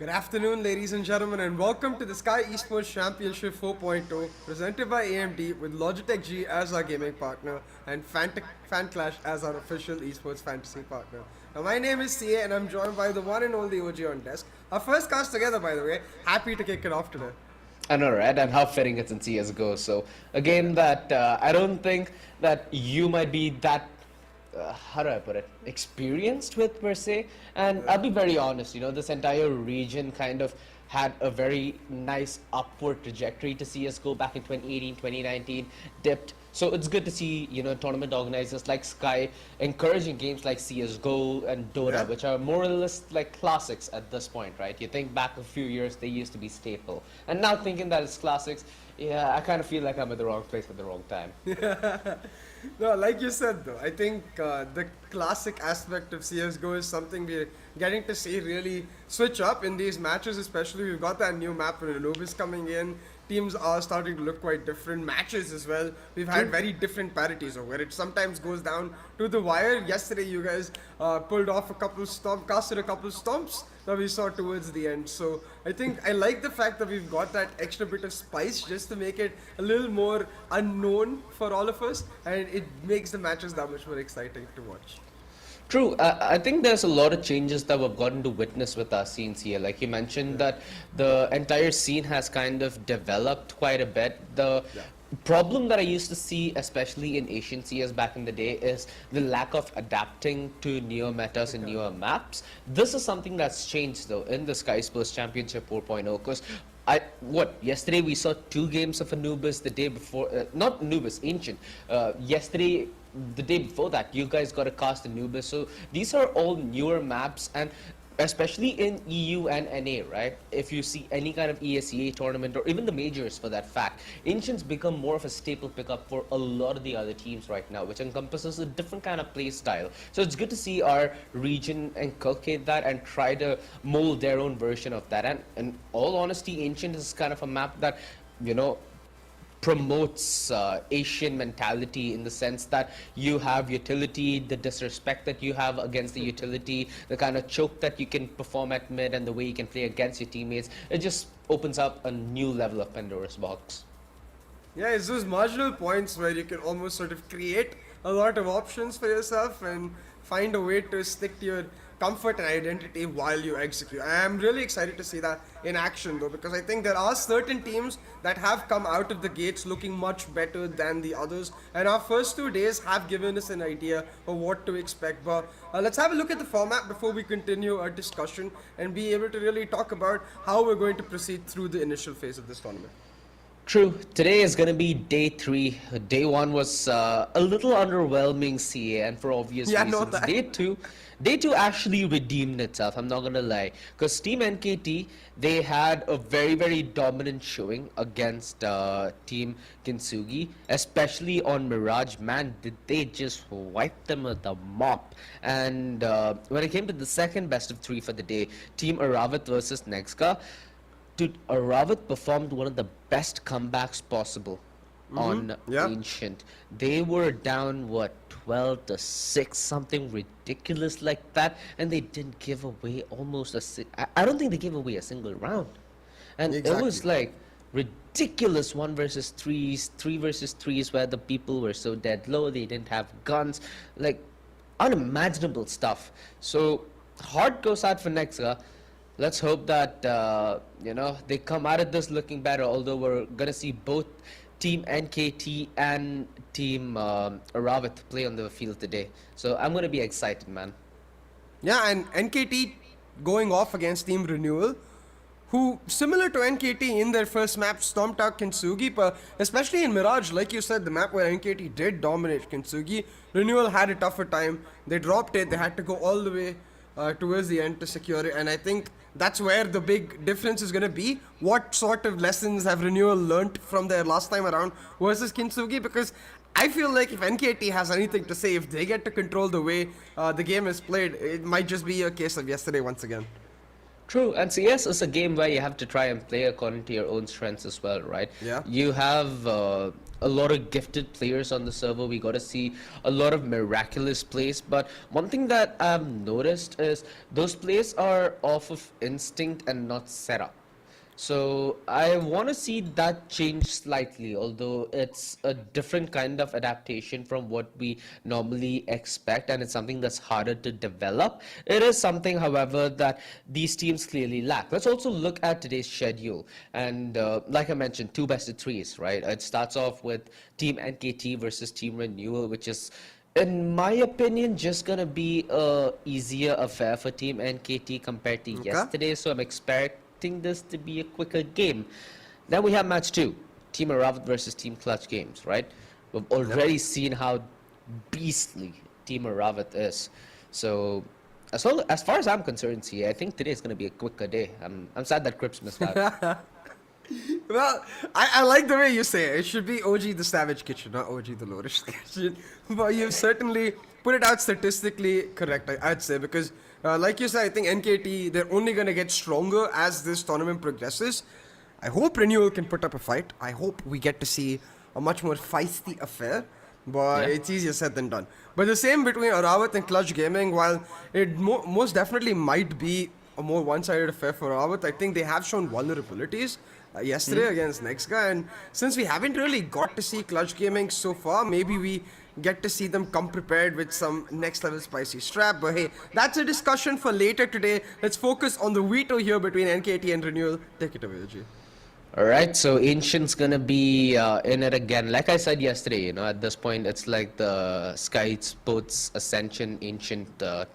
Good afternoon, ladies and gentlemen, and welcome to the Skyesports Championship 4.0, presented by AMD with Logitech G as our gaming partner and Fanclash as our official esports fantasy partner. Now, my name is CA, and I'm joined by the one and only OG on desk. Our first cast together, by the way. Happy to kick it off today. I know, right? And how fitting it's in CSGO. So a game that I don't think that you might be that, how do I put it, experienced with per se. And I'll be very honest, this entire region kind of had a very nice upward trajectory to CSGO back in 2018, 2019, dipped. So it's good to see, tournament organizers like Sky encouraging games like CSGO and Dota, which are more or less like classics at this point, right? You think back a few years, they used to be staple. And now thinking that it's classics, yeah, I kind of feel like I'm at the wrong place at the wrong time. No, like you said though, I think the classic aspect of CSGO is something we're getting to see really switch up in these matches, especially we've got that new map with Anubis coming in. Teams are starting to look quite different. Matches as well. We've had very different parities where it sometimes goes down to the wire. Yesterday, you guys pulled off a couple casted a couple stomps that we saw towards the end. So I think I like the fact that we've got that extra bit of spice just to make it a little more unknown for all of us, and it makes the matches that much more exciting to watch. True. I think there's a lot of changes that we've gotten to witness with our scenes here. Like you mentioned that the entire scene has kind of developed quite a bit. The problem that I used to see, especially in Asian CS back in the day, is the lack of adapting to newer metas and newer maps. This is something that's changed though in the Skyesports Championship 4.0 because yesterday we saw 2 games of Anubis. The day before, not Anubis, Ancient. Yesterday, the day before that, you guys got a cast Anubis. So these are all newer maps, and especially in EU and NA, right? If you see any kind of ESEA tournament or even the majors for that fact, Ancients become more of a staple pickup for a lot of the other teams right now, which encompasses a different kind of play style. So it's good to see our region inculcate that and try to mold their own version of that. And in all honesty, Ancient is kind of a map that, promotes Asian mentality in the sense that you have utility, the disrespect that you have against the utility, the kind of choke that you can perform at mid, and the way you can play against your teammates. It just opens up a new level of Pandora's box. Yeah, it's those marginal points where you can almost sort of create a lot of options for yourself and find a way to stick to your comfort and identity while you execute. I am really excited to see that in action though, because I think there are certain teams that have come out of the gates looking much better than the others, and our first 2 days have given us an idea of what to expect. But let's have a look at the format before we continue our discussion and be able to really talk about how we're going to proceed through the initial phase of this tournament. True. Today is going to be day 3. Day 1 was a little underwhelming, CA, and for obvious reasons. Day 2 actually redeemed itself, I'm not going to lie. Because Team NKT, they had a very, very dominant showing against Team Kintsugi, especially on Mirage. Man, did they just wipe them with a mop. And when it came to the second best of 3 for the day, Team ARAVT versus Nexka, dude, ARAVT performed one of the best comebacks possible on Ancient. They were down, 12-6, something ridiculous like that, and they didn't give away almost I don't think they gave away a single round. And it was like ridiculous 1 versus 3s, 3 versus 3s, where the people were so dead low, they didn't have guns, like unimaginable stuff. So heart goes out for Nexa. Let's hope that, they come out of this looking better, although we're going to see both Team NKT and Team ARAVT play on the field today. So I'm going to be excited, man. Yeah, and NKT going off against Team RENEWAL, who, similar to NKT in their first map, stomped out Kintsugi, but especially in Mirage, like you said, the map where NKT did dominate Kintsugi, RENEWAL had a tougher time. They dropped it, they had to go all the way towards the end to secure it, and I think that's where the big difference is going to be. What sort of lessons have RENEWAL learnt from their last time around versus Kintsugi? Because I feel like if NKT has anything to say, if they get to control the way the game is played, it might just be a case of yesterday once again. True, and CS is a game where you have to try and play according to your own strengths as well, right? Yeah. You have a a lot of gifted players on the server. We got to see a lot of miraculous plays. But one thing that I've noticed is those plays are off of instinct and not setup. So I want to see that change slightly, although it's a different kind of adaptation from what we normally expect, and it's something that's harder to develop. It is something, however, that these teams clearly lack. Let's also look at today's schedule, and like I mentioned, two best of threes, right? It starts off with Team NKT versus Team RENEWAL, which is, in my opinion, just gonna be a easier affair for Team NKT compared to yesterday. So I'm expecting this to be a quicker game. Then we have match 2, Team ARAVT versus Team Clutch Games, right? We've already seen how beastly Team ARAVT is. So as far as I'm concerned, I think today is going to be a quicker day. I'm sad that Crips missed out. Well, I like the way you say it. It should be OG the Savage Kitchen, not OG the Lotus Kitchen. But you've certainly put it out statistically correct, I'd say, because like you said, I think NKT, they're only going to get stronger as this tournament progresses. I hope RENEWAL can put up a fight. I hope we get to see a much more feisty affair. But it's easier said than done. But the same between ARAVT and Clutch Gaming, while it most definitely might be a more one-sided affair for ARAVT, I think they have shown vulnerabilities yesterday against Next Guy. And since we haven't really got to see Clutch Gaming so far, maybe we get to see them come prepared with some next level spicy strap. But hey, that's a discussion for later today. Let's focus on the veto here between NKT and RENEWAL. Take it away, G. Alright, so Ancient's gonna be in it again. Like I said yesterday, at this point, it's like the Skyesports Ascension Ancient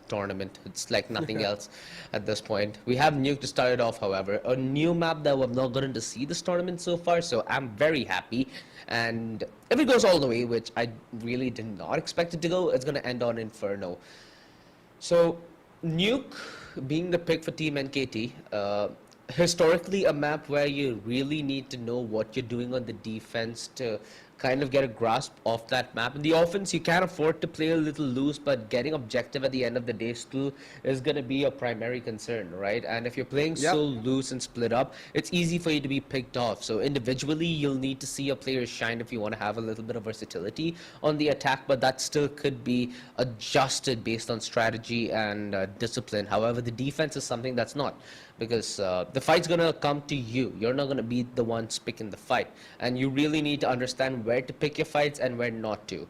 tournament. It's like nothing else at this point. We have Nuke to start it off, however. A new map that we've not gotten to see this tournament so far, so I'm very happy. And if it goes all the way, which I really did not expect it to go, it's gonna end on Inferno. So, Nuke being the pick for Team NKT, historically a map where you really need to know what you're doing on the defense to kind of get a grasp of that map. In the offense, you can't afford to play a little loose, but getting objective at the end of the day still is going to be a primary concern, right? And if you're playing so loose and split up, it's easy for you to be picked off. So individually, you'll need to see your players shine if you want to have a little bit of versatility on the attack, but that still could be adjusted based on strategy and discipline. However, the defense is something that's not, because the fight's going to come to you. You're not going to be the ones picking the fight. And you really need to understand where to pick your fights and where not to.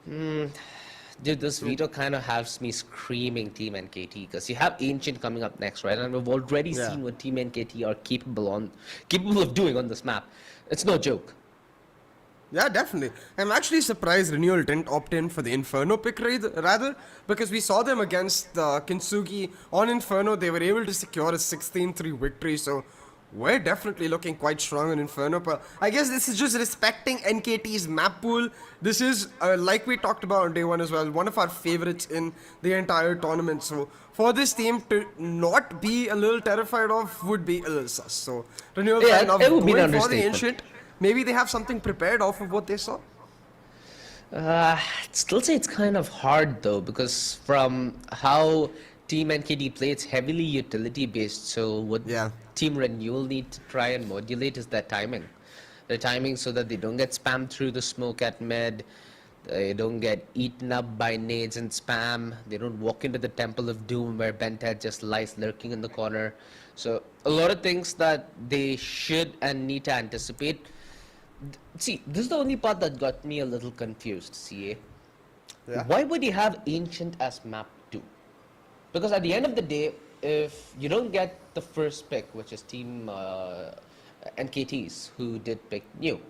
Dude, this veto kind of has me screaming Team NKT, because you have Ancient coming up next, right? And we've already seen what Team NKT are capable of doing on this map. It's no joke. Yeah, definitely. I'm actually surprised RENEWAL didn't opt in for the Inferno pick rather, because we saw them against Kintsugi on Inferno. They were able to secure a 16-3 victory, so we're definitely looking quite strong on Inferno. But I guess this is just respecting NKT's map pool. This is, like we talked about on day one as well, one of our favorites in the entire tournament. So for this team to not be a little terrified of would be a little sus. So RENEWAL kind of it would be an going for the understatement. Ancient. Maybe they have something prepared off of what they saw. I'd still say it's kind of hard though, because from how Team NKT play, it's heavily utility based. So what Team RENEWAL need to try and modulate is their timing. Their timing so that they don't get spammed through the smoke at mid. They don't get eaten up by nades and spam. They don't walk into the Temple of Doom where Bented just lies lurking in the corner. So a lot of things that they should and need to anticipate. See, this is the only part that got me a little confused, CA. Why would you have Ancient as map 2? Because at the end of the day, if you don't get the first pick, which is Team NKT's, who did pick Nuke.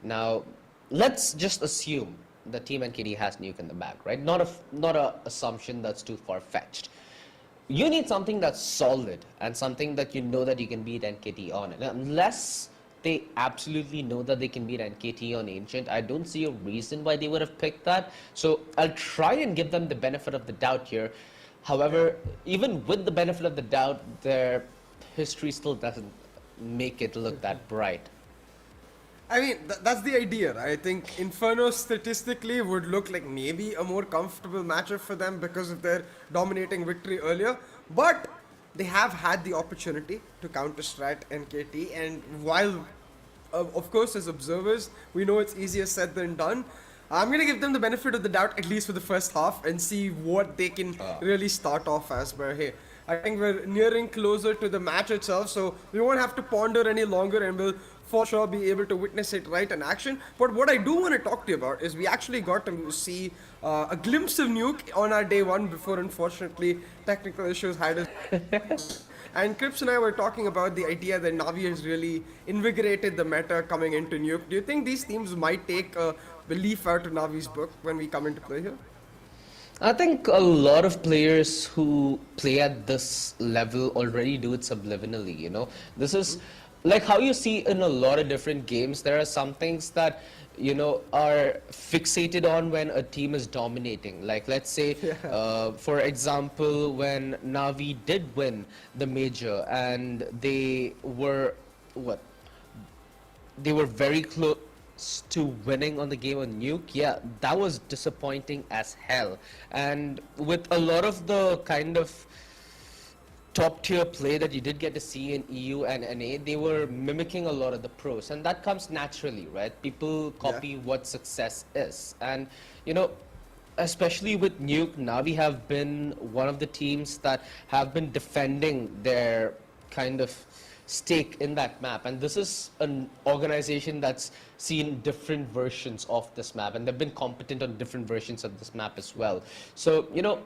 Now, let's just assume that Team NKT has Nuke in the bag, right? Not a assumption that's too far-fetched. You need something that's solid and something that you know that you can beat NKT on. And unless they absolutely know that they can beat NKT on Ancient, I don't see a reason why they would have picked that. So I'll try and give them the benefit of the doubt here. However, even with the benefit of the doubt, their history still doesn't make it look that bright. I mean, that's the idea, right? I think Inferno statistically would look like maybe a more comfortable matchup for them because of their dominating victory earlier. But they have had the opportunity to counter-strat NKT, and while of course, as observers, we know it's easier said than done. I'm going to give them the benefit of the doubt, at least for the first half, and see what they can really start off as. But hey, I think we're nearing closer to the match itself, so we won't have to ponder any longer, and we'll for sure be able to witness it right in action. But what I do want to talk to you about is we actually got to see a glimpse of Nuke on our day one before, unfortunately, technical issues had us. And Crips and I were talking about the idea that Navi has really invigorated the meta coming into Nuke. Do you think these teams might take a belief out of Navi's book when we come into play here? I think a lot of players who play at this level already do it subliminally, you know. This is like how you see in a lot of different games, there are some things that, you know, are fixated on when a team is dominating. Like, let's say, for example, when Navi did win the major and they were, they were very close to winning on the game on Nuke. Yeah, that was disappointing as hell. And with a lot of the kind of top tier play that you did get to see in EU and NA, they were mimicking a lot of the pros, and that comes naturally, right? People copy what success is, and you know, especially with Nuke, Navi have been one of the teams that have been defending their kind of stake in that map, and this is an organization that's seen different versions of this map, and they've been competent on different versions of this map as well. So, you know,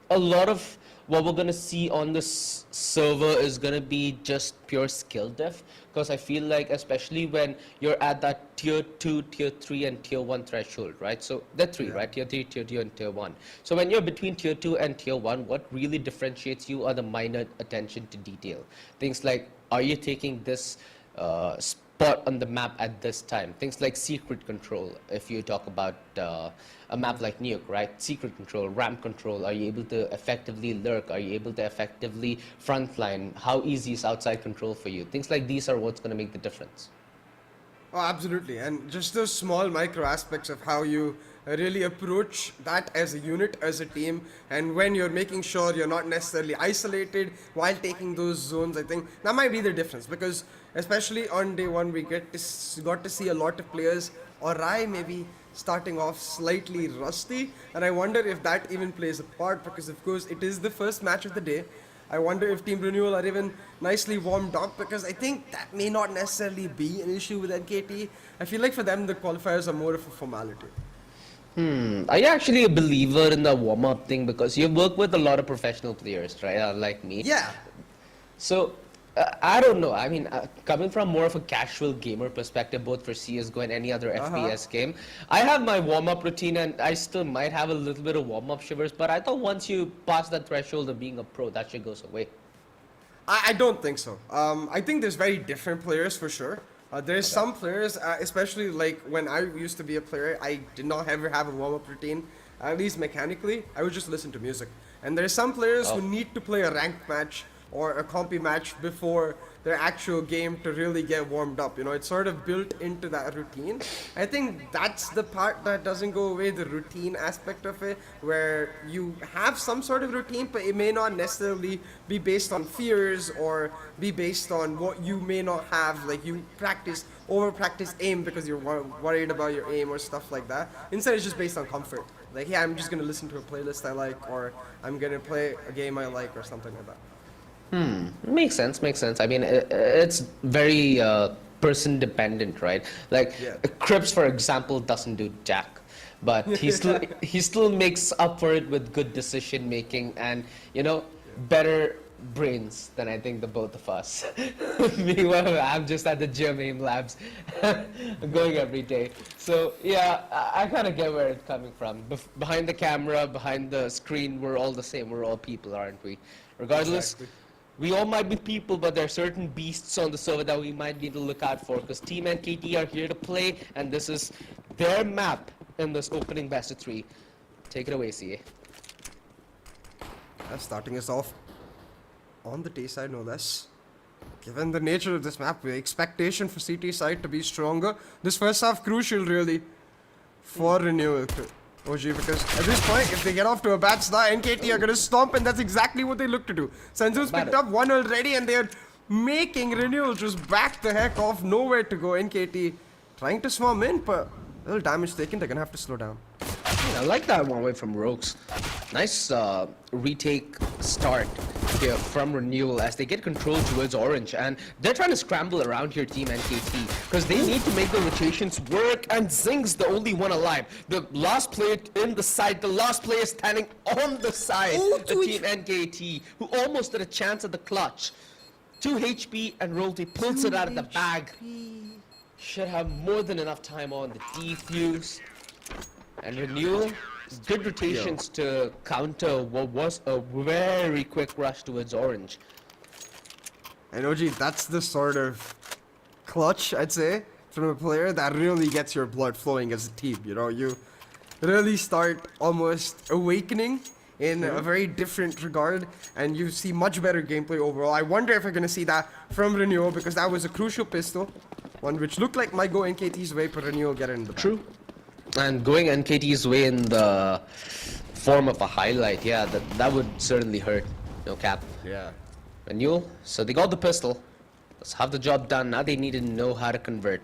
a lot of what we're going to see on this server is going to be just pure skill diff, because I feel like especially when you're at that tier 2, tier 3 and tier 1 threshold, right? So the 3, right? Tier 3, tier 2 and tier 1. So when you're between tier 2 and tier 1, what really differentiates you are the minor attention to detail. Things like, are you taking this spot on the map at this time? Things like secret control, if you talk about a map like Nuke, right? Secret control, ramp control, are you able to effectively lurk? Are you able to effectively frontline? How easy is outside control for you? Things like these are what's going to make the difference. Oh, absolutely. And just those small micro aspects of how you really approach that as a unit, as a team, and when you're making sure you're not necessarily isolated while taking those zones, I think that might be the difference, because especially on day one we got to see a lot of players, or I maybe starting off slightly rusty, and I wonder if that even plays a part, because of course it is the first match of the day. I wonder if Team Renewal are even nicely warmed up, because I think that may not necessarily be an issue with NKT. I feel like for them the qualifiers are more of a formality. Are you actually a believer in the warm-up thing? Because you've worked with a lot of professional players, right? Like me. Yeah. So, I don't know. I mean, coming from more of a casual gamer perspective, both for CSGO and any other FPS game, I have my warm-up routine, and I still might have a little bit of warm-up shivers, but I thought once you pass that threshold of being a pro, that shit goes away. I don't think so. I think there's very different players for sure. There's some players, especially like when I used to be a player, I did not ever have a warm-up routine, at least mechanically. I would just listen to music. And there's some players who need to play a ranked match or a compy match before their actual game to really get warmed up. You know, it's sort of built into that routine. I think that's the part that doesn't go away, the routine aspect of it, where you have some sort of routine, but it may not necessarily be based on fears or be based on what you may not have. Like you over practice aim because you're worried about your aim or stuff like that. Instead, it's just based on comfort. Like, yeah, I'm just going to listen to a playlist I like, or I'm going to play a game I like, or something like that. Makes sense. I mean, it's very person dependent, right? Like Crips, for example, doesn't do jack, but he still makes up for it with good decision making and, you know, better brains than I think the both of us. Meanwhile, I'm just at the gym, aim labs, going every day. So yeah, I kind of get where it's coming from. Behind the camera, behind the screen, we're all the same. We're all people, aren't we? Regardless. Exactly. We all might be people, but there are certain beasts on the server that we might need to look out for, because Team NKT are here to play, and this is their map in this opening best of 3. Take it away, CA. Starting us off on the T side, no less. Given the nature of this map, the expectation for CT side to be stronger. This first half crucial, really, for Renewal. OG, because at this point, if they get off to a bad start, NKT are going to stomp, and that's exactly what they look to do. Senzu's picked up one already, and they're making Renewal just back the heck off, nowhere to go. NKT trying to swarm in, but a little damage taken, they're gonna have to slow down. I like that one way from Rogues. Nice retake start here from Renewal as they get control towards Orange, and they're trying to scramble around here, Team NKT, because they need to make the rotations work, and Zing's the only one alive. The last player in the side, the last player standing on the side, the Team NKT, who almost had a chance at the clutch. 2 HP and Rolte pulls it out of the bag. Should have more than enough time on the defuse. And Renewal, good rotations to counter what was a very quick rush towards Orange. And OG, that's the sort of clutch, I'd say, from a player that really gets your blood flowing as a team. You know, you really start almost awakening in a very different regard, and you see much better gameplay overall. I wonder if we're going to see that from Renewal, because that was a crucial pistol, one which looked like might go NKT's way, but Renewal get it in the back. True. And going NKT's way in the form of a highlight, yeah, that would certainly hurt. No cap. Yeah. Renewal, so they got the pistol. Let's have the job done. Now they need to know how to convert.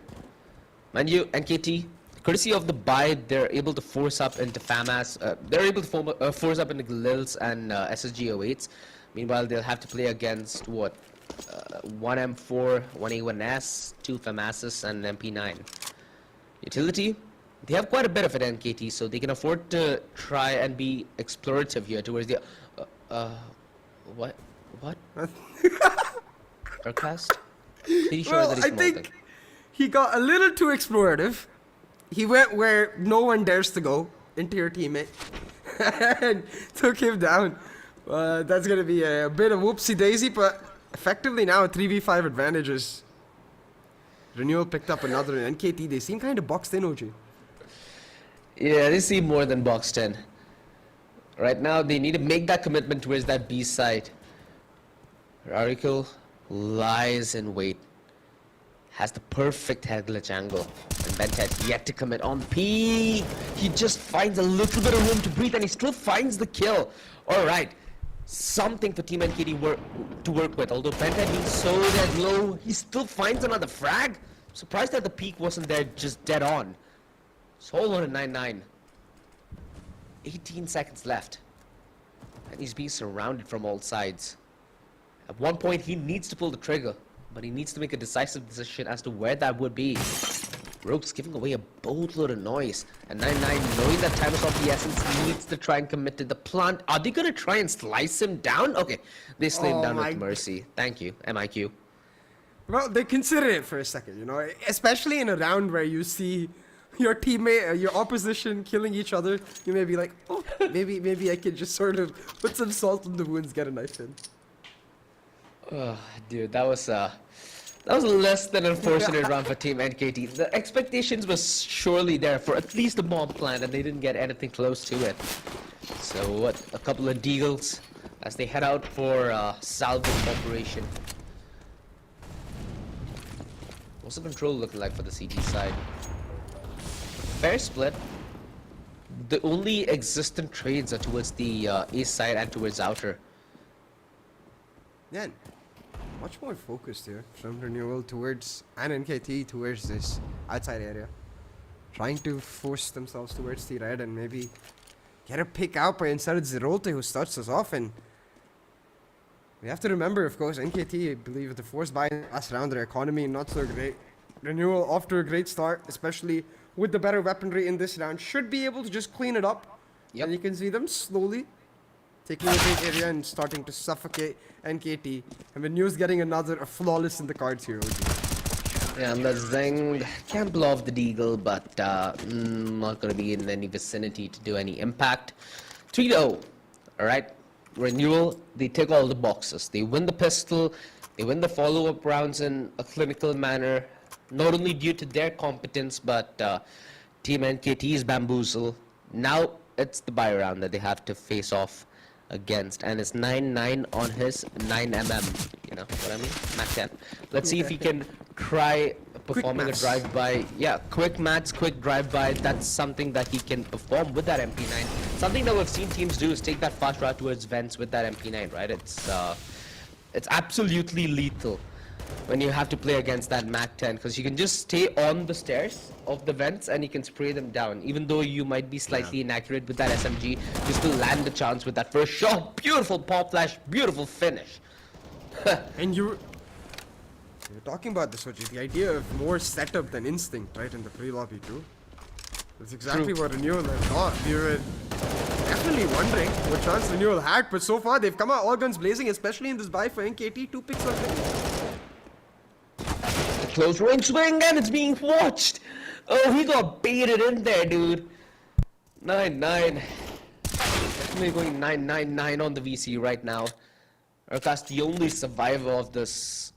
Mind you, NKT, courtesy of the buy, they're able to force up into FAMAS. They're able to force up into Galils and SSG08s. Meanwhile, they'll have to play against what? 1 M4, 1 A1S, 2 FAMASs, and MP9. Utility? They have quite a bit of it, NKT, so they can afford to try and be explorative here towards the... What? Aircast? Pretty sure that I think he got a little too explorative. He went where no one dares to go, into your teammate, and took him down. That's going to be a bit of whoopsie-daisy, but effectively now a 3v5 advantages. Renewal picked up another, and NKT, they seem kind of boxed in, OG. Yeah, they seem more than boxed in. Right now, they need to make that commitment towards that B side. Rarical lies in wait. Has the perfect head glitch angle. And Bentet yet to commit on P. He just finds a little bit of room to breathe, and he still finds the kill. Alright. Something for Team NKT to work with. Although Bentet being so dead low, he still finds another frag. Surprised that the peak wasn't there just dead on. Solo on a 9-9. 18 seconds left. And he's being surrounded from all sides. At one point, he needs to pull the trigger, but he needs to make a decisive decision as to where that would be. Rogue's giving away a boatload of noise. And 9-9, knowing that time is of the essence, needs to try and commit to the plant. Are they going to try and slice him down? Okay, they slay him down with mercy. Thank you, MIQ. Well, they consider it for a second, you know, especially in a round where you see your teammate, your opposition killing each other. You may be like, oh, maybe I could just sort of put some salt on the wounds, get a knife in. Oh, dude, that was a less than unfortunate round for Team NKT. The expectations were surely there for at least a bomb plant, and they didn't get anything close to it. So what? A couple of deagles as they head out for salvage operation. What's the control looking like for the CT side? Fair split. The only existent trades are towards the A side and towards outer. Yeah, much more focused here from Renewal towards, and NKT towards this outside area. Trying to force themselves towards the red and maybe get a pick out by instead of Zerolte, who starts us off. And we have to remember, of course, NKT, I believe the force buy last round, their economy not so great. Renewal off to a great start, especially with the better weaponry in this round, should be able to just clean it up. Yep. And you can see them slowly taking a big area and starting to suffocate NKT. And Renewal's getting another flawless in the cards here. Yeah, and the Zeng can blow off the Deagle, but not going to be in any vicinity to do any impact. 3-0. Alright, Renewal, they tick all the boxes. They win the pistol, they win the follow-up rounds in a clinical manner. Not only due to their competence, but Team NKT's bamboozle. Now it's the buy round that they have to face off against, and it's 9-9 on his 9mm. You know what I mean? Max 10. Let's see if he can try performing a drive-by. Yeah, quick mats, quick drive-by. That's something that he can perform with that MP9. Something that we've seen teams do is take that fast route towards vents with that MP9, right? It's absolutely lethal. when you have to play against that Mac 10, because you can just stay on the stairs of the vents and you can spray them down. Even though you might be slightly inaccurate with that SMG, you still land the chance with that first shot. Beautiful pop flash, beautiful finish. And you're talking about this, Soji, the idea of more setup than instinct, right, in the pre-lobby too. That's exactly what Renewal had thought. We were definitely wondering what chance Renewal had, but so far they've come out all guns blazing, especially in this buy for NKT. 2 picks already. Close range swing and it's being watched. Oh, he got baited in there, dude. 9-9. Definitely going 9-9-9 on the VC right now. Arkas, the only survivor of this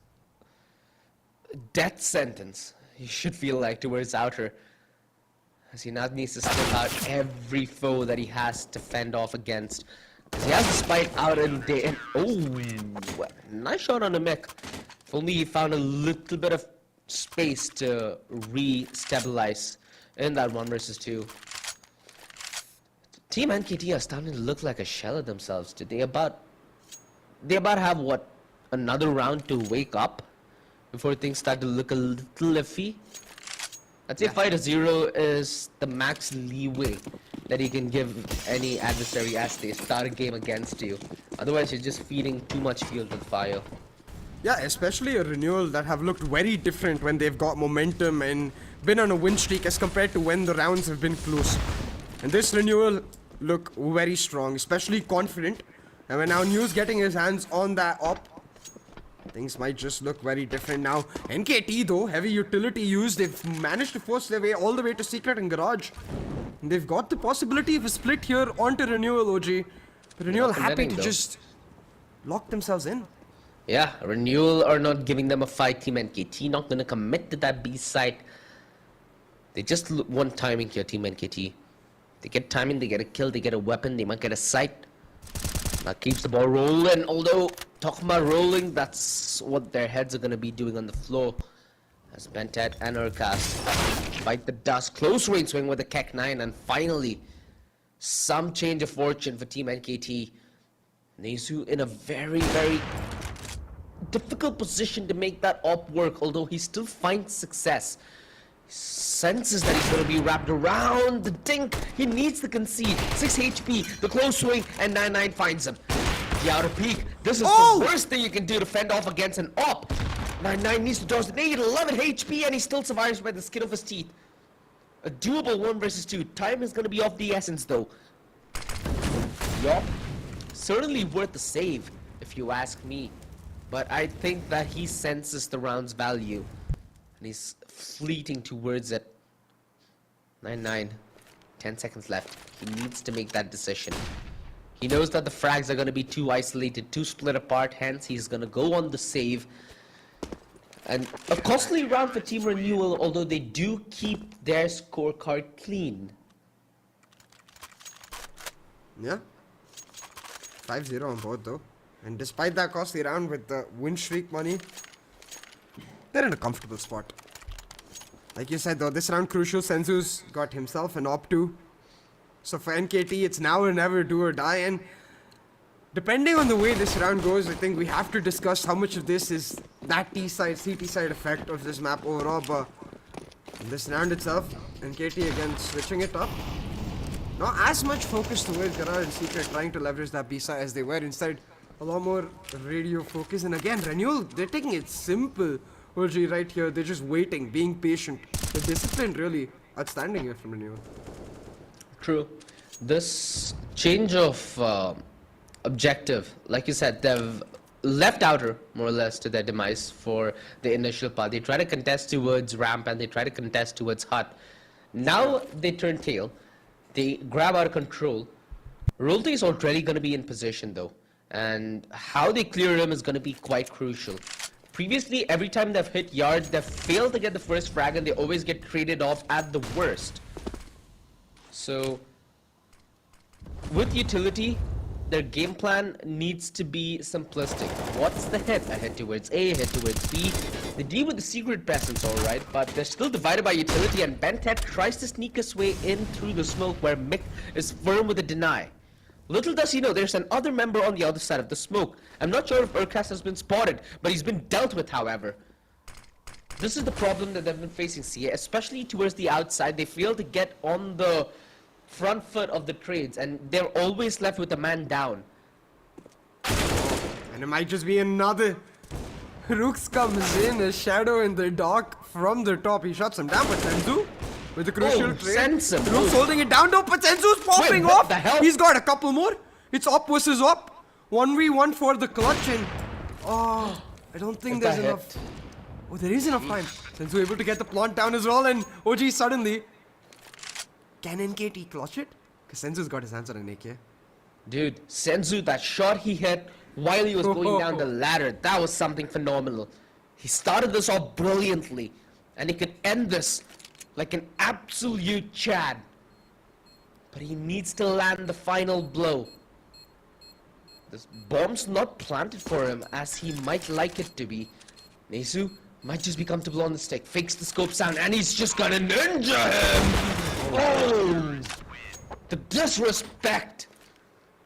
death sentence, he should feel like, towards Outer. As he now needs to still out every foe that he has to fend off against. Because he has to spite out and day. And oh, nice shot on the mech. If only he found a little bit of space to re-stabilize in that 1 versus 2. Team NKT are starting to look like a shell of themselves. They about have what, another round to wake up before things start to look a little iffy. I'd say 5-0 is the max leeway that you can give any adversary as they start a game against you. Otherwise, you're just feeding too much fuel to the fire. Yeah, especially a Renewal that have looked very different when they've got momentum and been on a win streak as compared to when the rounds have been close. And this Renewal look very strong, especially confident. And when now News getting his hands on that op, things might just look very different now. NKT though, heavy utility use, they've managed to force their way all the way to Secret and Garage. And they've got the possibility of a split here onto Renewal, OG. But Renewal happy to just lock themselves in. Yeah, Renewal are not giving them a fight. Team NKT not gonna commit to that B site. They just want timing here, Team NKT. They get timing, they get a kill, they get a weapon, they might get a sight. That keeps the ball rolling, although talking about rolling, that's what their heads are gonna be doing on the floor. As Bentet and Urkas bite the dust. Close range swing with the Kek 9, and finally some change of fortune for Team NKT. Nezu in a very, very difficult position to make that op work, although he still finds success. He senses that he's going to be wrapped around the dink. He needs to concede. 6 HP, the close swing, and 9-9 finds him. The outer peak. This is the worst thing you can do to fend off against an op. 9-9 needs to dodge the nade, 11 HP, and he still survives by the skin of his teeth. A doable 1 versus 2. Time is going to be of the essence, though. Yup. Certainly worth the save, if you ask me. But I think that he senses the round's value. And he's fleeting towards it. 9-9. 10 seconds left. He needs to make that decision. He knows that the frags are going to be too isolated, too split apart. Hence, he's going to go on the save. And a costly round for Team Renewal, although they do keep their scorecard clean. Yeah. 5-0 on board though. And despite that costly round with the win streak money, they're in a comfortable spot. Like you said though, this round crucial. Senzu's got himself an op 2. So for NKT, it's now or never, do or die. And depending on the way this round goes, I think we have to discuss how much of this is that T-side, CT side effect of this map overall. But in this round itself, NKT again switching it up. Not as much focus towards Garage and Secret trying to leverage that B-side as they were. Instead, a lot more radio focus. And again, Renewal, they're taking it simple. OG right here, they're just waiting, being patient. The discipline really outstanding here from Renewal. True. This change of objective, like you said, they've left Outer more or less to their demise for the initial part. They try to contest towards ramp and they try to contest towards hut. Now they turn tail. They grab out of control. Rolte is already going to be in position though. And how they clear him is going to be quite crucial. Previously, every time they've hit yards, they've failed to get the first frag and they always get traded off at the worst. So, with utility, their game plan needs to be simplistic. What's the hit? A hit towards A, a hit towards B. They deal with the secret presence alright, but they're still divided by utility, and Bentet tries to sneak his way in through the smoke where Mick is firm with a deny. Little does he know, there's another member on the other side of the smoke. I'm not sure if Urcast has been spotted, but he's been dealt with, however. This is the problem that they've been facing, CA, especially towards the outside. They fail to get on the front foot of the trades, and they're always left with a man down. And it might just be another. Rooks comes in, a shadow in the dark from the top. He shuts him down, but Senzu with the crucial trade. Rooks holding it down though, but Senzu's popping off. The hell? He's got a couple more. It's up versus up. 1v1 for the clutch, and oh, I don't think there's enough. Oh, there is enough time. Senzu able to get the plant down as well, and OG suddenly. Can NKT clutch it? Because Senzu's got his hands on an AK. Dude, Senzu, that shot he hit while he was going down the ladder, that was something phenomenal. He started this off brilliantly, and he could end this like an absolute Chad. But he needs to land the final blow. This bomb's not planted for him as he might like it to be. Nezu might just be comfortable on the stick, fakes the scope sound, and he's just gonna ninja him! Oh! The disrespect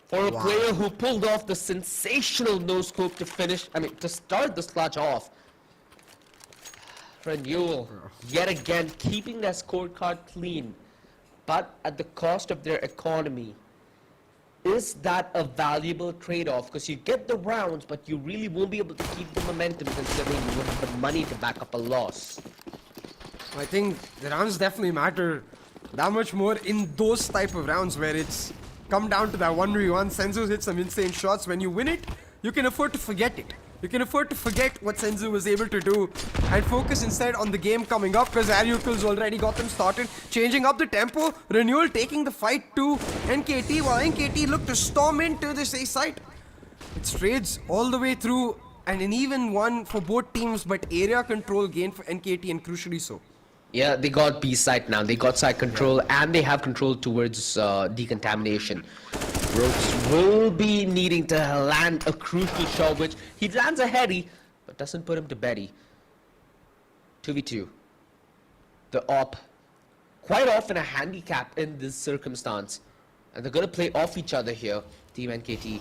for a player who pulled off the sensational no-scope to start this clutch off. Renewal, yet again, keeping their scorecard clean, but at the cost of their economy. Is that a valuable trade-off? Because you get the rounds, but you really won't be able to keep the momentum considering you wouldn't have the money to back up a loss. I think the rounds definitely matter that much more in those type of rounds where it's come down to that 1v1. Senzu hit some insane shots. When you win it, you can afford to forget it. You can afford to forget what Senzu was able to do and focus instead on the game coming up, because Ariukul's already got them started, changing up the tempo. Renewal taking the fight to NKT, while NKT look to storm into this A site. It's trades all the way through, and an even one for both teams, but area control gain for NKT, and crucially so. Yeah, they got B site now. They got site control, and they have control towards decontamination. Rogues will be needing to land a crucial shot, which he lands a heady, but doesn't put him to beddy. 2v2. The op, quite often a handicap in this circumstance. And they're going to play off each other here, Team NKT.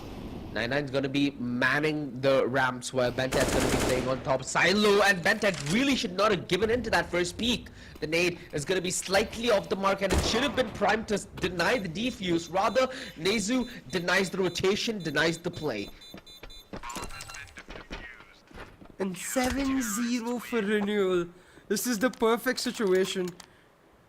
99's going to be manning the ramps while Bentet's going to be playing on top. Silo, and Bentet really should not have given into that first peek. The nade is going to be slightly off the mark, and it should have been primed to deny the defuse. Rather, Nezu denies the rotation, denies the play. And 7-0 for Renewal. This is the perfect situation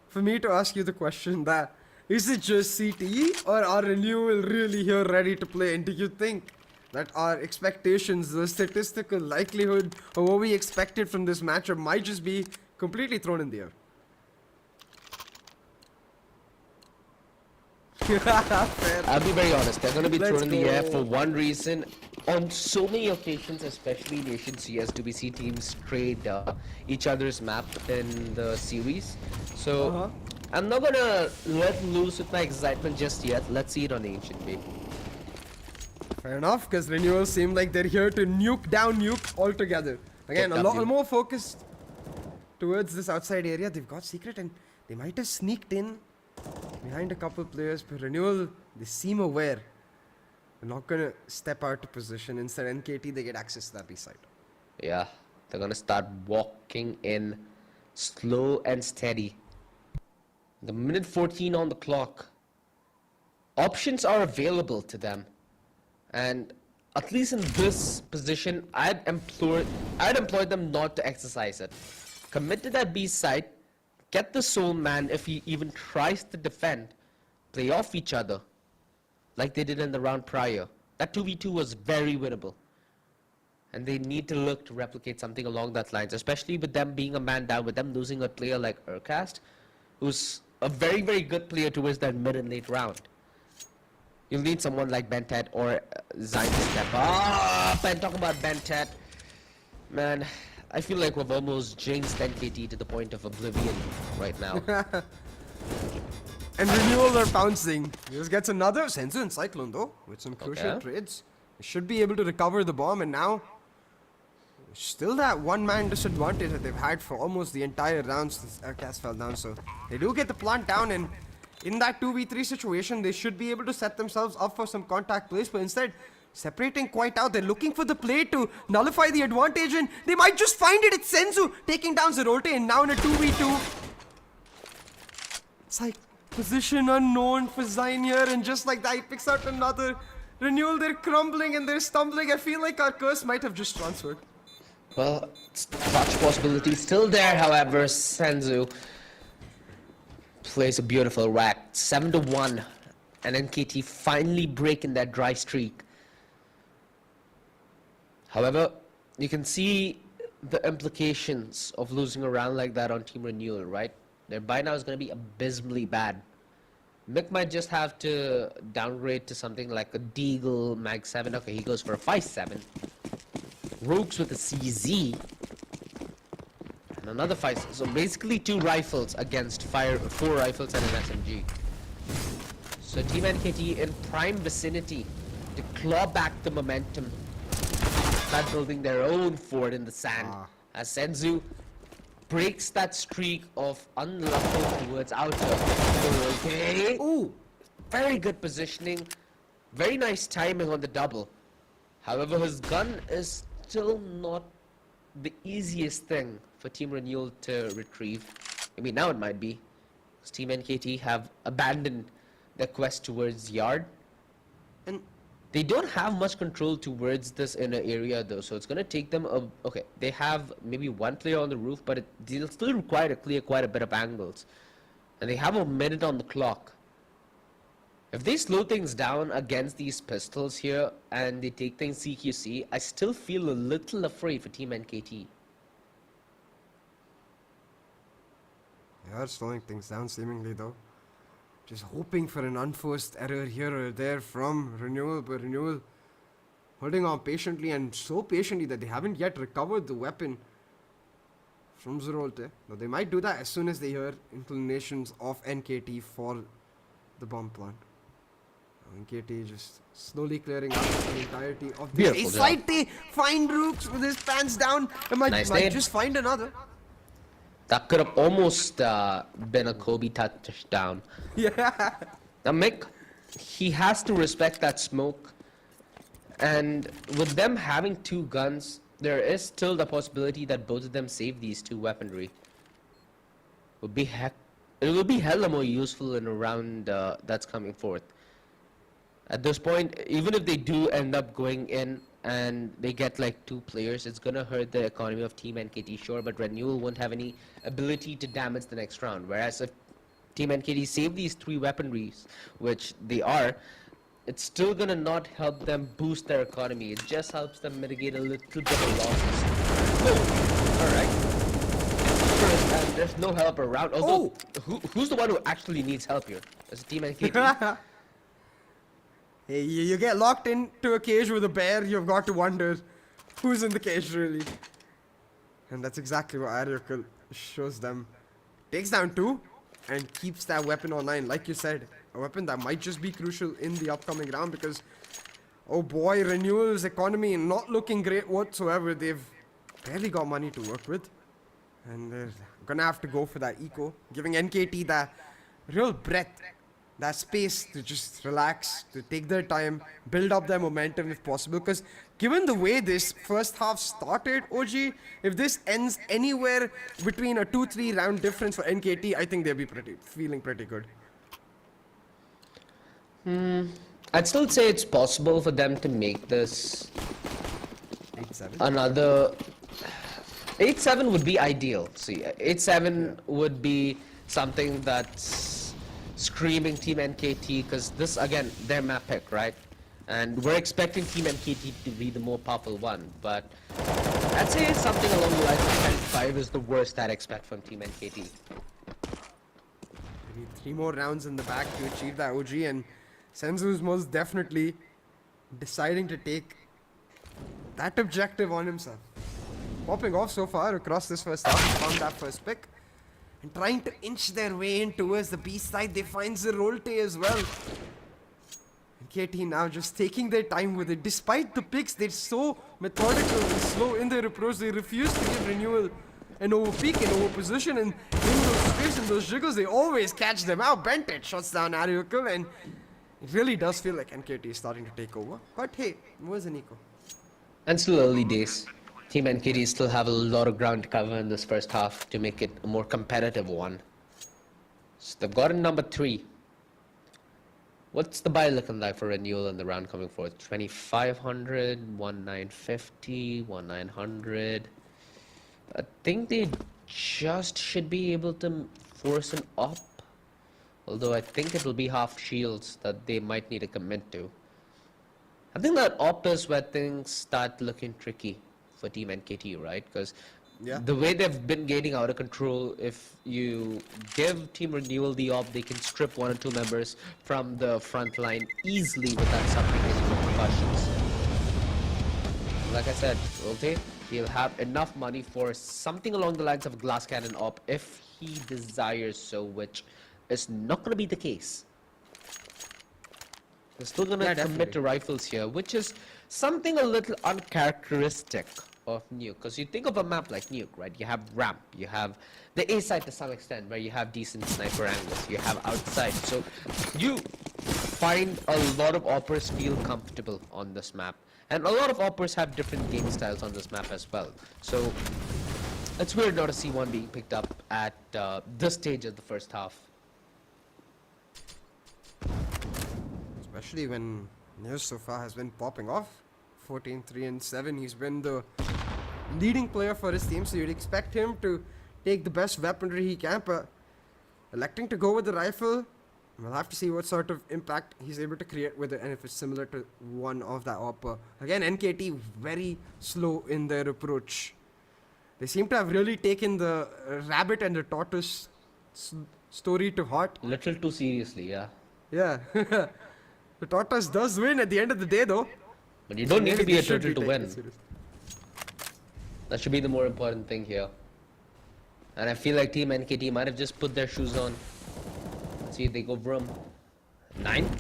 for me to ask you the question that, is it just CTE or are Renewal really here ready to play? And do you think that our expectations, the statistical likelihood of what we expected from this matchup might just be completely thrown in the air? I'll be very honest, they're going to be thrown in the air for one reason. On so many occasions, especially Nation CS, do we see teams trade each other's map in the series. So I'm not going to let loose with my excitement just yet. Let's see it on Ancient Bay. Fair enough, because Renewal seem like they're here to nuke down nuke altogether. Again, a lot more focused towards this outside area. They've got secret, and they might have sneaked in behind a couple players, but Renewal, they seem aware. They're not gonna step out to position. Instead, NKT, they get access to that B side. Yeah, they're gonna start walking in slow and steady. The minute 14 on the clock. Options are available to them. And at least in this position, I'd employ them not to exercise it. Commit to that B side. Get the soul man if he even tries to defend. Play off each other. Like they did in the round prior. That 2v2 was very winnable. And they need to look to replicate something along that lines. Especially with them being a man down. With them losing a player like Urcast. Who's a very, very good player towards that mid and late round. You'll need someone like Bentet or Zayn to step up. And talking about Bentet. Man, I feel like we've almost jinxed NKT to the point of oblivion right now. And Renewal are bouncing. He just gets another Senzu and Cyclone though, with some crucial trades. He should be able to recover the bomb, and now still that one-man disadvantage that they've had for almost the entire round since Urcast fell down. So they do get the plant down, and in that 2v3 situation, they should be able to set themselves up for some contact plays, but instead, separating quite out. They're looking for the play to nullify the advantage, and they might just find it. It's Senzu taking down Zerote, and now in a 2v2. It's like position unknown for Zain here, and just like that, he picks out another Renewal. They're crumbling and they're stumbling. I feel like our curse might have just transferred. Well, clutch possibility still there, however. Senzu plays a beautiful rack. 7-1, and NKT finally breaking that dry streak. However, you can see the implications of losing a round like that on Team Renewal, right? Their buy now is going to be abysmally bad. Mick might just have to downgrade to something like a Deagle Mag 7. Okay, he goes for a 5-7. Rogues with a CZ. And another 5-7. So basically 2 rifles against 4 rifles and an SMG. So Team NKT in prime vicinity to claw back the momentum. Start building their own fort in the sand. As Senzu breaks that streak of unlucky towards outer. Okay. Ooh, very good positioning. Very nice timing on the double. However, his gun is still not the easiest thing for Team Renewal to retrieve. I mean, now it might be. Because Team NKT have abandoned their quest towards Yard. And they don't have much control towards this inner area though, so it's going to take them okay, they have maybe 1 player on the roof, but they'll still require to clear quite a bit of angles. And they have a minute on the clock. If they slow things down against these pistols here and they take things CQC, I still feel a little afraid for Team NKT. They are slowing things down seemingly though. Just hoping for an unforced error here or there from Renewal, but Renewal holding on patiently, and so patiently that they haven't yet recovered the weapon from Zerote. Now they might do that as soon as they hear inclinations of NKT for the bomb plant. Now NKT just slowly clearing out the entirety of the A side. They find Rooks with his pants down and might just find another. That could have almost been a Kobe touchdown. Yeah. Now Mick, he has to respect that smoke. And with them having 2 guns, there is still the possibility that both of them save these 2 weaponry. It will be hella more useful in a round that's coming forth. At this point, even if they do end up going in and they get like 2 players, it's gonna hurt the economy of Team NKT, sure, but Renewal won't have any ability to damage the next round. Whereas if Team NKT save these 3 weaponries, which they are, it's still gonna not help them boost their economy. It just helps them mitigate a little bit of losses. Oh, alright. And there's no help around. Although, who's the one who actually needs help here? Is it Team NKT? Hey, you get locked into a cage with a bear, you've got to wonder who's in the cage really. And that's exactly what Ariokal shows them. Takes down 2 and keeps that weapon online. Like you said, a weapon that might just be crucial in the upcoming round because, oh boy, Renewal's economy not looking great whatsoever. They've barely got money to work with. And they're gonna have to go for that eco, giving NKT that real breath. That space to just relax, to take their time, build up their momentum if possible. Because given the way this first half started, OG, if this ends anywhere between a 2-3 round difference for NKT, I think they'll be feeling pretty good. I'd still say it's possible for them to make this 8-7. Another 8-7 would be ideal. See, 8-7 would be something that's screaming Team NKT, because this, again, their map pick, right? And we're expecting Team NKT to be the more powerful one, but I'd say something along the lines of 10-5 is the worst I'd expect from Team NKT. We need 3 more rounds in the back to achieve that, OG, and Senzu's most definitely deciding to take that objective on himself. Popping off so far across this first half, found that first pick. And trying to inch their way in towards the B side, they find Zerote as well. And KT now just taking their time with it. Despite the picks, they're so methodical and slow in their approach. They refuse to give Renewal an overpeak, an overposition, and in those space and those jiggles, they always catch them out. Bent it, shuts down Ariukul, and it really does feel like NKT is starting to take over. But hey, where's Nico? And still early days. Team NKT still have a lot of ground to cover in this first half to make it a more competitive one. So they've gotten number 3. What's the buy looking like for Renewal in the round coming forward? 2500, 1950, 1900. I think they just should be able to force an up. Although I think it'll be half shields that they might need to commit to. I think that op is where things start looking tricky for Team NKT, right? Because the way they've been getting out of control, if you give Team Renewal the op, they can strip 1 or 2 members from the front line easily without suffering any repercussions. Like I said, okay, he'll have enough money for something along the lines of a glass cannon op if he desires so, which is not going to be the case. They're still going to commit to rifles here, which is something a little uncharacteristic of Nuke. Because you think of a map like Nuke, right? You have ramp, you have the A side to some extent, where you have decent sniper angles, you have outside. So you find a lot of operators feel comfortable on this map. And a lot of operators have different game styles on this map as well. So it's weird not to see one being picked up at this stage of the first half. Especially when News so far has been popping off. 14, 3 and 7. He's been the leading player for his team, so you'd expect him to take the best weaponry he can, but electing to go with the rifle, we'll have to see what sort of impact he's able to create with it and if it's similar to one of that op. Again, NKT very slow in their approach. They seem to have really taken the rabbit and the tortoise story to heart. Little too seriously, yeah. Yeah. The tortoise does win at the end of the day, though. But you don't need to be a turtle to win. That should be the more important thing here. And I feel like Team NKT might have just put their shoes on. Let's see if they go from 9.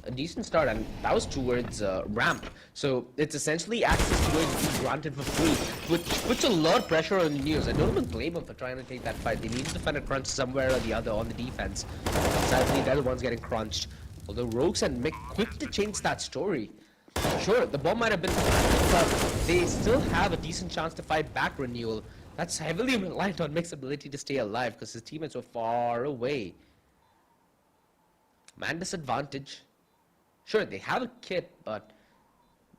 A decent start, and that was towards ramp. So it's essentially access to it being granted for free, which puts a lot of pressure on the News. I don't even blame them for trying to take that fight. They need to defend a crunch somewhere or the other on the defense. Sadly, they're the ones getting crunched. Although Rogues and Mick quick to change that story. Sure, the bomb might have been planted, but they still have a decent chance to fight back Renewal. That's heavily reliant on Mick's ability to stay alive because his teammates were far away. Man disadvantage. Sure, they have a kit, but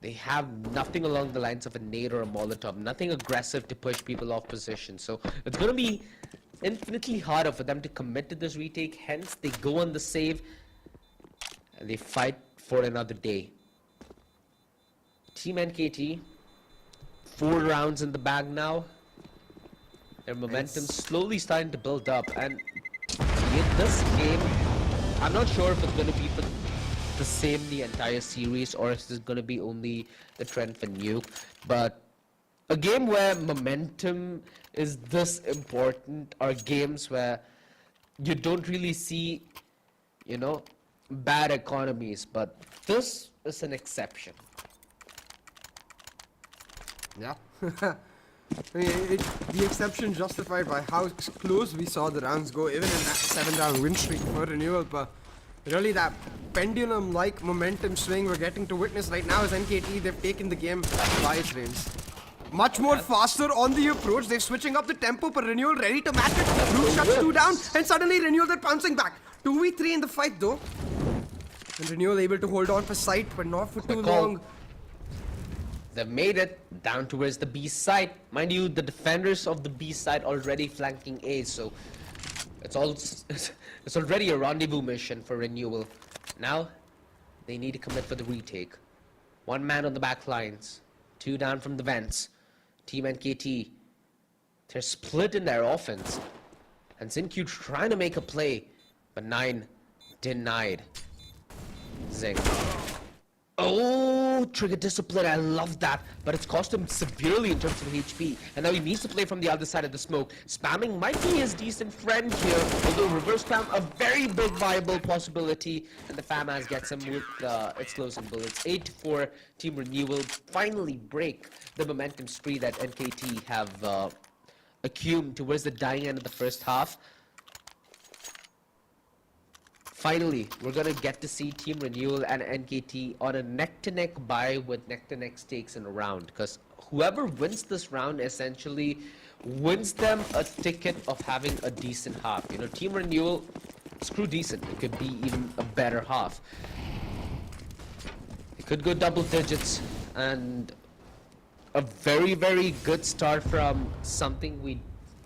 they have nothing along the lines of a nade or a molotov. Nothing aggressive to push people off position. So it's going to be infinitely harder for them to commit to this retake. Hence, they go on the save and they fight for another day. Team NKT, 4 rounds in the bag now. Their momentum slowly starting to build up, and in this game, I'm not sure if it's going to be for the same the entire series or if it's going to be only the trend for Nuke. But a game where momentum is this important are games where you don't really see, you know, bad economies, but this is an exception. Yeah. I mean, the exception justified by how close we saw the rounds go, even in that 7-round win streak for Renewal. But really, that pendulum-like momentum swing we're getting to witness right now is NKT. They've taken the game by its reins. Much more faster on the approach. They're switching up the tempo, but Renewal ready to match it. Blue shuts 2 down, and suddenly Renewal they're pouncing back. 2v3 in the fight, though. And Renewal able to hold on for sight, but not for too long. They've made it down towards the B side. Mind you, the defenders of the B side already flanking A, so it's already a rendezvous mission for Renewal. Now, they need to commit for the retake. 1 man on the back lines, 2 down from the vents. Team NKT, they're split in their offense. And Zinq trying to make a play, but 9 denied. Zing. Oh, trigger discipline, I love that, but it's cost him severely in terms of HP, and now he needs to play from the other side of the smoke. Spamming might be his decent friend here, although reverse spam a very big viable possibility, and the FAMAS gets him with explosive bullets. 8-4, Team Renewal finally break the momentum spree that NKT have accumulated towards the dying end of the first half. finally, we're gonna get to see Team Renewal and NKT on a neck-to-neck bye with neck-to-neck stakes in a round. Because whoever wins this round essentially wins them a ticket of having a decent half. You know, Team Renewal, screw decent. It could be even a better half. It could go double digits, and a very, very good start from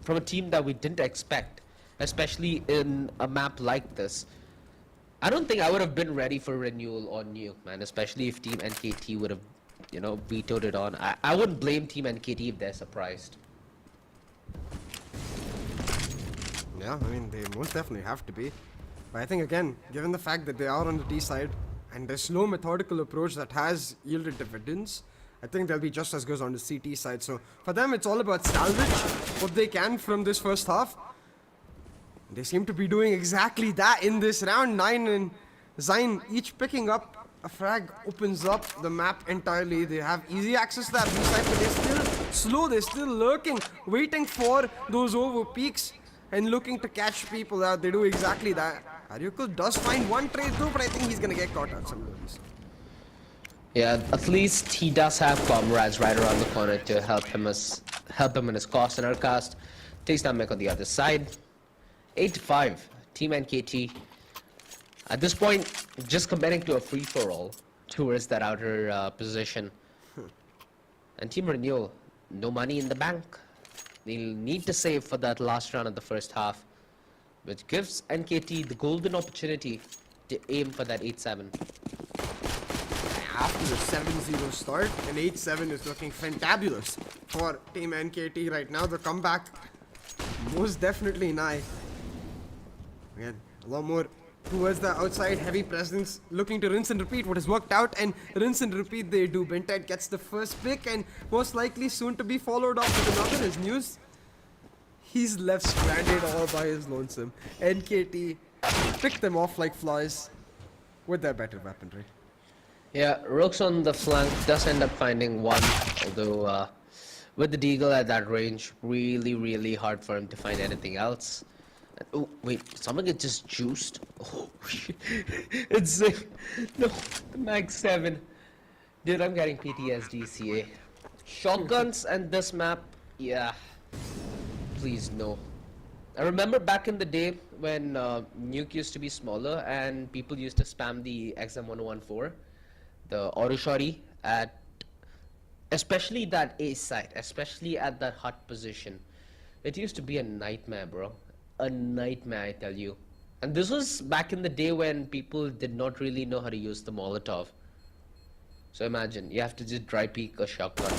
from a team that we didn't expect, especially in a map like this. I don't think I would have been ready for Renewal or Nuke, man, especially if Team NKT would have, you know, vetoed it on. I wouldn't blame Team NKT if they're surprised. Yeah, I mean, they most definitely have to be. But I think, again, given the fact that they are on the D side and their slow, methodical approach that has yielded dividends, I think they'll be just as good on the CT side. So for them, it's all about salvage what they can from this first half. They seem to be doing exactly that in this round. 9 and Zayn each picking up a frag, opens up the map entirely. They have easy access to that B side, but they're still slow. They're still lurking, waiting for those over peaks and looking to catch people out. They do exactly that. Aryuko does find one trade too, but I think he's gonna get caught out some of these. Yeah, at least he does have comrades right around the corner to help him in his cast, and our cast takes down Mech on the other side. 8-5, Team NKT. At this point, just committing to a free-for-all towards that outer position. And Team Renewal, no money in the bank. They'll need to save for that last round of the first half, which gives NKT the golden opportunity to aim for that 8-7. After the 7-0 start, an 8-7 is looking fantabulous for Team NKT right now. The comeback most definitely nigh. Again, a lot more towards the outside, heavy presence, looking to rinse and repeat what has worked out, and rinse and repeat they do. Bentet gets the first pick and most likely soon to be followed up with another. His news, he's left stranded all by his lonesome. NKT picked them off like flies with their better weaponry. Yeah, Rook's on the flank does end up finding one, although with the Deagle at that range, really, really hard for him to find anything else. Oh, wait, someone get just juiced? Oh, it's no, the Mag 7. Dude, I'm getting PTSD, CA. Shotguns and this map, yeah. Please, no. I remember back in the day when Nuke used to be smaller and people used to spam the XM1014, the auto shotty at, especially that A site, especially at that hut position. It used to be a nightmare, bro. A nightmare, I tell you. And this was back in the day when people did not really know how to use the Molotov. So imagine, you have to just dry peek a shotgun.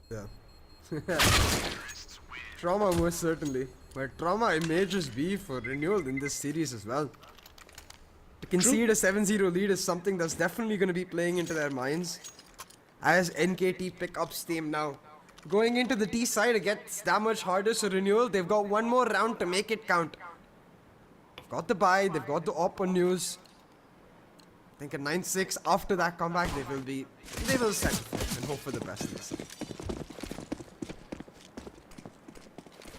Yeah. Trauma most certainly. But Trauma may just be for Renewal in this series as well. To concede a 7-0 lead is something that's definitely going to be playing into their minds. As NKT pick up steam now. Going into the D side, it gets that much harder, so Renewal, they've got one more round to make it count. They've got the bye, they've got the op on news. I think at 9-6, after that comeback, they will set and hope for the best.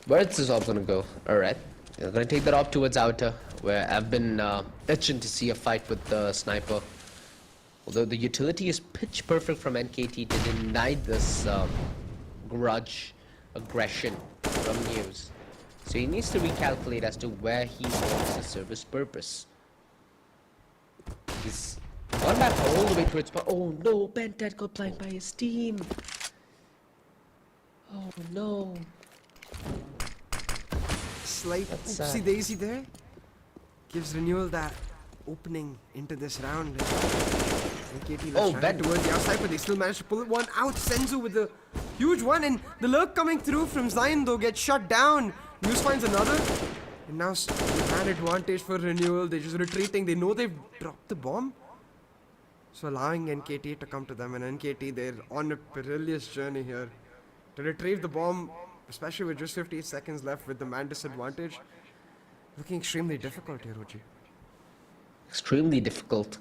Where's this op gonna go? Alright, I'm gonna take that op towards outer, where I've been itching to see a fight with the sniper. Although the utility is pitch perfect from NKT to deny this grudge, aggression from News. So he needs to recalculate as to where he wants to serve his purpose. He's gone back all the way towards... Oh no, Bentet got blind by his team. Oh no. Slight oopsie daisy there. Gives Renewal that opening into this round. NKT trying towards the outside, but they still managed to pull one out. Senzu with the huge one, and the lurk coming through from Zayn though gets shut down. News finds another, and now man advantage for Renewal. They're just retreating. They know they've dropped the bomb, so allowing NKT to come to them. And NKT, they're on a perilous journey here to retrieve the bomb, especially with just 58 seconds left with the man disadvantage. Looking extremely difficult here, Roji. Extremely difficult.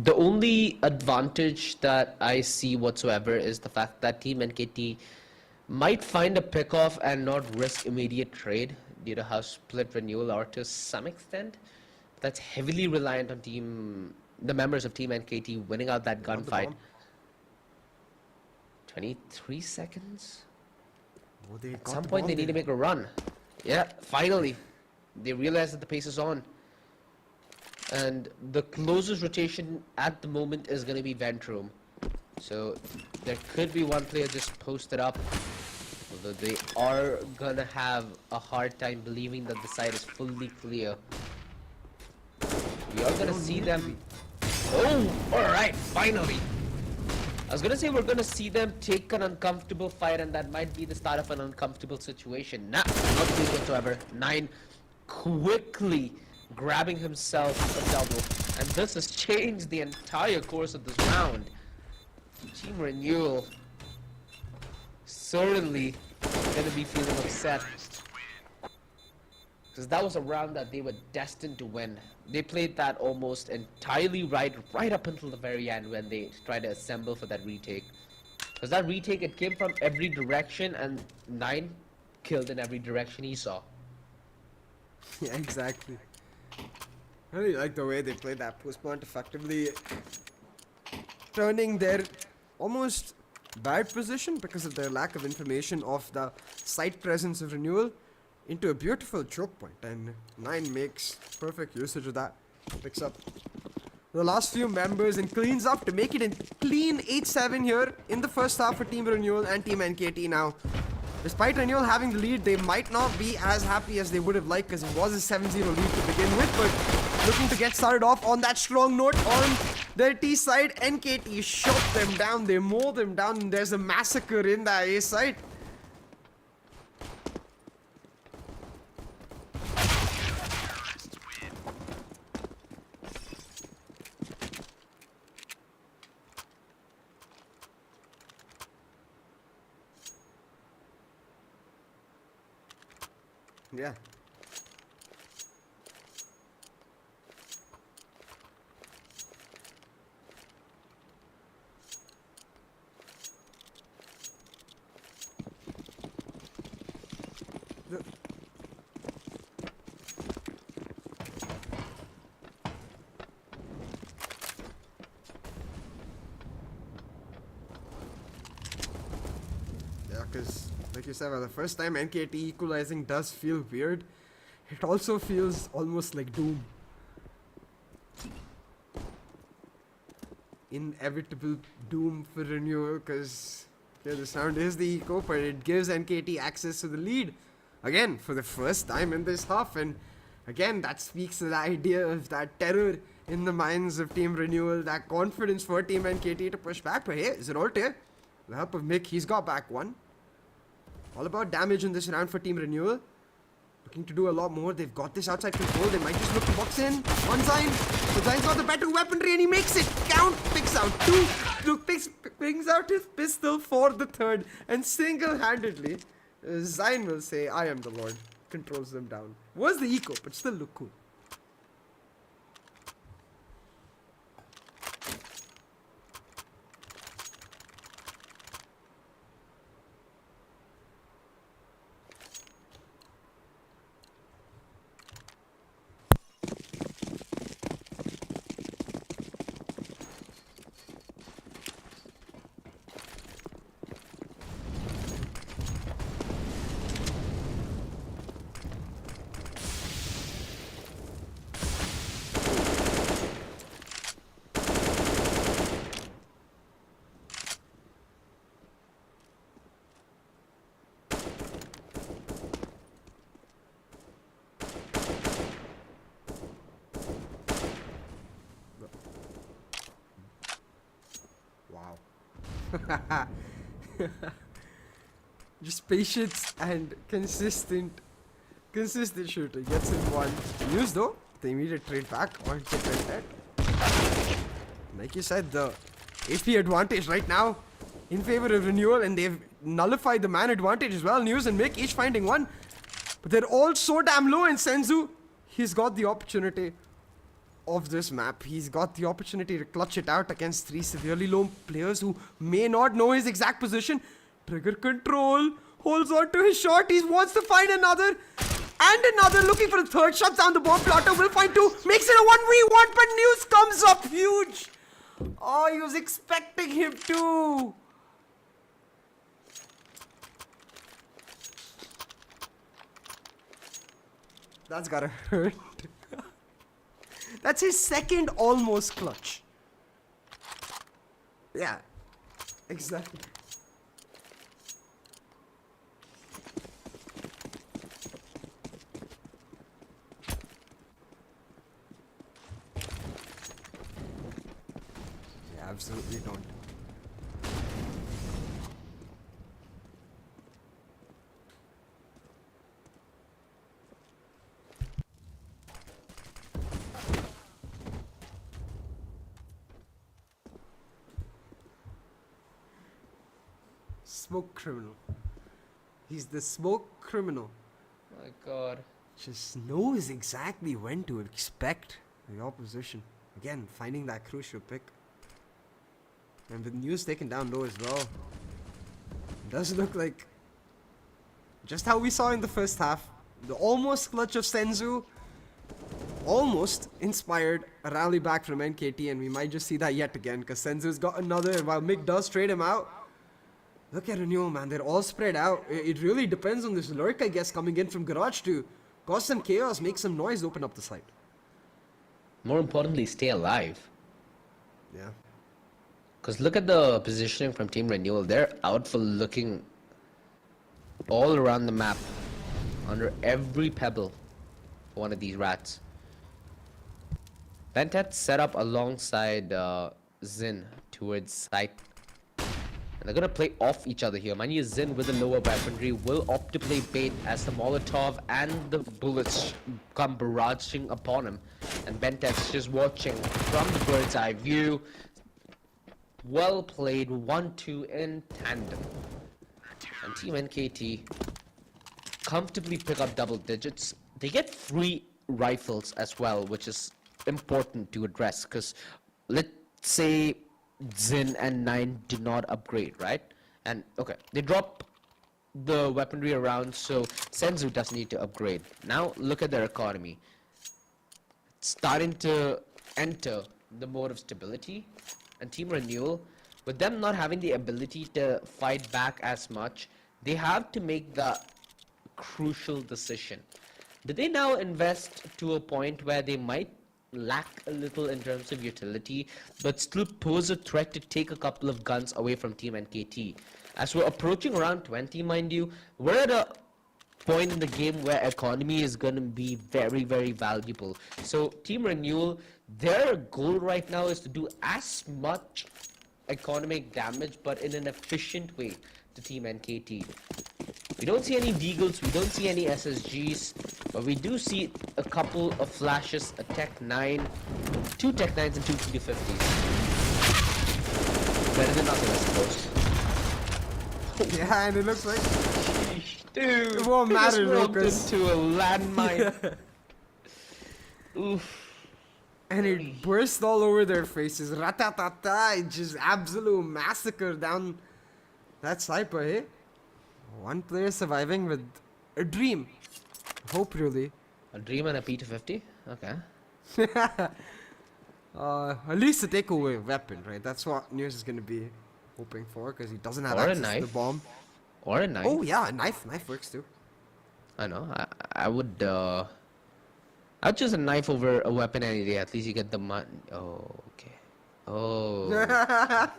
The only advantage that I see whatsoever is the fact that Team NKT might find a pickoff and not risk immediate trade. due to how split Renewal are to some extent. That's heavily reliant on the members of Team NKT winning out that gunfight. 23 seconds? Oh, they At some point they need to make a run. Yeah, finally. They realize that the pace is on. And the closest rotation at the moment is going to be Vent Room. So there could be one player just posted up. Although they are going to have a hard time believing that the side is fully clear. We are going to see them... Oh, alright, finally. I was going to say we're going to see them take an uncomfortable fight, and that might be the start of an uncomfortable situation. Nah, not this whatsoever. 9 quickly grabbing himself a double, and this has changed the entire course of this round. Team Renewal certainly gonna be feeling upset, because that was a round that they were destined to win. They played that almost entirely right up until the very end when they tried to assemble for that retake. Because that retake, it came from every direction, and 9 killed in every direction he saw. Yeah, exactly. I really like the way they played that push point effectively, turning their almost bad position because of their lack of information of the site presence of Renewal into a beautiful choke point, and 9 makes perfect usage of that. Picks up the last few members and cleans up to make it a clean 8-7 here in the first half for Team Renewal and Team NKT. Now, despite Renewal having the lead, they might not be as happy as they would have liked, because it was a 7-0 lead to begin with, but looking to get started off on that strong note on their T side. NKT shot them down, they mow them down, and there's a massacre in the A side. Yeah. Yeah, because like you said, the first time NKT equalizing does feel weird. It also feels almost like doom. Inevitable doom for Renewal, because the sound is the eco, but it gives NKT access to the lead again for the first time in this half, and again that speaks to the idea of that terror in the minds of Team Renewal, that confidence for Team NKT to push back. But hey, Zerolte, with the help of Mick, he's got back one. All about damage in this round for Team Renewal. Looking to do a lot more. They've got this outside control. They might just look to box in. One Zine. But Zine's got the better weaponry and he makes it. Count. Picks out 2. Look, picks out his pistol for the 3rd. And single-handedly, Zine will say, I am the Lord. Controls them down. Was the eco, but still look cool. Just patience and consistent shooting. Gets in one. Use though the immediate trade back on the red. Like you said, the HP advantage right now in favor of Renewal, and they've nullified the man advantage as well. News and Mick each finding one, but they're all so damn low, and Senzu, he's got the opportunity of this map. He's got the opportunity to clutch it out against 3 severely low players who may not know his exact position. Trigger control, holds on to his shot, he wants to find another. And another looking for a third. Shuts down the bomb. Plotter will find two. Makes it a 1v1. But News comes up huge. Oh, he was expecting him to. That's gotta hurt. That's his second almost clutch. Yeah. Exactly. Absolutely don't. Smoke criminal. He's the smoke criminal. My god. Just knows exactly when to expect the opposition. Again, finding that crucial pick. And with News taken down low as well. It does look like just how we saw in the first half. The almost clutch of Senzu almost inspired a rally back from NKT, and we might just see that yet again because Senzu's got another, and while Mick does trade him out. Look at Renewal, man. They're all spread out. It really depends on this lurk, I guess, coming in from Garage to cause some chaos, make some noise, open up the site. More importantly, stay alive. Yeah. Because look at the positioning from Team Renewal. They're out for looking all around the map, under every pebble for one of these rats. Ventet set up alongside Zin towards site. And they're going to play off each other here. Mind you, Zin with the lower weaponry will opt to play bait as the Molotov and the bullets come barraging upon him. And Ventet's just watching from the bird's eye view. Well played, 1-2 in tandem. And Team NKT comfortably pick up double digits. They get free rifles as well, which is important to address, because let's say Zin and 9 did not upgrade, right? And okay, they drop the weaponry around, so Senzu does need to upgrade. Now look at their economy. It's starting to enter the mode of stability. And Team Renewal, with them not having the ability to fight back as much, they have to make the crucial decision. Do they now invest to a point where they might lack a little in terms of utility, but still pose a threat to take a couple of guns away from Team NKT? As we're approaching around 20, mind you, we're at a point in the game where economy is going to be very, very valuable. So Team Renewal, their goal right now is to do as much economic damage, but in an efficient way, to Team NKT. We don't see any Deagles, we don't see any SSGs, but we do see a couple of flashes, a Tech 9, 2 Tech 9s and 2 TD50s. Better than nothing, I suppose. Yeah, and it looks like dude, it won't matter, Lucas. Into a landmine. Oof. And it burst all over their faces. Ratatata, it just absolute massacre down that sniper, eh? One player surviving with a dream. Hope, really. A dream and a P250? Okay. At least a takeaway weapon, right? That's what News is going to be hoping for, because he doesn't have access to the bomb. Or a knife. Oh yeah, a knife. Knife works too. I know. I would I'd choose a knife over a weapon any day. At least you get the money. Oh, okay. Oh.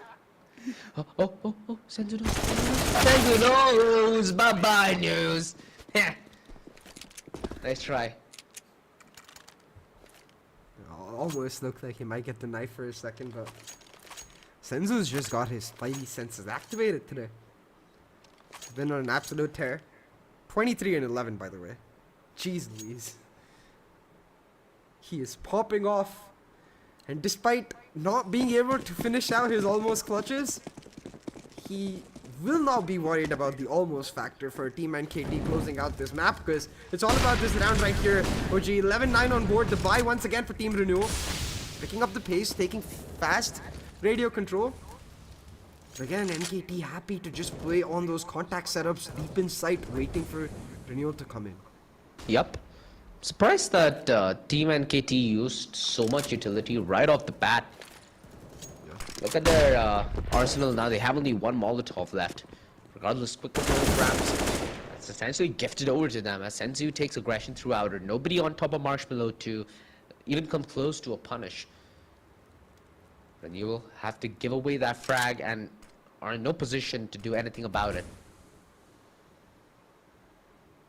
oh, Senzu knows. Senzu knows. Bye-bye, News. Nice try. Almost looked like he might get the knife for a second, but Senzu's just got his spidey senses activated today. He's been on an absolute tear. 23 and 11, by the way. Jeez Louise. He is popping off. And despite not being able to finish out his almost clutches, he will not be worried about the almost factor for Team NKT closing out this map, because it's all about this round right here. OG 11-9 on board. The buy once again for Team Renewal. Picking up the pace, taking fast radio control. But again, NKT happy to just play on those contact setups deep in sight, waiting for Renewal to come in. Yep. Surprised that Team NKT used so much utility right off the bat. Look at their arsenal now. They have only one Molotov left. Regardless, quick control grabs. It's essentially gifted over to them as Senzu takes aggression through outer. Nobody on top of Marshmallow to even come close to a punish. RENEWAL have to give away that frag and are in no position to do anything about it.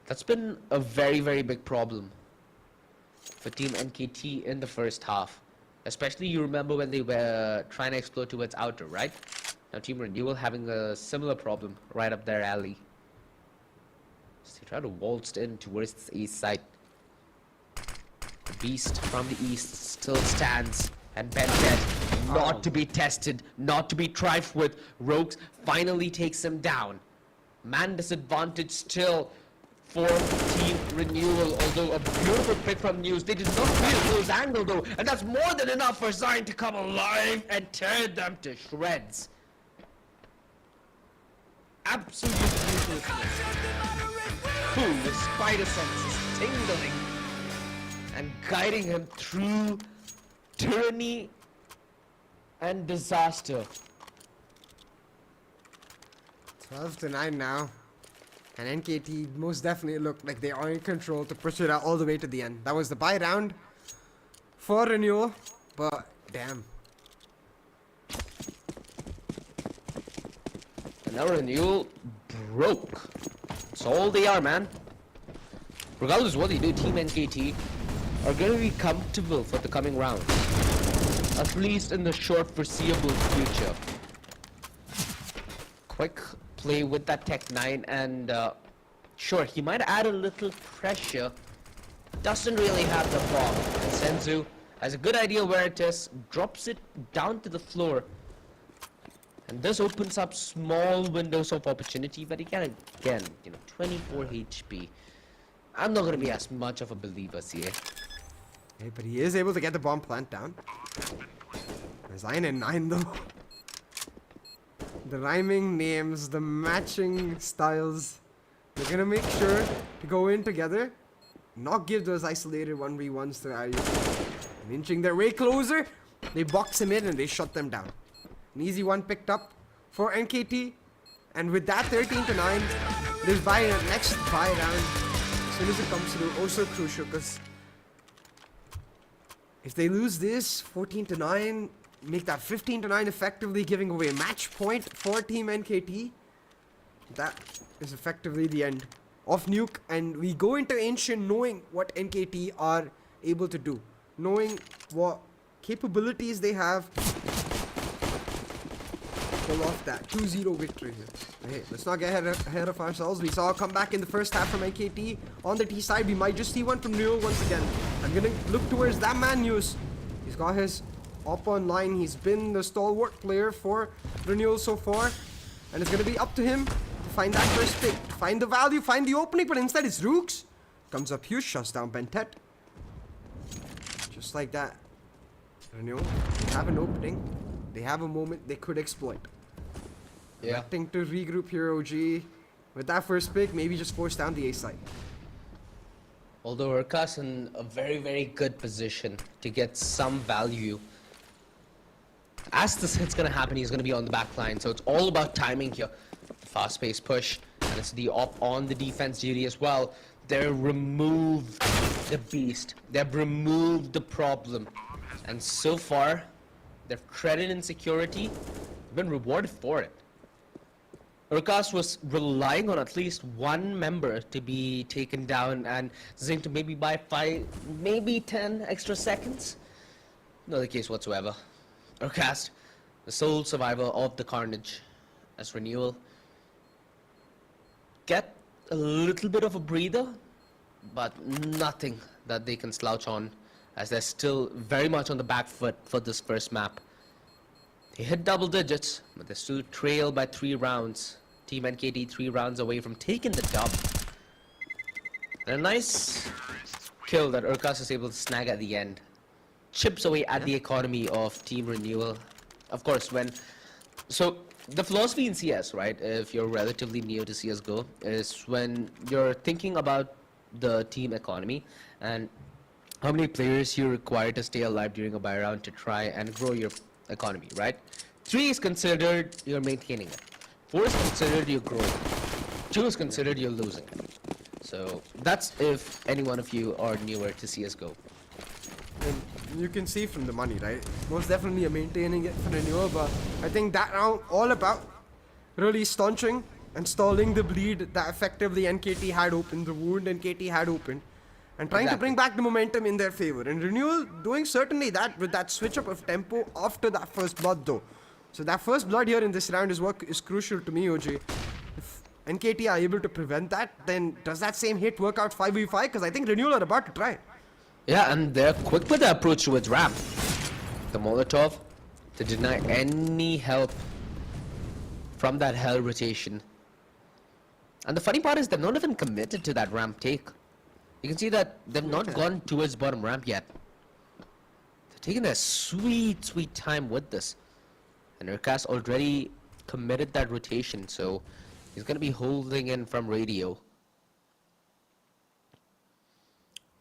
That's been a very, very big problem for Team NKT in the first half. Especially you remember when they were trying to explore towards outer, right? Now Team RENEWAL having a similar problem right up their alley. So they try to waltz in towards this east side. The beast from the east still stands and Bented, not to be tested, not to be trifed with. Rogues finally takes him down. Man disadvantage still for Team RENEWAL, although a beautiful pick from News. They did not feel those angle though, and that's more than enough for Zion to come alive and tear them to shreds. Absolutely beautiful. Boom, the spider senses tingling and guiding him through tyranny and disaster. 12-9 now. And NKT most definitely look like they are in control to push it out all the way to the end. That was the buy round for RENEWAL, but damn. And now RENEWAL broke. That's all they are, man. Regardless of what they do, Team NKT are going to be comfortable for the coming round. At least in the short foreseeable future. Quick play with that Tech 9 and sure, he might add a little pressure. Doesn't really have the bomb. And Senzu has a good idea where it is, drops it down to the floor. And this opens up small windows of opportunity, but again, 24 HP. I'm not gonna be as much of a believer here. Hey, but he is able to get the bomb plant down. Zion in 9 though. The rhyming names, the matching styles. They're gonna make sure to go in together. Not give those isolated 1v1s to Aryu. And inching their way closer, they box him in and they shut them down. An easy one picked up for NKT. And with that 13-9, this next buy round, as soon as it comes through, also crucial because if they lose this 14-9, make that 15-9 effectively giving away a match point for Team NKT. That is effectively the end of Nuke, and we go into Ancient knowing what NKT are able to do, knowing what capabilities they have. Pull off that 2-0 victory here. Hey, let's not get ahead of ourselves. We saw a comeback in the first half from NKT. On the T side, we might just see one from RENEWAL once again. I'm gonna look towards that man News. He's got his up online. He's been the stalwart player for RENEWAL so far, and it's gonna be up to him to find that first pick, find the value, find the opening, but instead it's Rooks. Comes up huge, shuts down Bentet. Just like that. RENEWAL have an opening. They have a moment they could exploit. Yeah. Electing to regroup here, OG. With that first pick, maybe just force down the A side. Although Urka's in a very, very good position to get some value. As this hit's gonna happen, he's gonna be on the back line, so it's all about timing here. Fast-paced push, and it's the op on the defense duty as well. They've removed the beast. They've removed the problem. And so far, their credit and security have been rewarded for it. Urkas was relying on at least one member to be taken down and Zing to maybe buy 5, maybe 10 extra seconds. Not the case whatsoever. Urkas, the sole survivor of the carnage, as RENEWAL get a little bit of a breather, but nothing that they can slouch on, as they're still very much on the back foot for this first map. They hit double digits, but they still trail by 3 rounds. Team NKT 3 rounds away from taking the dub. And a nice kill that Urkas is able to snag at the end. Chips away at the economy of Team RENEWAL. Of course, so the philosophy in CS, right, if you're relatively new to CSGO, is when you're thinking about the team economy and how many players you require to stay alive during a buy round to try and grow your economy, right? 3 is considered you're maintaining it. 4 is considered you're growing. 2 is considered you're losing it. So that's if any one of you are newer to CSGO. And you can see from the money, right? Most definitely you're maintaining it for renewal, but I think that round all about really staunching and stalling the bleed that effectively NKT had opened, the wound NKT had opened, and trying to bring back the momentum in their favor. And renewal doing certainly that with that switch up of tempo after that first blood though. So that first blood here in this round is what is crucial to me, OG. If NKT are able to prevent that, then does that same hit work out 5v5? Because I think renewal are about to try. Yeah, and they're quick with the approach towards ramp. The Molotov to deny any help from that hell rotation. And the funny part is they're not even committed to that ramp take. You can see that they've not gone towards bottom ramp yet. They're taking their sweet, sweet time with this. And Urkas already committed that rotation, so he's going to be holding in from radio.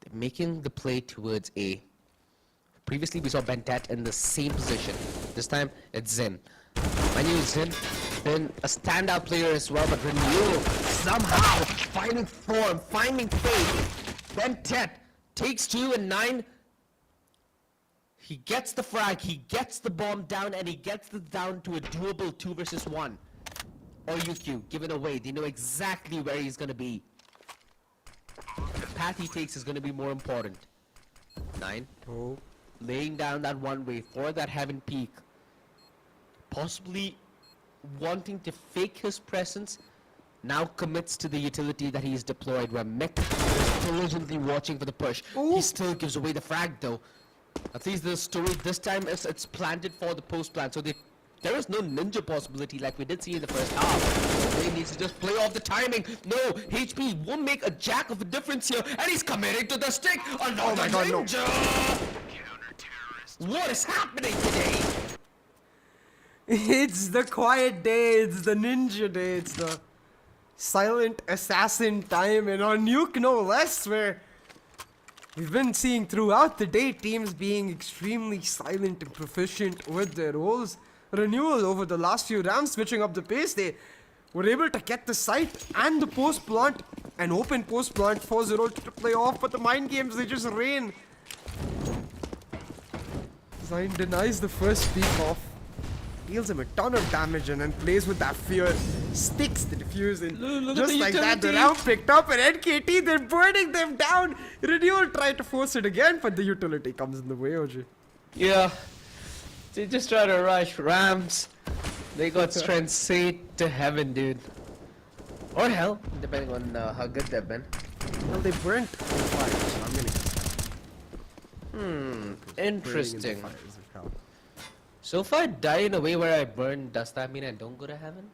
They're making the play towards A. Previously we saw Bentet in the same position. This time it's Zin. I knew Zin been a standout player as well, but Renewal somehow finding form, finding faith. Bentet takes 2 and 9. He gets the frag, he gets the bomb down, and he gets it down to a doable 2 versus 1. Or UQ, given away. They know exactly where he's gonna be. The path he takes is gonna be more important. 9. Oh. Laying down that one way for that heaven peak. Possibly wanting to fake his presence. Now commits to the utility that he's deployed where Mech is diligently watching for the push. Ooh. He still gives away the frag though. At least the story this time is it's planted for the post plant, so there is no ninja possibility like we did see in the first half. He needs to just play off the timing. No, HP won't make a jack of a difference here, and he's committing to the stick. Another Oh my God, ninja! What is happening today? It's the quiet day, it's the ninja day, it's the silent assassin time, and on Nuke no less, where we've been seeing throughout the day teams being extremely silent and proficient with their roles. Renewal over the last few rounds, switching up the pace, they were able to get the site and the post plant, an open post plant, 4-0 to play off, but the mind games, they just rain. Zayn denies the first peek off, deals him a ton of damage, and then plays with that fear, sticks the defuse in. Just like that, the round picked up, and NKT, they're burning them down. Renewal tried to force it again, but the utility comes in the way, OG. Yeah, they just try to rush Rams. They got strength straight to heaven, dude. Or hell, depending on how good they've been. Well, they burnt the fires, so I'm gonna Interesting. So if I die in a way where I burn, does that mean I don't go to heaven?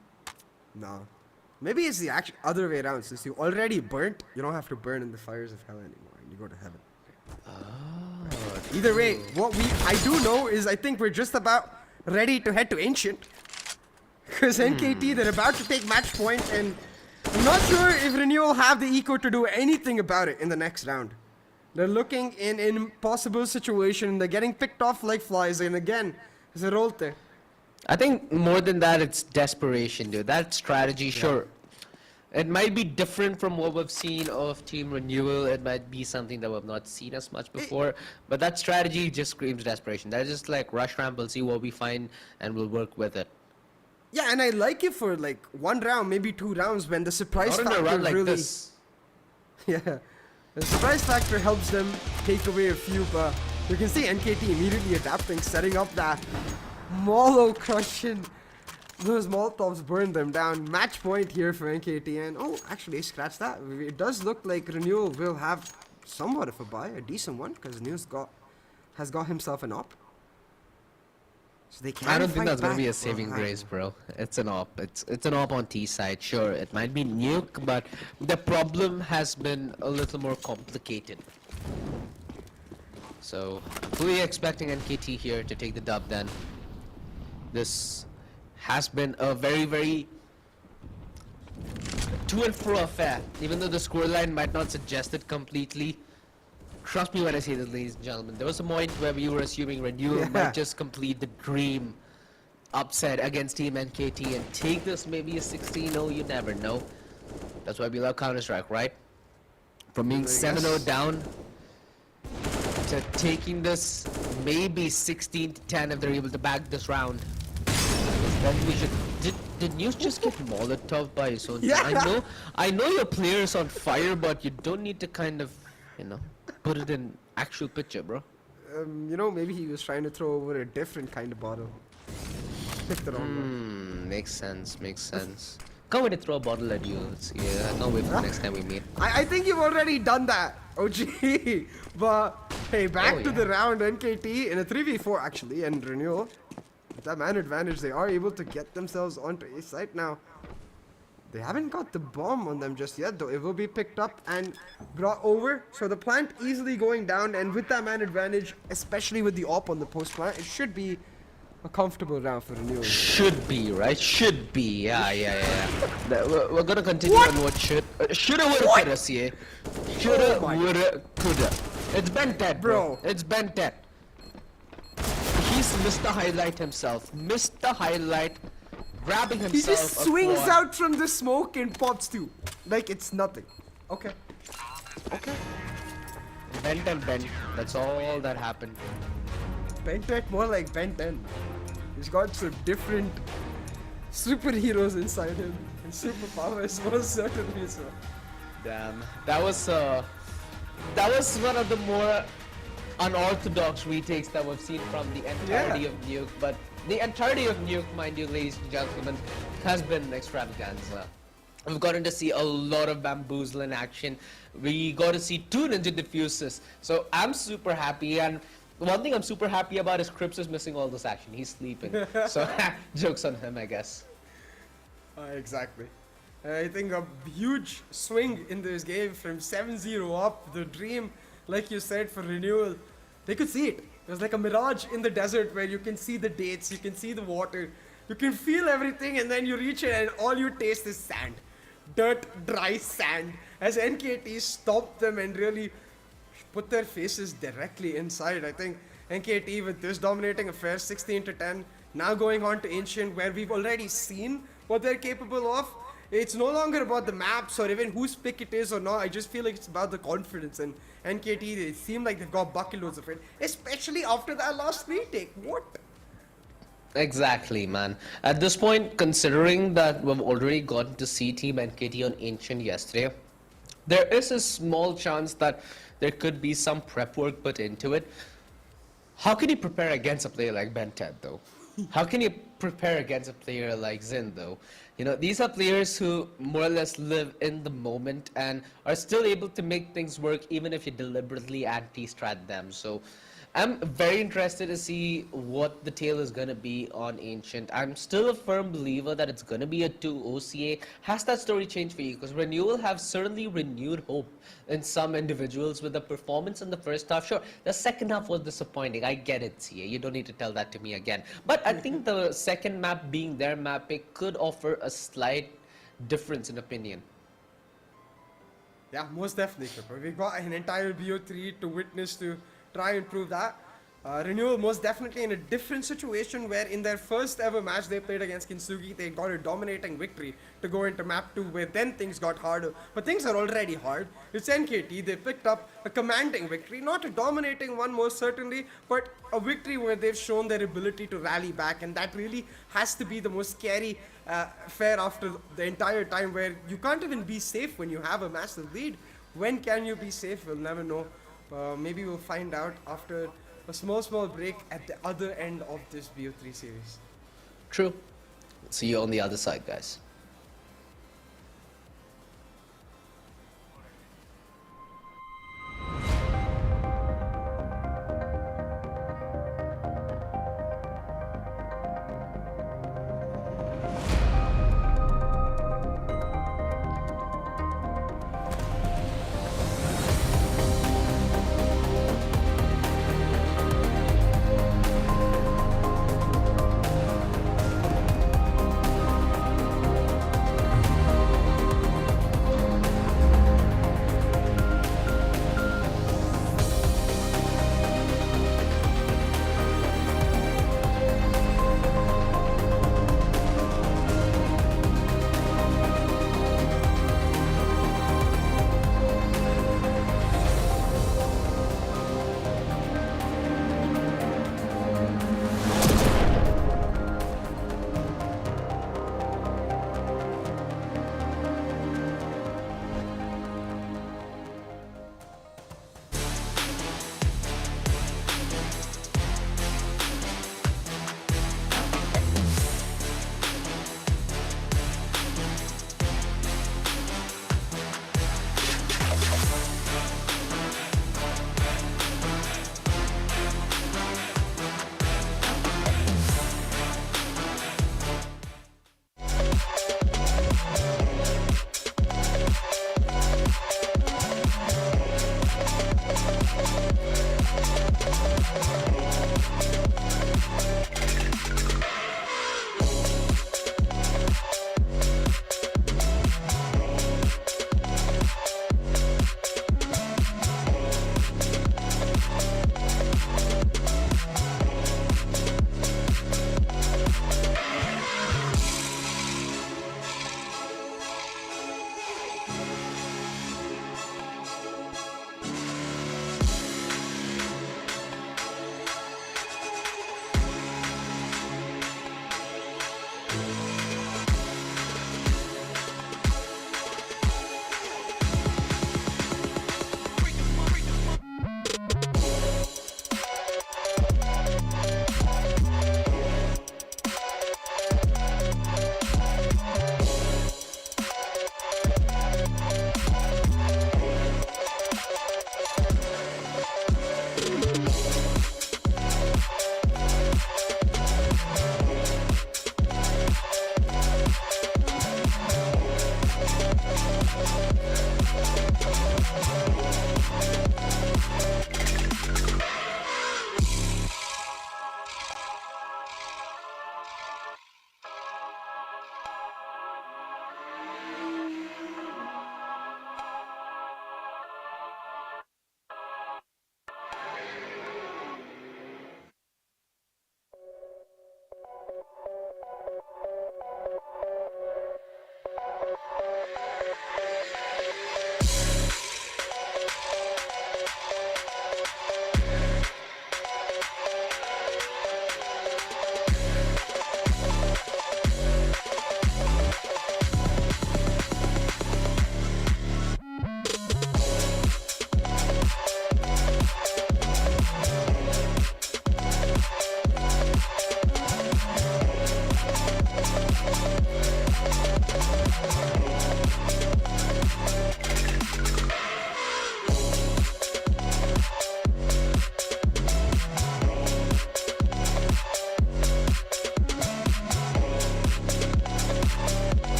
No. Maybe it's the other way around. Since you already burnt, you don't have to burn in the fires of hell anymore, and you go to heaven. Oh. Either way, what I do know is I think we're just about ready to head to Ancient. Because NKT, they're about to take match point, and I'm not sure if Renewal have the eco to do anything about it in the next round. They're looking in an impossible situation. They're getting picked off like flies, and again, Zerolte. I think more than that, it's desperation, dude. That strategy, sure. It might be different from what we've seen of Team Renewal. It might be something that we've not seen as much before. But that strategy just screams desperation. They're just like, rush ramp, we'll see what we find, and we'll work with it. Yeah, and I like it for like 1 round, maybe 2 rounds, when the surprise Not in factor a run like really... this. Yeah, the surprise factor helps them take away a few, but you can see NKT immediately adapting, setting up that Molo crushing. Those Molotovs burned them down. Match point here for NKT, and oh, actually, scratch that. It does look like Renewal will have somewhat of a buy, a decent one, because News has got himself an op. So they can I don't think fight that's gonna back. be a saving grace, bro. It's an op. It's an op on T side. Sure, it might be nuke, but the problem has been a little more complicated. So, fully expecting NKT here to take the dub then. This has been a very, very to and fro affair. Even though the scoreline might not suggest it completely, trust me when I say this, ladies and gentlemen. There was a point where we were assuming RENEWAL might just complete the dream upset against Team NKT and take this maybe a 16-0. You never know. That's why we love Counter-Strike, right? From being 7-0 down to taking this maybe 16-10 if they're able to back this round. Then we should. Did News just get Molotov by his own? Yeah. I know your player is on fire, but you don't need to kind of, put it in actual picture, bro. Maybe he was trying to throw over a different kind of bottle. Pick the wrong one. Makes sense. Can't wait to throw a bottle at you. Let's see. I can't wait for the next time we meet. I think you've already done that, OG. But hey, back to the round. NKT in a 3v4 actually, and RENEWAL. With that man advantage, they are able to get themselves onto A site now. They haven't got the bomb on them just yet, though. It will be picked up and brought over. So the plant easily going down, and with that man advantage, especially with the op on the post plant, it should be a comfortable round for RENEWAL. Should be, right? Should be. Yeah. We're gonna continue on what should. Shoulda, woulda, coulda, CA. Shoulda, woulda, coulda. It's Ben 10, bro. It's Ben 10. He's Mr. Highlight himself. Mr. Highlight, grabbing himself. He just swings out from the smoke and pops too. Like it's nothing. Okay. Ben 10. That's all that happened. Ben 10, more like Ben 10. He's got some different superheroes inside him. And superpowers, most certainly so. Damn. That was one of the more unorthodox retakes that we've seen from the entirety of Nuke, but the entirety of Nuke, mind you, ladies and gentlemen, has been an extravaganza. We've gotten to see a lot of Bamboozle in action. We got to see 2 Ninja Diffuses, so I'm super happy. And one thing I'm super happy about is Crips is missing all this action. He's sleeping, so joke's on him, I guess. Exactly. I think a huge swing in this game from 7-0 up, the dream, like you said, for RENEWAL. They could see it. It was like a mirage in the desert where you can see the dates, you can see the water, you can feel everything, and then you reach it and all you taste is sand. Dirt, dry sand. As NKT stopped them and really put their faces directly inside. I think NKT with this dominating affair, 16-10, now going on to Ancient, where we've already seen what they're capable of. It's no longer about the maps or even whose pick it is or not. I just feel like it's about the confidence, and NKT, they seem like they've got bucket loads of it, especially after that last retake. What? Exactly, man. At this point, considering that we've already gotten to see Team NKT on Ancient yesterday, there is a small chance that there could be some prep work put into it. How can you prepare against a player like Ben 10, though? How can you prepare against a player like Zin, though? These are players who more or less live in the moment and are still able to make things work even if you deliberately anti-strat them. So I'm very interested to see what the tale is going to be on Ancient. I'm still a firm believer that it's going to be a 2 OCA. Has that story changed for you? Because RENEWAL have certainly renewed hope in some individuals with the performance in the first half. Sure, the second half was disappointing. I get it, CA. You don't need to tell that to me again. But I think the second map being their map pick could offer a slight difference in opinion. Yeah, most definitely, Kripper. We've got an entire BO3 to witness to try and prove that. RENEWAL most definitely in a different situation where in their first ever match they played against Kintsugi, they got a dominating victory to go into map 2 where then things got harder. But things are already hard. It's NKT, they picked up a commanding victory, not a dominating one most certainly, but a victory where they've shown their ability to rally back, and that really has to be the most scary affair after the entire time where you can't even be safe when you have a massive lead. When can you be safe? We'll never know. Maybe we'll find out after a small break at the other end of this BO3 series. True. See you on the other side, guys.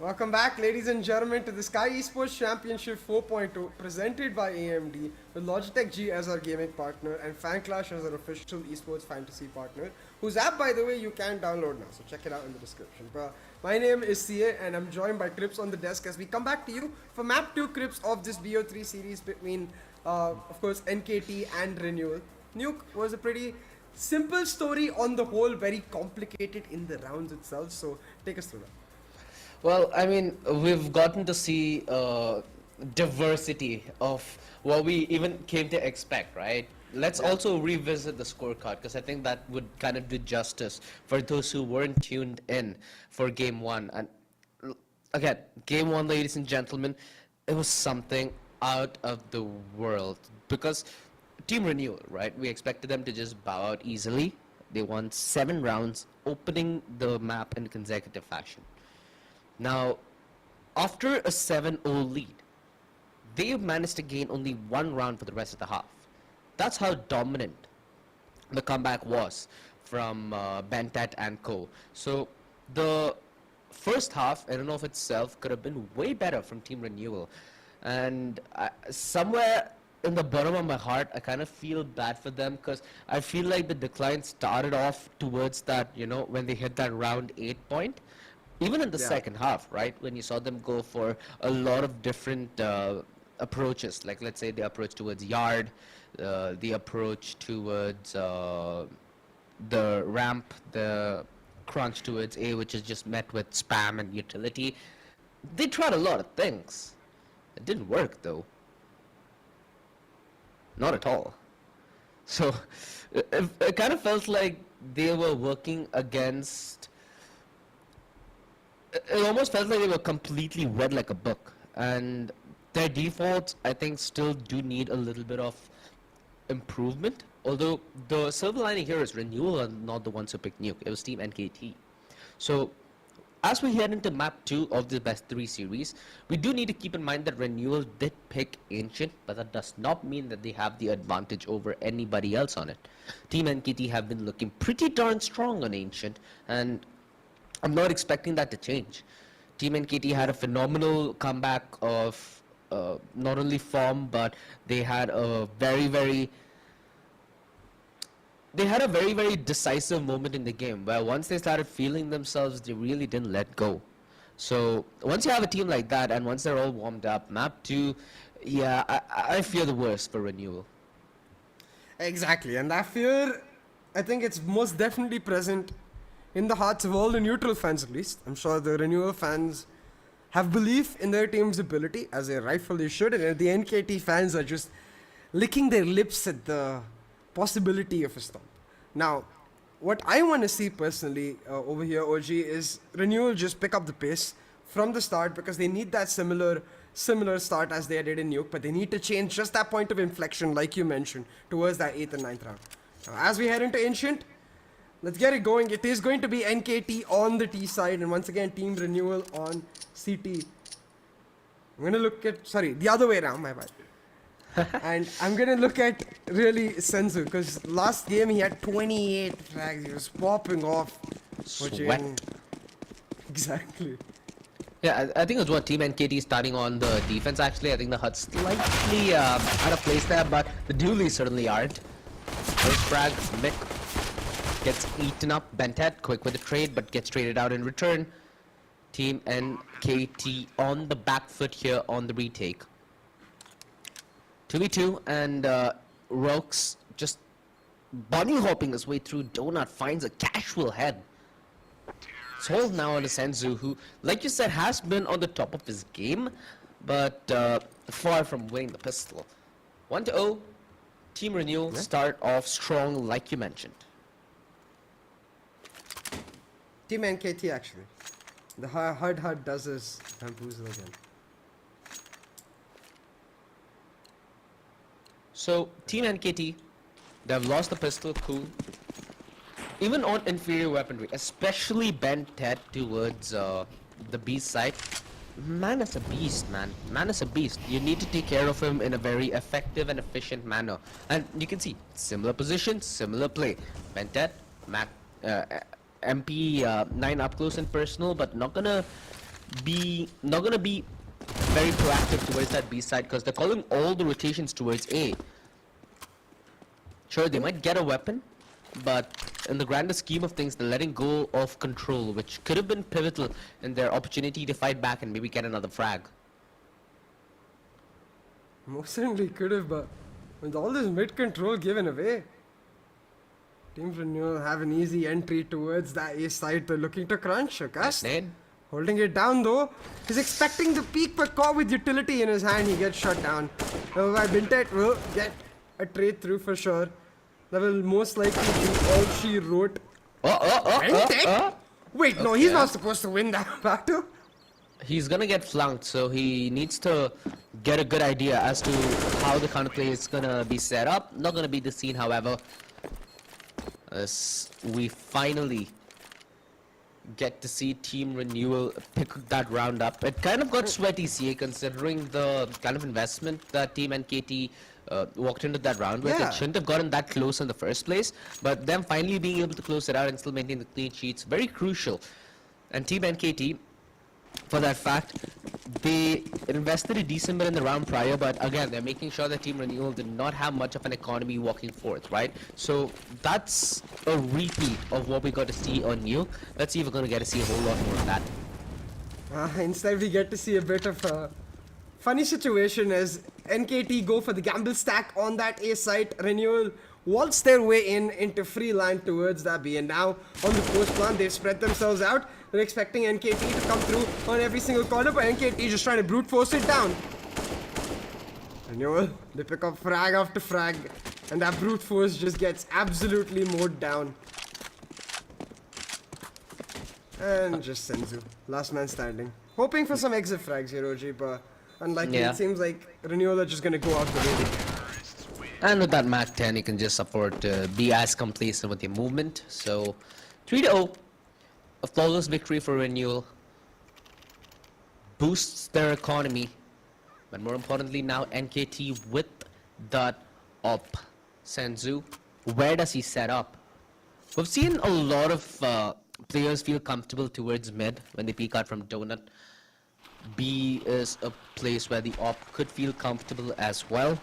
Welcome back, ladies and gentlemen, to the Skyesports Championship 4.0 presented by AMD with Logitech G as our gaming partner and Fanclash as our official esports fantasy partner, whose app, by the way, you can download now, so check it out in the description. But my name is CA and I'm joined by Crips on the desk as we come back to you for map 2 Crips of this BO3 series between, of course, NKT and RENEWAL. Nuke was a pretty simple story on the whole, very complicated in the rounds itself, so take us through that. Well, I mean, we've gotten to see diversity of what we even came to expect, right? Let's also revisit the scorecard because I think that would kind of do justice for those who weren't tuned in for Game 1. And again, Game 1, ladies and gentlemen, it was something out of the world because Team Renewal, right? We expected them to just bow out easily. They won 7 rounds, opening the map in consecutive fashion. Now, after a 7-0 lead, they've managed to gain only 1 round for the rest of the half. That's how dominant the comeback was from Bentat and co. So the first half, in and of itself, could have been way better from Team Renewal. And somewhere in the bottom of my heart, I kind of feel bad for them because I feel like the decline started off towards that, you know, when they hit that round 8 point. Even in the second half, right, when you saw them go for a lot of different approaches, like let's say the approach towards yard, the approach towards the ramp, the crunch towards A, which is just met with spam and utility. They tried a lot of things. It didn't work, though. Not at all. So it kind of felt like they were working against... It almost felt like they were completely read like a book, and their defaults, I think, still do need a little bit of improvement. Although the silver lining here is Renewal are not the ones who picked Nuke. It was Team NKT. So as we head into map 2 of the best 3 series, we do need to keep in mind that Renewal did pick Ancient, but that does not mean that they have the advantage over anybody else on it. Team NKT have been looking pretty darn strong on Ancient, and I'm not expecting that to change. Team NKT had a phenomenal comeback of not only form, but they had a very, very decisive moment in the game where once they started feeling themselves, they really didn't let go. So once you have a team like that and once they're all warmed up, map 2, yeah, I fear the worst for Renewal. Exactly, and that fear, I think it's most definitely present in the hearts of all the neutral fans, at least. I'm sure the Renewal fans have belief in their team's ability, as they rightfully should, and the NKT fans are just licking their lips at the possibility of a stomp. Now, what I want to see personally over here, OG, is Renewal just pick up the pace from the start because they need that similar start as they did in Nuke, but they need to change just that point of inflection, like you mentioned, towards that 8th and 9th round. Now, as we head into Ancient, let's get it going. It is going to be NKT on the T side, and once again, Team Renewal on CT. I'm going to look at, sorry, the other way around, my bad. And I'm going to look at really Senzu, because last game he had 28 frags. He was popping off. Sweat. Exactly. Yeah, I think it was what Team NKT starting on the defense, actually. I think the HUD slightly out of place there, but the Doolies certainly aren't. First frag, Mick gets eaten up. Bentet, quick with the trade, but gets traded out in return. Team NKT on the back foot here on the retake. 2v2, and Rox just bunny hopping his way through. Donut finds a casual head. It's hold now on the Senzu, who, like you said, has been on the top of his game, but far from winning the pistol. 1-0. Team Renewal start off strong, like you mentioned. Team NKT, actually. The hard does his bamboozle again. So, Team NKT, they've lost the pistol, cool. Even on inferior weaponry, especially Bentet towards the beast side. Man is a beast, man. Man is a beast. You need to take care of him in a very effective and efficient manner. And you can see, similar position, similar play. Bentet, MP9 up close and personal, but not gonna not gonna be very proactive towards that B side because they're calling all the rotations towards A. Sure, they might get a weapon, but in the grander scheme of things, they're letting go of control, which could have been pivotal in their opportunity to fight back and maybe get another frag. Most certainly could have, but with all this mid control given away, Team Renewal have an easy entry towards that A side. They're looking to crunch. Okay. Holding it down though. He's expecting the peak, but caught with utility in his hand, he gets shut down. However, Bintet will get a trade through for sure. That will most likely be all she wrote. Wait, no, he's not supposed to win that battle. He's gonna get flunked, so he needs to get a good idea as to how the counterplay is gonna be set up. Not gonna be the scene, however, as we finally get to see Team Renewal pick that round up. It kind of got sweaty, CA, considering the kind of investment that Team NKT walked into that round with. It shouldn't have gotten that close in the first place, but them finally being able to close it out and still maintain the clean sheets, very crucial. And Team NKT, for that fact, they invested a decent bit in the round prior, but again, they're making sure that Team Renewal did not have much of an economy walking forth, right? So that's a repeat of what we got to see on New. Let's see if we're going to get to see a whole lot more of that. Instead, we get to see a bit of a funny situation as NKT go for the gamble stack on that A site. Renewal waltz their way into free land towards that B, and now on the post plan, they've spread themselves out. They're expecting NKT to come through on every single corner, but NKT just trying to brute force it down. Renewal, they pick up frag after frag, and that brute force just gets absolutely mowed down. And just Senzu, last man standing. Hoping for some exit frags here, OG, but unlikely. It seems like Renewal are just gonna go out the way. And with that Mac 10, you can just afford to be as complacent with your movement. So 3-0. A flawless victory for Renewal. Boosts their economy. But more importantly now, NKT with that up. Senzu, where does he set up? We've seen a lot of players feel comfortable towards mid when they peek out from Donut. B is a place where the op could feel comfortable as well.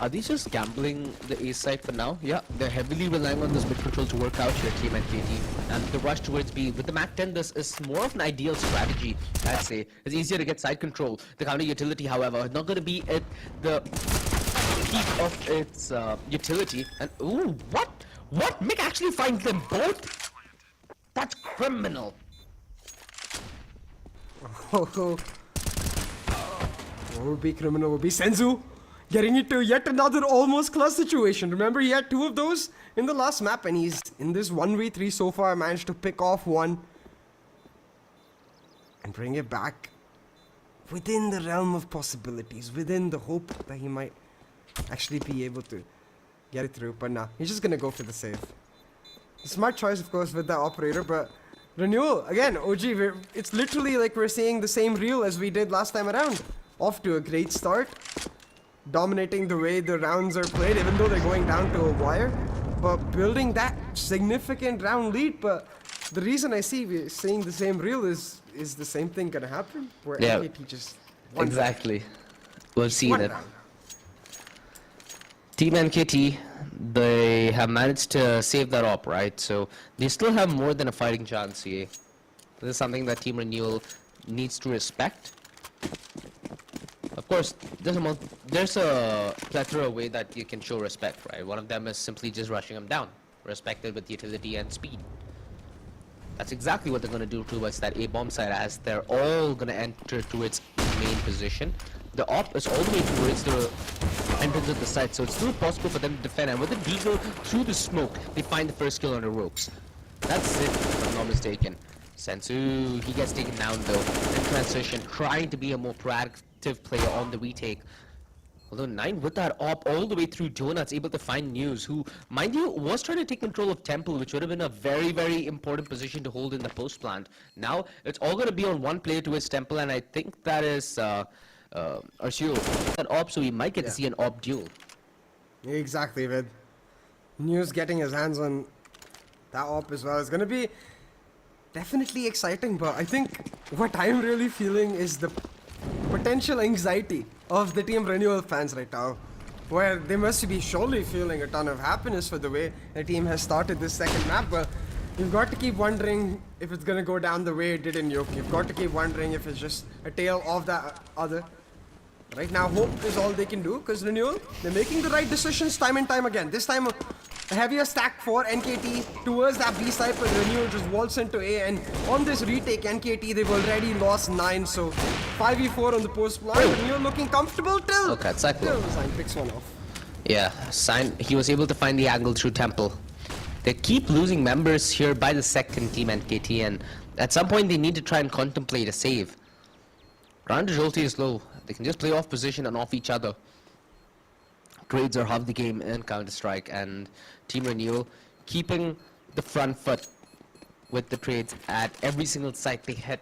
Are these just gambling the A side for now? Yeah, they're heavily relying on this mid control to work out here, Team NKT. And the rush towards B. With the Mac 10, this is more of an ideal strategy, I'd say. It's easier to get side control. The counter utility, however, not going to be at the peak of its utility. And, ooh, what? What? Mick actually finds them both? That's criminal. Oh, would be criminal, would be Senzu. Getting into yet another almost clutch situation. Remember, he had 2 of those in the last map, and he's in this 1v3 so far managed to pick off 1 and bring it back within the realm of possibilities, within the hope that he might actually be able to get it through. But nah, he's just gonna go for the save. Smart choice, of course, with that operator, but Renewal, again, OG, it's literally like we're seeing the same reel as we did last time around. Off to a great start. Dominating the way the rounds are played, even though they're going down to a wire, but building that significant round lead. But the reason I see we're seeing the same reel is the same thing gonna happen, where NKT just exactly. We've seen it. Team NKT, they have managed to save that op, right? So they still have more than a fighting chance here. This is something that Team Renewal needs to respect. Of course, there's a plethora of ways that you can show respect, right? One of them is simply just rushing them down, respected with utility and speed. That's exactly what they're going to do towards that A-bomb side, as they're all going to enter towards main position. The op is all the way towards the entrance of the site, so it's still possible for them to defend. And with the deagle through the smoke, they find the first kill on the ropes. That's it, if I'm not mistaken. Senzu, he gets taken down though. In transition, trying to be a more proactive player on the retake. Although 9 with that op all the way through Donuts, able to find News, who, mind you, was trying to take control of Temple, which would have been a very, very important position to hold in the post plant. Now, it's all going to be on one player towards Temple, and I think that is Arshio. That op, so we might get to see an op duel. Exactly, Vid. News getting his hands on that op as well. It's going to be definitely exciting, but I think what I'm really feeling is the potential anxiety of the Team Renewal fans right now, where they must be surely feeling a ton of happiness for the way the team has started this second map, but you've got to keep wondering if it's gonna go down the way it did in Yoke. You've got to keep wondering if it's just a tale of that other. Right now, hope is all they can do, because Renewal, they're making the right decisions time and time again. This time, a heavier stack for NKT towards that B side, but Renewal just waltz into A, and on this retake, NKT, they've already lost 9, so 5v4 on the post plant. Renewal looking comfortable till... Okay, Cyclo. Sign picks one off. Yeah, he was able to find the angle through Temple. They keep losing members here by the second team NKT, and at some point they need to try and contemplate a save. Round Jolte is low. They can just play off position and off each other. Trades are half the game in Counter-Strike, and Team Renewal keeping the front foot with the trades at every single site they hit.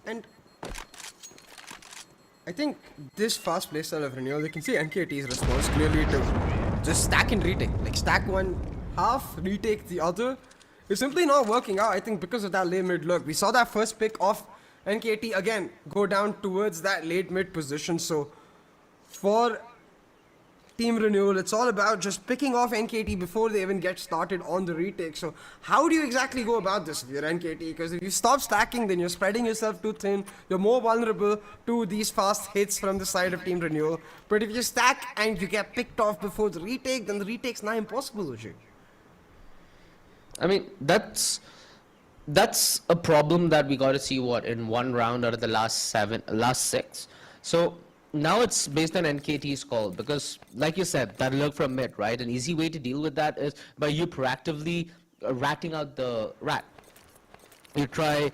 And I think this fast playstyle of Renewal, you can see NKT's response clearly to just stack and retake. Like stack one half, retake the other. It's simply not working out, I think, because of that late mid look. We saw that first pick off NKT again go down towards that late mid position. So for Team Renewal, it's all about just picking off NKT before they even get started on the retake. So how do you exactly go about this if you're NKT? Because if you stop stacking, then you're spreading yourself too thin. You're more vulnerable to these fast hits from the side of Team Renewal. But if you stack and you get picked off before the retake, then the retake's not impossible, Ujay. I mean, that's a problem that we got to see in one round out of the last 6. So now it's based on NKT's call, because like you said, that look from mid, right? An easy way to deal with that is by you proactively ratting out the rat. You try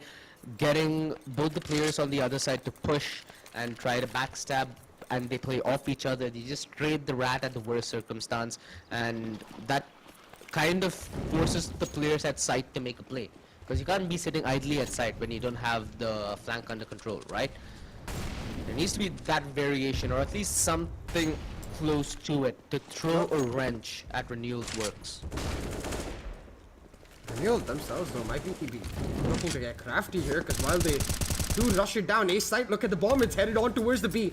getting both the players on the other side to push and try to backstab, and they play off each other. They just trade the rat at the worst circumstance, and that kind of forces the players at site to make a play. Because you can't be sitting idly at site when you don't have the flank under control, right? There needs to be that variation, or at least something close to it, to throw a wrench at Renewal's works. Renewal themselves, though, might be looking to get crafty here, because while they do rush it down A site, look at the bomb, it's headed on towards the B.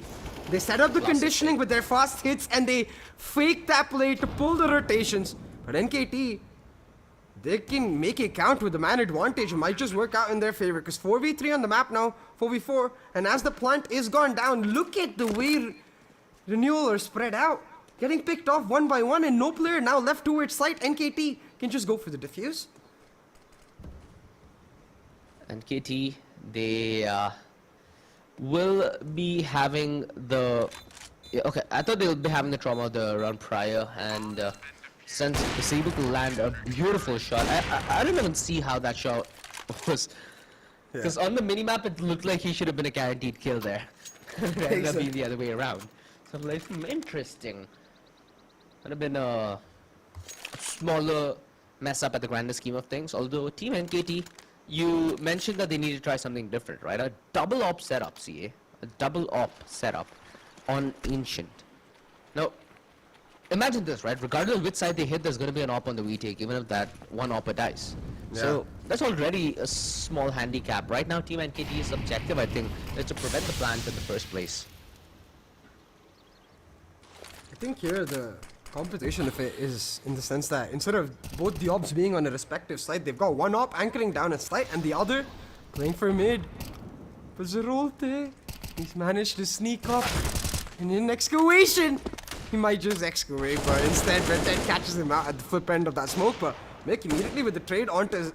They set up the conditioning with their fast hits, and they fake that play to pull the rotations. But NKT, they can make it count with the man advantage. It might just work out in their favor, because 4v3 on the map now, 4v4, and as the plant is gone down, look at the way Renewal are spread out, getting picked off one by one, and no player now left towards site. NKT can just go for the defuse. NKT, they will be having the... Okay, I thought they would be having the trauma of the round prior, and since was able to land a beautiful shot. I don't even see how that shot was, because on the minimap it looked like he should have been a guaranteed kill there. It ended up being the other way around. So I'm like, interesting. Would have been a smaller mess up at the grander scheme of things. Although Team NKT, you mentioned that they need to try something different, right? A double op setup, CA. A double op setup on Ancient. Now, imagine this, right? Regardless of which side they hit, there's going to be an op on the retake, even if that one opper dies. Yeah. So that's already a small handicap. Right now, Team NKT's objective, I think, is to prevent the plant in the first place. I think here the competition of it is in the sense that instead of both the ops being on a respective side, they've got one op anchoring down a site and the other playing for mid. But Zerolte, he's managed to sneak up, and in excavation, he might just excavate, but instead Red catches him out at the flip end of that smoke, but Mick immediately with the trade onto his...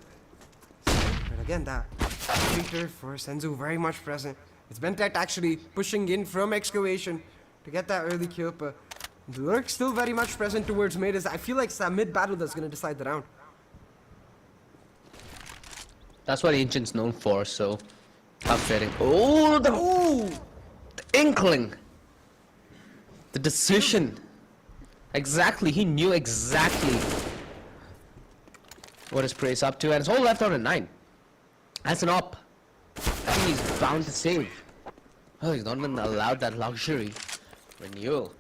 And again, that creature for Senzu very much present. It's Bentet actually pushing in from excavation to get that early kill, but the lurk still very much present towards mid. I feel like it's that mid battle that's going to decide the round. That's what Ancient's known for, so tough fitting. Oh, the inkling. The decision. Exactly, he knew exactly what his prey's up to, and it's all left on a 9. That's an op. I think he's bound to save. Oh, he's not even allowed that luxury. Renewal.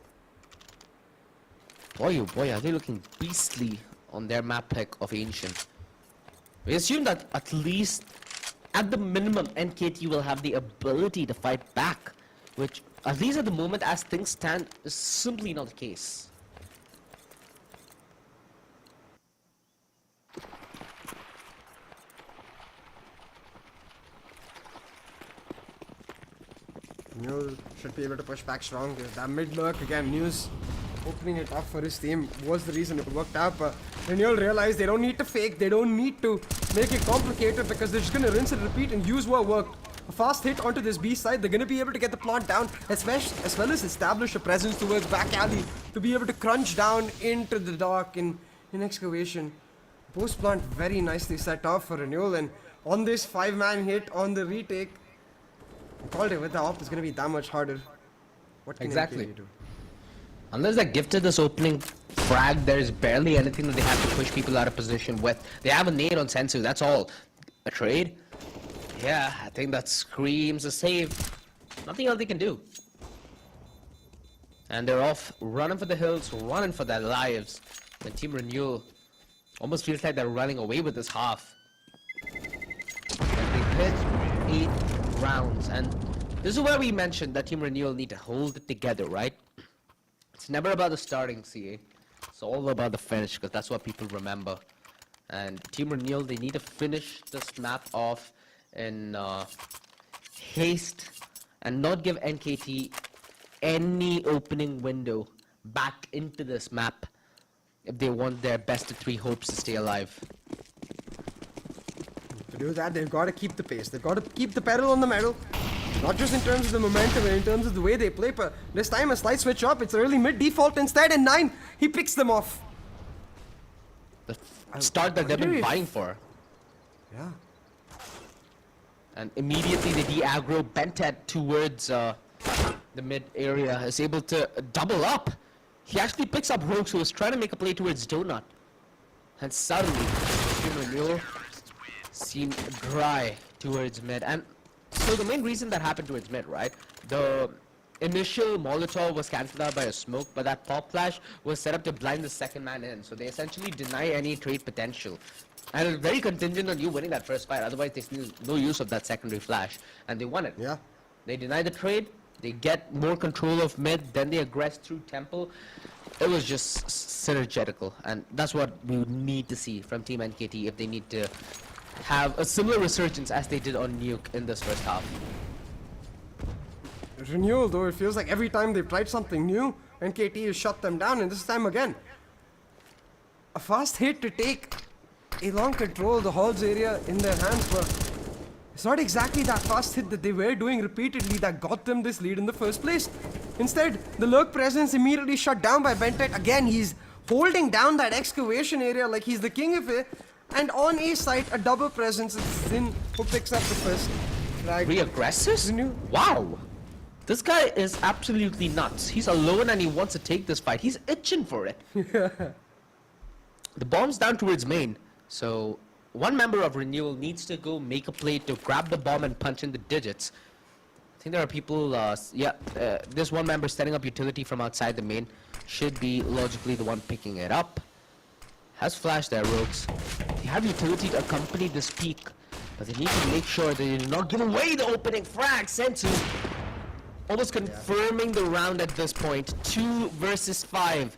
Boy, oh boy, are they looking beastly on their map pick of Ancient. We assume that at least, at the minimum, NKT will have the ability to fight back, which, at least at the moment as things stand, is simply not the case. Renewal should be able to push back strong. That mid lurk again, News opening it up for his team was the reason it worked out. But Renewal realized they don't need to fake, they don't need to make it complicated because they're just gonna rinse and repeat and use what worked. A fast hit onto this B side, they're gonna be able to get the plant down, as well as establish a presence towards back alley to be able to crunch down into the dark in excavation. Post plant very nicely set up for Renewal, and on this 5-man hit on the retake, called it with the op is going to be that much harder. What can exactly NKT do? Unless they gifted this opening frag, there's barely anything that they have to push people out of position with. They have a nade on Sensu, that's all. A trade? Yeah, I think that screams a save. Nothing else they can do. And they're off running for the hills, running for their lives. And Team Renewal almost feels like they're running away with this half. And they hit 8 rounds, and this is where we mentioned that Team Renewal need to hold it together, right? It's never about the starting, CA. It's all about the finish, because that's what people remember. And Team Renewal, they need to finish this map off in haste and not give NKT any opening window back into this map if they want their best of 3 hopes to stay alive. To do that, they've got to keep the pace. They've got to keep the pedal on the metal. Not just in terms of the momentum, but in terms of the way they play. But this time, a slight switch up. It's early mid default instead, and 9, he picks them off. The start that they've been vying for. Yeah. And immediately they de-aggro Bentet towards the mid area. Is able to double up. He actually picks up Rogues, who was trying to make a play towards Donut. And suddenly, Renewal seem dry towards mid. And so the main reason that happened towards mid, right? The initial Molotov was cancelled out by a smoke, but that pop flash was set up to blind the second man in. So they essentially deny any trade potential. And it's very contingent on you winning that first fight. Otherwise, they see no use of that secondary flash. And they won it. Yeah. They deny the trade. They get more control of mid. Then they aggress through Temple. It was just synergetical. And that's what we need to see from Team NKT if they need to have a similar resurgence as they did on Nuke in this first half. Renewal, though, it feels like every time they've tried something new, NKT has shut them down, and this time again. A fast hit to take a long control of the halls area in their hands, but it's not exactly that fast hit that they were doing repeatedly that got them this lead in the first place. Instead, the lurk presence immediately shut down by Bentet. Again, he's holding down that excavation area like he's the king of it. And on A side, a double presence. It's Zin who picks up the first flag. Re-aggressors? Wow! This guy is absolutely nuts. He's alone and he wants to take this fight. He's itching for it. The bomb's down towards main. So, one member of Renewal needs to go make a play to grab the bomb and punch in the digits. I think there are people, this one member setting up utility from outside the main. Should be logically the one picking it up. Has flash there, Rogues. They have utility to accompany this peak, but they need to make sure they do not give away the opening frag. Sensu almost confirming the round at this point. 2 versus 5.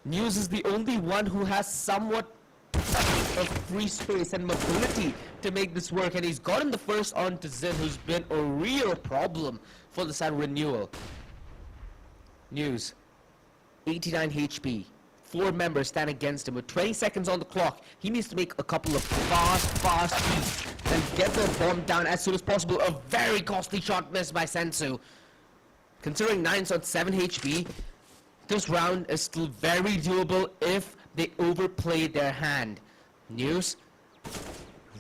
News is the only one who has somewhat of free space and mobility to make this work, and he's gotten the first on to Zin, who's been a real problem for the side Renewal. News, 89 HP. 4 members stand against him with 20 seconds on the clock. He needs to make a couple of fast beats and get the bomb down as soon as possible. A very costly shot missed by Sensu. Considering 9's on 7 HP, this round is still very doable if they overplay their hand. News,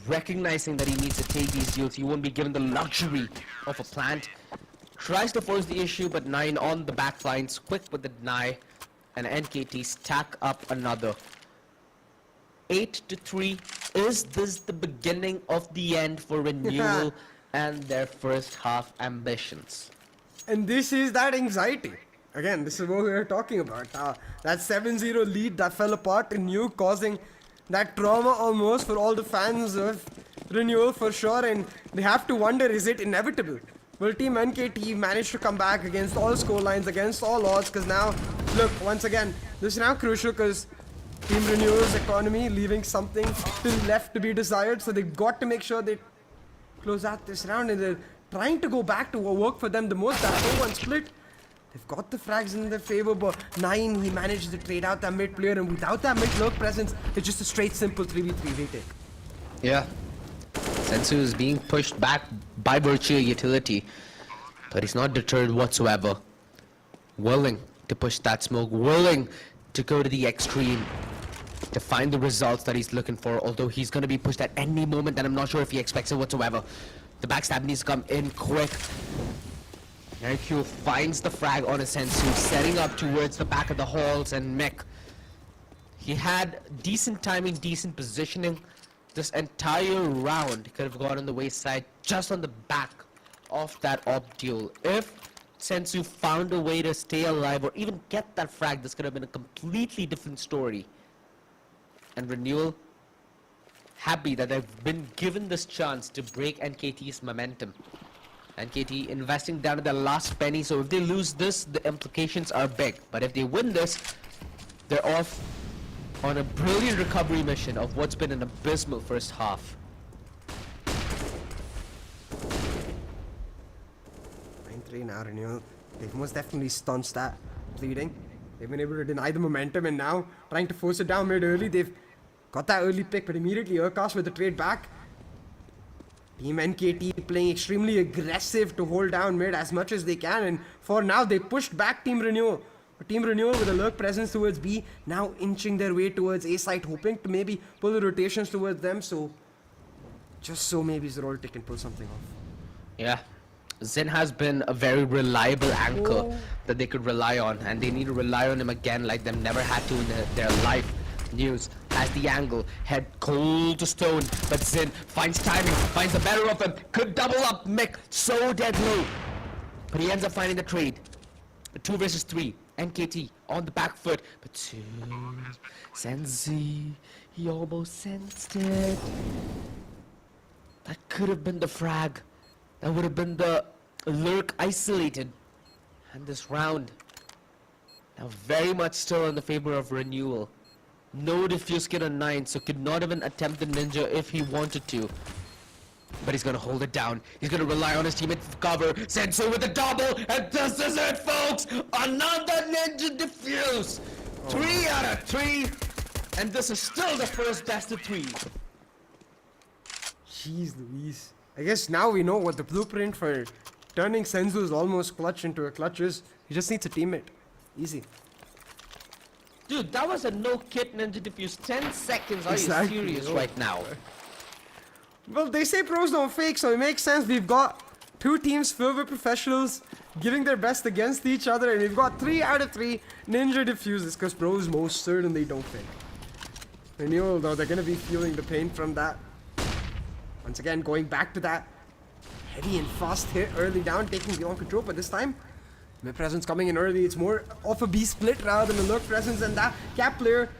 recognizing that he needs to take these deals, he won't be given the luxury of a plant. Tries to force the issue, but 9 on the back lines, quick with the deny. And NKT stack up another. 8-3. Is this the beginning of the end for Renewal and their first half ambitions? And this is that anxiety. Again, this is what we were talking about. That 7-0 lead that fell apart in Nuke, causing that trauma almost for all the fans of Renewal for sure, and they have to wonder, is it inevitable? Will Team NKT manage to come back against all scorelines, against all odds? Because now, look, once again, this is now crucial because Team Renewal's economy leaving something still left to be desired, so they've got to make sure they close out this round, and they're trying to go back to what worked for them the most, that 4-1 split. They've got the frags in their favor, but 9, he managed to trade out that mid player, and without that mid lurk presence, it's just a straight simple 3v3 retake. Yeah. Sensu is being pushed back by virtue of utility, but he's not deterred whatsoever. Willing to push that smoke, willing to go to the extreme to find the results that he's looking for, although he's going to be pushed at any moment, and I'm not sure if he expects it whatsoever. The backstab needs to come in quick. Hercule finds the frag on a Sensu, setting up towards the back of the halls, and Mick. He had decent timing, decent positioning. This entire round could have gone on the wayside just on the back of that op duel. If Sensu found a way to stay alive or even get that frag, this could have been a completely different story. And Renewal, happy that they've been given this chance to break NKT's momentum. NKT investing down to their last penny, so if they lose this, the implications are big. But if they win this, they're off on a brilliant recovery mission of what's been an abysmal first half. 9-3 now, Renewal. They've most definitely staunched that bleeding. They've been able to deny the momentum, and now trying to force it down mid early. They've got that early pick, but immediately Urkas with the trade back. Team NKT playing extremely aggressive to hold down mid as much as they can, and for now they pushed back Team Renewal. Team Renewal with a lurk presence towards B, now inching their way towards A site, hoping to maybe pull the rotations towards them, so just so maybe Zroltic can pull something off. Yeah, Zen has been a very reliable anchor that they could rely on, and they need to rely on him again like they've never had to in their life. News has the angle, head cold to stone, but Zen finds timing, finds the better of him, could double up Mick, so dead low, but he ends up finding the trade. 2 versus 3. NKT on the back foot, but 2. Senzi, he almost sensed it. That could have been the frag. That would have been the lurk isolated. And this round, now very much still in the favor of Renewal. No diffuse kit on 9, so could not even attempt the ninja if he wanted to. But he's gonna hold it down. He's gonna rely on his teammate for cover. Sensu with a double, and this is it, folks! Another ninja defuse! 3 out of 3, and this is still the first best of 3. Jeez Louise. I guess now we know what the blueprint for turning Senzu's almost clutch into a clutch is. He just needs a teammate. Easy. Dude, that was a no-kit ninja defuse. 10 seconds. Are you serious right now? Well, they say pros don't fake, so it makes sense. We've got 2 teams filled with professionals giving their best against each other, and we've got 3 out of 3 ninja diffuses because pros most certainly don't fake. Renewal, though, they're going to be feeling the pain from that. Once again, going back to that heavy and fast hit early down, taking beyond control, but this time, mid presence coming in early. It's more of a B split rather than a lurk presence, and that cap player,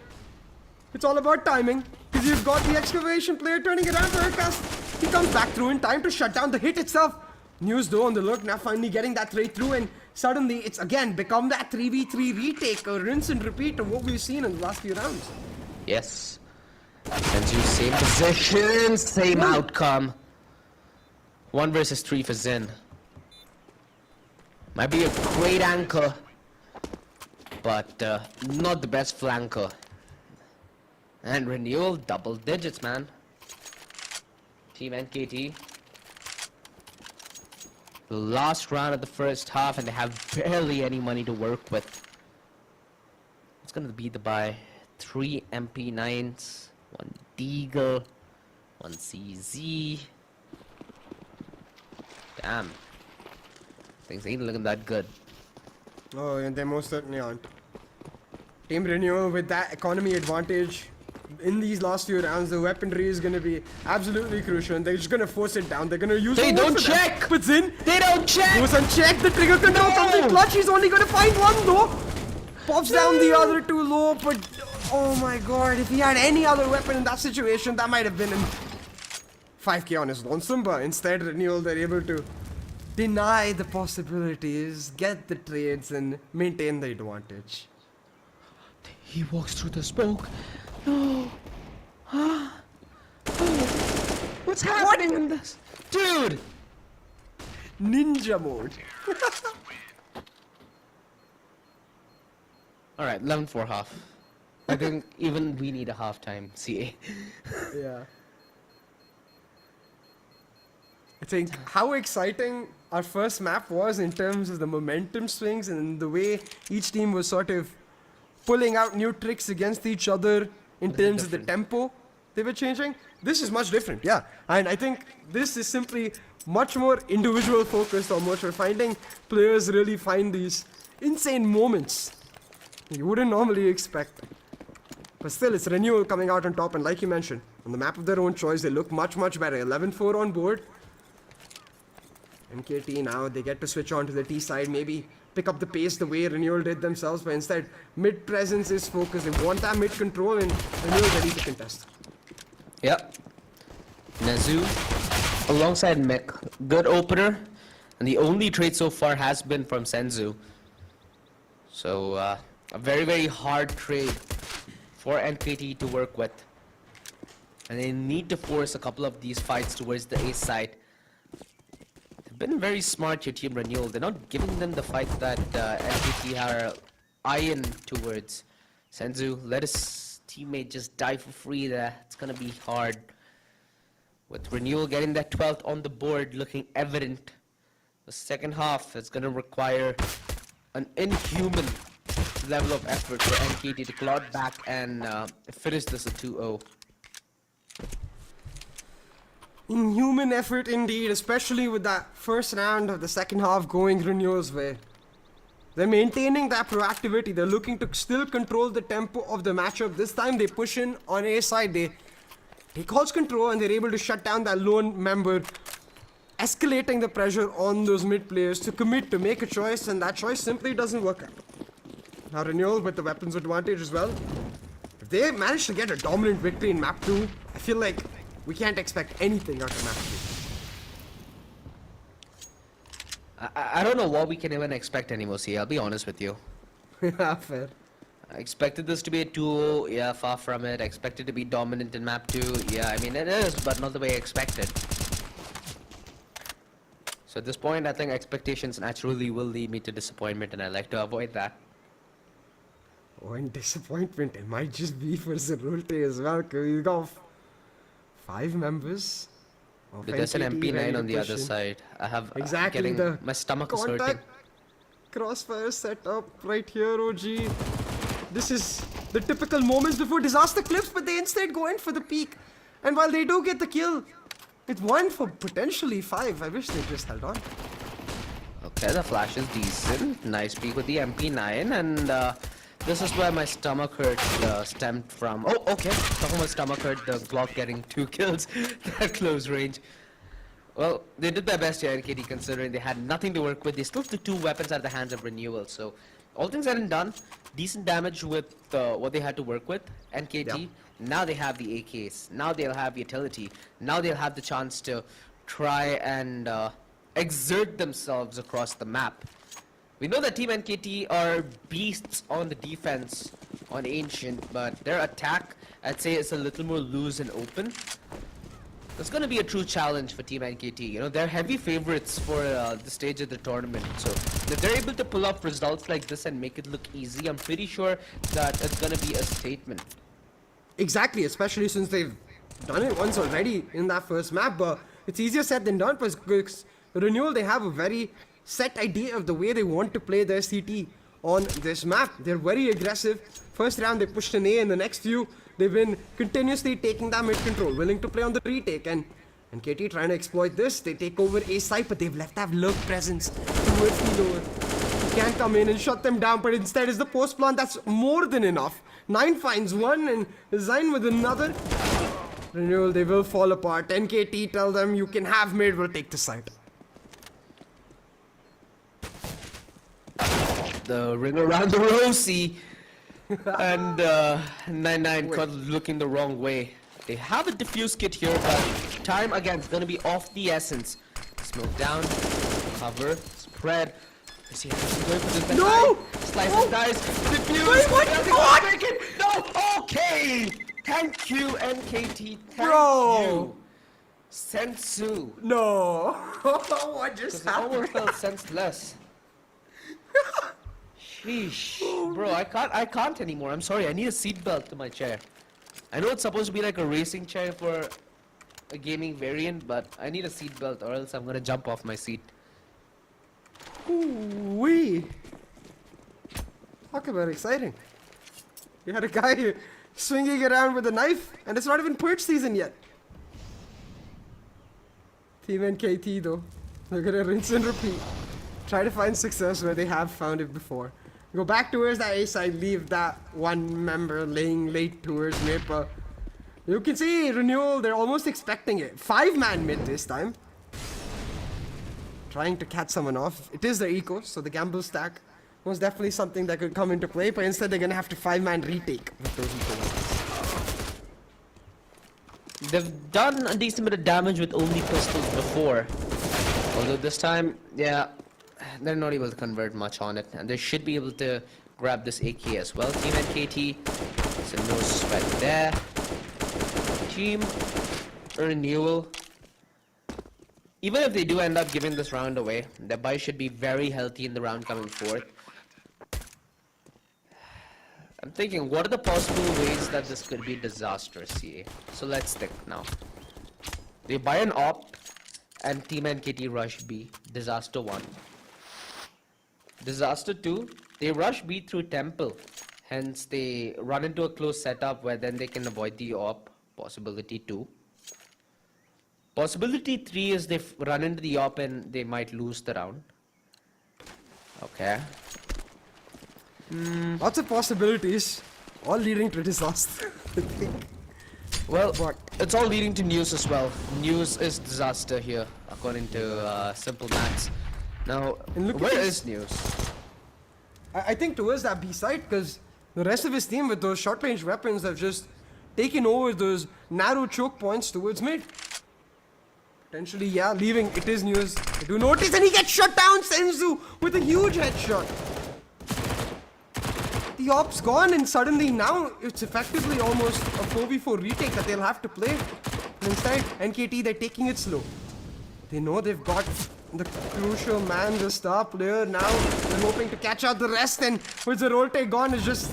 it's all about timing. Because you've got the excavation player turning around for Urkas. He comes back through in time to shut down the hit itself. News though on the lurk, now finally getting that trade through, and suddenly it's again become that 3v3 retake, a rinse and repeat of what we've seen in the last few rounds. Yes. Senzu, same position, same outcome. 1 versus 3 for Zen. Might be a great anchor, but not the best flanker. And Renewal, double digits, man. Team NKT. The last round of the first half, and they have barely any money to work with. It's gonna be the buy. 3 MP9s, 1 Deagle, 1 CZ. Damn. Things ain't looking that good. Oh, and they most certainly aren't. Team Renewal with that economy advantage in these last few rounds, the weaponry is going to be absolutely crucial, and they're just going to force it down. They're going to use They don't check! That. But Zin, they don't check! Goes unchecked, the trigger control comes in clutch. He's only going to find 1 though. Pops down the other 2 low, but Oh my god, if he had any other weapon in that situation, that might have been in 5k on his lonesome, but instead Renewal, they're able to deny the possibilities, get the trades, and maintain the advantage. He walks through the smoke. No. What's happening in this? Dude! Ninja mode. Alright, 11 for half. I think even we need a halftime, CA. Yeah. I think how exciting our first map was in terms of the momentum swings and the way each team was sort of pulling out new tricks against each other in terms of the tempo they were changing. This is much different, yeah. And I think this is simply much more individual focused on what we're finding. Players really find these insane moments you wouldn't normally expect. But still, it's Renewal coming out on top, and like you mentioned, on the map of their own choice, they look much, much better. 11-4 on board. NKT now, they get to switch on to the T side, maybe pick up the pace the way Renewal did themselves, but instead, mid presence is focused. They want that mid control, and Renewal ready to contest. Yep. Nazu alongside Mick. Good opener. And the only trade so far has been from Senzu. So, a very, very hard trade for NKT to work with. And they need to force a couple of these fights towards the A side. They've been very smart, your Team Renewal. They're not giving them the fight that NKT are eyeing towards. Senzu, let his teammate just die for free there. It's gonna be hard. With Renewal getting that 12th on the board looking evident. The second half is gonna require an inhuman level of effort for NKT to claw back and finish this at 2-0. Inhuman effort indeed, especially with that first round of the second half going Renewal's way. They're maintaining that proactivity. They're looking to still control the tempo of the matchup. This time they push in on A side. They take Hall's control and they're able to shut down that lone member, escalating the pressure on those mid players to commit, to make a choice, and that choice simply doesn't work out. Now Renewal with the weapons advantage as well. If they manage to get a dominant victory in map 2, I feel like we can't expect anything out of map 2. I don't know what we can even expect anymore, see, I'll be honest with you. 3. Yeah, fair. I expected this to be a 2-0, yeah, far from it. I expected to be dominant in map 2, yeah, I mean it is, but not the way I expected. So at this point, I think expectations naturally will lead me to disappointment, and I like to avoid that. Oh, and disappointment, it might just be for Zerulte as well, because you got 5 members. There's an MP9 on the other side. I have exactly my stomach is hurting. Crossfire set up right here, OG. This is the typical moments before disaster clips, but they instead go in for the peak. And while they do get the kill, it's 1 for potentially 5. I wish they just held on. Okay, the flash is decent. Nice peek with the MP9, and this is where my stomach hurt stemmed from. Oh, okay. Talking about stomach hurt, the Glock getting 2 kills at close range. Well, they did their best here, NKT, considering they had nothing to work with. They still took 2 weapons out of the hands of Renewal. So, all things said and done, decent damage with what they had to work with. NKT, yeah. Now they have the AKs. Now they'll have utility. Now they'll have the chance to try and exert themselves across the map. We know that Team NKT are beasts on the defense on Ancient, but their attack, I'd say, is a little more loose and open. It's going to be a true challenge for Team NKT. You know, they're heavy favorites for the stage of the tournament. So, if they're able to pull off results like this and make it look easy, I'm pretty sure that it's going to be a statement. Exactly, especially since they've done it once already in that first map, but it's easier said than done because Renewal, they have a very set idea of the way they want to play their CT on this map. They're very aggressive. First round they pushed an A, and the next few they've been continuously taking that mid control, willing to play on the retake, and KT trying to exploit this. They take over A side, but they've left that lurk presence towards the lower. He can't come in and shut them down, but instead is the post plant. That's more than enough. 9 finds 1 and Zayn with another. Renewal, they will fall apart. NKT tell them you can have mid, we'll take the side. The ring around the rosy. And 9-9 caught looking the wrong way. They have a diffuse kit here, but time again is gonna be of the essence. Smoke down, cover, spread. Is he actually going for this? No! Slice Oh! and dice, diffuse. Wait, what? No! Okay! Thank you, NKT. Thank Bro! you. Sensu. No. What just I happened? almost felt senseless. Sheesh. Bro, I can't anymore. I'm sorry. I need a seatbelt to my chair. I know it's supposed to be like a racing chair for a gaming variant, but I need a seatbelt or else I'm gonna jump off my seat. Ooh-wee. Talk about exciting. You had a guy swinging around with a knife, and it's not even purge season yet. Team NKT though, they're gonna rinse and repeat. Try to find success where they have found it before. Go back towards that A side, leave that one member laying late towards mid, but you can see Renewal, they're almost expecting it. 5-man mid this time. Trying to catch someone off. It is their eco, so the gamble stack was definitely something that could come into play, but instead they're gonna have to 5-man retake with those eco ones. They've done a decent bit of damage with only pistols before. Although this time, yeah, they're not able to convert much on it. And they should be able to grab this AK as well. Team NKT, so no sweat there. Team Renewal. Even if they do end up giving this round away, their buy should be very healthy in the round coming forth. I'm thinking, what are the possible ways that this could be disastrous, CA? So let's think now. They buy an op, and Team NKT rush B. Disaster 1. Disaster 2, they rush B through Temple. Hence, they run into a close setup where then they can avoid the op. Possibility 2. Possibility 3 is they run into the op and they might lose the round. Okay. Lots of possibilities, all leading to disaster, I think. Well, it's all leading to news as well. News is disaster here, according to Simple Max. Now, where is news? I think towards that B side, because the rest of his team with those short range weapons have just taken over those narrow choke points towards mid. Potentially, yeah, leaving. It is news. I do notice, and he gets shut down, Senzu, with a huge headshot. The op's gone, and suddenly now it's effectively almost a 4v4 retake that they'll have to play. And instead, NKT, they're taking it slow. They know they've got the crucial man, the star player now. They're hoping to catch out the rest, and with the roll take gone, it's just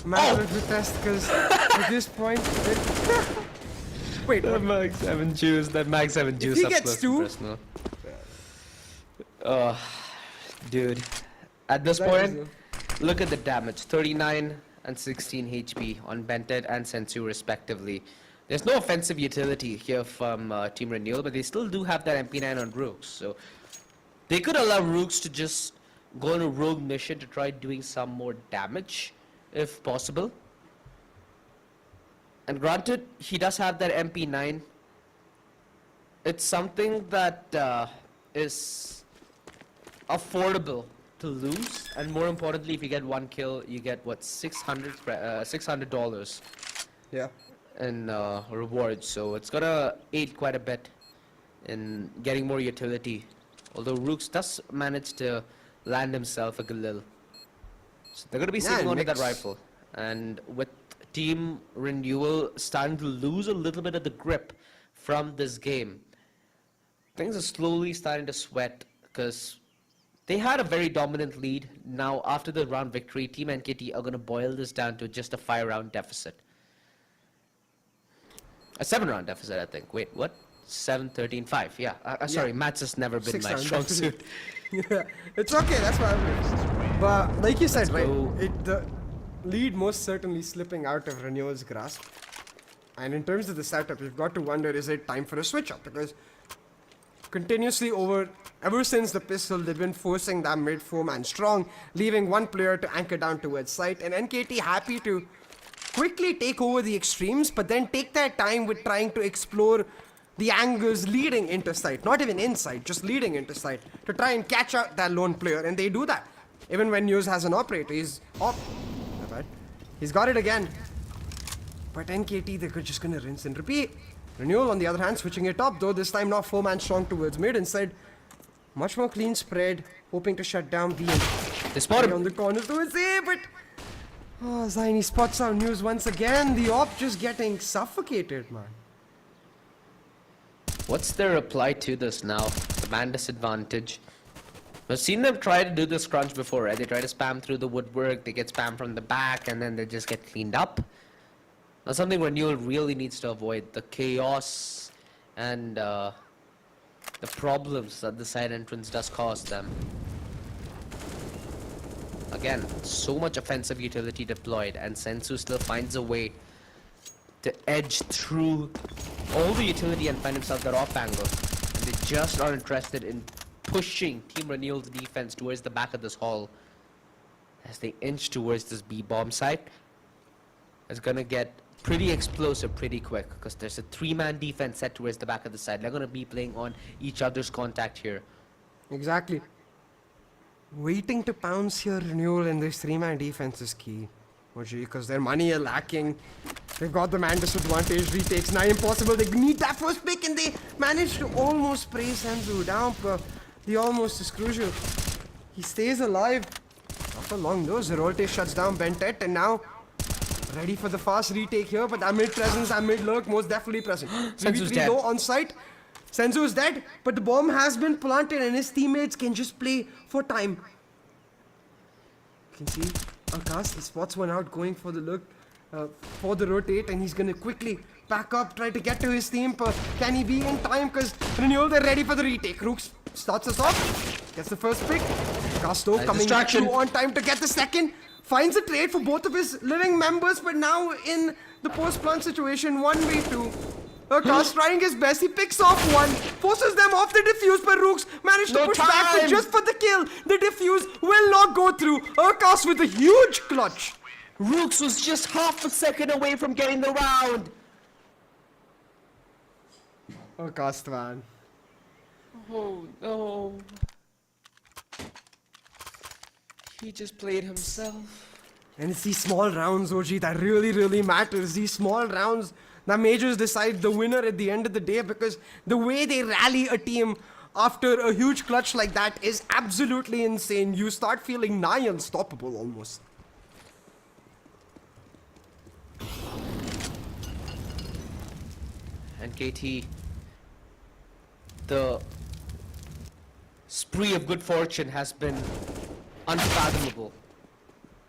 matter of the test, because at this point, wait, That Mag 7 juice, if he gets 2, dude. At this That point, is look at the damage. 39 and 16 HP on Bented and Sensu respectively. There's no offensive utility here from Team Renewal, but they still do have that MP9 on Rooks. So they could allow Rooks to just go on a rogue mission to try doing some more damage, if possible. And granted, he does have that MP9. It's something that is affordable to lose, and more importantly, if you get 1 kill, you get what, $600 yeah. in rewards. So it's gonna aid quite a bit in getting more utility. Although Rooks does manage to land himself a Galil, so they're gonna be sitting onto that rifle. And with Team Renewal starting to lose a little bit of the grip from this game, things are slowly starting to sweat, because they had a very dominant lead. Now, after the round victory, Team NKT are going to boil this down to just a 5-round deficit. A 7-round deficit, I think. Wait, what? 7, 13, 5. Yeah. Sorry, maths has never been my strong suit. Yeah, it's okay. That's what I'm doing. But like you said, right? go. The lead most certainly slipping out of Renewal's grasp. And in terms of the setup, you've got to wonder, is it time for a switch up? Because continuously ever since the pistol, they've been forcing that mid 4-man strong, leaving one player to anchor down towards site, and NKT happy to quickly take over the extremes, but then take their time with trying to explore the angles leading into site, not even inside, just leading into site, to try and catch out that lone player, and they do that. Even when News has an operator, he's op. Bad. He's got it again. But NKT, they're just gonna rinse and repeat. Renewal, on the other hand, switching it up, though this time not 4-man strong towards mid. Instead, much more clean spread, hoping to shut down B. They spot him on the corner towards A, but Zaini spots out News once again. The op just getting suffocated, man. What's their reply to this now? The man disadvantage. I've seen them try to do this crunch before, right? They try to spam through the woodwork, they get spammed from the back, and then they just get cleaned up. That's something Renewal really needs to avoid. The chaos and the problems that the side entrance does cause them. Again, so much offensive utility deployed, and Sensu still finds a way to edge through all the utility and find himself that off angle. And they just are interested in pushing Team Renewal's defense towards the back of this hall. As they inch towards this B bomb site, it's gonna get pretty explosive pretty quick, because there's a 3-man defense set towards the back of the side. They're gonna be playing on each other's contact here. Exactly. Waiting to pounce here, Renewal, and this 3-man defense is key. Because their money are lacking. They've got the man disadvantage, retakes nigh impossible. They need that first pick, and they managed to almost spray Senzu down. But the almost is crucial. He stays alive. After long nose, Zerolte shuts down Bentet, and now ready for the fast retake here. But that mid presence, that mid lurk, most definitely present. Senzu's dead. Low on site. Senzu is dead, but the bomb has been planted, and his teammates can just play for time. You can see Akash, he spots one out, going for the look, for the rotate, and he's gonna quickly back up, try to get to his team. But can he be in time? Because Renewal, they're ready for the retake. Rooks starts us off, gets the first pick. Casto coming through on time to get the second. Finds a trade for both of his living members, but now in the post-plant situation, 1v2. Akash trying his best, he picks off one, forces them off the defuse, but Rooks managed to push back, but just for the kill. The defuse will not go through. Akash with a huge clutch. Rooks was just half a second away from getting the round. Akash, man. Oh no. He just played himself. And it's these small rounds, OG, that really matters. These small rounds that majors decide the winner at the end of the day, because the way they rally a team after a huge clutch like that is absolutely insane. You start feeling nigh unstoppable almost. And KT, the spree of good fortune has been unfathomable.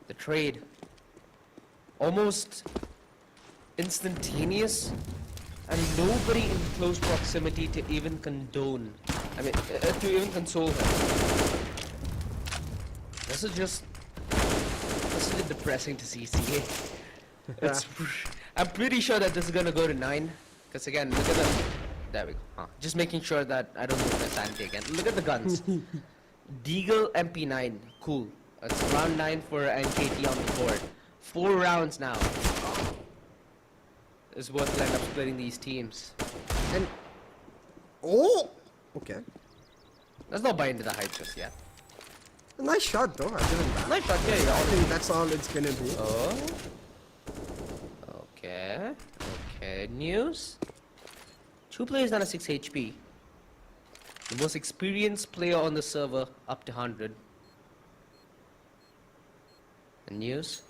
The trade, almost instantaneous, and nobody in close proximity to even condone, to even console him. This is depressing to see, CA. I'm pretty sure that this is gonna go to 9, because again, look at the, there we go. Just making sure that I don't lose my sanity again. Look at the guns. Deagle MP9, cool. It's round 9 for NKT on the board. 4 rounds now is what will end up splitting these teams. And okay. Let's not buy into the hype just yet. A nice shot though. Nice shot, yeah, I think that's all it's gonna be. Oh. Okay. Okay. News. 2 players down to 6 HP. The most experienced player on the server up to 100. And News.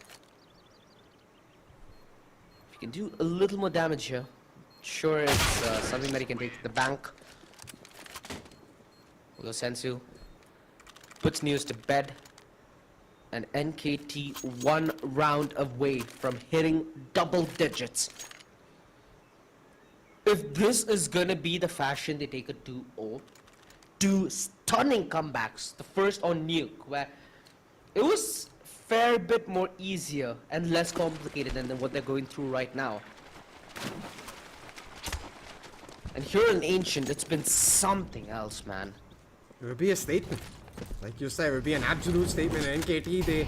If you can do a little more damage here, sure it's something that he can take to the bank. We'll go Sensu. Puts News to bed. And NKT 1 round away from hitting double digits. If this is gonna be the fashion they take a 2-0, 2 stunning comebacks. The first on Nuke, where it was fair bit more easier and less complicated than what they're going through right now. And here in Ancient, it's been something else, man. It would be a statement. Like you said, it would be an absolute statement. NKT, they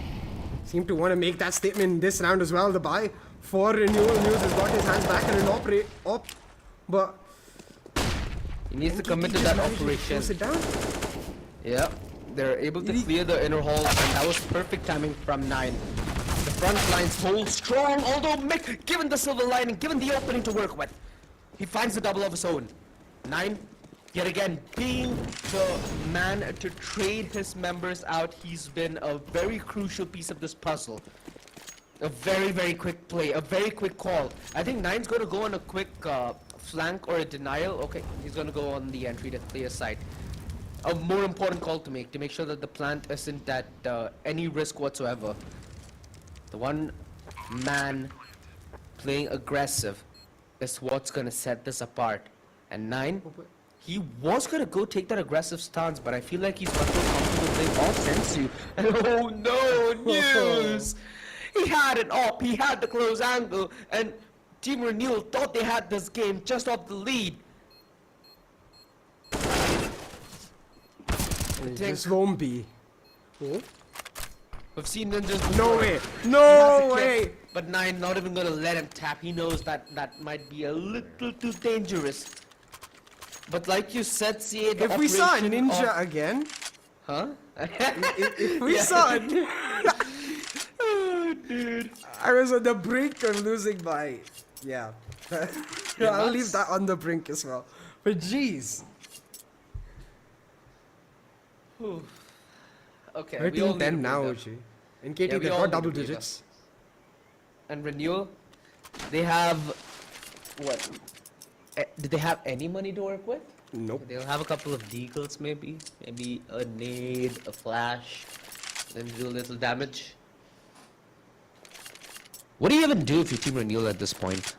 seem to want to make that statement in this round as well. The buy for Renewal. News has got his hands back in an but he needs to commit to that operation. Close it down. Yeah. They're able to clear the inner hall, and that was perfect timing from 9. The front lines hold strong, although Mick, given the silver lining, given the opening to work with, he finds the double of his own. 9, yet again, being the man to trade his members out, he's been a very crucial piece of this puzzle. A very, very quick play, a very quick call. I think 9's going to go on a quick flank or a denial. Okay, he's going to go on the entry to clear side. A more important call to make sure that the plant isn't at any risk whatsoever. The one man playing aggressive is what's going to set this apart. And 9, he was going to go take that aggressive stance, but I feel like he's much more comfortable playing off Sensu. And oh no, news! He had it up, he had the close angle, and Team Renewal thought they had this game just off the lead. This won't be. Oh? We've seen ninjas No before. way! No way! But 9 not even gonna let him tap. He knows that that might be a little too dangerous. But like you said, CA, the If we saw a operation ninja of- again, Huh? if we saw a Oh, dude. I was on the brink of losing my... Yeah. I'll leave that on the brink as well. But jeez. Okay, we all need 13-10 to now, break up. Uchi. In KT, Yeah, we they've all got need double to break digits. And Renewal, they have... What? Did they have any money to work with? Nope. They'll have a couple of deagles maybe. Maybe a nade, a flash. Then do a little damage. What do you even do if you team Renewal at this point?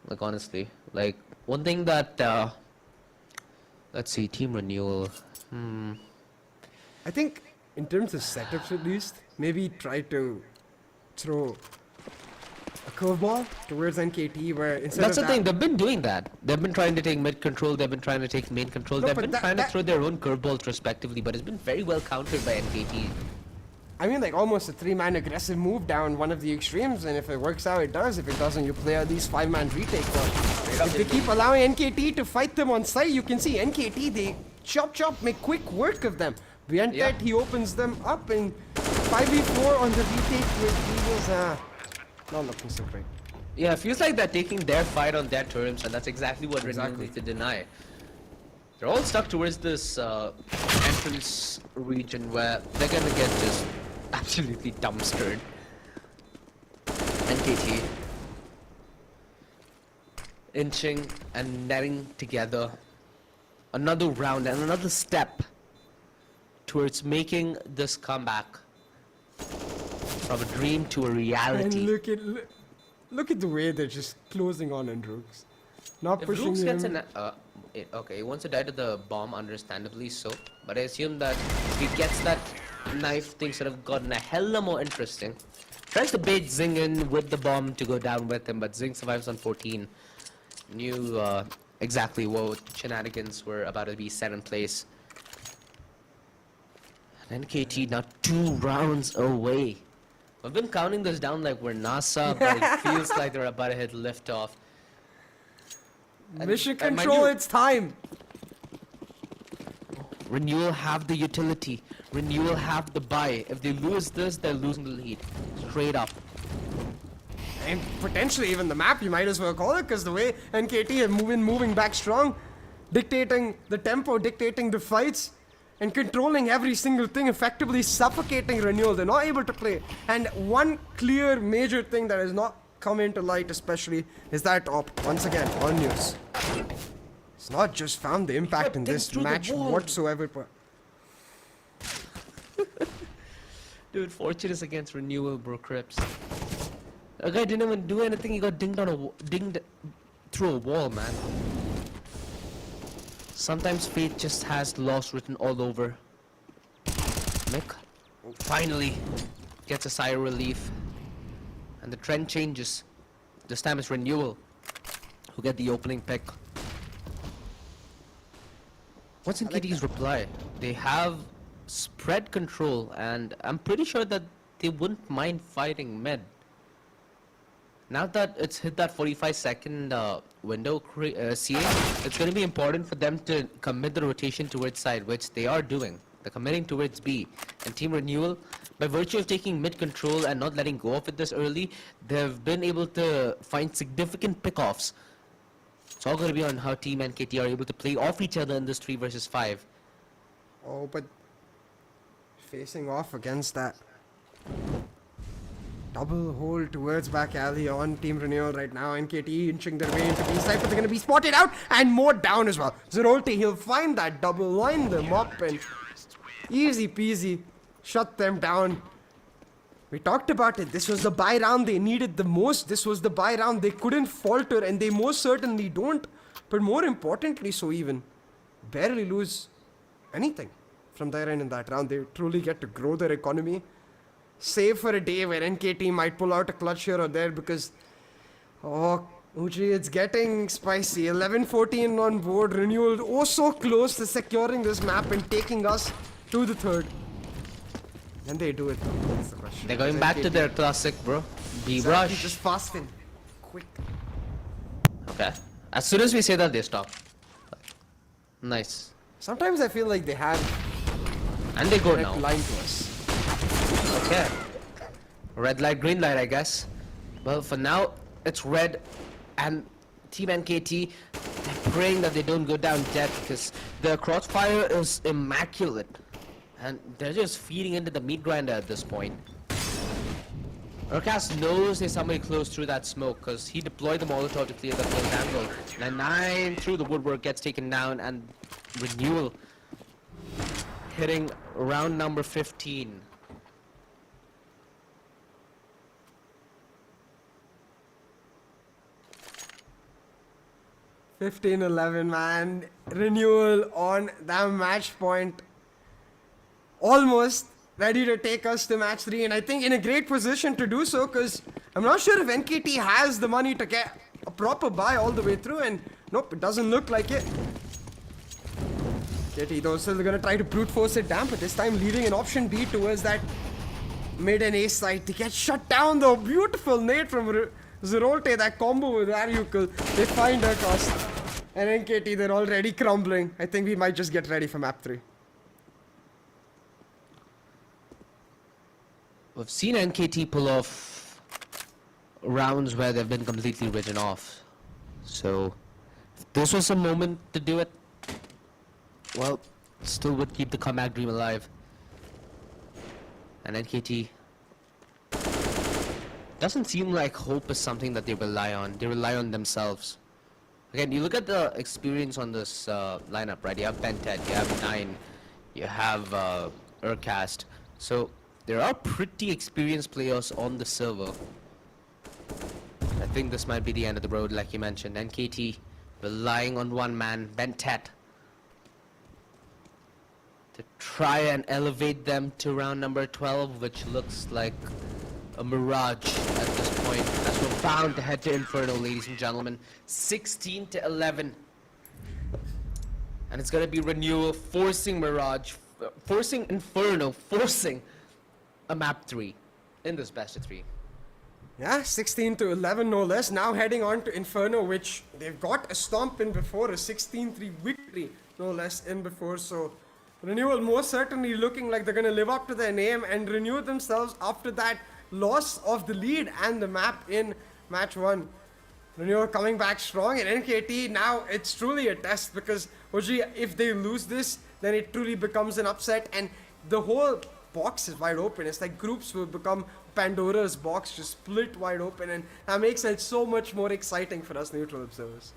Like honestly. Like one thing that let's see, team Renewal. I think in terms of setups at least, maybe try to throw a curveball towards NKT where instead That's of the that, thing, they've been doing that. They've been trying to take mid control, they've been trying to take main control, No, they've but been that- trying to that- throw their own curveballs respectively, but it's been very well countered by NKT. I mean like almost a 3-man aggressive move down one of the extremes, and if it works out it does, if it doesn't you play out these 5-man retake. But if they keep allowing NKT to fight them on site, you can see NKT, they chop make quick work of them. Vientet, Yeah. he opens them up and 5v4 on the retake with Eagles, not looking so great. Yeah, it feels like they're taking their fight on their terms, and that's exactly what Renewal Exactly. needs to deny. They're all stuck towards this entrance region where they're gonna get just absolutely dumpstered. NKT inching and netting together another round and another step towards making this comeback from a dream to a reality. And look at the way they're just closing on Rooks. Not If pushing Rooks him. gets an okay, he wants to die to the bomb, understandably so. But I assume that if he gets that knife, things would have gotten a hella more interesting. Tries to bait Zing in with the bomb to go down with him, but Zing survives on 14. Knew exactly what shenanigans were about to be set in place. And NKT now 2 rounds away. I've been counting this down like we're NASA, but it feels like they're about to hit liftoff. Mission and mind control, you- it's time. Renewal have the utility. Renewal have the buy. If they lose this, they're losing the lead. Straight up. And potentially even the map, you might as well call it, because the way NKT are moving back strong, dictating the tempo, dictating the fights, and controlling every single thing, effectively suffocating Renewal. They're not able to play. And one clear major thing that has not come into light especially is that op, once again, on news. It's not just found the impact in Things this through the match wall. whatsoever. But Dude, Fortune is against Renewal, bro, Crips. A guy didn't even do anything, he got dinged on dinged through a wall, man. Sometimes fate just has loss written all over. Mick finally gets a sigh of relief. And the trend changes. This time it's Renewal who get the opening pick. What's in KT's reply? They have spread control, and I'm pretty sure that they wouldn't mind fighting mid. Now that it's hit that 45-second window, CA, it's going to be important for them to commit the rotation towards side, which they are doing. They're committing towards B. And Team Renewal, by virtue of taking mid control and not letting go of it this early, they've been able to find significant pickoffs. It's all going to be on how Team NKT are able to play off each other in this 3 versus 5. Oh, but facing off against that double hold towards back alley on Team Renewal right now. NKT inching their way into B side, but they're going to be spotted out and more down as well. Zerolte, he'll find that double, line them up, and easy peasy shut them down. We talked about it. This was the buy round they needed the most. This was the buy round they couldn't falter, and they most certainly don't. But more importantly, so even barely lose anything from their end in that round. They truly get to grow their economy. Save for a day where NKT might pull out a clutch here or there, because Uji, it's getting spicy. 11-14 on board. Renewal oh so close to securing this map and taking us to the third. And they do it though. That's the question. They're going back to their classic, bro. B Exactly, rush. just fast and quick. Okay. As soon as we say that, they stop. Nice. Sometimes I feel like they have And they go direct now. line to us. Okay. Red light, green light, I guess. Well, for now, it's red, and Team NKT, they're praying that they don't go down dead, because the crossfire is immaculate. And they're just feeding into the meat grinder at this point. Urcast knows there's somebody close through that smoke, because he deployed the Molotov to clear the close angle. And 9 through the woodwork gets taken down, and Renewal hitting round number 15. (15-11) man. Renewal on that match point. Almost ready to take us to match 3, and I think in a great position to do so, because I'm not sure if NKT has the money to get a proper buy all the way through, and nope, it doesn't look like it. NKT though still gonna try to brute force it down, but this time leaving an option B towards that mid and A side. They get shut down though. Beautiful nade from Zerolte, that combo with Ariukul. They find their cost. And NKT, they're already crumbling. I think we might just get ready for map 3. We've seen NKT pull off rounds where they've been completely written off. So, if this was a moment to do it, well, still would keep the comeback dream alive. And NKT doesn't seem like hope is something that they rely on. They rely on themselves. Again, you look at the experience on this lineup, right? You have Bentet, you have 9, you have Urcast. So, there are pretty experienced players on the server. I think this might be the end of the road, like you mentioned. NKT relying on one man, Bentet, to try and elevate them to round number 12, which looks like a mirage at this point, as we're bound to head to Inferno, ladies and gentlemen. 16-11. And it's going to be Renewal forcing Mirage, forcing Inferno, forcing a map 3 in this best of 3. Yeah, 16-11 no less. Now heading on to Inferno, which they've got a stomp in before, a 16-3 victory no less in before. So Renewal most certainly looking like they're going to live up to their name and renew themselves after that loss of the lead and the map in match 1. Renewal coming back strong, and NKT now it's truly a test, because Oji, if they lose this, then it truly becomes an upset, and the whole box is wide open. It's like groups will become Pandora's box, just split wide open, and that makes it so much more exciting for us neutral observers.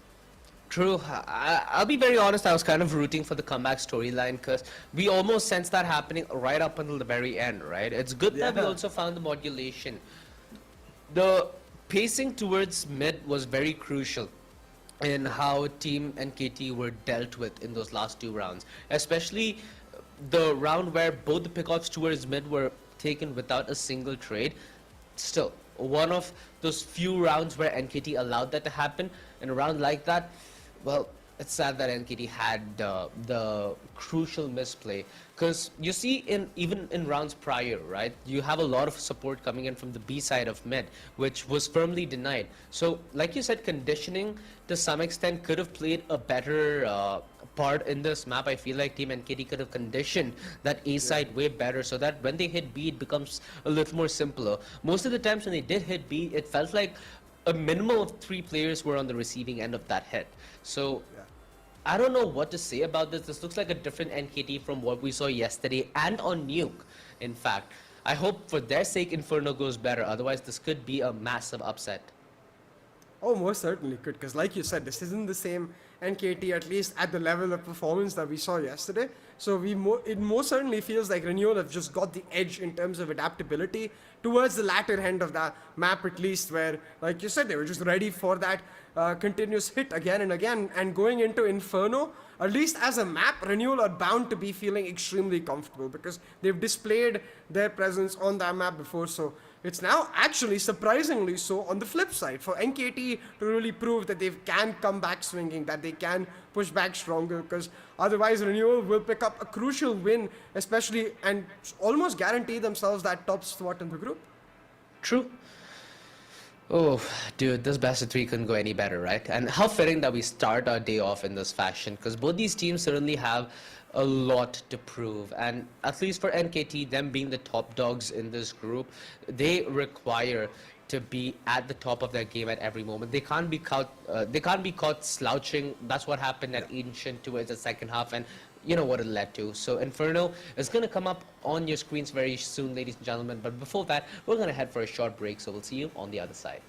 True. I'll be very honest, I was kind of rooting for the comeback storyline, because we almost sensed that happening right up until the very end, right? It's good that we also found the modulation. The pacing towards mid was very crucial in how Team NKT were dealt with in those last 2 rounds. Especially the round where both the pickoffs towards mid were taken without a single trade. Still, one of those few rounds where NKT allowed that to happen. In a round like that, well, It's sad that NKT had the crucial misplay, because you see even in rounds prior, right? You have a lot of support coming in from the B side of mid, which was firmly denied. So, like you said, conditioning to some extent could have played a better part in this map. I feel like Team NKT could have conditioned that A side way better, so that when they hit B, it becomes a little more simpler. Most of the times when they did hit B, it felt like a minimum of 3 players were on the receiving end of that hit. So I don't know what to say about this. This looks like a different NKT from what we saw yesterday and on Nuke, in fact. I hope for their sake Inferno goes better, otherwise this could be a massive upset. Oh, most certainly could, because like you said, this isn't the same NKT, at least at the level of performance that we saw yesterday. So it most certainly feels like RENEWAL have just got the edge in terms of adaptability towards the latter end of that map, at least, where, like you said, they were just ready for that continuous hit again and again. And going into Inferno, at least as a map, RENEWAL are bound to be feeling extremely comfortable because they've displayed their presence on that map before. So it's now actually surprisingly so on the flip side for NKT to really prove that they can come back swinging, that they can push back stronger, because otherwise RENEWAL will pick up a crucial win, especially, and almost guarantee themselves that top spot in the group. True. Oh, dude, this best of 3 couldn't go any better, right? And how fitting that we start our day off in this fashion, because both these teams certainly have a lot to prove. And at least for NKT, them being the top dogs in this group, they require to be at the top of their game at every moment. They can't be caught slouching. That's what happened at Ancient towards the second half, and you know what it led to. So Inferno is going to come up on your screens very soon, ladies and gentlemen. But before that, we're going to head for a short break. So we'll see you on the other side.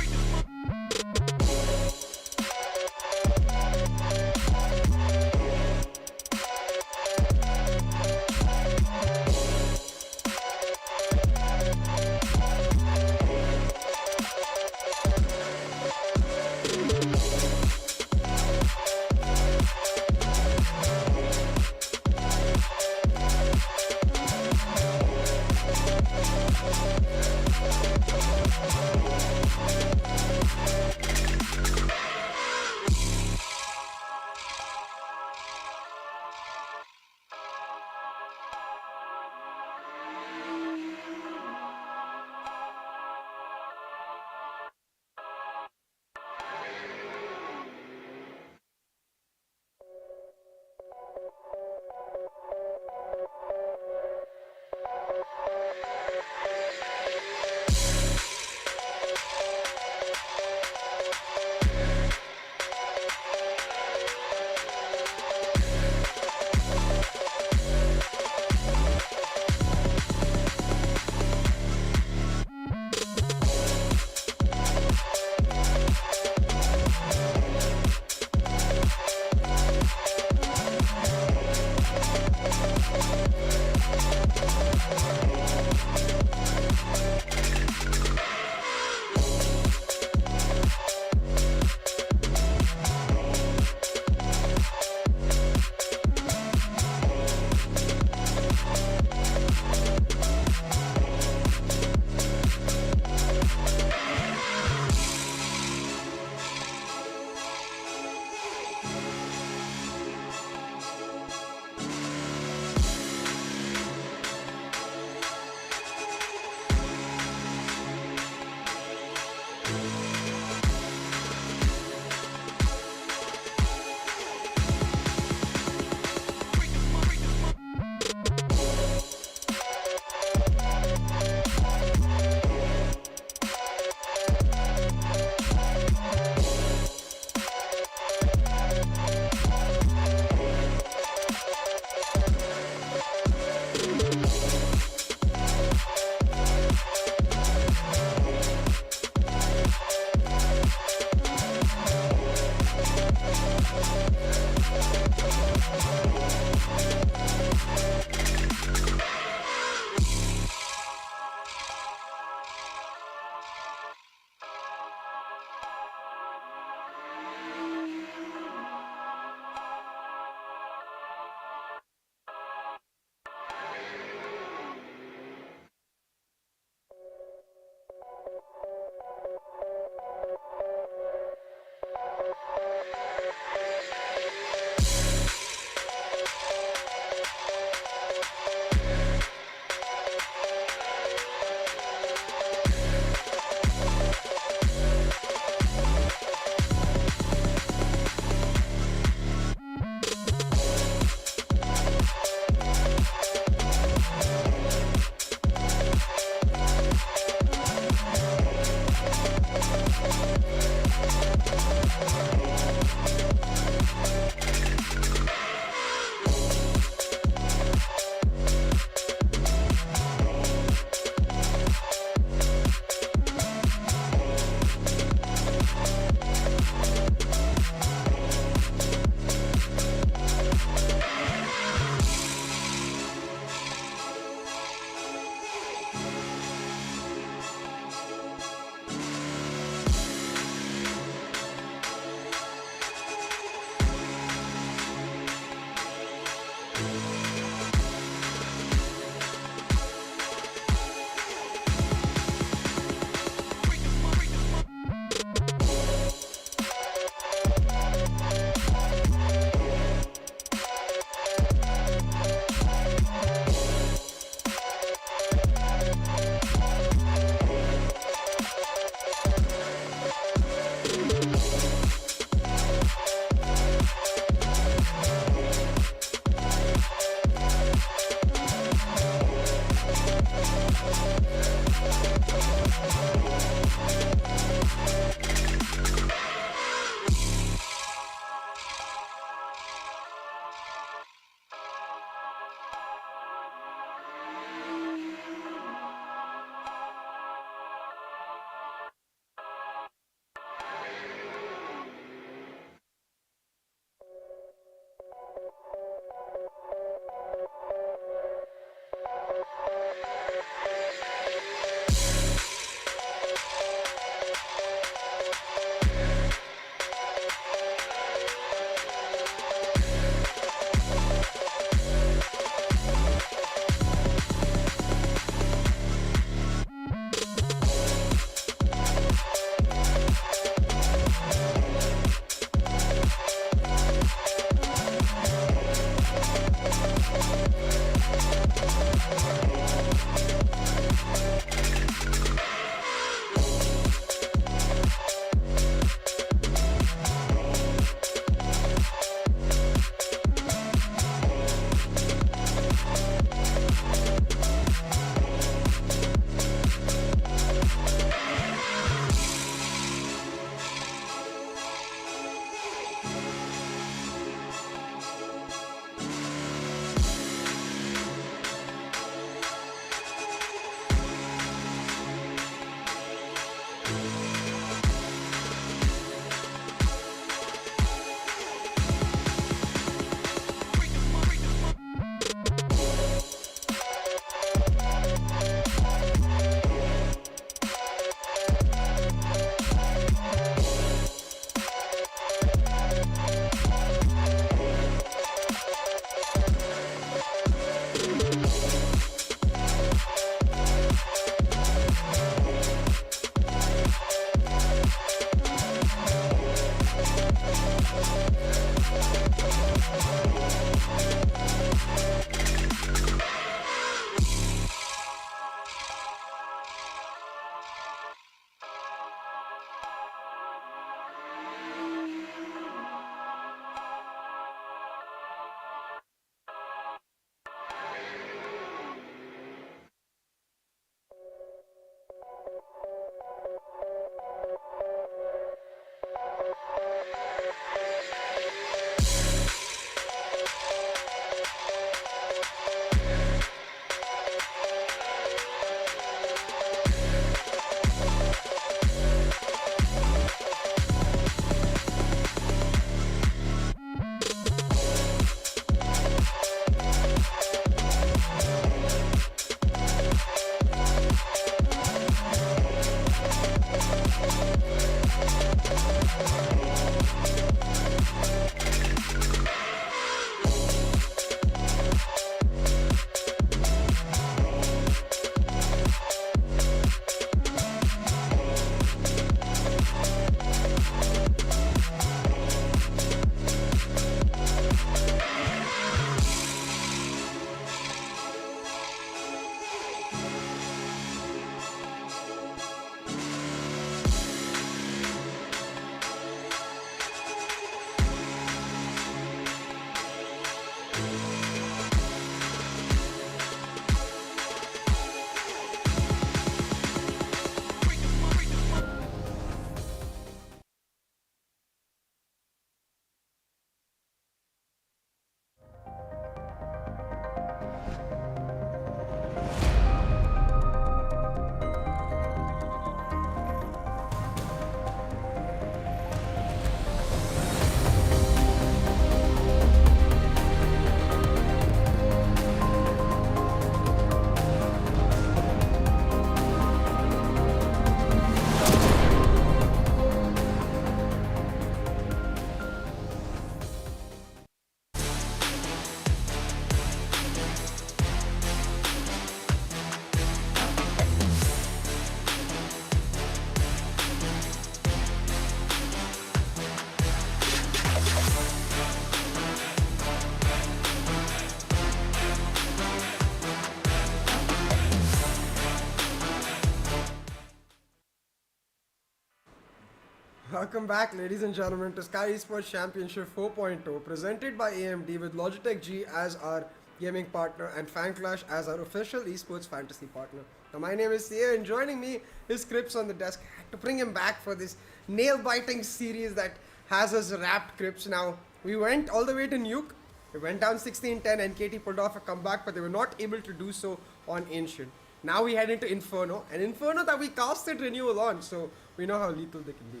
Welcome back, ladies and gentlemen, to Skyesports Championship 4.0, presented by AMD with Logitech G as our gaming partner and Fanclash as our official esports fantasy partner. Now, my name is Sia, and joining me is Crips on the desk. I had to bring him back for this nail-biting series that has us wrapped, Crips. Now, we went all the way to Nuke. We went down 16-10, NKT pulled off a comeback, but they were not able to do so on Ancient. Now we head into Inferno, an Inferno that we casted Renewal on, so we know how lethal they can be.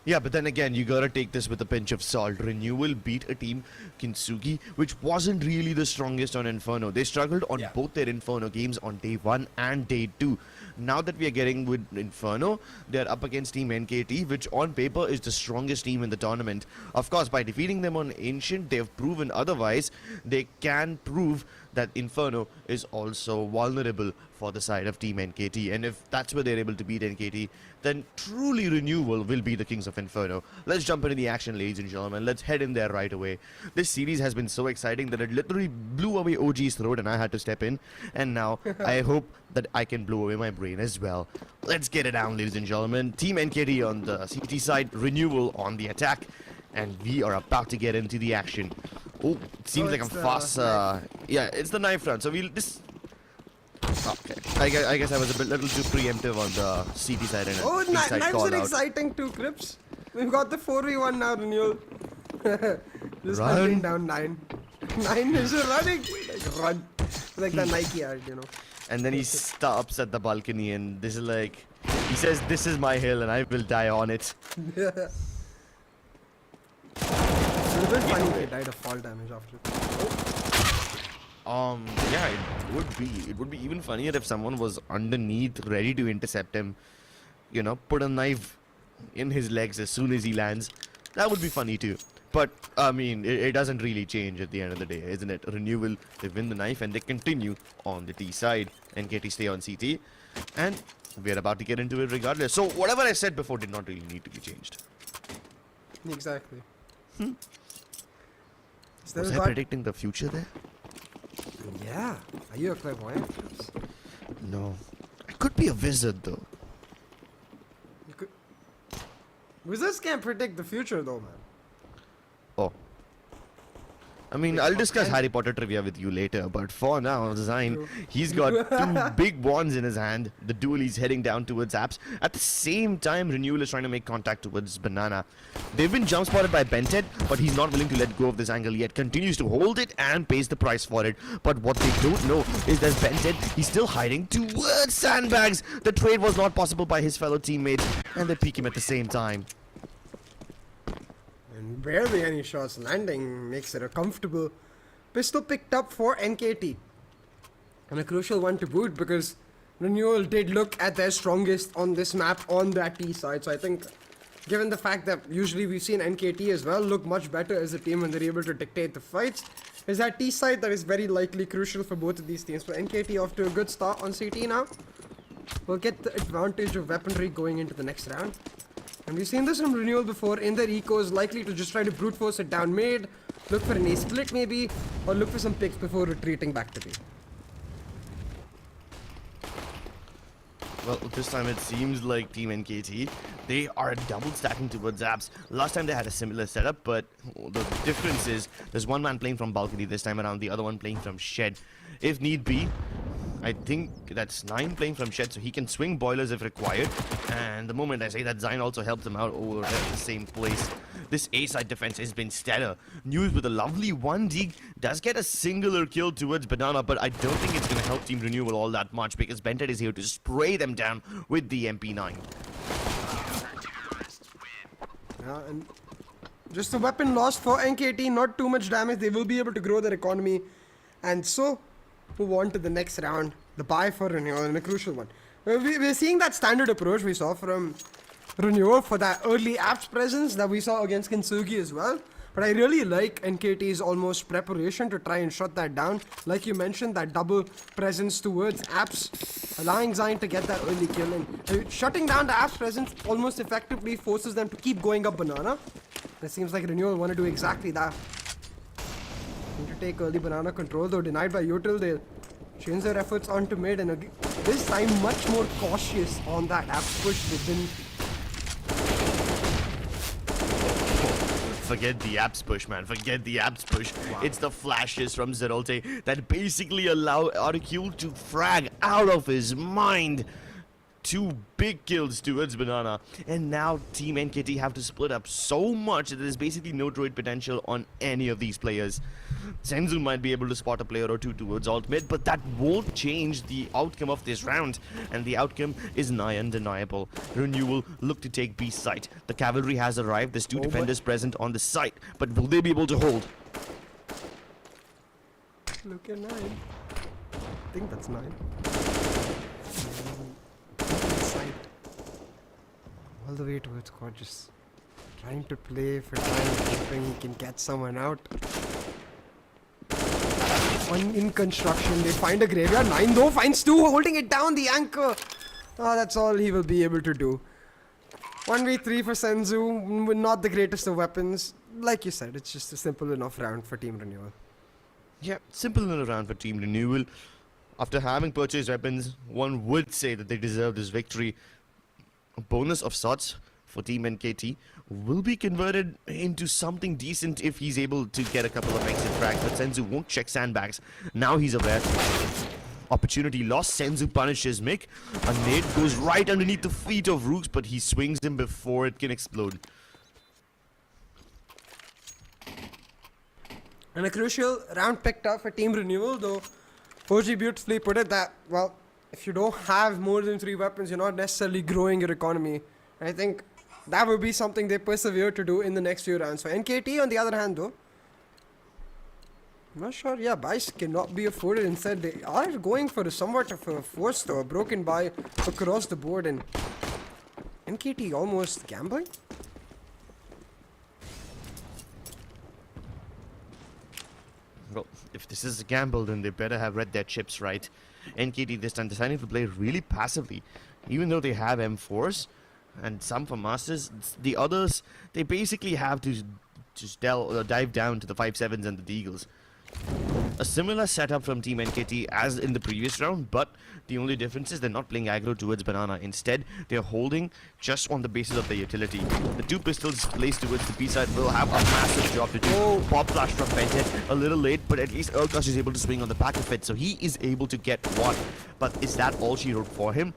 Yeah, but then again, you gotta take this with a pinch of salt. Renewal beat a team, Kintsugi, which wasn't really the strongest on Inferno. They struggled on both their Inferno games on day 1 and day 2. Now that we are getting with Inferno, they're up against Team NKT, which on paper is the strongest team in the tournament. Of course, by defeating them on Ancient, they've proven otherwise. They can prove that Inferno is also vulnerable for the side of Team NKT. And if that's where they're able to beat NKT, then truly Renewal will be the kings of Inferno. Let's jump into the action, ladies and gentlemen. Let's head in there right away. This series has been so exciting that it literally blew away OG's throat and I had to step in. And now I hope that I can blow away my brain as well. Let's get it down, ladies and gentlemen. Team NKT on the CT side, Renewal on the attack. And we are about to get into the action. Oh, it seems like I'm fast. Yeah, it's the knife round. So we'll this. Okay, I guess I was a little too preemptive on the CT side and side knives call are out. exciting too, Crips. We've got the 4v1 now, Renewal. Just Run. hunting down 9. 9 is running. Like, run. Like the Nike ad, you know. And then he stops at the balcony and this is like, he says, "This is my hill and I will die on it." It would have been funny if he died of fall damage after. Yeah, it would be. It would be even funnier if someone was underneath, ready to intercept him. You know, put a knife in his legs as soon as he lands. That would be funny too. But, I mean, it doesn't really change at the end of the day, isn't it? Renewal, they win the knife and they continue on the T side. NKT stay on CT. And we're about to get into it regardless. So, whatever I said before did not really need to be changed. Exactly. Was I predicting the future there? Yeah. Are you a clairvoyant? No. I could be a wizard though. You could. Wizards can't predict the future though, man. Oh. I mean, I'll discuss Harry Potter trivia with you later, but for now, Zayn, he's got 2 big wands in his hand. The duel is heading down towards Apps. At the same time, Renewal is trying to make contact towards Banana. They've been jump spotted by Bented, but he's not willing to let go of this angle yet. Continues to hold it and pays the price for it. But what they don't know is that Bented, he's still hiding towards sandbags. The trade was not possible by his fellow teammates, and they peek him at the same time. And barely any shots landing makes it a comfortable pistol picked up for NKT. And a crucial one to boot because Renewal did look at their strongest on this map on that T side. So I think given the fact that usually we've seen NKT as well look much better as a team when they're able to dictate the fights, is that T side that is very likely crucial for both of these teams. For NKT off to a good start on CT now. We'll get the advantage of weaponry going into the next round. And we've seen this from Renewal before in their ecos, likely to just try to brute force it down mid, look for an A split maybe, or look for some picks before retreating back to B. Well, this time it seems like Team NKT, they are double stacking towards Apps. Last time they had a similar setup, but the difference is there's one man playing from balcony this time around, the other one playing from shed. If need be, I think that's 9 playing from shed, so he can swing boilers if required. And the moment I say that, Zayn also helps him out over at the same place. This A-side defense has been stellar. News with a lovely 1 dig does get a singular kill towards Banana, but I don't think it's going to help Team Renewal all that much because Bented is here to spray them down with the MP9. Yeah, and just a weapon lost for NKT, not too much damage. They will be able to grow their economy. And so, move on to the next round. The buy for Renewal, and a crucial one. We're seeing that standard approach we saw from Renewal for that early apps presence that we saw against Kintsugi as well. But I really like NKT's almost preparation to try and shut that down. Like you mentioned, that double presence towards apps, allowing Zayn to get that early kill. And shutting down the apps presence almost effectively forces them to keep going up Banana. It seems like Renewal want to do exactly that. Need to take early Banana control, though denied by Util. They'll change their efforts onto mid, and this time much more cautious on that apps push. They didn't forget the apps push, man. Forget the apps push. Wow. It's the flashes from Zerolte that basically allow RQ to frag out of his mind. 2 big kills towards Banana, and now Team NKT have to split up so much that there's basically no droid potential on any of these players. Senzu might be able to spot a player or two towards alt mid, but that won't change the outcome of this round, and the outcome is nigh undeniable. Renewal look to take B site. The cavalry has arrived. There's 2 defenders present on the site, but will they be able to hold? Look at 9. I think that's 9. All the way towards Gorgeous. Trying to play for time, hoping he can catch someone out. In construction, they find a graveyard. 9 though, finds 2, holding it down, the anchor. That's all he will be able to do. 1v3 for Senzu, not the greatest of weapons. Like you said, it's just a simple enough round for Team Renewal. Yeah, simple enough round for Team Renewal. After having purchased weapons, one would say that they deserve this victory. A bonus of sorts for Team NKT will be converted into something decent if he's able to get a couple of exit frags, but Senzu won't check sandbags. Now he's aware. Opportunity lost. Senzu punishes Mick. A nade goes right underneath the feet of Rooks, but he swings him before it can explode. And a crucial round picked up for Team Renewal, though OG beautifully put it that, well, if you don't have more than 3 weapons, you're not necessarily growing your economy. I think that would be something they persevere to do in the next few rounds. For NKT, on the other hand, though, I'm not sure. Yeah, buys cannot be afforded. Instead, they are going for somewhat of a forced or broken buy across the board, and NKT almost gambling. Well, if this is a gamble, then they better have read their chips right. NKT this time deciding to play really passively. Even though they have M4s and some for Masters, the others, they basically have to just dive down to the 5.7s and the Deagles. A similar setup from Team NKT as in the previous round, but the only difference is they're not playing aggro towards Banana. Instead, they're holding just on the basis of their utility. The 2 pistols placed towards the B side will have a massive job to do. Pop flash from Bentet, a little late, but at least Urkash is able to swing on the back of it, so he is able to get 1. But is that all she wrote for him?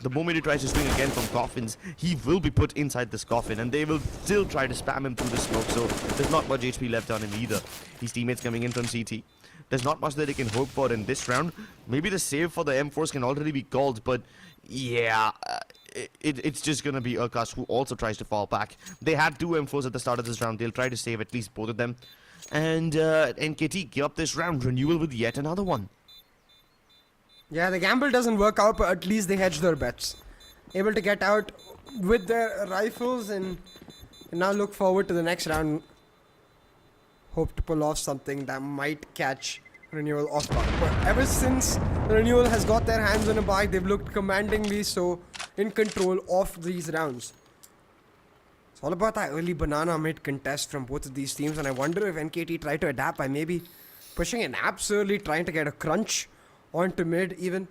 The moment he tries to swing again from coffins, he will be put inside this coffin, and they will still try to spam him through the smoke, so there's not much HP left on him either. His teammates coming in from CT. There's not much that they can hope for in this round. Maybe the save for the M4s can already be called, but yeah, it's just gonna be Urkash who also tries to fall back. They had 2 M4s at the start of this round. They'll try to save at least both of them. And NKT give up this round. Renewal with yet another one. Yeah, the gamble doesn't work out, but at least they hedge their bets. Able to get out with their rifles and now look forward to the next round. Hope to pull off something that might catch Renewal off guard. But ever since Renewal has got their hands on a buy, they've looked commandingly so in control of these rounds. It's all about that early banana mid contest from both of these teams, and I wonder if NKT try to adapt by maybe pushing an abs early, trying to get a crunch onto mid even.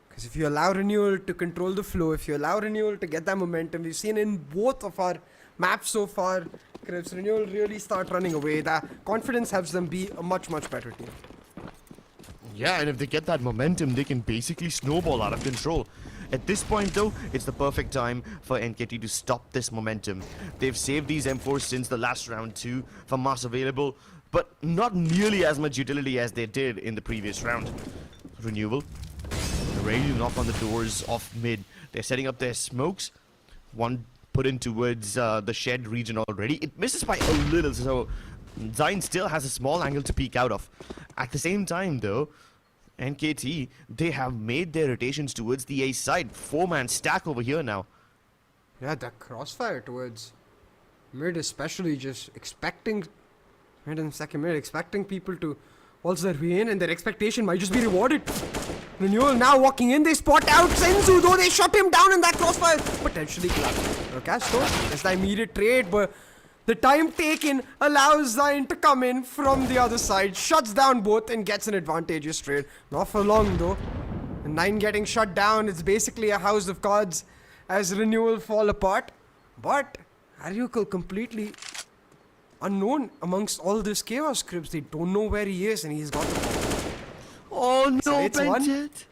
Because if you allow Renewal to control the flow, if you allow Renewal to get that momentum, we've seen in both of our maps so far, if Renewal really start running away, that confidence helps them be a much better team. Yeah, and if they get that momentum, they can basically snowball out of control. At this point though, it's the perfect time for NKT to stop this momentum. They've saved these M4s since the last round too for mass available, but not nearly as much utility as they did in the previous round. Renewal, ready to knock on the doors of mid. They're setting up their smokes. One put in towards the shed region already. It misses by a little, so Zayn still has a small angle to peek out of. At the same time though, NKT, they have made their rotations towards the A side. 4-man stack over here now. Yeah, that crossfire towards mid, especially just expecting mid and second mid, expecting people to also their way in, and their expectation might just be rewarded. Renewal now walking in, they spot out Senzu, though they shut him down in that crossfire. Potentially collapsed. Urkash though, there's the immediate trade, but the time taken allows Zayn to come in from the other side, shuts down both and gets an advantageous trade. Not for long though. And 9 getting shut down, it's basically a house of cards as Renewal fall apart. But Ariukal completely unknown amongst all this chaos scripts. They don't know where he is, and he's got the ball. Oh no, It's one. Benjet!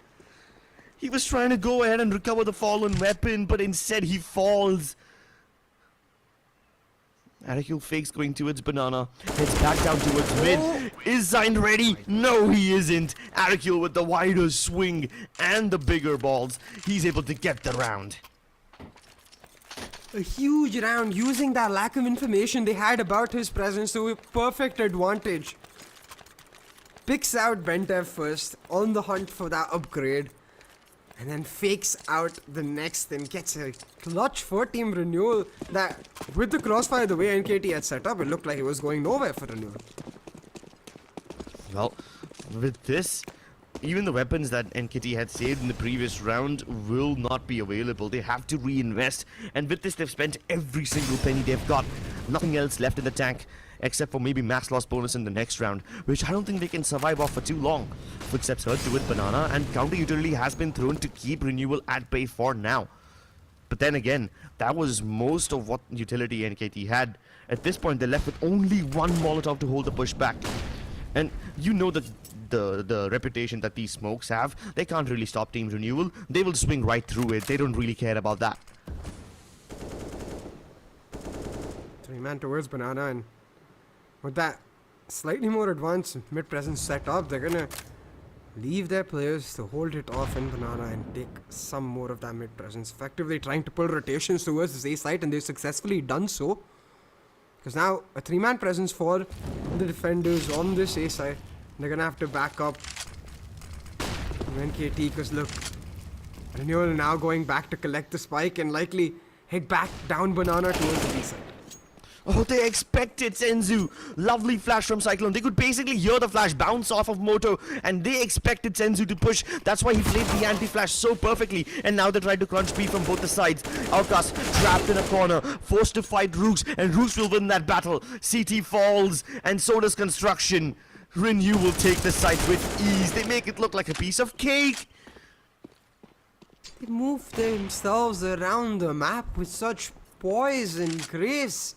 He was trying to go ahead and recover the fallen weapon, but instead he falls. Arakul fakes going towards Banana, heads back down towards mid. Is Zion ready? No, he isn't. Arakul with the wider swing and the bigger balls. He's able to get the round. A huge round using that lack of information they had about his presence to a perfect advantage. Picks out Bentev first on the hunt for that upgrade. And then fakes out the next and gets a clutch for Team Renewal that, with the crossfire the way NKT had set up, it looked like it was going nowhere for Renewal. Well, with this, even the weapons that NKT had saved in the previous round will not be available. They have to reinvest. And with this, they've spent every single penny they've got. Nothing else left in the tank, except for maybe max loss bonus in the next round, which I don't think they can survive off for too long. Footsteps heard to it, Banana, and counter utility has been thrown to keep Renewal at bay for now. But then again, that was most of what utility NKT had. At this point, they're left with only one Molotov to hold the push back. And you know that the reputation that these smokes have, they can't really stop Team Renewal. They will swing right through it. They don't really care about that. 3-man towards Banana, and with that slightly more advanced mid-presence setup, they're gonna leave their players to hold it off in Banana and take some more of that mid-presence. Effectively trying to pull rotations towards this A site, and they've successfully done so. Because now a 3-man presence for the defenders on this A side. They're gonna have to back up NKT, because look, Renewal now going back to collect the spike and likely head back down Banana towards the B side. Oh, they expected Senzu. Lovely flash from Cyclone. They could basically hear the flash bounce off of Moto, and they expected Senzu to push. That's why he played the anti-flash so perfectly. And now they tried to crunch B from both the sides. Outcast trapped in a corner, forced to fight Rooks, and Rooks will win that battle. CT falls, and so does Construction. Renew will take the site with ease. They make it look like a piece of cake. They move themselves around the map with such poise and grace.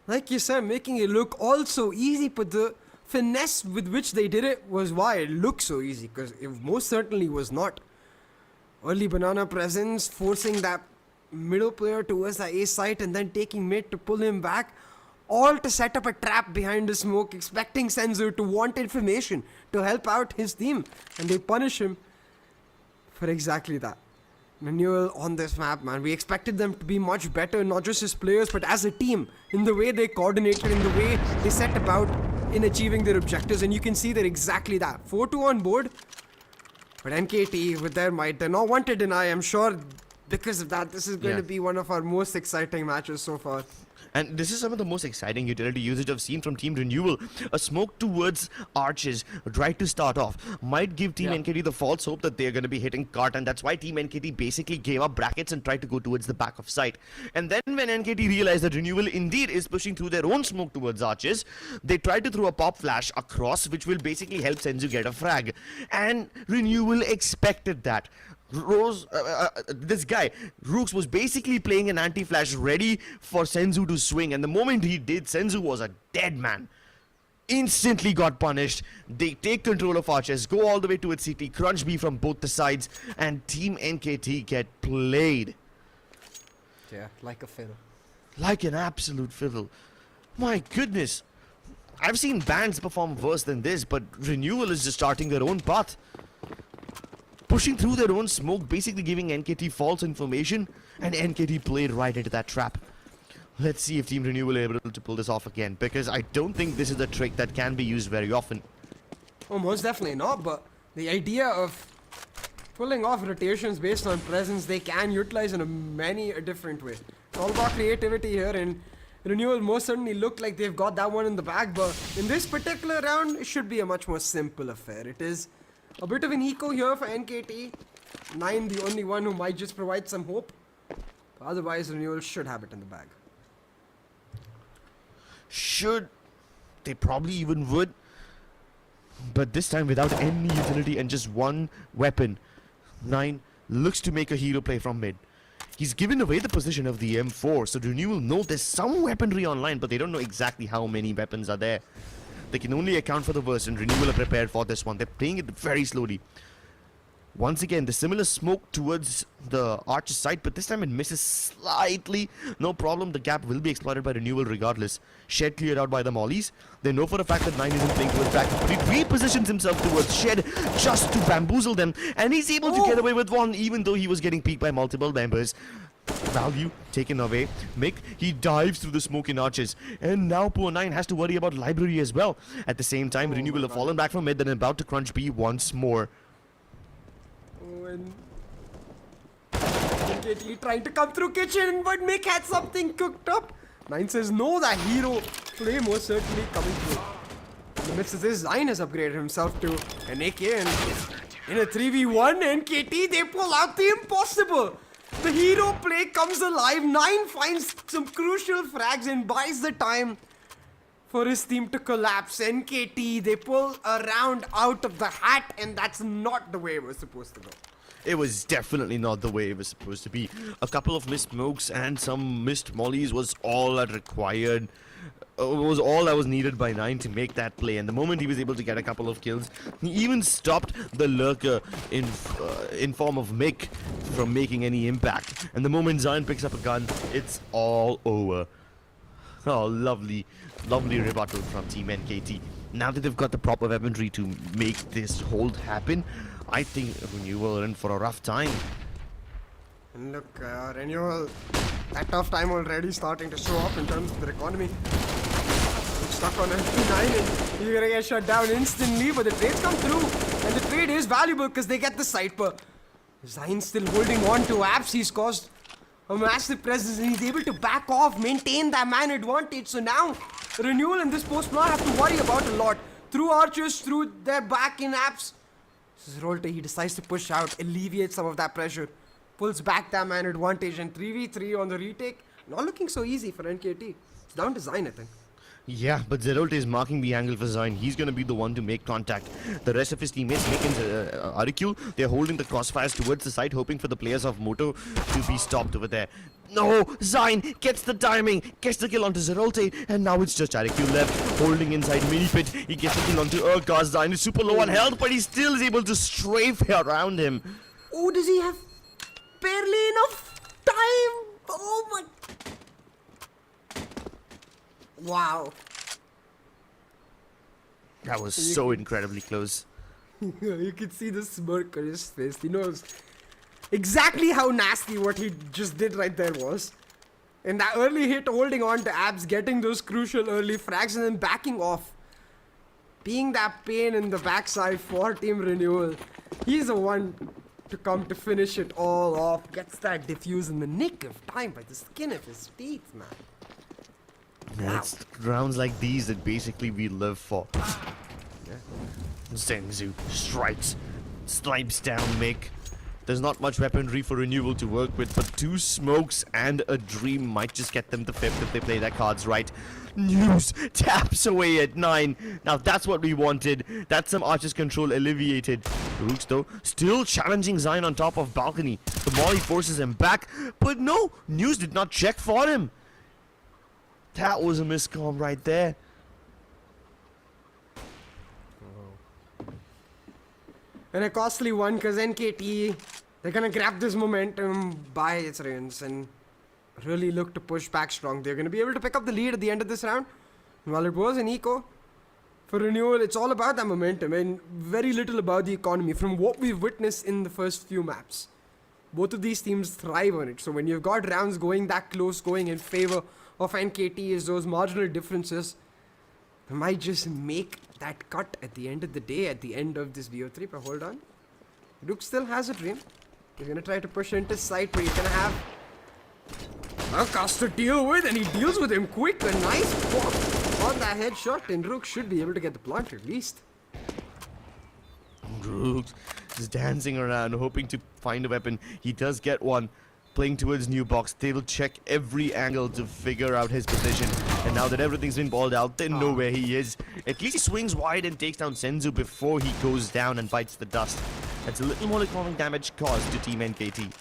Like you said, making it look all so easy, but the finesse with which they did it was why it looked so easy, because it most certainly was not. Early Banana presence, forcing that middle player towards the A site and then taking mid to pull him back, all to set up a trap behind the smoke, expecting Senzu to want information to help out his team, and they punish him for exactly that. Renewal on this map, man. We expected them to be much better, not just as players, but as a team, in the way they coordinated, in the way they set about in achieving their objectives, and you can see they're exactly that. 4-2 on board, but NKT, with their might, they're not one to deny. I'm sure because of that, this is going to be one of our most exciting matches so far. And this is some of the most exciting utility usage I've seen from Team Renewal. A smoke towards arches right to start off might give Team NKT the false hope that they're going to be hitting cart, and that's why Team NKT basically gave up brackets and tried to go towards the back of site. And then when NKT realized that Renewal indeed is pushing through their own smoke towards arches, they tried to throw a pop flash across, which will basically help Senzu get a frag. And Renewal expected that. This guy, Rooks, was basically playing an anti-flash ready for Senzu to swing, and the moment he did, Senzu was a dead man. Instantly got punished. They take control of arches, go all the way to its CT, crunch B from both the sides, and Team NKT get played. Yeah, like a fiddle. Like an absolute fiddle. My goodness. I've seen bands perform worse than this, but Renewal is just starting their own path. Pushing through their own smoke, basically giving NKT false information, and NKT played right into that trap. Let's see if Team Renewal are able to pull this off again, because I don't think this is a trick that can be used very often. Oh, most definitely not, but the idea of pulling off rotations based on presence, they can utilize in a different way. It's all about creativity here, and Renewal most certainly look like they've got that one in the bag, but in this particular round, it should be a much more simple affair. It is a bit of an eco here for NKT. 9, the only one who might just provide some hope. But otherwise, Renewal should have it in the bag. Should. They probably even would. But this time without any utility and just one weapon. 9 looks to make a hero play from mid. He's given away the position of the M4, so Renewal know there's some weaponry online, but they don't know exactly how many weapons are there. They can only account for the worst, and Renewal are prepared for this one. They're playing it very slowly. Once again, the similar smoke towards the Archer's side, but this time it misses slightly. No problem, the gap will be exploited by Renewal regardless. Shed cleared out by the Mollies. They know for a fact that 9 isn't playing towards back, but he repositions himself towards Shed just to bamboozle them, and he's able to get away with one, even though he was getting peeked by multiple members. Value taken away. Mick, he dives through the smoke in Arches, and now poor 9 has to worry about Library as well. At the same time, Renewal have fallen back from mid, then about to crunch B once more. And immediately trying to come through kitchen, but Mick had something cooked up. 9 says no, that hero play most certainly coming through. In the midst of this, 9 has upgraded himself to an AK, and in a 3v1, NKT, they pull out the impossible. The hero play comes alive. 9 finds some crucial frags and buys the time for his team to collapse. NKT, they pull a round out of the hat, and that's not the way it was supposed to go. It was definitely not the way it was supposed to be. A couple of missed smokes and some missed mollies was all that required. Was all that was needed by 9 to make that play, and the moment he was able to get a couple of kills, he even stopped the lurker in form of Mick from making any impact. And the moment Zion picks up a gun, it's all over. Oh, lovely, lovely rebuttal from Team NKT. Now that they've got the proper weaponry to make this hold happen, I think Renewal are in for a rough time. And look, Renewal, that tough time already starting to show up in terms of their economy. Stuck on MP9 and you're gonna get shut down instantly, but the trades come through, and the trade is valuable because they get the Cypher. Zayn still holding on to Apps. He's caused a massive presence and he's able to back off, maintain that man advantage. So now Renewal in this post not have to worry about a lot. Through Archers, through their back in Apps. This is Rolte, he decides to push out, alleviate some of that pressure, pulls back that man advantage, and 3v3 on the retake. Not looking so easy for NKT. It's down to Zayn, I think. Yeah, but Zerolte is marking the angle for Zayn. He's going to be the one to make contact. The rest of his teammates, Mick and Arikul, they're holding the crossfires towards the side, hoping for the players of Moto to be stopped over there. No, Zayn gets the timing, gets the kill onto Zerolte, and now it's just Arikul left, holding inside mini pit. He gets the kill onto Urkaz. Zayn is super low on health, but he still is able to strafe around him. Oh, does he have barely enough time? Oh my... Wow. That was so incredibly close. You can see the smirk on his face. He knows exactly how nasty what he just did right there was. And that early hit, holding on to Abs, getting those crucial early frags, and then backing off. Being that pain in the backside for Team Renewal. He's the one to come to finish it all off. Gets that defuse in the nick of time by the skin of his teeth, man. Yeah, it's rounds like these that basically we live for. Yeah. Zenzu strikes, snipes down Mick. There's not much weaponry for Renewal to work with, but 2 smokes and a dream might just get them the 5th if they play their cards right. News taps away at 9. Now that's what we wanted. That's some Archer's control alleviated. Rooks though, still challenging Zayn on top of balcony. The Molly forces him back, but no, News did not check for him. That was a miscom right there. And a costly one, because NKT, they're gonna grab this momentum by its reins and really look to push back strong. They're gonna be able to pick up the lead at the end of this round. And while it was an eco, for Renewal, it's all about that momentum and very little about the economy from what we've witnessed in the first few maps. Both of these teams thrive on it. So when you've got rounds going that close, going in favor of NKT, is those marginal differences that might just make that cut at the end of the day, at the end of this VO3. But hold on, Duke still has a dream. He's gonna try to push into site, but he's gonna have a cast to deal with, and he deals with him quick. A nice pop on that headshot, and Rook should be able to get the plant at least. Rooks is dancing around, hoping to find a weapon. He does get one. Playing towards new box, they will check every angle to figure out his position. And now that everything's been balled out, they know where he is. At least he swings wide and takes down Senzu before he goes down and bites the dust. That's a little more economic damage caused to Team NKT.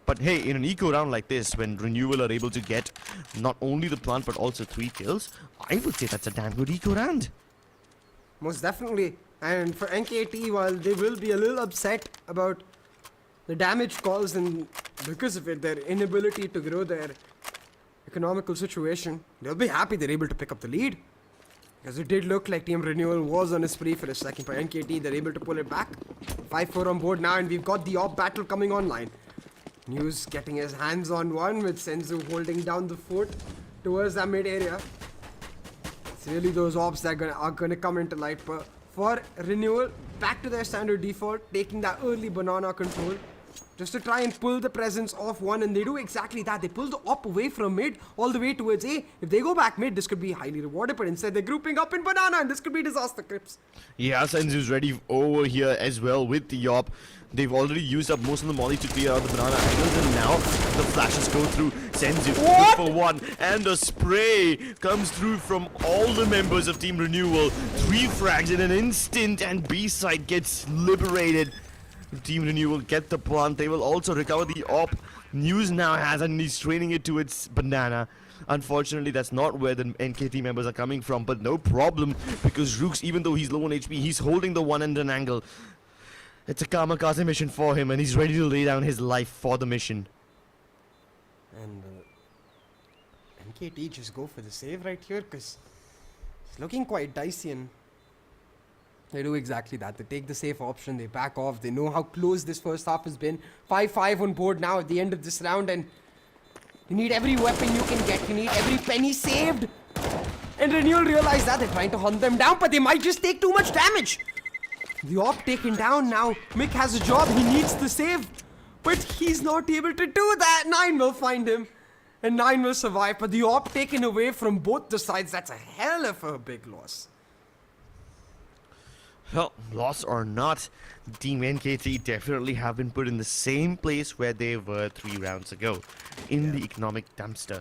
But hey, in an eco round like this, when Renewal are able to get not only the plant but also 3 kills, I would say that's a damn good eco round. Most definitely. And for NKT, while they will be a little upset about the damage caused and because of it, their inability to grow their economical situation, they'll be happy they're able to pick up the lead. Because it did look like Team Renewal was on a spree for a second. For NKT, they're able to pull it back. 5-4 on board now, and we've got the ARP battle coming online. News getting his hands on one with Senzu holding down the fort towards that mid area. It's really those ARPs that are gonna come into light. But for Renewal, back to their standard default, taking that early banana control. Just to try and pull the presence off one, and they do exactly that. They pull the AWP away from mid all the way towards A. If they go back mid, this could be highly rewarded, but instead they're grouping up in banana, and this could be disaster clips. Yeah, Senzu's ready over here as well with the AWP. They've already used up most of the molly to clear out the banana angles, and now the flashes go through. Senzu good for one, and the spray comes through from all the members of Team Renewal. 3 frags in an instant, and B side gets liberated. Team Renewal get the plant. They will also recover the AWP. News now has, and he's training it to its banana. Unfortunately, that's not where the NKT members are coming from, but no problem, because Rooks, even though he's low on HP, he's holding the one end an angle. It's a kamikaze mission for him, and he's ready to lay down his life for the mission. And NKT just go for the save right here, because it's looking quite dicey, and they do exactly that. They take the safe option, they back off. They know how close this first half has been. 5-5 on board now at the end of this round, and you need every weapon you can get. You need every penny saved. And Renewal realize that they're trying to hunt them down, but they might just take too much damage. The AWP taken down now. Mick has a job. He needs the save, but he's not able to do that. 9 will find him, and 9 will survive. But the AWP taken away from both the sides. That's a hell of a big loss. Well, loss or not, Team NKT definitely have been put in the same place where they were 3 rounds ago, in the economic dumpster.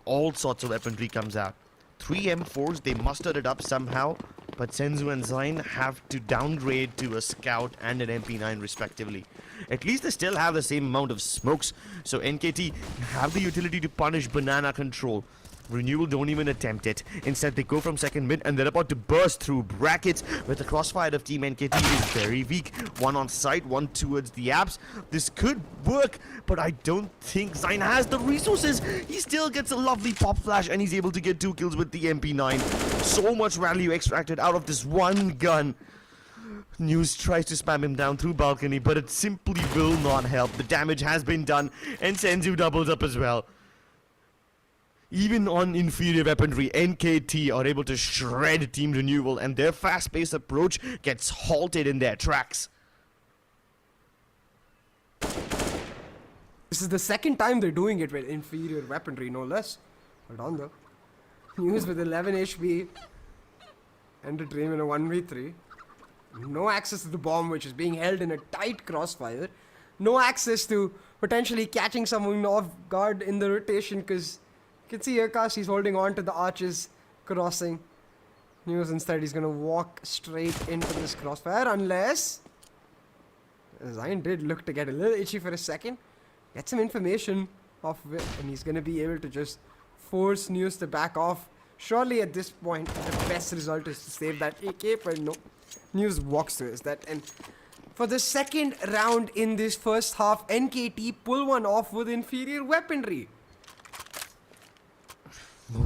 All sorts of weaponry comes out. 3 M4s, they mustered it up somehow, but Senzu and Zain have to downgrade to a Scout and an MP9 respectively. At least they still have the same amount of smokes, so NKT have the utility to punish banana control. Renewal don't even attempt it. Instead, they go from second mid, and they're about to burst through brackets, but the crossfire of Team NKT is very weak. One on site, one towards the apps. This could work, but I don't think Zain has the resources. He still gets a lovely pop flash, and he's able to get 2 kills with the MP9. So much value extracted out of this one gun. News tries to spam him down through balcony, but it simply will not help. The damage has been done, and Senzu doubles up as well. Even on inferior weaponry, NKT are able to shred Team Renewal, and their fast-paced approach gets halted in their tracks. This is the second time they're doing it with inferior weaponry, no less. Hold on though. News with 11 HP and a Dream in a 1v3. No access to the bomb, which is being held in a tight crossfire. No access to potentially catching someone off guard in the rotation, because you can see Akash, he's holding on to the arches crossing. News instead, he's gonna walk straight into this crossfire, unless Zain did look to get a little itchy for a second. Get some information off of it, and he's gonna be able to just force News to back off. Surely at this point, the best result is to save that AK, but no. News walks to his that, and for the second round in this first half, NKT pull one off with inferior weaponry.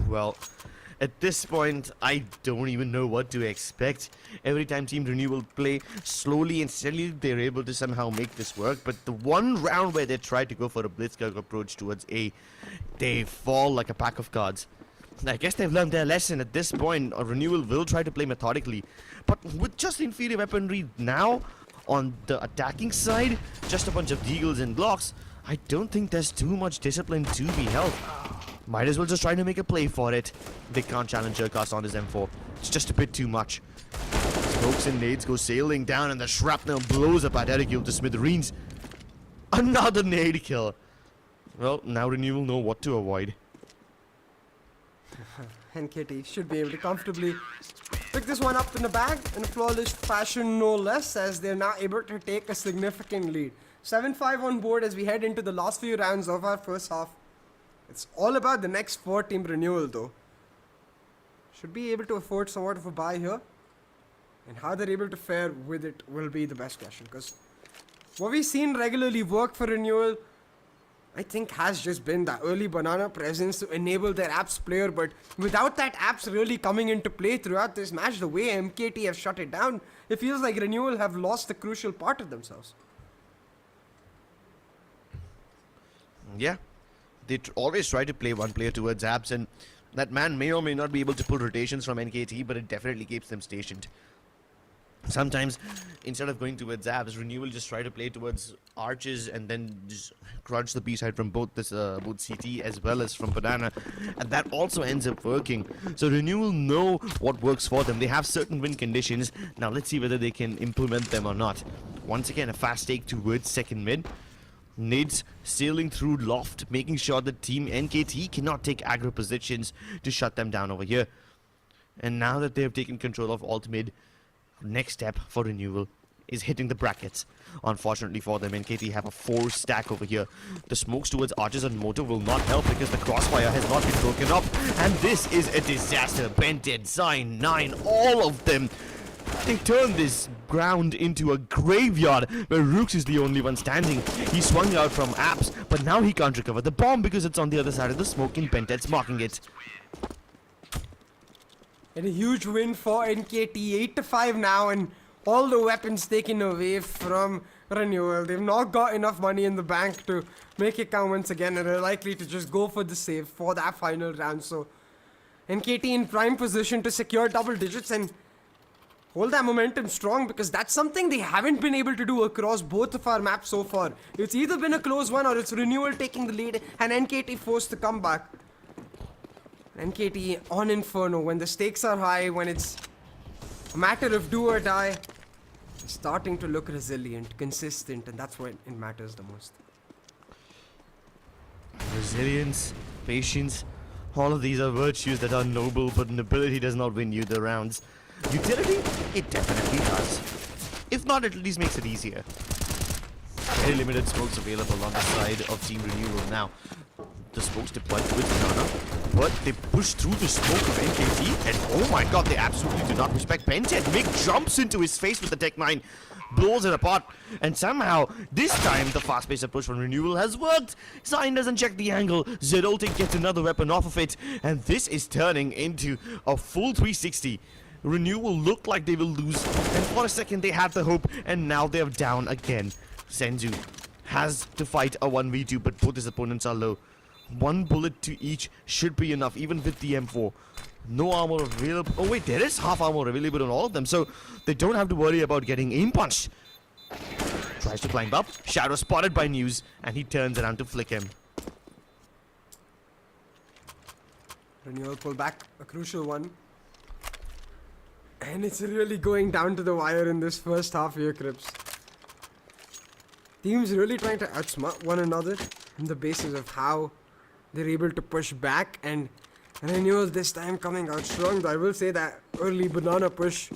Well, at this point, I don't even know what to expect. Every time Team Renewal play, slowly and steadily, they're able to somehow make this work. But the one round where they try to go for a blitzkrieg approach towards A, they fall like a pack of cards. I guess they've learned their lesson at this point. Renewal will try to play methodically. But with just inferior weaponry now, on the attacking side, just a bunch of deagles and blocks, I don't think there's too much discipline to be held. Might as well just try to make a play for it. They can't challenge Jerkas on his M4. It's just a bit too much. Smokes and nades go sailing down, and the shrapnel blows up at Ericule to smithereens. Another nade kill. Well, now Renewal know what to avoid. NKT should be able to comfortably pick this one up in the bag in a flawless fashion, no less, as they're now able to take a significant lead. 7-5 on board as we head into the last few rounds of our first half. It's all about the next 4-team renewal though. Should be able to afford somewhat of a buy here. And how they're able to fare with it will be the best question. Because what we've seen regularly work for renewal, I think, has just been the early banana presence to enable their apps player. But without that apps really coming into play throughout this match, the way MKT have shut it down, it feels like renewal have lost a crucial part of themselves. Yeah, they always try to play one player towards apps, and that man may or may not be able to pull rotations from NKT, but it definitely keeps them stationed. Sometimes, instead of going towards apps, renewal just try to play towards arches and then just crunch the B side from both CT as well as from banana, and that also ends up working. So renewal know what works for them. They have certain win conditions. Now let's see whether they can implement them or not. Once again, a fast take towards second mid. Nades sailing through loft, making sure that team NKT cannot take aggro positions to shut them down over here. And now that they have taken control of alt mid, next step for renewal is hitting the brackets. Unfortunately for them, NKT have a 4 stack over here. The smokes towards arches and motor will not help because the crossfire has not been broken up, and this is a disaster. Bented, Sign, 9, all of them. They turned this ground into a graveyard where Rooks is the only one standing. He swung out from apps, but now he can't recover the bomb because it's on the other side of the smoke and Bented's marking it. And a huge win for NKT, 8-5 now, and all the weapons taken away from renewal. They've not got enough money in the bank to make it count once again, and are likely to just go for the save for that final round. So NKT in prime position to secure double digits and hold that momentum strong, because that's something they haven't been able to do across both of our maps so far. It's either been a close one or it's renewal taking the lead and NKT forced to come back. NKT on Inferno, when the stakes are high, when it's a matter of do or die, starting to look resilient, consistent, and that's when it matters the most. Resilience, patience, all of these are virtues that are noble, but nobility does not win you the rounds. Utility? It definitely does. If not, it at least makes it easier. Very limited smokes available on the side of Team Renewal now. The smokes deployed with Banana, but they push through the smoke of NKT, and oh my god, they absolutely do not respect Bented. Mick jumps into his face with the Tech 9, blows it apart, and somehow, this time, the fast-paced approach from Renewal has worked. Sign doesn't check the angle, Zedoltic gets another weapon off of it, and this is turning into a full 360. Renewal looked like they will lose, and for a second they had the hope, and now they're down again. Senzu has to fight a 1v2, but both his opponents are low. 1 bullet to each should be enough, even with the M4. No armor available. Oh wait, there is half armor available on all of them, so they don't have to worry about getting aim punched. Tries to climb up. Shadow spotted by News, and he turns around to flick him. Renewal pull back, a crucial one. And it's really going down to the wire in this first half here, Crips. Teams really trying to outsmart one another on the basis of how they're able to push back, and Renewal this time coming out strong. Though I will say that early banana push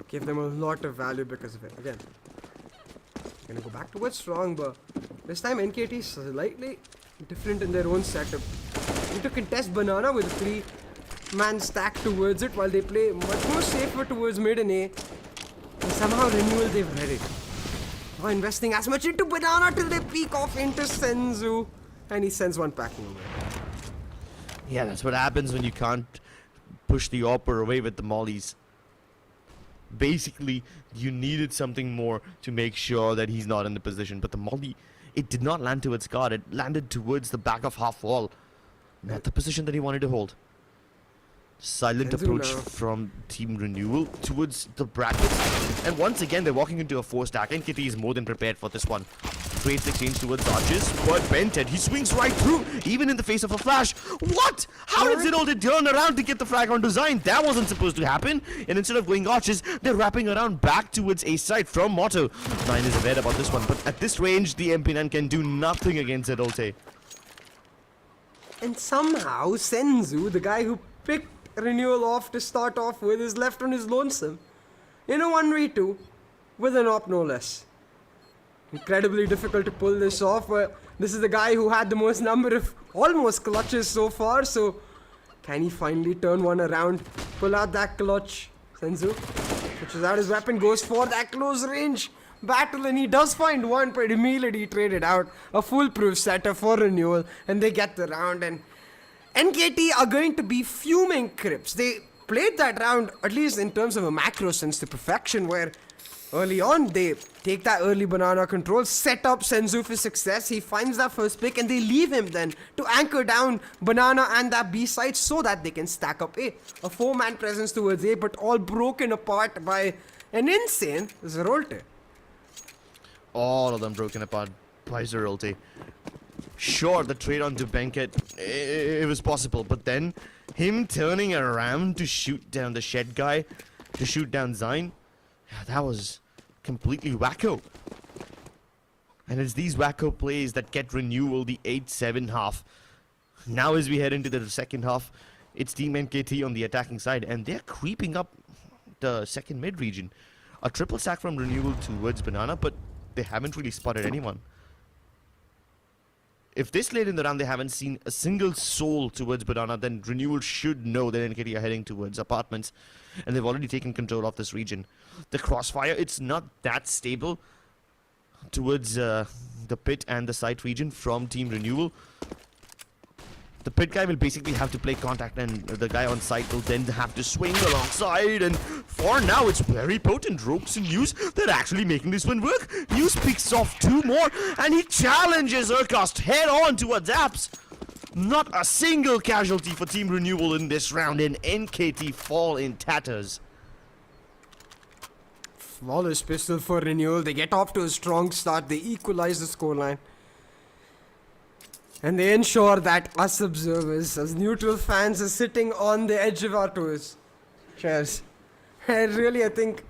gave them a lot of value because of it. Again, gonna go back towards strong, but this time NKT is slightly different in their own setup. Need to contest banana with a 3-man stack towards it while they play much more safer towards mid and A. And somehow Renewal, they've read it. Not investing as much into banana till they peek off into Senzu, and he sends one packing away. Yeah, that's what happens when you can't push the Opper away with the mollies. Basically, you needed something more to make sure that he's not in the position, but the molly, it did not land towards guard, it landed towards the back of half wall. Not the position that he wanted to hold. Silent approach from Team Renewal towards the brackets, and once again they're walking into a 4-stack. NKT is more than prepared for this one. Trades exchange towards arches, but Bented, he swings right through, even in the face of a flash. What? How did Zidolde turn around to get the frag on design? That wasn't supposed to happen. And instead of going arches, they're wrapping around back towards a side from Motto. 9 is aware about this one, but at this range, the MP9 can do nothing against Zidolde. And somehow Senzu, the guy who picked Renewal off to start off with, is left on his lonesome in a 1v2 with an op no less. Incredibly difficult to pull this off. This is the guy who had the most number of almost clutches so far. So can he finally turn one around? Pull out that clutch. Senzu switches out his weapon, goes for that close range battle, and he does find one, but immediately traded out. A foolproof setup for Renewal, and they get the round. And NKT are going to be fuming Crips. They played that round, at least in terms of a macro sense, to perfection, where early on they take that early banana control, set up Senzu for success. He finds that first pick, and they leave him then to anchor down banana and that B side so that they can stack up A. A 4-man presence towards A, but all broken apart by an insane Zerolte. All of them broken apart by Zerolte. Sure, the trade onto Benket, it was possible, but then him turning around to shoot down the shed guy, to shoot down Zine, that was completely wacko. And it's these wacko plays that get Renewal the 8-7 half. Now as we head into the second half, it's Team NKT on the attacking side, and they're creeping up the second mid region. A triple sack from Renewal towards Banana, but they haven't really spotted anyone. If this late in the round they haven't seen a single soul towards Banana, then Renewal should know that NKT are heading towards apartments, and they've already taken control of this region. The crossfire, it's not that stable towards the pit and the site region from Team Renewal. The pit guy will basically have to play contact, and the guy on site will then have to swing alongside, and for now it's very potent. Rogues and News, they're actually making this one work. News picks off 2 more, and he challenges Urkast head on towards Apps. Not a single casualty for Team Renewal in this round, and NKT fall in tatters. Flawless pistol for Renewal. They get off to a strong start. They equalize the scoreline. And they ensure that us observers, as neutral fans, are sitting on the edge of our toes. Cheers. And really, I think,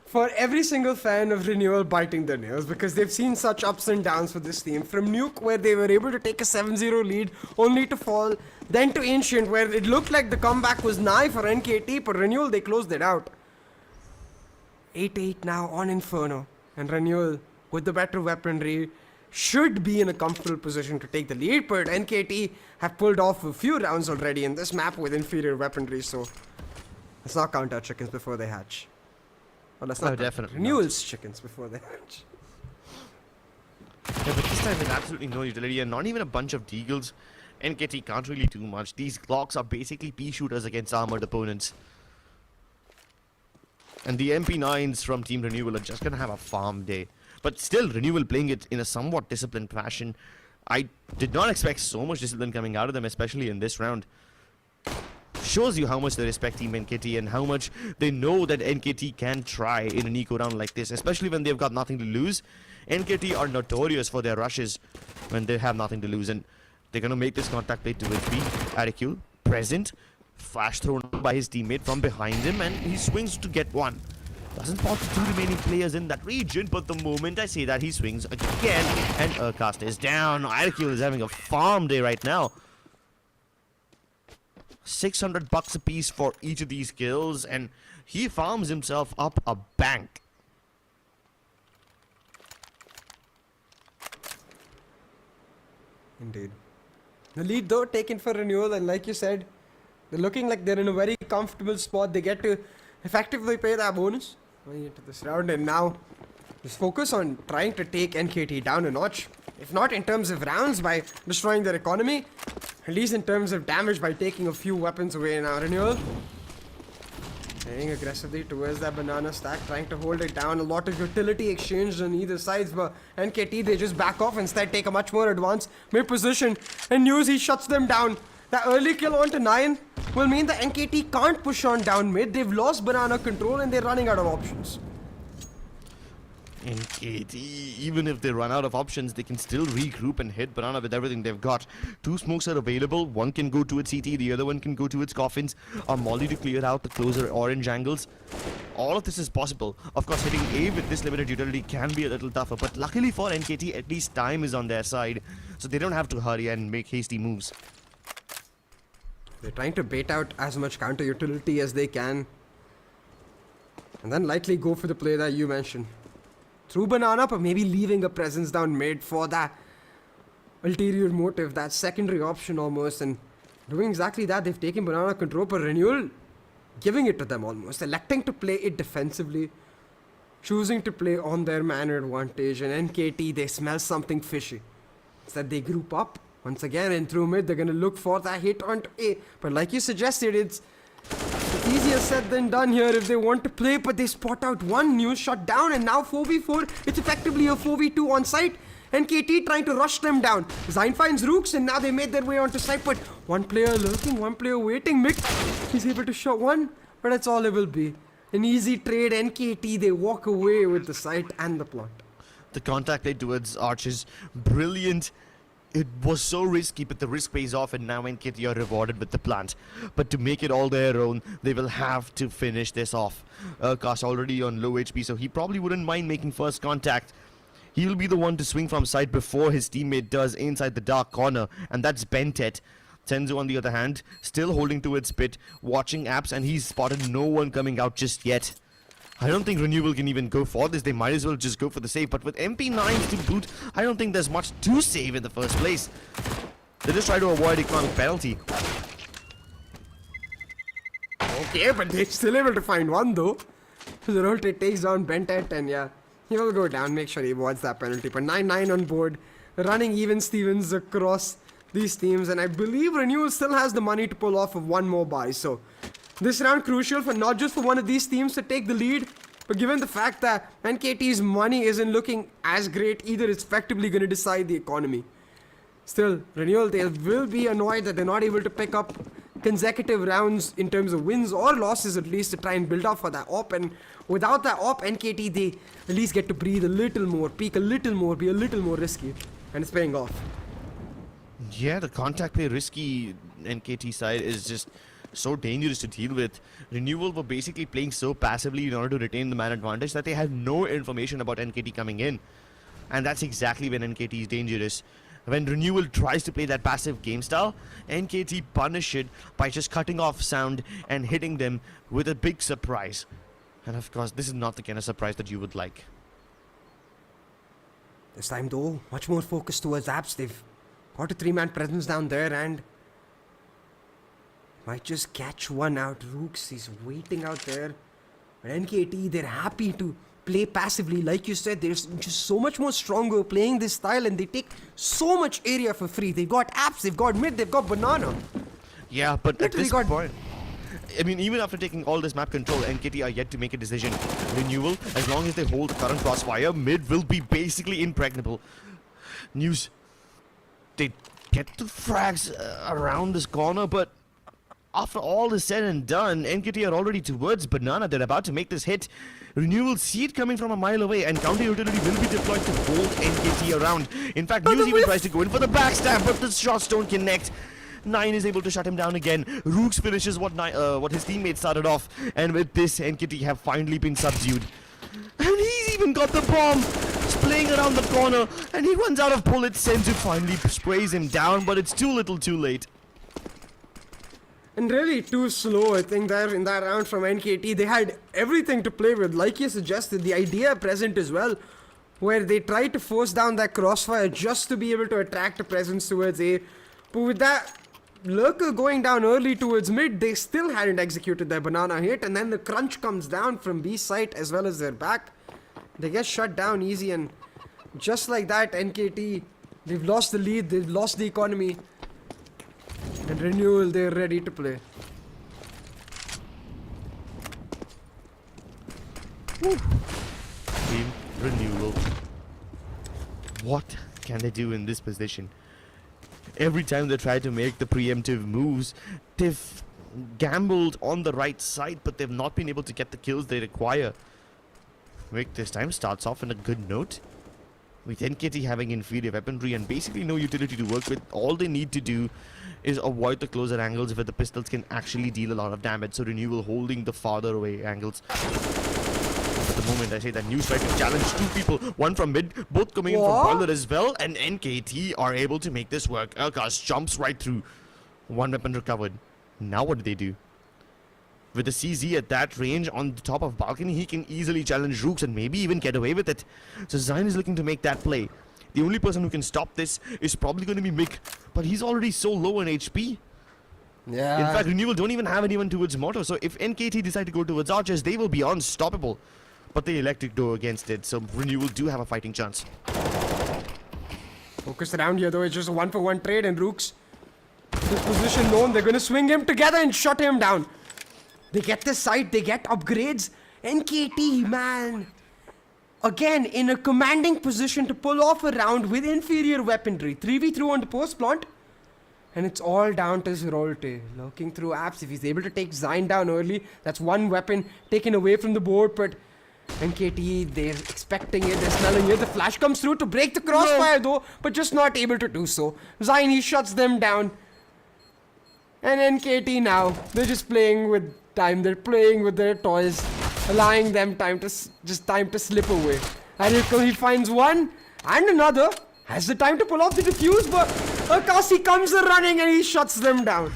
for every single fan of Renewal biting their nails, because they've seen such ups and downs for this team. From Nuke, where they were able to take a 7-0 lead, only to fall. Then to Ancient, where it looked like the comeback was nigh for NKT, but Renewal, they closed it out. 8-8 now on Inferno. And Renewal, with the better weaponry, should be in a comfortable position to take the lead, but NKT have pulled off a few rounds already in this map with inferior weaponry, so let's not count our chickens before they hatch. Well, let's not definitely Renewal's chickens before they hatch. Yeah, but this time there's absolutely no utility, and not even a bunch of deagles. NKT can't really do much. These Glocks are basically pea shooters against armored opponents. And the MP9s from Team Renewal are just gonna have a farm day. But still, Renewal playing it in a somewhat disciplined fashion. I did not expect so much discipline coming out of them, especially in this round. Shows you how much they respect Team NKT and how much they know that NKT can try in an eco round like this, especially when they've got nothing to lose. NKT are notorious for their rushes when they have nothing to lose, and they're going to make this contact play towards B. Arikul, present, flash thrown by his teammate from behind him, and he swings to get one. Doesn't spot the 2 remaining players in that region, but the moment I say that, he swings again, and Urkast is down. Arikul is having a farm day right now. $600 a piece for each of these kills, and he farms himself up a bank. Indeed. The lead though taken for Renewal, and like you said, they're looking like they're in a very comfortable spot. They get to effectively pay that bonus going into this round, and now just focus on trying to take NKT down a notch. If not in terms of rounds by destroying their economy, at least in terms of damage by taking a few weapons away now. Renewal heading aggressively towards that banana stack, trying to hold it down. A lot of utility exchanged on either sides, but NKT, they just back off, instead take a much more advanced mid position. And News, he shuts them down. That early kill onto 9 will mean that NKT can't push on down mid. They've lost banana control and they're running out of options. NKT, even if they run out of options, they can still regroup and hit Banana with everything they've got. 2 smokes are available. One can go to its CT, the other one can go to its coffins. A molly to clear out the closer orange angles. All of this is possible. Of course, hitting A with this limited utility can be a little tougher, but luckily for NKT, at least time is on their side, so they don't have to hurry and make hasty moves. They're trying to bait out as much counter utility as they can, and then likely go for the play that you mentioned. through Banana, but maybe leaving a presence down mid for that ulterior motive, that secondary option almost, and doing exactly that. They've taken Banana control, but Renewal giving it to them almost, electing to play it defensively, choosing to play on their manner advantage, and NKT, they smell something fishy. Instead, they group up once again, and through mid, they're going to look for that hit onto A. But like you suggested, it's easier said than done here if they want to play, but they spot out one new shot down, and now 4v4, it's effectively a 4v2 on site. NKT trying to rush them down. Zain finds Rooks, and now they made their way onto site, but one player lurking, one player waiting. Mick, he's able to shot one, but that's all it will be. An easy trade. NKT, they walk away with the site and the plot. The contact play towards Arch is brilliant. It was so risky, but the risk pays off, and now NKT are rewarded with the plant. But to make it all their own, they will have to finish this off. Urkas already on low HP, so he probably wouldn't mind making first contact. He will be the one to swing from side before his teammate does inside the dark corner, and that's Bentet. Senzu, on the other hand, still holding towards pit, watching apps, and he's spotted no one coming out just yet. I don't think Renewal can even go for this. They might as well just go for the save. But with MP9s to boot, I don't think there's much to save in the first place. They just try to avoid economic penalty. Okay, but they're still able to find one though. So the rotate takes down Bentet, and yeah, he will go down. Make sure he avoids that penalty. But 9-9 on board, running even Stevens across these teams, and I believe Renewal still has the money to pull off of one more buy. So this round crucial for not just for one of these teams to take the lead, but given the fact that NKT's money isn't looking as great either, it's effectively going to decide the economy. Still, Renewal, they will be annoyed that they're not able to pick up consecutive rounds in terms of wins or losses, at least to try and build up for that op. And without that op, NKT, they at least get to breathe a little more, peak a little more, be a little more risky, and it's paying off. Yeah, the contact play risky NKT side is just so dangerous to deal with. Renewal were basically playing so passively in order to retain the man advantage that they had no information about NKT coming in. And that's exactly when NKT is dangerous. When Renewal tries to play that passive game style, NKT punish it by just cutting off sound and hitting them with a big surprise. And of course, this is not the kind of surprise that you would like. This time though, much more focused towards apps. They've got a 3-man presence down there and might just catch one out. Rooks, he's waiting out there. But NKT, they're happy to play passively. Like you said, they're just so much more stronger playing this style, and they take so much area for free. They've got apps, they've got mid, they've got banana. Yeah, but Literally at this point, I mean, even after taking all this map control, NKT are yet to make a decision. Renewal, as long as they hold the current crossfire, mid will be basically impregnable. News, they get the frags around this corner, but after all is said and done, NKT are already towards banana. They're about to make this hit. Renewal see it coming from a mile away, and counter utility will be deployed to hold NKT around. In fact, News even tries to go in for the backstab, but the shots don't connect. 9 is able to shut him down again. Rooks finishes what his teammates started off, and with this, NKT have finally been subdued. And he's even got the bomb! He's playing around the corner, and he runs out of bullets. Senzu finally sprays him down, but it's too little too late. And really too slow, I think, there in that round from NKT. They had everything to play with, like you suggested, the idea present as well, where they tried to force down that crossfire just to be able to attract a presence towards A. But with that lurker going down early towards mid, they still hadn't executed their banana hit, and then the crunch comes down from B site as well as their back. They get shut down easy, and just like that, NKT, they've lost the lead, they've lost the economy. And Renewal, they're ready to play. Woo. Team Renewal. What can they do in this position? Every time they try to make the preemptive moves, they've gambled on the right side, but they've not been able to get the kills they require. Rick this time starts off on a good note, with NKT having inferior weaponry and basically no utility to work with. All they need to do is avoid the closer angles where the pistols can actually deal a lot of damage. So Renewal holding the farther away angles. At the moment I say that News try to challenge two people, one from mid, both coming in from boiler as well, and NKT are able to make this work. Urkas jumps right through. One weapon recovered. Now what do they do? With the CZ at that range on the top of balcony, he can easily challenge Rooks and maybe even get away with it. So Zain is looking to make that play. The only person who can stop this is probably going to be Mick, but he's already so low on HP. Yeah. In fact, Renewal don't even have anyone towards Moto, so if NKT decide to go towards Archers, they will be unstoppable. But they elect to go against it, so Renewal do have a fighting chance. Focus around here though, it's just a 1-for-1 trade and Rooks. This position known, they're gonna swing him together and shut him down. They get this site, they get upgrades. NKT, man. Again, in a commanding position to pull off a round with inferior weaponry. 3v3 on the post plant. And it's all down to Zerolte. Looking through apps, if he's able to take Zain down early, that's one weapon taken away from the board, but NKT, they're expecting it, they're smelling it. The flash comes through to break the crossfire though, but just not able to do so. Zain, he shuts them down. And NKT now, they're just playing with time. They're playing with their toys, allowing them time to slip away. Arikal, he finds one and another. Has the time to pull off the defuse, but Akasi comes running and he shuts them down.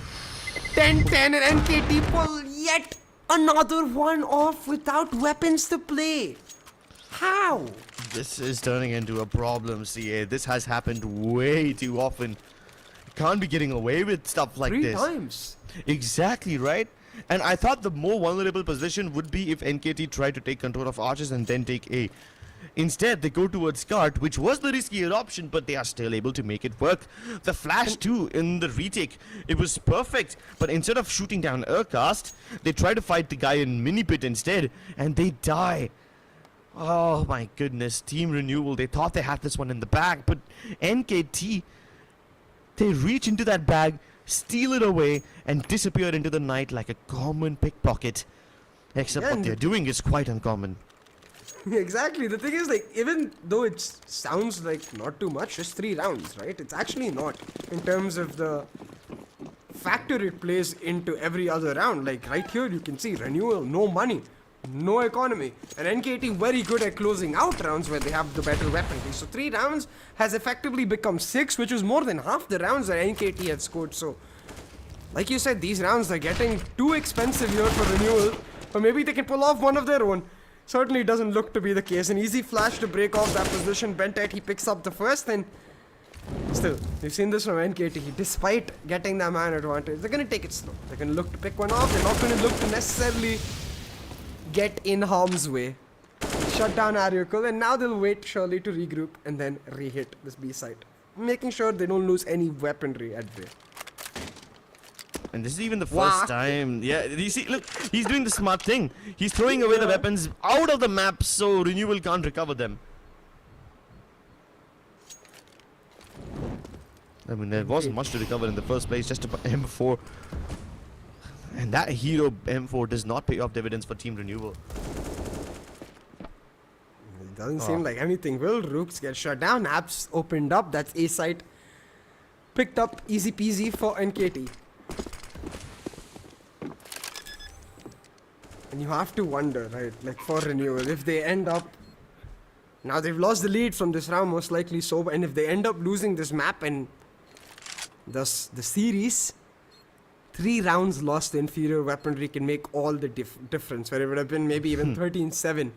10-10 and NKT pull yet another one off without weapons to play. How? This is turning into a problem, CA. This has happened way too often. You can't be getting away with stuff like this. 3 times. Exactly, right? And I thought the more vulnerable position would be if NKT tried to take control of Archers and then take A. Instead, they go towards Cart, which was the riskier option, but they are still able to make it work. The flash too in the retake, it was perfect. But instead of shooting down Urcast, they try to fight the guy in mini pit instead, and they die. Oh my goodness, Team Renewal, they thought they had this one in the bag, but NKT, they reach into that bag, steal it away, and disappear into the night like a common pickpocket. Except what they're doing is quite uncommon. Exactly. The thing is, like, even though it sounds like not too much, just 3 rounds, right? It's actually not in terms of the factor it plays into every other round. Like, right here, you can see Renewal, no money, no economy. And NKT very good at closing out rounds where they have the better weaponry. So 3 rounds has effectively become 6, which is more than half the rounds that NKT had scored. So, like you said, these rounds are getting too expensive here for Renewal. Or maybe they can pull off one of their own. Certainly doesn't look to be the case. An easy flash to break off that position. Bentet, he picks up the first, and still, we've seen this from NKT. Despite getting that man advantage, they're going to take it slow. They're going to look to pick one off. They're not going to look to necessarily get in harm's way. Shut down Ariokul, and now they'll wait surely to regroup and then re-hit this B site. Making sure they don't lose any weaponry at bay. And this is even the first time. Yeah, you see, look, he's doing the smart thing. He's throwing away the weapons out of the map so Renewal can't recover them. I mean, there wasn't much to recover in the first place, just about M4. And that hero M4 does not pay off dividends for Team Renewal. It doesn't seem like anything will. Rooks get shut down. Apps opened up. That's A site. Picked up easy peasy for NKT. And you have to wonder, right, like for Renewal, if they end up... Now they've lost the lead from this round, most likely so, and if they end up losing this map and thus the series, 3 rounds lost to inferior weaponry can make all the difference, where it would have been maybe even 13-7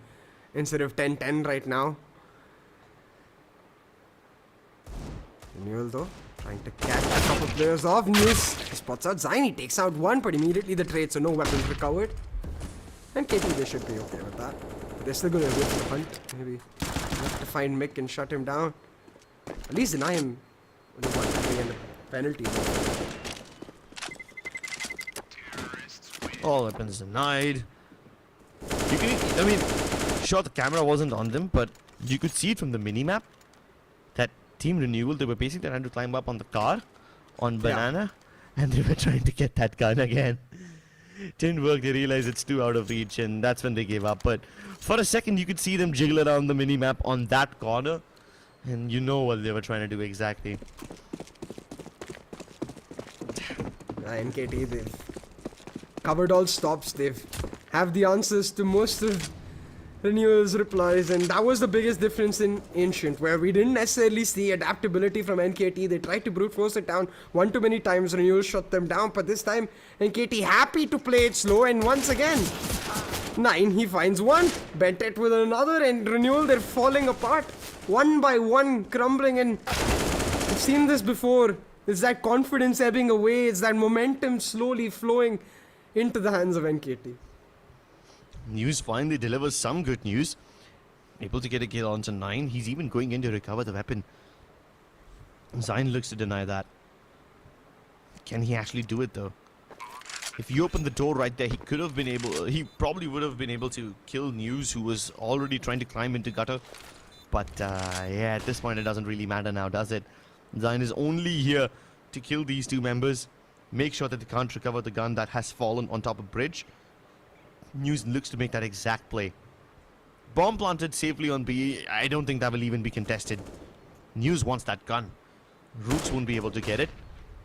instead of 10-10 right now. Renewal though, trying to catch a couple players off. News spots out Zain, he takes out one, but immediately the trade, so no weapons recovered. And KT, they should be okay with that. But they're still going to wait for the hunt. Maybe have to find Mick and shut him down. At least deny him the penalty. All weapons denied. You can, I mean, sure the camera wasn't on them, but you could see it from the mini-map that Team Renewal, they were basically trying to climb up on the car on Banana, and they were trying to get that gun again. Didn't work, they realized it's too out of reach, and that's when they gave up. But for a second you could see them jiggle around the mini-map on that corner, and you know what they were trying to do exactly. NKT, they've covered all stops. They've have the answers to most of Renewal's replies, and that was the biggest difference in Ancient, where we didn't necessarily see adaptability from NKT. They tried to brute force it down one too many times. Renewal shut them down, but this time NKT happy to play it slow, and once again, 9, he finds one, Bentet with another, and Renewal, they're falling apart, one by one, crumbling, and I've seen this before. It's that confidence ebbing away, it's that momentum slowly flowing into the hands of NKT. News finally delivers some good news. Able to get a kill onto 9. He's even going in to recover the weapon. Zain looks to deny that. Can he actually do it though? If he opened the door right there, he could have been able... he probably would have been able to kill News, who was already trying to climb into gutter. But yeah, at this point it doesn't really matter now, does it? Zain is only here to kill these two members. Make sure that they can't recover the gun that has fallen on top of bridge. News looks to make that exact play. Bomb planted safely on B. I don't think that will even be contested. News wants that gun. Roots won't be able to get it.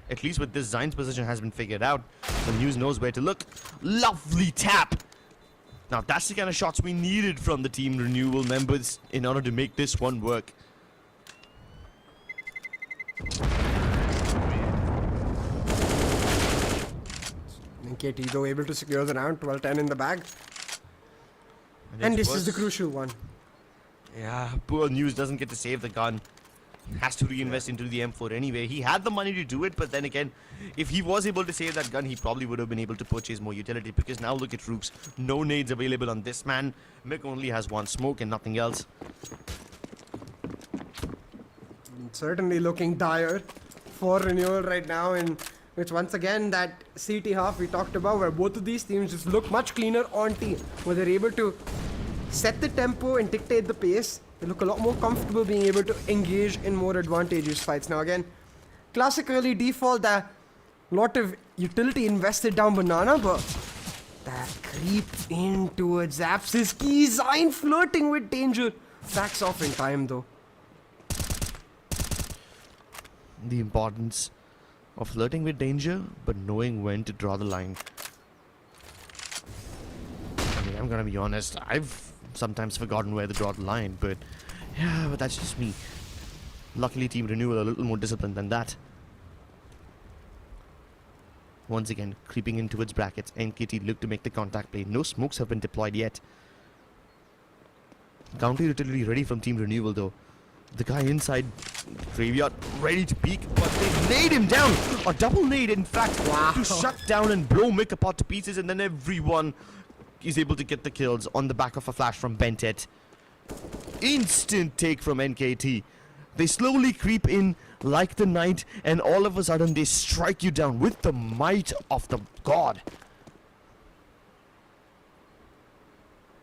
At least with this, Zain's position has been figured out. So News knows where to look. Lovely tap. Now that's the kind of shots we needed from the Team Renewal members in order to make this one work. NKT though able to secure the round, 12-10 in the bag. And this is the crucial one. Yeah, poor News doesn't get to save the gun. Has to reinvest into the M4 anyway. He had the money to do it, but then again, if he was able to save that gun, he probably would have been able to purchase more utility, because now look at Rooks. No nades available on this man. Mick only has one smoke and nothing else. Certainly looking dire for Renewal right now, and which once again that CT half we talked about, where both of these teams just look much cleaner on team, where they're able to set the tempo and dictate the pace. They look a lot more comfortable being able to engage in more advantageous fights. Now again, classic early default, that lot of utility invested down Banana, but that creep in towards Zap's key. Zain flirting with danger. Backs off in time though. The importance of flirting with danger, but knowing when to draw the line. I mean, I'm gonna be honest, I've sometimes forgotten where to draw the line, but yeah, but that's just me. Luckily, Team Renewal are a little more disciplined than that. Once again, creeping in towards brackets, NKT look to make the contact play. No smokes have been deployed yet. Counter utility ready from Team Renewal though. The guy inside graveyard ready to peek, but they nade him down. A double nade, in fact, to shut down and blow Mick apart to pieces, and then everyone is able to get the kills on the back of a flash from Bentet. Instant take from NKT. They slowly creep in like the knight, and all of a sudden they strike you down with the might of the god.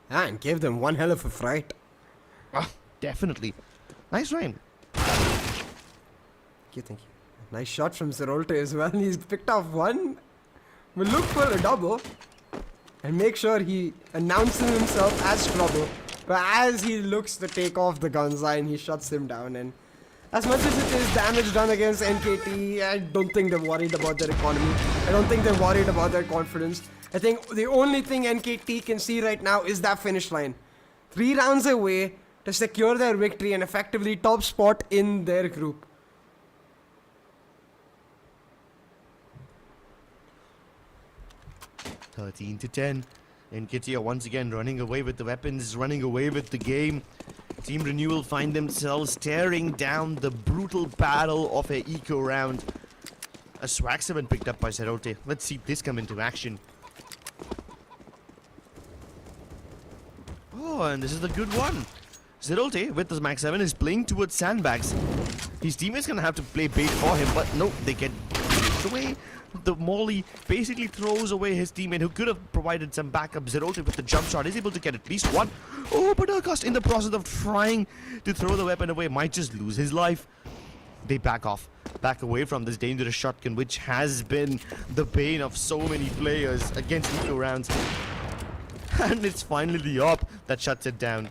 And gave them one hell of a fright. Definitely. Nice Ryan. Thank you. Nice shot from Zerolte as well. He's picked off one. We'll look for a double and make sure he announces himself as trouble. But as he looks to take off the gun sign, he shuts him down. And as much as it is damage done against NKT, I don't think they're worried about their economy. I don't think they're worried about their confidence. I think the only thing NKT can see right now is that finish line. 3 rounds away to secure their victory and effectively top spot in their group. (13-10). NKT are once again running away with the weapons, running away with the game. Team Renewal find themselves tearing down the brutal battle of a eco round. A swag 7 picked up by Zerolte. Let's see this come into action. Oh, and this is the good one. Zerolte with the Max 7 is playing towards sandbags. His teammates gonna have to play bait for him, but no, they get away. The Molly basically throws away his teammate who could have provided some backup. Zerolte with the jump shot is able to get at least one. Oh, but Arcast in the process of trying to throw the weapon away might just lose his life. They back off, back away from this dangerous shotgun, which has been the bane of so many players against eco rounds. And it's finally the AWP that shuts it down.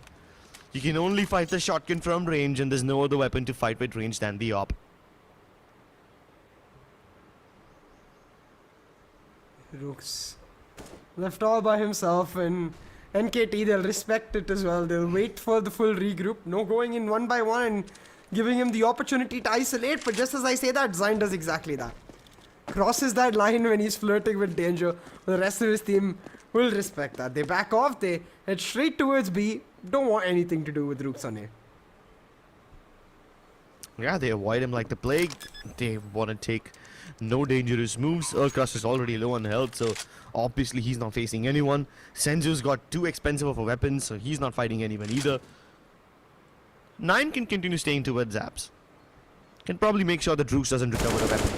You can only fight the shotgun from range, and there's no other weapon to fight with range than the AWP. Rooks left all by himself, and NKT, they'll respect it as well. They'll wait for the full regroup. No going in one by one and giving him the opportunity to isolate. But just as I say that, Zayn does exactly that. Crosses that line when he's flirting with danger. The rest of his team will respect that. They back off. They head straight towards B. Don't want anything to do with Rooks on A. Yeah, they avoid him like the plague. They want to take no dangerous moves. Urkas is already low on health, so obviously he's not facing anyone. Senju's got too expensive of a weapon, so he's not fighting anyone either. 9 can continue staying towards Zaps. Can probably make sure that Rooks doesn't recover the weapon.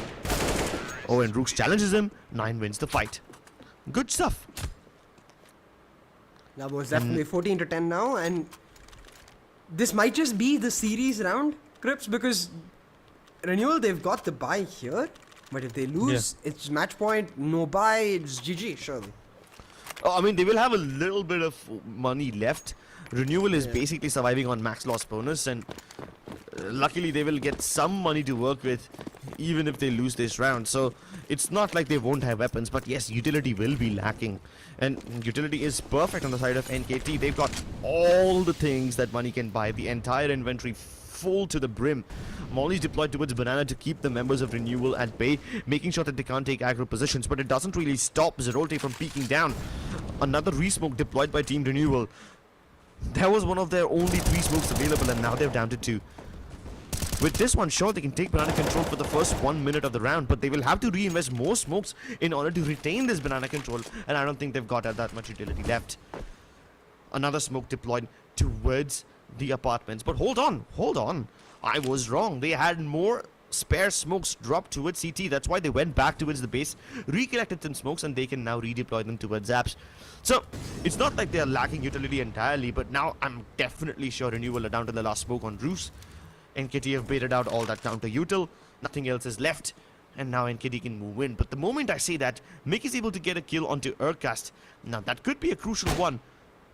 Oh, and Rooks challenges him. 9 wins the fight. Good stuff. That was definitely 14 to 10 now, and this might just be the series round, Crips, because Renewal, they've got the bye here, but if they lose, it's match point, no bye, it's GG, surely. Oh, I mean, they will have a little bit of money left. Renewal is basically surviving on max loss bonus, and luckily they will get some money to work with even if they lose this round. So it's not like they won't have weapons, but yes, utility will be lacking, and utility is perfect on the side of NKT. They've got all the things that money can buy, the entire inventory full to the brim. Molly's deployed towards Banana to keep the members of Renewal at bay, making sure that they can't take aggro positions, but it doesn't really stop Zerolte from peeking down. Another resmoke deployed by Team Renewal. That was one of their only 3 smokes available, and now they're down to 2. With this one, sure, they can take banana control for the first 1 minute of the round, but they will have to reinvest more smokes in order to retain this banana control, and I don't think they've got that much utility left. Another smoke deployed towards the apartments, but hold on. I was wrong. They had more spare smokes dropped towards CT. That's why they went back towards the base, recollected some smokes, and they can now redeploy them towards Zaps. So it's not like they're lacking utility entirely, but now I'm definitely sure Renewal are down to the last smoke on Roos. NKT have baited out all that counter util. Nothing else is left, and now NKT can move in. But the moment I say that, Mick is able to get a kill onto Urkast. Now that could be a crucial one,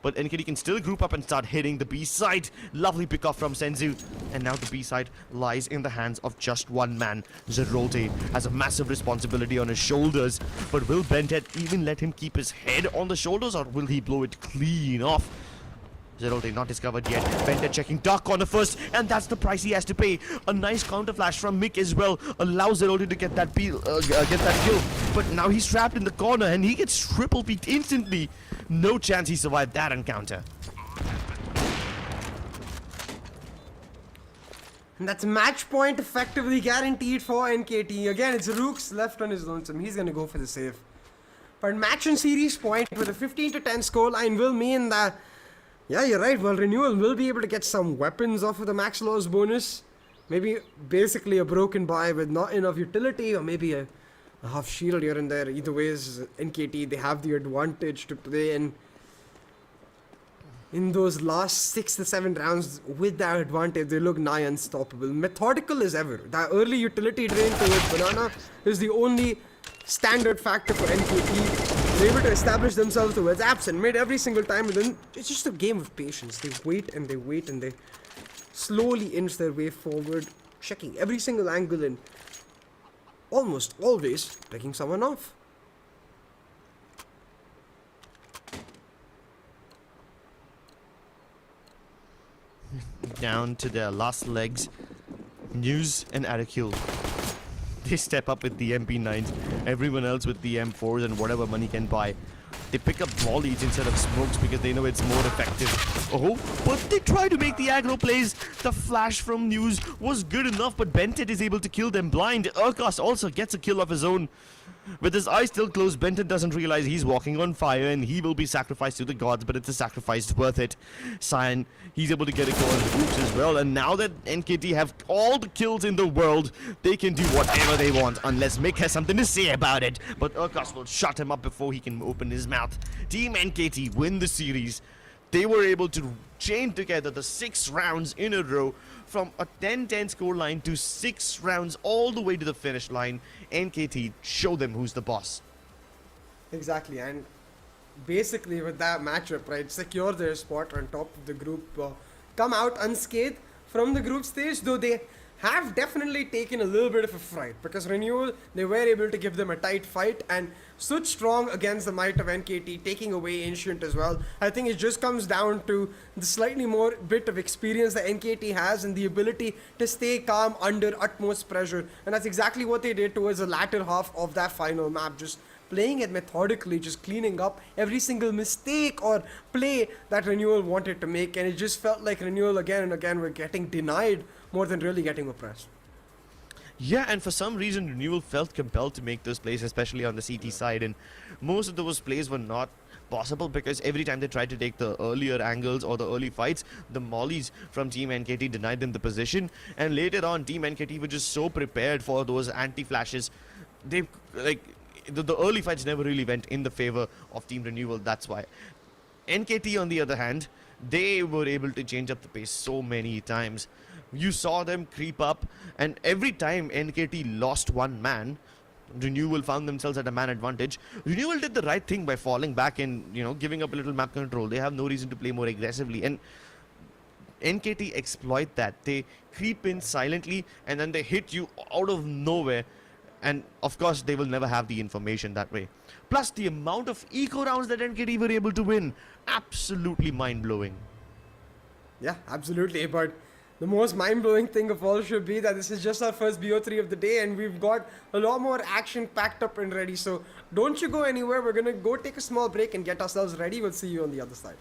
but NKT can still group up and start hitting the B side. Lovely pick off from Senzu, and now the B side lies in the hands of just one man. Zerolte has a massive responsibility on his shoulders, but will Bentet even let him keep his head on the shoulders, or will he blow it clean off? Zerolte not discovered yet. Bentet checking Dark Corner first, and that's the price he has to pay. A nice counter flash from Mick as well allows Zerolte to get that kill. But now he's trapped in the corner, and he gets triple peeked instantly. No chance he survived that encounter. And that's match point effectively guaranteed for NKT. Again, it's Rooks left on his lonesome. He's gonna go for the save. But match and series point with a 15 to 10 scoreline will mean that, yeah, you're right. Well, Renewal will be able to get some weapons off of the max loss bonus. Maybe basically a broken buy with not enough utility, or maybe a half shield here and there. Either ways, NKT, they have the advantage to play in those last 6 to 7 rounds. With that advantage, they look nigh unstoppable. Methodical as ever. That early utility drain towards Banana is the only standard factor for NKT. They're able to establish themselves towards apps and mid every single time, and then it's just a game of patience. They wait and they wait and they slowly inch their way forward, checking every single angle and almost always picking someone off. Down to their last legs, News and Arakil. They step up with the MP9s, everyone else with the M4s and whatever money can buy. They pick up volleys instead of smokes because they know it's more effective. Oh, but they try to make the aggro plays. The flash from News was good enough, but Bentet is able to kill them blind. Urkas also gets a kill of his own. With his eyes still closed, Benton doesn't realize he's walking on fire and he will be sacrificed to the gods, but it's a sacrifice worth it. Cyan, he's able to get a kill on the groups as well, and now that NKT have all the kills in the world, they can do whatever they want, unless Mick has something to say about it. But Urkas will shut him up before he can open his mouth. Team NKT win the series. They were able to chain together the 6 rounds in a row from a 10-10 scoreline to 6 rounds all the way to the finish line. NKT show them who's the boss. Exactly, and basically with that matchup, right, secure their spot on top of the group, come out unscathed from the group stage, though they have definitely taken a little bit of a fright, because Renewal, they were able to give them a tight fight and stood strong against the might of NKT, taking away Ancient as well. I think it just comes down to the slightly more bit of experience that NKT has and the ability to stay calm under utmost pressure, and that's exactly what they did towards the latter half of that final map, just playing it methodically, just cleaning up every single mistake or play that Renewal wanted to make, and it just felt like Renewal again and again were getting denied more than really getting oppressed. Yeah, and for some reason, Renewal felt compelled to make those plays, especially on the CT side, and most of those plays were not possible because every time they tried to take the earlier angles or the early fights, the mollies from Team NKT denied them the position, and later on, Team NKT were just so prepared for those anti-flashes. They, like, the early fights never really went in the favor of Team Renewal, that's why. NKT, on the other hand, they were able to change up the pace so many times. You saw them creep up, and every time NKT lost one man, Renewal found themselves at a man advantage. Renewal did the right thing by falling back and, you know, giving up a little map control. They have no reason to play more aggressively, and NKT exploit that. They creep in silently, and then they hit you out of nowhere. And of course, they will never have the information that way. Plus, the amount of eco rounds that NKT were able to win, absolutely mind-blowing. Yeah, absolutely. But the most mind-blowing thing of all should be that this is just our first BO3 of the day, and we've got a lot more action packed up and ready. So don't you go anywhere. We're going to go take a small break and get ourselves ready. We'll see you on the other side.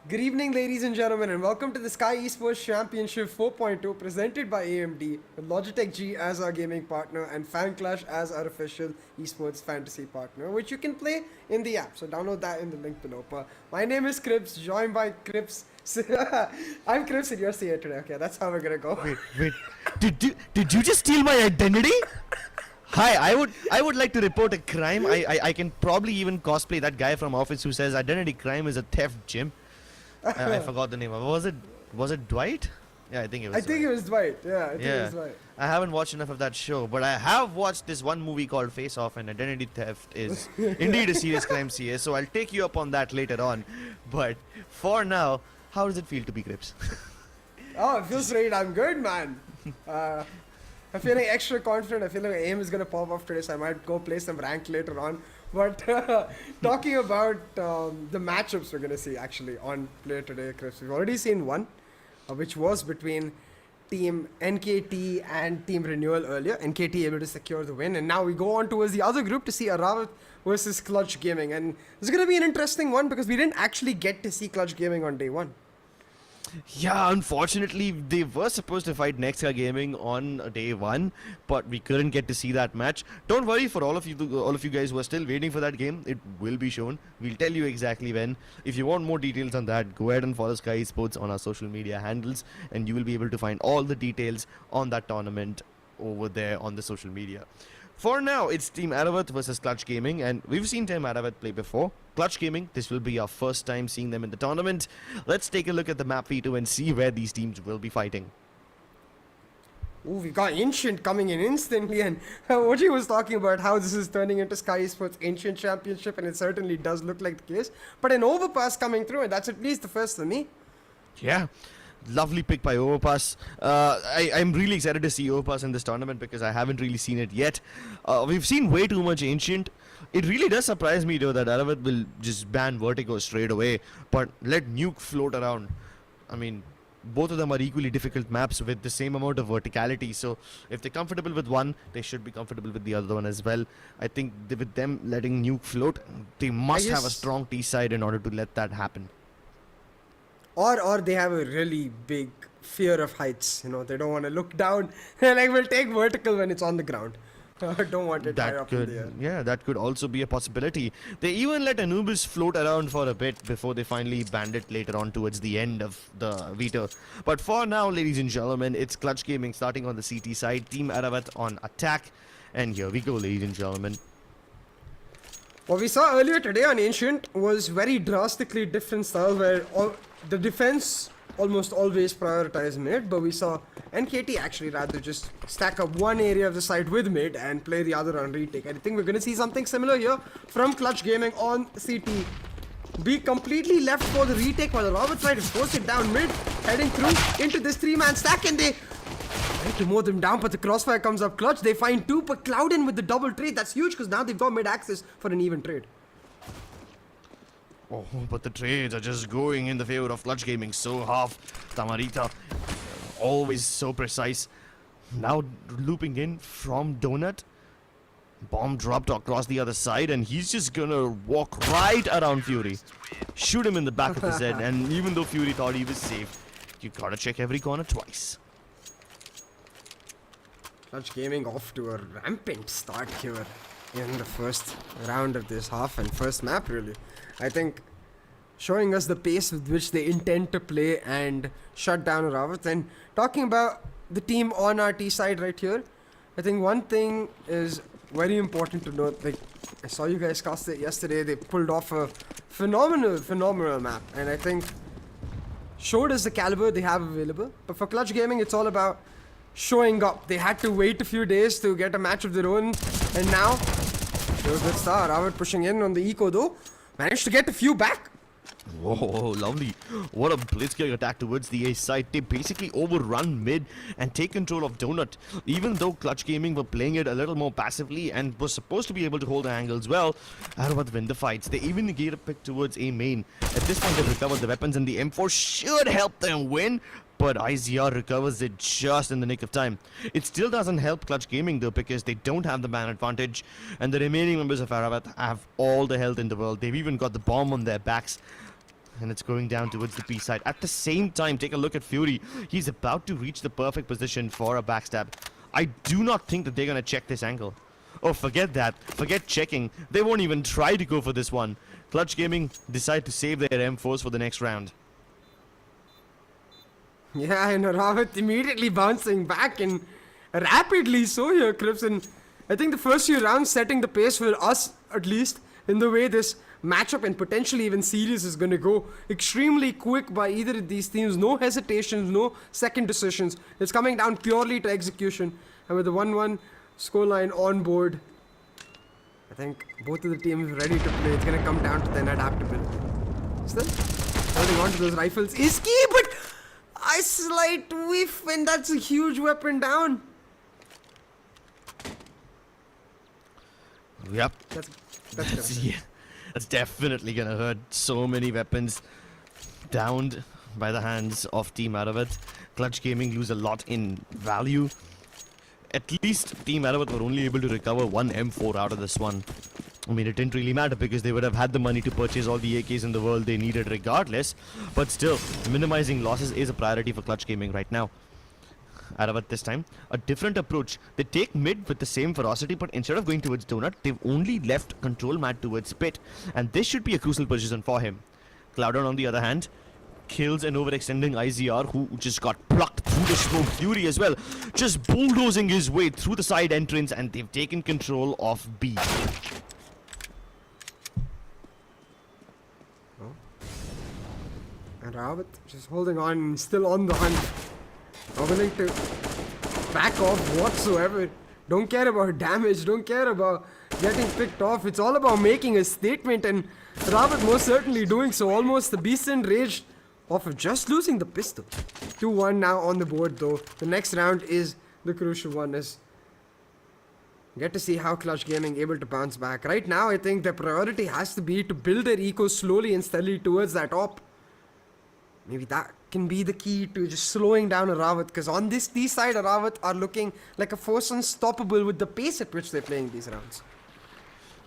Good evening, ladies and gentlemen, and welcome to the Skyesports Championship 4.2 presented by AMD with Logitech G as our gaming partner and Fanclash as our official esports fantasy partner, which you can play in the app. So download that in the link below. My name is Crips, joined by Crips. I'm Crips and you're CA today. Okay, that's how we're gonna go. Wait. Did you just steal my identity? Hi, I would like to report a crime. I can probably even cosplay that guy from Office who says identity crime is a theft, Jim. I forgot the name. Was it Dwight? Yeah, I think it was. I think it was Dwight. Yeah, I think it was Dwight. I haven't watched enough of that show, but I have watched this one movie called Face Off, and identity theft is indeed a serious crime, CA. So I'll take you up on that later on. But for now, how does it feel to be Crips? Oh, it feels great. I'm good, man. I'm feeling extra confident. I feel like AIM is gonna pop off today, so I might go play some rank later on. But talking about the matchups we're gonna see actually on Play Today, Chris, we've already seen one, which was between Team NKT and Team Renewal earlier. NKT able to secure the win, and now we go on towards the other group to see ARAVT versus Clutch Gaming, and this is gonna be an interesting one because we didn't actually get to see Clutch Gaming on day one. Yeah, unfortunately, they were supposed to fight Nexka Gaming on day one, but we couldn't get to see that match. Don't worry, for all of you guys who are still waiting for that game, it will be shown. We'll tell you exactly when. If you want more details on that, go ahead and follow Skyesports on our social media handles, and you will be able to find all the details on that tournament over there on the social media. For now, it's Team ARAVT versus Clutch Gaming, and we've seen Team ARAVT play before. Clutch Gaming, this will be our first time seeing them in the tournament. Let's take a look at the map V2 and see where these teams will be fighting. Ooh, we got Ancient coming in instantly, and Oji was talking about how this is turning into Skyesports Ancient Championship, and it certainly does look like the case. But an overpass coming through, and that's at least the first for me. Yeah. Lovely pick by Overpass. I'm really excited to see Overpass in this tournament because I haven't really seen it yet. We've seen way too much Ancient. It really does surprise me though that ARAVT will just ban Vertigo straight away, but let Nuke float around. I mean, both of them are equally difficult maps with the same amount of verticality, so if they're comfortable with one, they should be comfortable with the other one as well. I think with them letting Nuke float, they must have a strong T side in order to let that happen. Or they have a really big fear of heights. You know, they don't want to look down. They're like, we'll take vertical when it's on the ground. Don't want it high That up in could, the air. yeah, that could also be a possibility. They even let Anubis float around for a bit before they finally banned it later on towards the end of the veto. But for now, ladies and gentlemen, it's Clutch Gaming starting on the CT side, Team ARAVT on attack, and here we go, ladies and gentlemen. What we saw earlier today on Ancient was very drastically different style where the defense almost always prioritize mid, but we saw NKT actually rather just stack up one area of the site with mid and play the other on retake. I think we're going to see something similar here from Clutch Gaming on CT. Be completely left for the retake while the Robert side is forced it down mid, heading through into this three-man stack, and they try to mow them down, but the crossfire comes up clutch. They find two, but Cloudin with the double trade. That's huge because now they've got mid access for an even trade. Oh, but the trades are just going in the favor of Clutch Gaming so half. Tamarita, always so precise. Now looping in from Donut. Bomb dropped across the other side, and he's just gonna walk right around Fury. Shoot him in the back of his head, and even though Fury thought he was safe, you gotta check every corner twice. Clutch Gaming off to a rampant start here in the first round of this half and first map really. I think showing us the pace with which they intend to play and shut down ARAVT. And talking about the team on our T side right here, I think one thing is very important to note. Like, I saw you guys cast it yesterday. They pulled off a phenomenal map, and I think showed us the caliber they have available. But for Clutch Gaming, it's all about showing up. They had to wait a few days to get a match of their own, and now it was a good start. ARAVT pushing in on the eco though, managed to get a few back. Whoa, lovely. What a blitzkrieg attack towards the A side. They basically overrun mid and take control of Donut. Even though Clutch Gaming were playing it a little more passively and was supposed to be able to hold the angles well, ARAVT win the fights. They even negate a pick towards A main. At this point, they've recovered the weapons, and the M4 should help them win, but IZR recovers it just in the nick of time. It still doesn't help Clutch Gaming though, because they don't have the man advantage, and the remaining members of ARAVT have all the health in the world. They've even got the bomb on their backs, and it's going down towards the B side. At the same time, take a look at Fury. He's about to reach the perfect position for a backstab. I do not think that they're going to check this angle. Oh, forget that. Forget checking. They won't even try to go for this one. Clutch Gaming decide to save their M4s for the next round. Yeah, and ARAVT immediately bouncing back, and rapidly so here, Crips. And I think the first few rounds setting the pace for us, at least, in the way this matchup and potentially even series is going to go extremely quick by either of these teams. No hesitations, no second decisions. It's coming down purely to execution. And with the 1-1 scoreline on board, I think both of the teams ready to play. It's going to come down to then adaptability. Still holding on to those rifles is key, but a slight whiff, and that's a huge weapon down. Yep. That's Yeah, that's definitely gonna hurt. So many weapons downed by the hands of Team ARAVT. Clutch Gaming lose a lot in value. At least Team ARAVT were only able to recover one M4 out of this one. I mean, it didn't really matter because they would have had the money to purchase all the AKs in the world they needed regardless. But still, minimizing losses is a priority for Clutch Gaming right now. ARAVT this time, a different approach. They take mid with the same ferocity, but instead of going towards Donut, they've only left control mat towards Pit. And this should be a crucial position for him. Cloudon, on the other hand, kills an overextending IZR who just got plucked through the smoke. Fury as well, just bulldozing his way through the side entrance, and they've taken control of B. And ARAVT just holding on, still on the hunt. Not willing to back off whatsoever. Don't care about damage, don't care about getting picked off. It's all about making a statement, and ARAVT most certainly doing so. Almost the beast enraged off of just losing the pistol. 2-1 now on the board though. The next round is the crucial one, as get to see how Clutch Gaming able to bounce back. Right now I think their priority has to be to build their eco slowly and steadily towards that op. Maybe that can be the key to just slowing down ARAVT, because on this D side ARAVT are looking like a force unstoppable with the pace at which they're playing these rounds.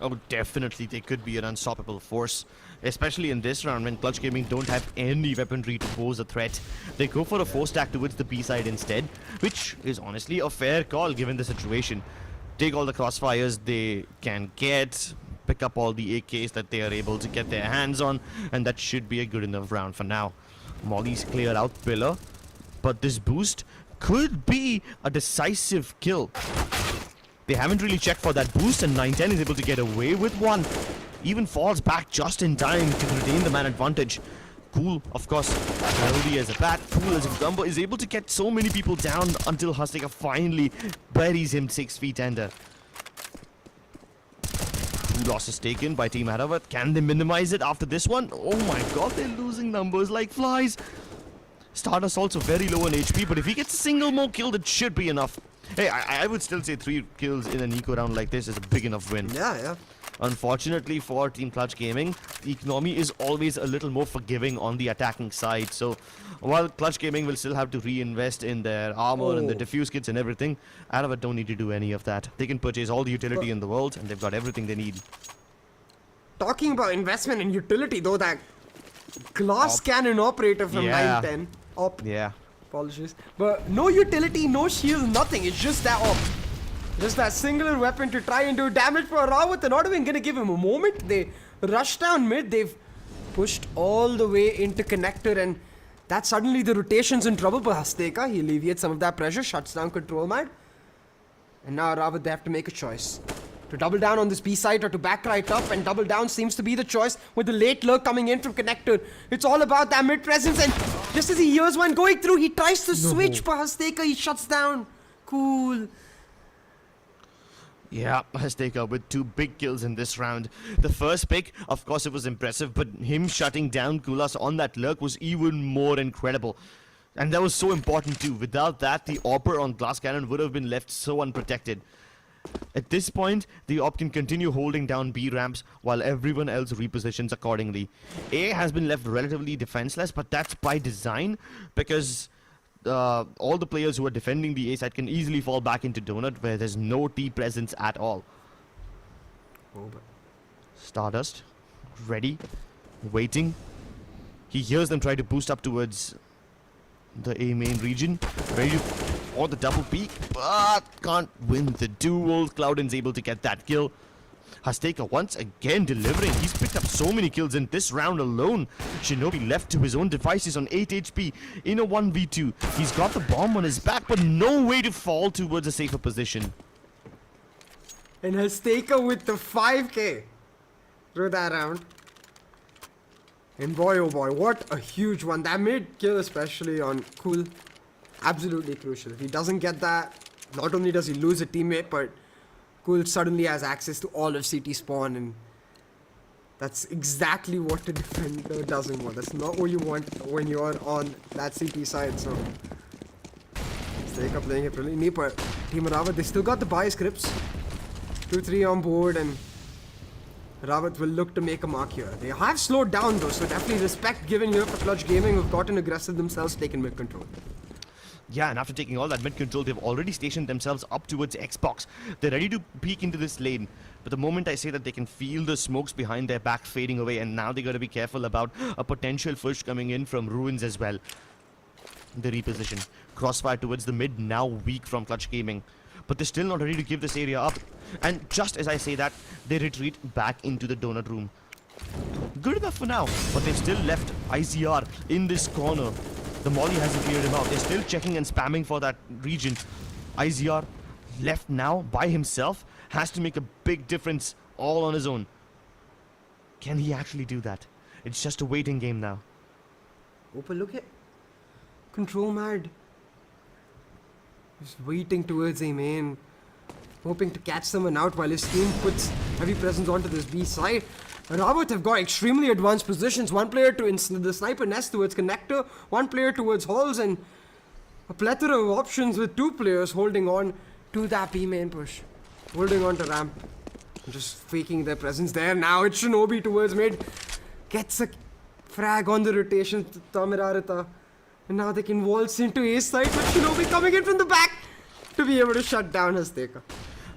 Oh, definitely they could be an unstoppable force, especially in this round when Clutch Gaming don't have any weaponry to pose a threat. They go for a 4-stack towards the B side instead, which is honestly a fair call given the situation. take all the crossfires they can get, pick up all the AKs that they are able to get their hands on, and that should be a good enough round for now. Molly's cleared out Pillar, but this boost could be a decisive kill. They haven't really checked for that boost, and 910 is able to get away with one. Even falls back just in time to retain the man advantage. Cool, of course, healthy as a bat, cool as a cucumber, is able to get so many people down until Hasteka finally buries him 6 feet under. 2 losses taken by Team ARAVT. Can they minimize it after this one? Oh my god, they're losing numbers like flies. Stardust also very low on HP, but if he gets a single more kill, that should be enough. Hey, I would still say 3 kills in an eco round like this is a big enough win. Yeah. Unfortunately for Team Clutch Gaming, the economy is always a little more forgiving on the attacking side. So while Clutch Gaming will still have to reinvest in their armor and the diffuse kits and everything, ARAVT don't need to do any of that. They can purchase all the utility in the world, and they've got everything they need. Talking about investment in utility, though, that glass cannon operator from 910. Yeah. Apologies. But no utility, no shield, nothing. It's just that op. Just that singular weapon to try and do damage for ARAVT. They're not even going to give him a moment. They rush down mid. They've pushed all the way into connector, and that's suddenly the rotation's in trouble for Hasteka. He alleviates some of that pressure, shuts down control man. And now ARAVT, they have to make a choice. To double down on this B side or to back right up, and double down seems to be the choice with the late lurk coming in from connector. It's all about that mid presence, and just as he hears one going through, he tries to switch for Hasteka. He shuts down. Cool. Yeah, Hasteka with 2 big kills in this round. The first pick, of course, it was impressive, but him shutting down Kulas on that lurk was even more incredible. And that was so important too. Without that, the AWPer on Glass Cannon would have been left so unprotected. At this point, the AWP can continue holding down B ramps while everyone else repositions accordingly. A has been left relatively defenseless, but that's by design, because all the players who are defending the A side can easily fall back into Donut, where there's no T presence at all. Stardust, ready, waiting. He hears them try to boost up towards the A main region, ready for the double peek, but can't win the duel. Cloudin's able to get that kill. Hasteka once again delivering. He's picked up so many kills in this round alone. Shinobi left to his own devices on 8 HP in a 1v2. He's got the bomb on his back, but no way to fall towards a safer position. And Hasteka with the 5k through that round. And boy, oh boy, what a huge one. That mid kill, especially on Cool, absolutely crucial. If he doesn't get that, not only does he lose a teammate, but Cool suddenly has access to all of CT spawn, and that's exactly what a defender doesn't want. That's not what you want when you're on that CT side. So Hasteka playing it brilliantly, but Team ARAVT, they still got the buy scripts. 2-3 on board, and ARAVT will look to make a mark here. They have slowed down though, so definitely respect given here for Clutch Gaming, who've gotten aggressive themselves, taken mid control. Yeah, and after taking all that mid control, they've already stationed themselves up towards Xbox. They're ready to peek into this lane. But the moment I say that, they can feel the smokes behind their back fading away, and now they got to be careful about a potential push coming in from Ruins as well. The reposition. Crossfire towards the mid, now weak from Clutch Gaming. But they're still not ready to give this area up. And just as I say that, they retreat back into the donut room. Good enough for now, but they've still left ICR in this corner. The Molly hasn't cleared him out. They're still checking and spamming for that region. ICR left now by himself, has to make a big difference all on his own. Can he actually do that? It's just a waiting game now. Opa, look at control mad. Just waiting towards a main, hoping to catch someone out while his team puts heavy presence onto this B side. ARAVT have got extremely advanced positions. One player to the sniper nest towards connector, one player towards halls, and a plethora of options with 2 players holding on to that B main push, holding on to ramp, just faking their presence there. Now it's Shinobi towards mid, gets a frag on the rotation to Tamirarita, and now they can waltz into A side with Shinobi coming in from the back to be able to shut down Hasteka.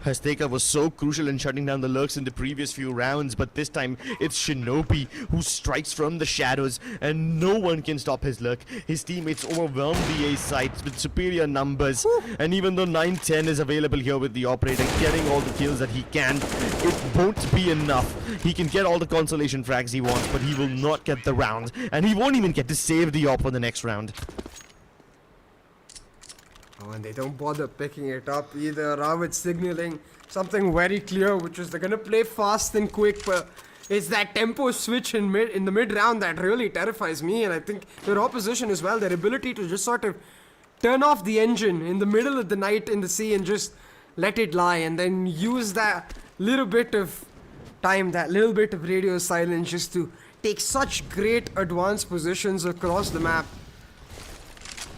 Hasteka was so crucial in shutting down the lurks in the previous few rounds, but this time it's Shinobi who strikes from the shadows, and no one can stop his lurk. His teammates overwhelm the A sites with superior numbers, and even though 9-10 is available here with the operator getting all the kills that he can, it won't be enough. He can get all the consolation frags he wants, but he will not get the round, and he won't even get to save the op for the next round. Oh, and they don't bother picking it up either. ARAVT signaling something very clear, which is they're gonna play fast and quick, but it's that tempo switch in the mid round that really terrifies me, and I think their opposition as well. Their ability to just sort of turn off the engine in the middle of the night in the sea and just let it lie, and then use that little bit of time, that little bit of radio silence, just to take such great advanced positions across the map.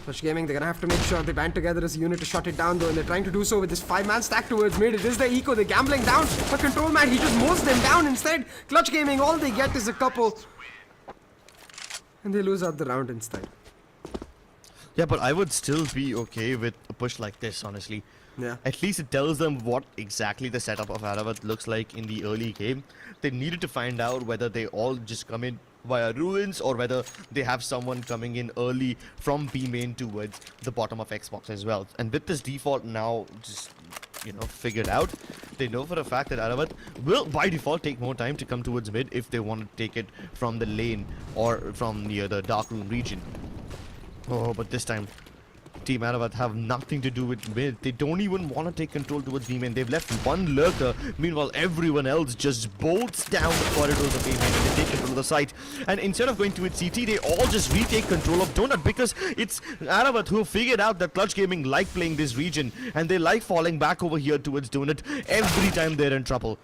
Clutch Gaming, they're gonna have to make sure they band together as a unit to shut it down though, and they're trying to do so with this 5-man stack towards mid. It is the eco, they're gambling down. The control man, he just mows them down instead. Clutch Gaming, all they get is a couple. And they lose out the round instead. Yeah, but I would still be okay with a push like this, honestly. Yeah. At least it tells them what exactly the setup of ARAVT looks like in the early game. They needed to find out whether they all just come in via ruins or whether they have someone coming in early from B main towards the bottom of Xbox as well. And with this default now just, figured out, they know for a fact that ARAVT will by default take more time to come towards mid if they want to take it from the lane or from near the dark room region. Oh, but this time Team ARAVT have nothing to do with mid. They don't even want to take control towards B main. They've left one lurker. Meanwhile, everyone else just bolts down the corridors of B main and they take control of the site. And instead of going to its CT, they all just retake control of Donut because it's ARAVT who figured out that Clutch Gaming like playing this region and they like falling back over here towards Donut every time they're in trouble.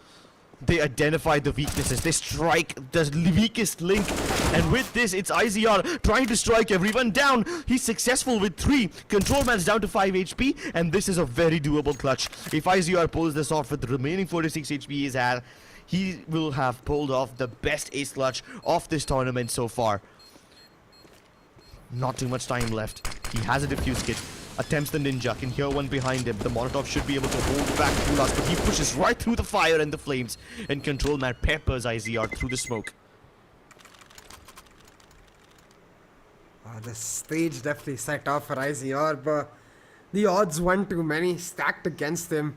They identify the weaknesses, they strike the weakest link, and with this it's IZR trying to strike everyone down. He's successful with 3, Control Man's down to 5 HP, and this is a very doable clutch. If IZR pulls this off with the remaining 46 HP he's had, he will have pulled off the best ace clutch of this tournament so far. Not too much time left. He has a defuse kit. Attempts the ninja, can hear one behind him. The Molotov should be able to hold back Kulas, but he pushes right through the fire and the flames, and Control Man peppers IZR through the smoke. The stage definitely set off for IZR, but the odds one too many stacked against him.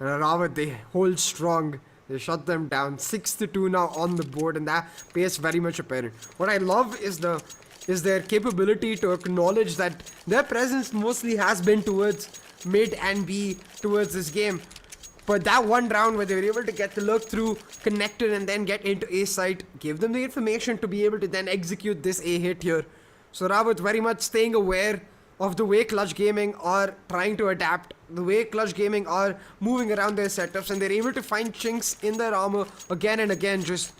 And ARAVT, they hold strong. They shut them down. 6-2 now on the board, and that pace very much apparent. What I love is their capability to acknowledge that their presence mostly has been towards mid and B towards this game. But that one round where they were able to get the look through, connected, and then get into A site, gave them the information to be able to then execute this A hit here. So ARAVT very much staying aware of the way Clutch Gaming are trying to adapt, the way Clutch Gaming are moving around their setups, and they're able to find chinks in their armor again and again, just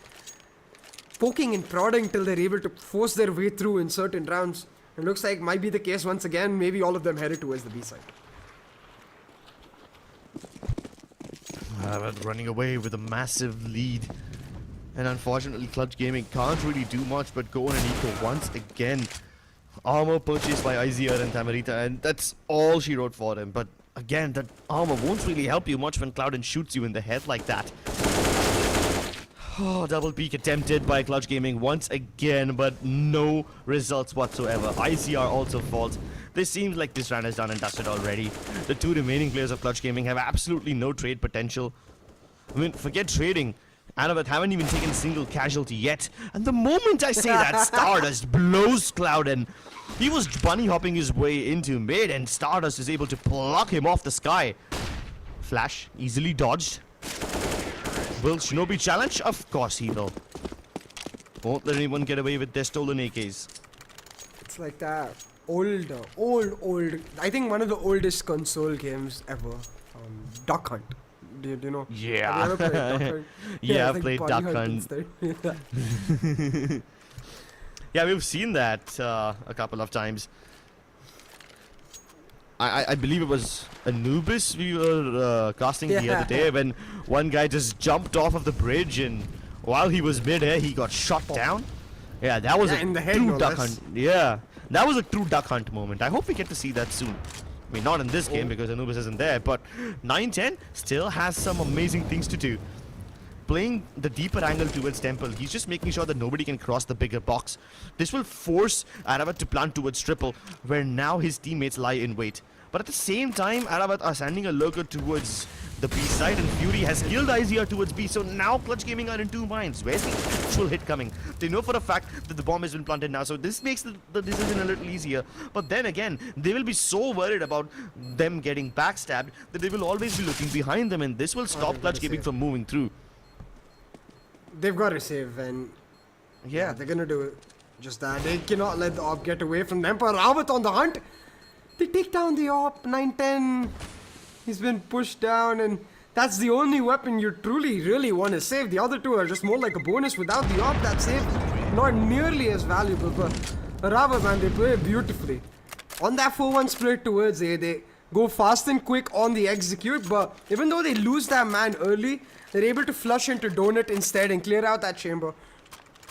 poking and prodding till they're able to force their way through in certain rounds. It looks like might be the case once again. Maybe all of them headed towards the B side. Running away with a massive lead. And unfortunately, Clutch Gaming can't really do much but go on an eco once again. Armor purchased by IZR and Tamarita, and that's all she wrote for him. But again, that armor won't really help you much when Clouden shoots you in the head like that. Oh, double peek attempted by Clutch Gaming once again, but no results whatsoever. ICR also falls. This seems like this round is done and dusted already. The 2 remaining players of Clutch Gaming have absolutely no trade potential. I mean, forget trading. ARAVT haven't even taken a single casualty yet. And the moment I say that, Stardust blows Clouden. He was bunny hopping his way into mid, and Stardust is able to pluck him off the sky. Flash easily dodged. Will Shinobi challenge? Of course he will. Won't let anyone get away with their stolen AKs. It's like that old, I think one of the oldest console games ever. Duck Hunt. Do you know? Yeah. Have you ever played Duck Hunt? Yeah, I've like played Bunny Duck Hunt Hunt. instead. Yeah, we've seen that a couple of times. I believe it was Anubis we were casting the other day when one guy just jumped off of the bridge, and while he was mid-air he got shot down. Yeah, that was a in the head, true no Duck less. Hunt. Yeah, that was a true Duck Hunt moment. I hope we get to see that soon. I mean, not in this game because Anubis isn't there, but 9-10 still has some amazing things to do. Playing the deeper angle towards Temple, he's just making sure that nobody can cross the bigger box. This will force ARAVT to plant towards Triple, where now his teammates lie in wait. But at the same time, ARAVT are sending a lurker towards the B side, and Fury has killed IZR towards B, so now Clutch Gaming are in two minds. Where's the actual hit coming? They know for a fact that the bomb has been planted now, so this makes the decision a little easier. But then again, they will be so worried about them getting backstabbed that they will always be looking behind them, and this will stop Clutch Gaming from moving through. They've got to save, and yeah, they're gonna do it. Just that they cannot let the AWP get away from them. But ARAVT on the hunt. They take down the AWP. 9-10. He's been pushed down, and that's the only weapon you truly, really want to save. The other two are just more like a bonus. Without the AWP, that save not nearly as valuable. But ARAVT, man, they play beautifully. On that 4-1 split towards A, they go fast and quick on the execute. But even though they lose that man early, they're able to flush into Donut instead and clear out that chamber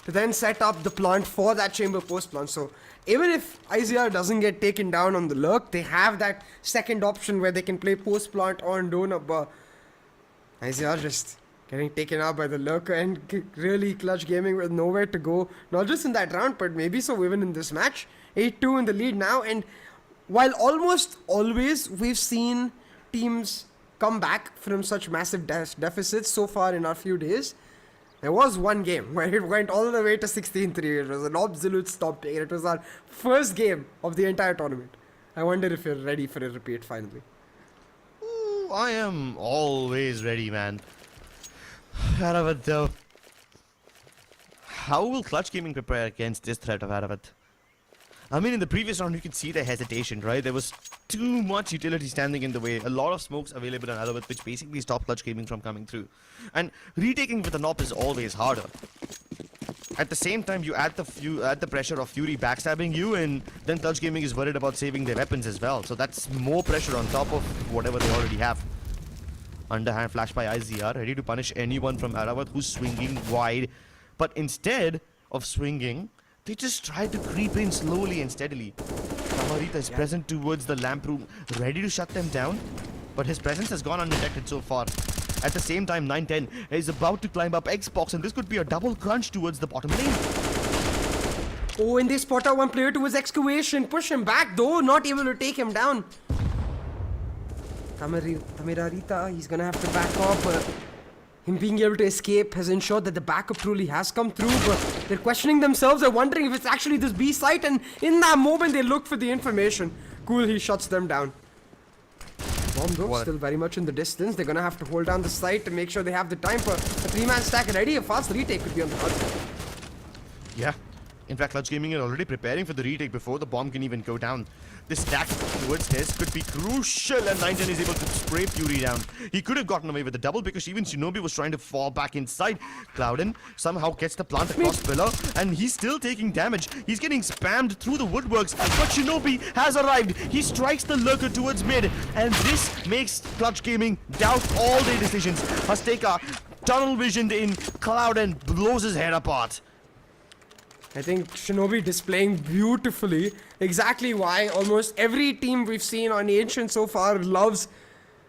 to then set up the plant for that chamber post plant. So even if IZR doesn't get taken down on the lurk, they have that second option where they can play post plant on Donut. But IZR just getting taken out by the lurker, and really Clutch Gaming with nowhere to go. Not just in that round, but maybe so even in this match. 8-2 in the lead now, and while almost always we've seen teams come back from such massive deficits so far in our few days, there was one game where it went all the way to 16-3. It was an absolute stop take. It was our first game of the entire tournament. I wonder if you're ready for a repeat finally. Ooh, I am always ready, man. ARAVT though. How will Clutch Gaming prepare against this threat of ARAVT? I mean, in the previous round, you could see the hesitation, right? There was too much utility standing in the way. A lot of smokes available on ARAVT, which basically stopped Clutch Gaming from coming through. And retaking with an AWP is always harder. At the same time, you add the pressure of Fury backstabbing you, and then Clutch Gaming is worried about saving their weapons as well. So that's more pressure on top of whatever they already have. Underhand flash by IZR, ready to punish anyone from ARAVT who's swinging wide. But instead of swinging, they just try to creep in slowly and steadily. Tamarita is present towards the lamp room, ready to shut them down, but his presence has gone undetected so far. At the same time, 9-10 is about to climb up Xbox, and this could be a double crunch towards the bottom lane. Oh, and they spot out one player towards excavation. Push him back though, not able to take him down. Tamirarita, he's gonna have to back off. Him being able to escape has ensured that the backup truly has come through, but they're questioning themselves. They're wondering if it's actually this B site, and in that moment they look for the information. Cool, he shuts them down. Bomb though, still very much in the distance. They're gonna have to hold down the site to make sure they have the time for a 3-man stack ready. A fast retake could be on the cards. Yeah. In fact, Clutch Gaming are already preparing for the retake before the bomb can even go down. This stack towards this could be crucial, and 9-10 is able to spray Fury down. He could have gotten away with the double because even Shinobi was trying to fall back inside. Clouden somehow gets the plant across pillar, and he's still taking damage. He's getting spammed through the woodworks, but Shinobi has arrived. He strikes the lurker towards mid, and this makes Clutch Gaming doubt all their decisions. Hasteka tunnel visioned in Cloud and blows his head apart. I think Shinobi displaying beautifully exactly why almost every team we've seen on Ancient so far loves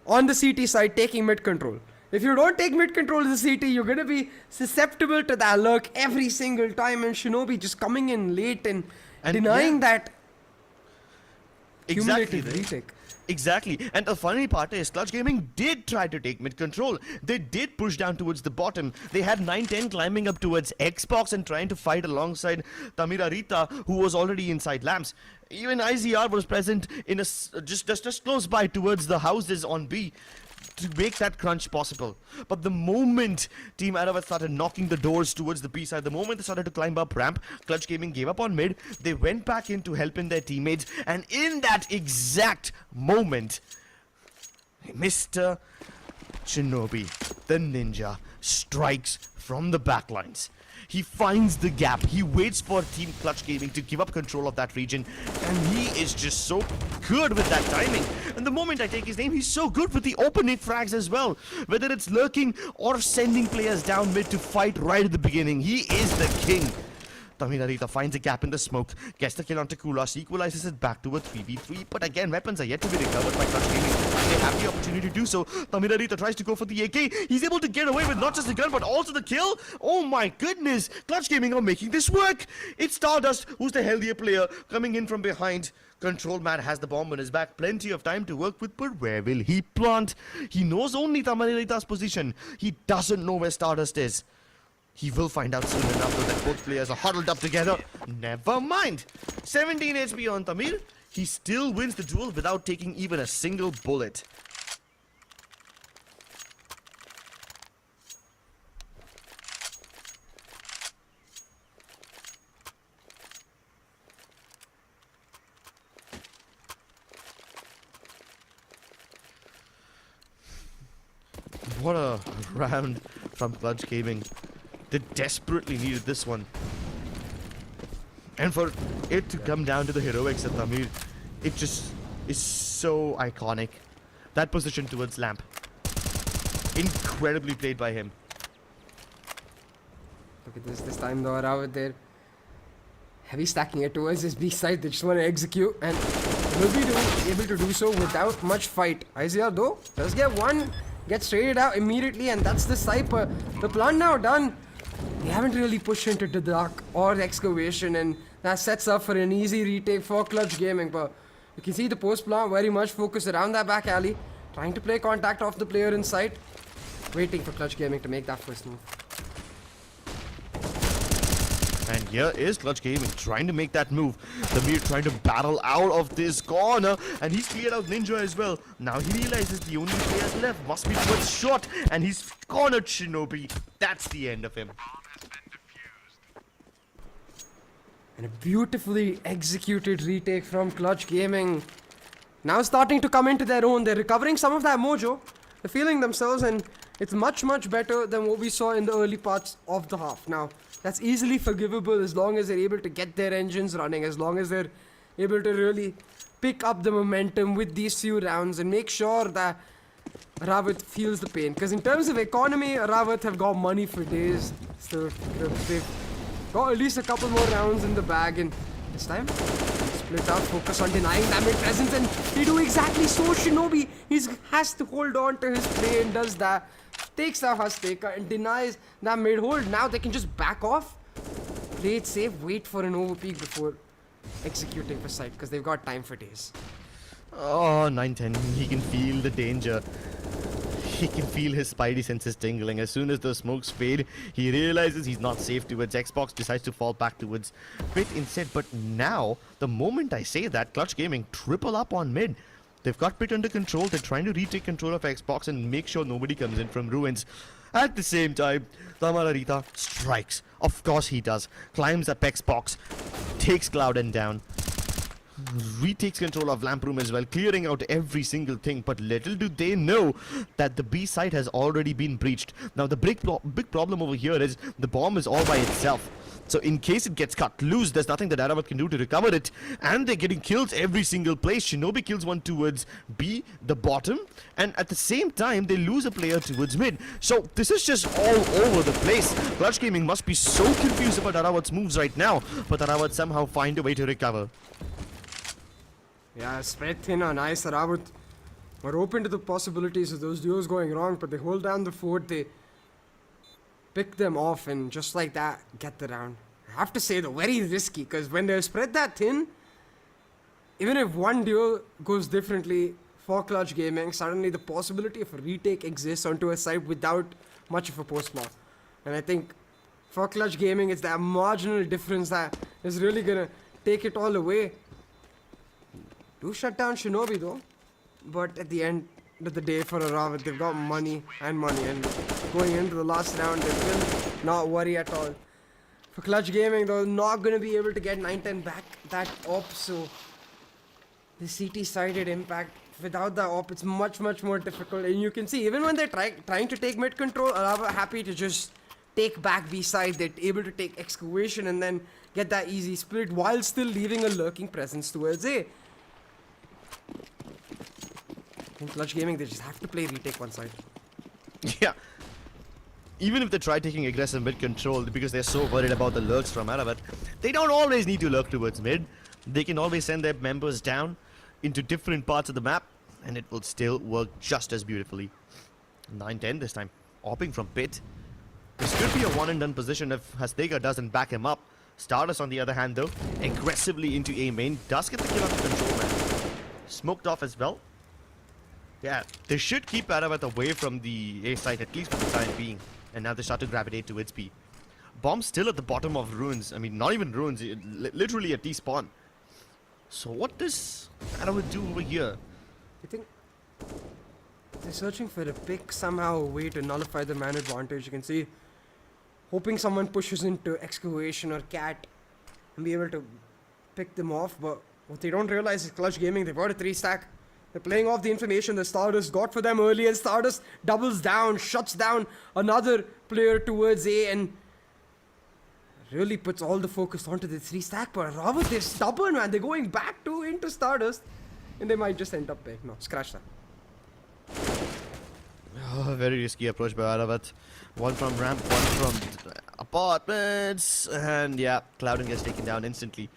on the CT side taking mid control. If you don't take mid control of the CT, you're gonna be susceptible to that lurk every single time, and Shinobi just coming in late and denying that cumulative retake. Exactly. And the funny part is, Clutch Gaming did try to take mid-control. They did push down towards the bottom. They had 9-10 climbing up towards Xbox and trying to fight alongside Tamirarita, who was already inside lamps. Even IZR was present in a just close by towards the houses on B to make that crunch possible. But the moment Team ARAVT started knocking the doors towards the B side, the moment they started to climb up ramp, Clutch Gaming gave up on mid. They went back in to help in their teammates, and in that exact moment, Mr. Shinobi, the ninja, strikes from the backlines. He finds the gap. He waits for Team Clutch Gaming to give up control of that region, and he is just so good with that timing. And the moment I take his name, he's so good with the opening frags as well. Whether it's lurking or sending players down mid to fight right at the beginning, he is the king. Tamirarita finds a gap in the smoke, gets the kill onto Kulas, equalizes it back to a 3v3, but again, weapons are yet to be recovered by Clutch Gaming. They have the opportunity to do so. Tamirarita tries to go for the AK. He's able to get away with not just the gun, but also the kill. Oh my goodness, Clutch Gaming are making this work. It's Stardust, who's the healthier player, coming in from behind. Control Man has the bomb on his back, plenty of time to work with, but where will he plant? He knows only Tamirarita's position. He doesn't know where Stardust is. He will find out soon enough though that both players are huddled up together. Never mind. 17 HP on Tamir. He still wins the duel without taking even a single bullet. What a round from Clutch Gaming. They desperately needed this one. And for it to come down to the heroics of Tamir, it just is so iconic. That position towards Lamp. Incredibly played by him. Look at this time though, ARAVT there. Heavy stacking it towards his B side. They just want to execute and will be able to do so without much fight. Isaiah though does get one. Gets traded out immediately, and that's the sniper. The plant now done. They haven't really pushed into the dark or the excavation, and that sets up for an easy retake for Clutch Gaming. But you can see the post plant very much focused around that back alley, trying to play contact off the player in sight, waiting for Clutch Gaming to make that first move. And here is Clutch Gaming trying to make that move. Tamir trying to battle out of this corner, and he's cleared out Ninja as well. Now he realizes the only players left must be towards shot, and he's cornered Shinobi. That's the end of him. And a beautifully executed retake from Clutch Gaming. Now starting to come into their own. They're recovering some of that mojo. They're feeling themselves, and it's much, much better than what we saw in the early parts of the half. Now, that's easily forgivable as long as they're able to get their engines running, as long as they're able to really pick up the momentum with these few rounds and make sure that ARAVT feels the pain. Because in terms of economy, ARAVT have got money for days. So they've got at least a couple more rounds in the bag, and this time, split up, focus on denying that mid-presence, and they do exactly so. Shinobi has to hold on to his play and does that. Takes the Husk taker and denies that mid-hold. Now they can just back off, play it safe, wait for an overpeak before executing for sight, because they've got time for days. Oh, 9-10. He can feel the danger. He can feel his spidey senses tingling. As soon as the smokes fade, he realizes he's not safe towards Xbox, decides to fall back towards Pit instead. But now, the moment I say that, Clutch Gaming triple up on mid. They've got Pit under control. They're trying to retake control of Xbox and make sure nobody comes in from ruins. At the same time, Tamirarita strikes. Of course he does. Climbs up Xbox, takes Clouden down, retakes control of Lamp Room as well, clearing out every single thing. But little do they know that the B site has already been breached. Now the big problem over here is the bomb is all by itself. So in case it gets cut loose, there's nothing that ARAVT can do to recover it. And they're getting kills every single place. Shinobi kills one towards B, the bottom. And at the same time, they lose a player towards mid. So this is just all over the place. Clutch Gaming must be so confused about ARAVT's moves right now. But ARAVT somehow find a way to recover. Yeah, spread thinner, nice. ARAVT were open to the possibilities of those duos going wrong, but they hold down the fort, they pick them off, and just like that, get the round. I have to say, though, very risky, because when they're spread that thin, even if one duo goes differently for Clutch Gaming, suddenly the possibility of a retake exists onto a side without much of a post-block. And I think for Clutch Gaming, it's that marginal difference that is really going to take it all away. Do shut down Shinobi though, but at the end of the day for ARAVT, they've got money, and going into the last round, they will not worry at all. For Clutch Gaming though, not going to be able to get 9-10 back that op, so the CT-sided impact, without the op, it's much, much more difficult. And you can see, even when they're trying to take mid control, ARAVT happy to just take back B side. They're able to take excavation and then get that easy split while still leaving a lurking presence towards A. In Clutch Gaming, they just have to play retake one side. Yeah. even if they try taking aggressive mid control because they're so worried about the lurks from ARAVT, they don't always need to lurk towards mid. They can always send their members down into different parts of the map, and it will still work just as beautifully. 9-10 this time, opping from pit. This could be a one and done position if Hastega doesn't back him up. Stardust on the other hand though, aggressively into A main, does get the kill on the control man. Smoked off as well. Yeah, they should keep ARAVT away from the A site at least for the time being. And now they start to gravitate towards B. Bomb still at the bottom of ruins. I mean, not even ruins, literally at T-spawn. So what does ARAVT do over here? I think they're searching for a pick, somehow a way to nullify the man advantage. You can see, hoping someone pushes into Excavation or Cat and be able to pick them off. But what they don't realize is Clutch Gaming, they've got a 3-stack. They're playing off the information the Stardust got for them early, and Stardust doubles down, shuts down another player towards A, and really puts all the focus onto the 3-stack. But ARAVT, they're stubborn, man. They're going back into Stardust, and they might just end up paying. No, scratch that. Oh, very risky approach by ARAVT. One from ramp, one from apartments, and yeah, Clouden gets taken down instantly.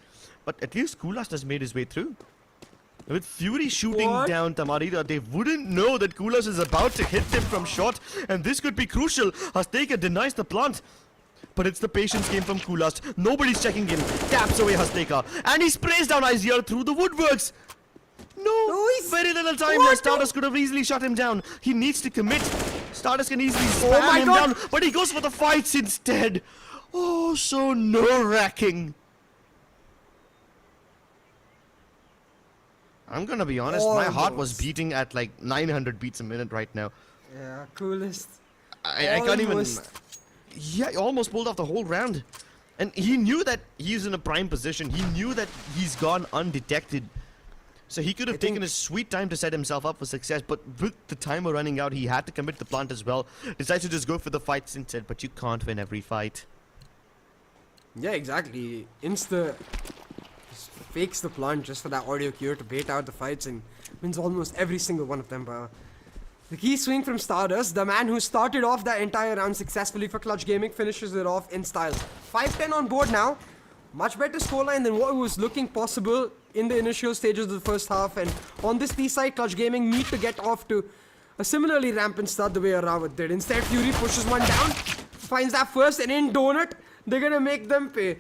But at least Kulast has made his way through. With Fury shooting down Tamarida, they wouldn't know that Kulas is about to hit them from short, and this could be crucial. Hasteka denies the plant, but it's the patience game from Kulast. Nobody's checking in. Taps away Hasteka, and he sprays down Izier through the woodworks. No, very little time there. Stardust could have easily shut him down. He needs to commit. Stardust can easily spam him down, but he goes for the fights instead. Oh, so nerve-wracking. I'm gonna be honest, my heart was beating at like 900 beats a minute right now. Yeah, coolest. I can't even... Yeah, he almost pulled off the whole round. And he knew that he's in a prime position. He knew that he's gone undetected. So he could have taken his sweet time to set himself up for success, but with the timer running out, he had to commit the plant as well. Decides to just go for the fights instead, but you can't win every fight. Yeah, exactly. Fakes the plant just for that audio cue to bait out the fights and wins almost every single one of them. But the key swing from Stardust, the man who started off that entire round successfully for Clutch Gaming, finishes it off in style. 5-10 on board now. Much better scoreline than what was looking possible in the initial stages of the first half. And on this T side, Clutch Gaming need to get off to a similarly rampant start the way ARAVT did. Instead, Fury pushes one down, finds that first, and in Donut, they're gonna make them pay.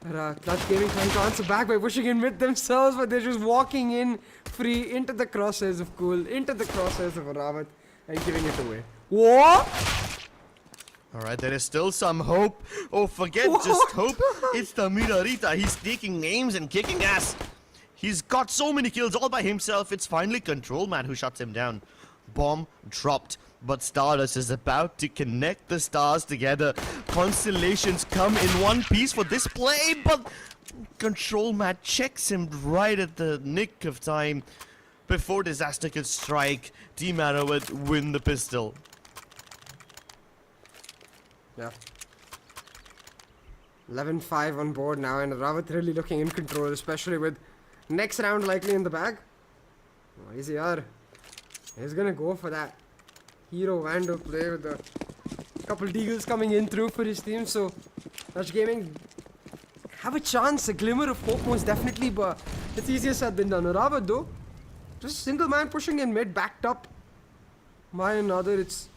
Clutch Gaming trying to answer back by pushing in mid themselves, but they're just walking in free into the crosshairs of Cool, into the crosshairs of ARAVT, and giving it away. What? Alright, there is still some hope. Oh, forget just hope. It's the Mirarita. He's taking names and kicking ass. He's got so many kills all by himself. It's finally Control Man who shuts him down. Bomb dropped. But Stardust is about to connect the stars together. Constellations come in one piece for this play, but Control Man checks him right at the nick of time before disaster could strike. Team ARAVT win the pistol. Yeah. 11-5 on board now, and ARAVT really looking in control, especially with next round likely in the bag. Oh, easy R. He's gonna go for that hero Vando play with a couple deagles coming in through for his team, so Clutch Gaming have a chance, a glimmer of hope most definitely, but it's easier said than done. ARAVT though, just single man pushing in mid, backed up by another. It's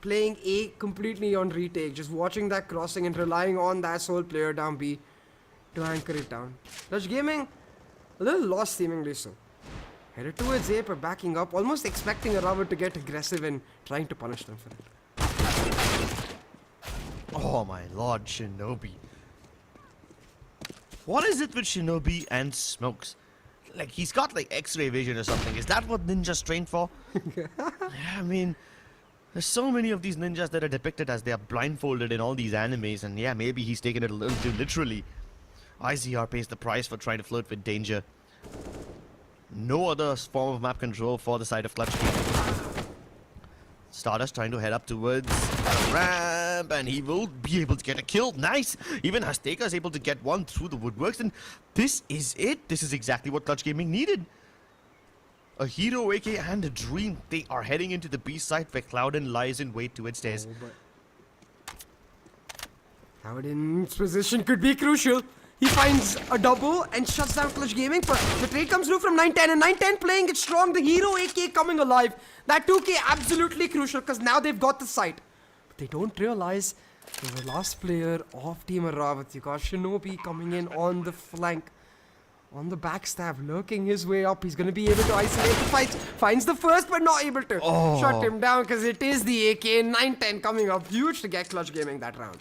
playing A completely on retake, just watching that crossing and relying on that sole player down B to anchor it down. Clutch Gaming, a little lost seemingly so. Headed towards A but backing up, almost expecting ARAVT to get aggressive and trying to punish them for it. Oh my lord, Shinobi. What is it with Shinobi and Smokes? Like, he's got like X-ray vision or something. Is that what ninjas train for? Yeah, I mean, there's so many of these ninjas that are depicted as they are blindfolded in all these animes, and yeah, maybe he's taken it a little too literally. IZR pays the price for trying to flirt with danger. No other form of map control for the side of Clutch Gaming. Stardust trying to head up towards the ramp, and he will be able to get a kill. Nice! Even Hasteka is able to get one through the woodworks, and this is it. This is exactly what Clutch Gaming needed. A hero, AK, and a dream. They are heading into the B side where Clouden lies in wait towards stairs. Cloudin's position could be crucial. He finds a double and shuts down Clutch Gaming. But the trade comes through from 910, and 910 playing it strong. The hero AK coming alive. That 2K absolutely crucial because now they've got the site. But they don't realize the last player of Team ARAVT. You got Shinobi coming in on the flank. On the backstab, lurking his way up. He's going to be able to isolate the fight. Finds the first, but not able to shut him down because it is the AK. 910 coming up huge to get Clutch Gaming that round.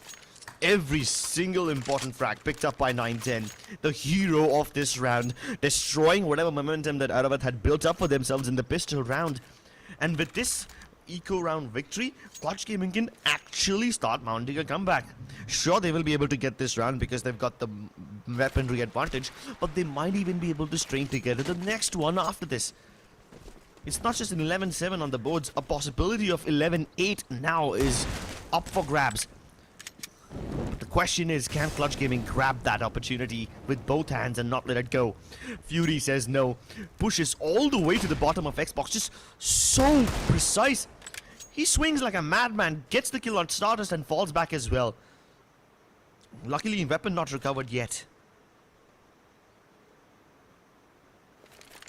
Every single important frag picked up by 910, the hero of this round, destroying whatever momentum that ARAVT had built up for themselves in the pistol round. And with this eco round victory, Clutch Gaming can actually start mounting a comeback. Sure, they will be able to get this round because they've got the weaponry advantage, but they might even be able to string together the next one after this. It's not just an 11-7 on the boards, a possibility of 11-8 now is up for grabs. But the question is, can Clutch Gaming grab that opportunity with both hands and not let it go? Fury says no, pushes all the way to the bottom of Xbox, just so precise. He swings like a madman, gets the kill on Stardust and falls back as well. Luckily, weapon not recovered yet.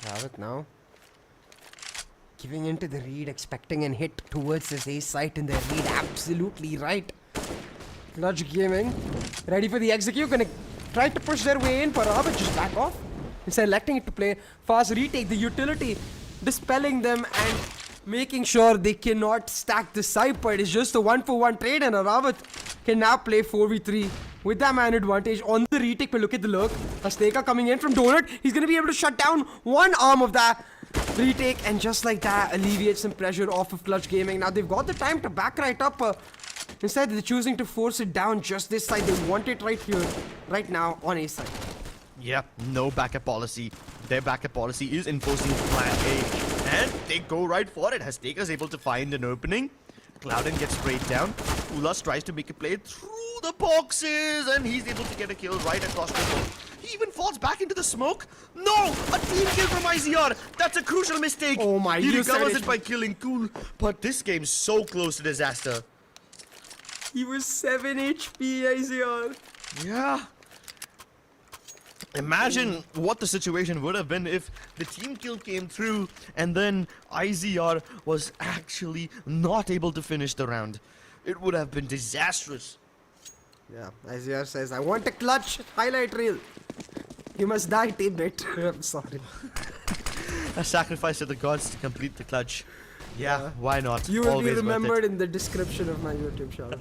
ARAVT now giving into the read, expecting an hit towards this ace site in their lead. Absolutely right. Clutch Gaming ready for the execute, gonna try to push their way in, but ARAVT just back off. Instead electing it to play fast retake, the utility dispelling them and making sure they cannot stack the site, but it's just a 1-for-1 trade, and ARAVT can now play 4v3 with that man advantage on the retake. But look at the lurk. Azteca coming in from Donut. He's going to be able to shut down one arm of that retake, and just like that, alleviate some pressure off of Clutch Gaming. Now they've got the time to back right up. Instead, they're choosing to force it down just this side. They want it right here, right now, on A side. Yep, no backup policy. Their backup policy is enforcing plan A. And they go right for it. Azteca's able to find an opening. Cloudin gets sprayed down. Ulas tries to make a play through the boxes, and he's able to get a kill right across the board. He even falls back into the smoke. No! A team kill from IZR. That's a crucial mistake. Oh my, he recovers it by killing Cool. But this game's so close to disaster. He was 7 HP, IZR. Yeah. Imagine what the situation would have been if the team kill came through and then IZR was actually not able to finish the round. It would have been disastrous. Yeah, IZR says, I want a clutch highlight reel. You must die, teammate. I'm sorry. A sacrifice to the gods to complete the clutch. Yeah, why not? You will Always be worth remembered it. in the description of my YouTube channel.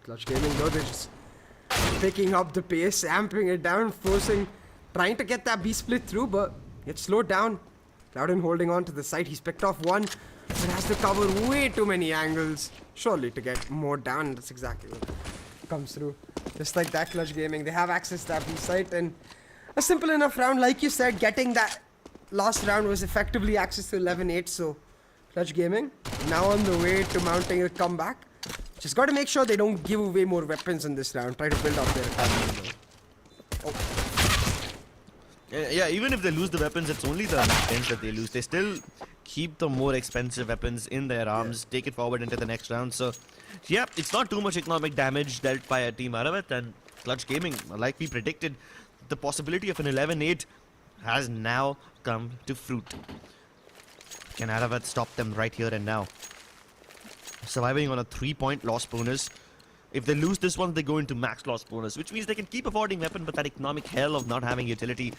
Clutch Gaming, though, they're just picking up the pace, amping it down, trying to get that B split through, but it's slowed down. Cloudin holding on to the site. He's picked off one, but has to cover way too many angles, surely to get more down. That's exactly what comes through. Just like that, Clutch Gaming, they have access to that B site, and a simple enough round. Like you said, getting that last round was effectively access to 11-8, so Clutch Gaming now on the way to mounting a comeback. Just got to make sure they don't give away more weapons in this round. Try to build up their economy. Oh. Yeah, even if they lose the weapons, it's only the weapons that they lose. They still keep the more expensive weapons in their arms, take it forward into the next round. So, yeah, it's not too much economic damage dealt by a Team ARAVT, and Clutch Gaming, like we predicted, the possibility of an 11-8 has now come to fruit. Can ARAVT stop them right here and now? Surviving on a 3-point loss bonus. If they lose this one, they go into max loss bonus, which means they can keep affording weapon, but that economic hell of not having utility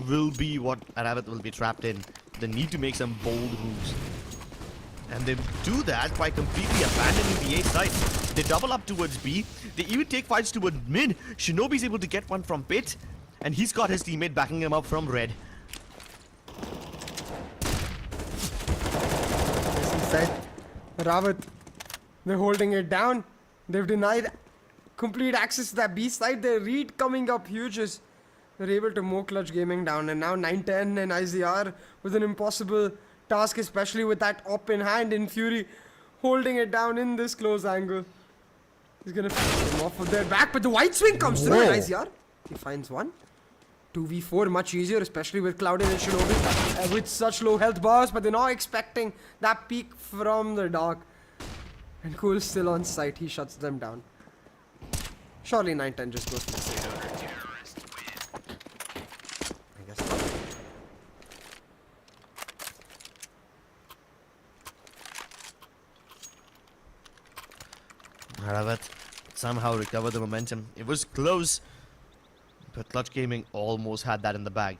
will be what ARAVT will be trapped in. They need to make some bold moves. And they do that by completely abandoning the A side. They double up towards B. They even take fights towards mid. Shinobi's able to get one from pit, and he's got his teammate backing him up from red. Inside, ARAVT, they're holding it down. They've denied complete access to that B side. Their read coming up huge as they're able to mow Clutch Gaming down. And now 910 and IZR with an impossible task, especially with that op in hand, in Fury holding it down in this close angle. He's gonna finish them off of their back, but the white swing comes through, and IZR, he finds one. 2v4 much easier, especially with Cloudin and Shinobi with such low health bars, but they're not expecting that peak from the dark. And Cool still on site. He shuts them down. Surely 9-10 just goes for the save. I guess not. ARAVT somehow recover the momentum. It was close, but Clutch Gaming almost had that in the bag.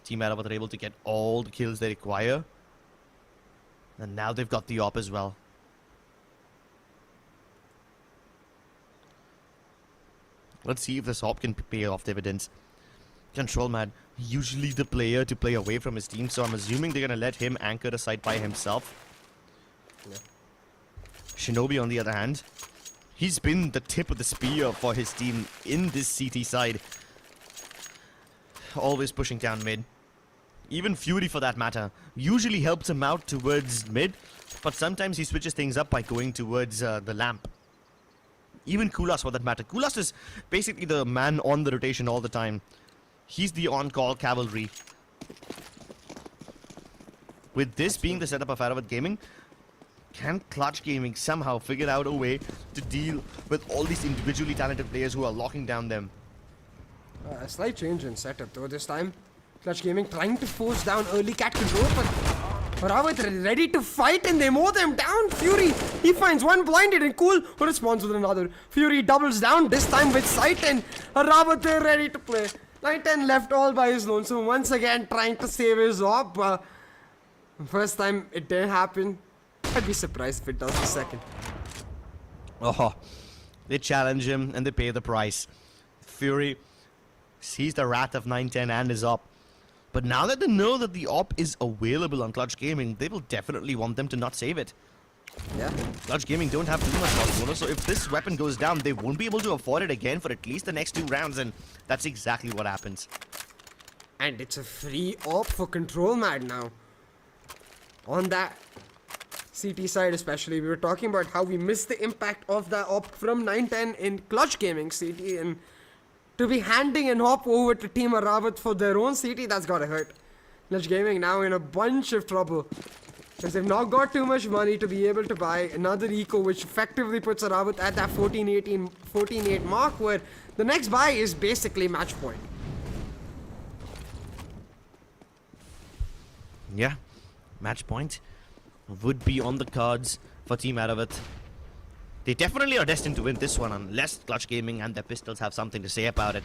Team ARAVT are able to get all the kills they require. And now they've got the op as well. Let's see if this op can pay off dividends. Control man, usually the player to play away from his team, so I'm assuming they're gonna let him anchor the site by himself. Yeah. Shinobi, on the other hand, he's been the tip of the spear for his team in this CT side. Always pushing down mid. Even Fury, for that matter, usually helps him out towards mid, but sometimes he switches things up by going towards the lamp. Even Kulas, for that matter. Kulas is basically the man on the rotation all the time. He's the on-call cavalry. With this being the setup of ARAVT Gaming, can Clutch Gaming somehow figure out a way to deal with all these individually talented players who are locking down them? A slight change in setup though this time. Clutch Gaming trying to force down early cat control, but ARAVT ready to fight and they mow them down. Fury, he finds one blinded and Cool who responds with another. Fury doubles down, this time with sight, and ARAVT ready to play. 9-10 left all by his lonesome, once again trying to save his op. First time it didn't happen. I'd be surprised if it does the second. Oh, they challenge him and they pay the price. Fury sees the wrath of 9-10 and his op. But now that they know that the op is available on Clutch Gaming, they will definitely want them to not save it. Yeah. Clutch Gaming don't have too much loss bonus, so if this weapon goes down, they won't be able to afford it again for at least the next 2 rounds, and that's exactly what happens. And it's a free op for Control Mad now. On that CT side especially, we were talking about how we missed the impact of that op from 9-10 in Clutch Gaming CT, and to be handing an op over to Team ARAVT for their own CT, that's gotta hurt. Clutch Gaming now in a bunch of trouble, because they've not got too much money to be able to buy another eco, which effectively puts ARAVT at that 14-8 mark, where the next buy is basically match point. Yeah, match point would be on the cards for Team ARAVT. They definitely are destined to win this one unless Clutch Gaming and their pistols have something to say about it.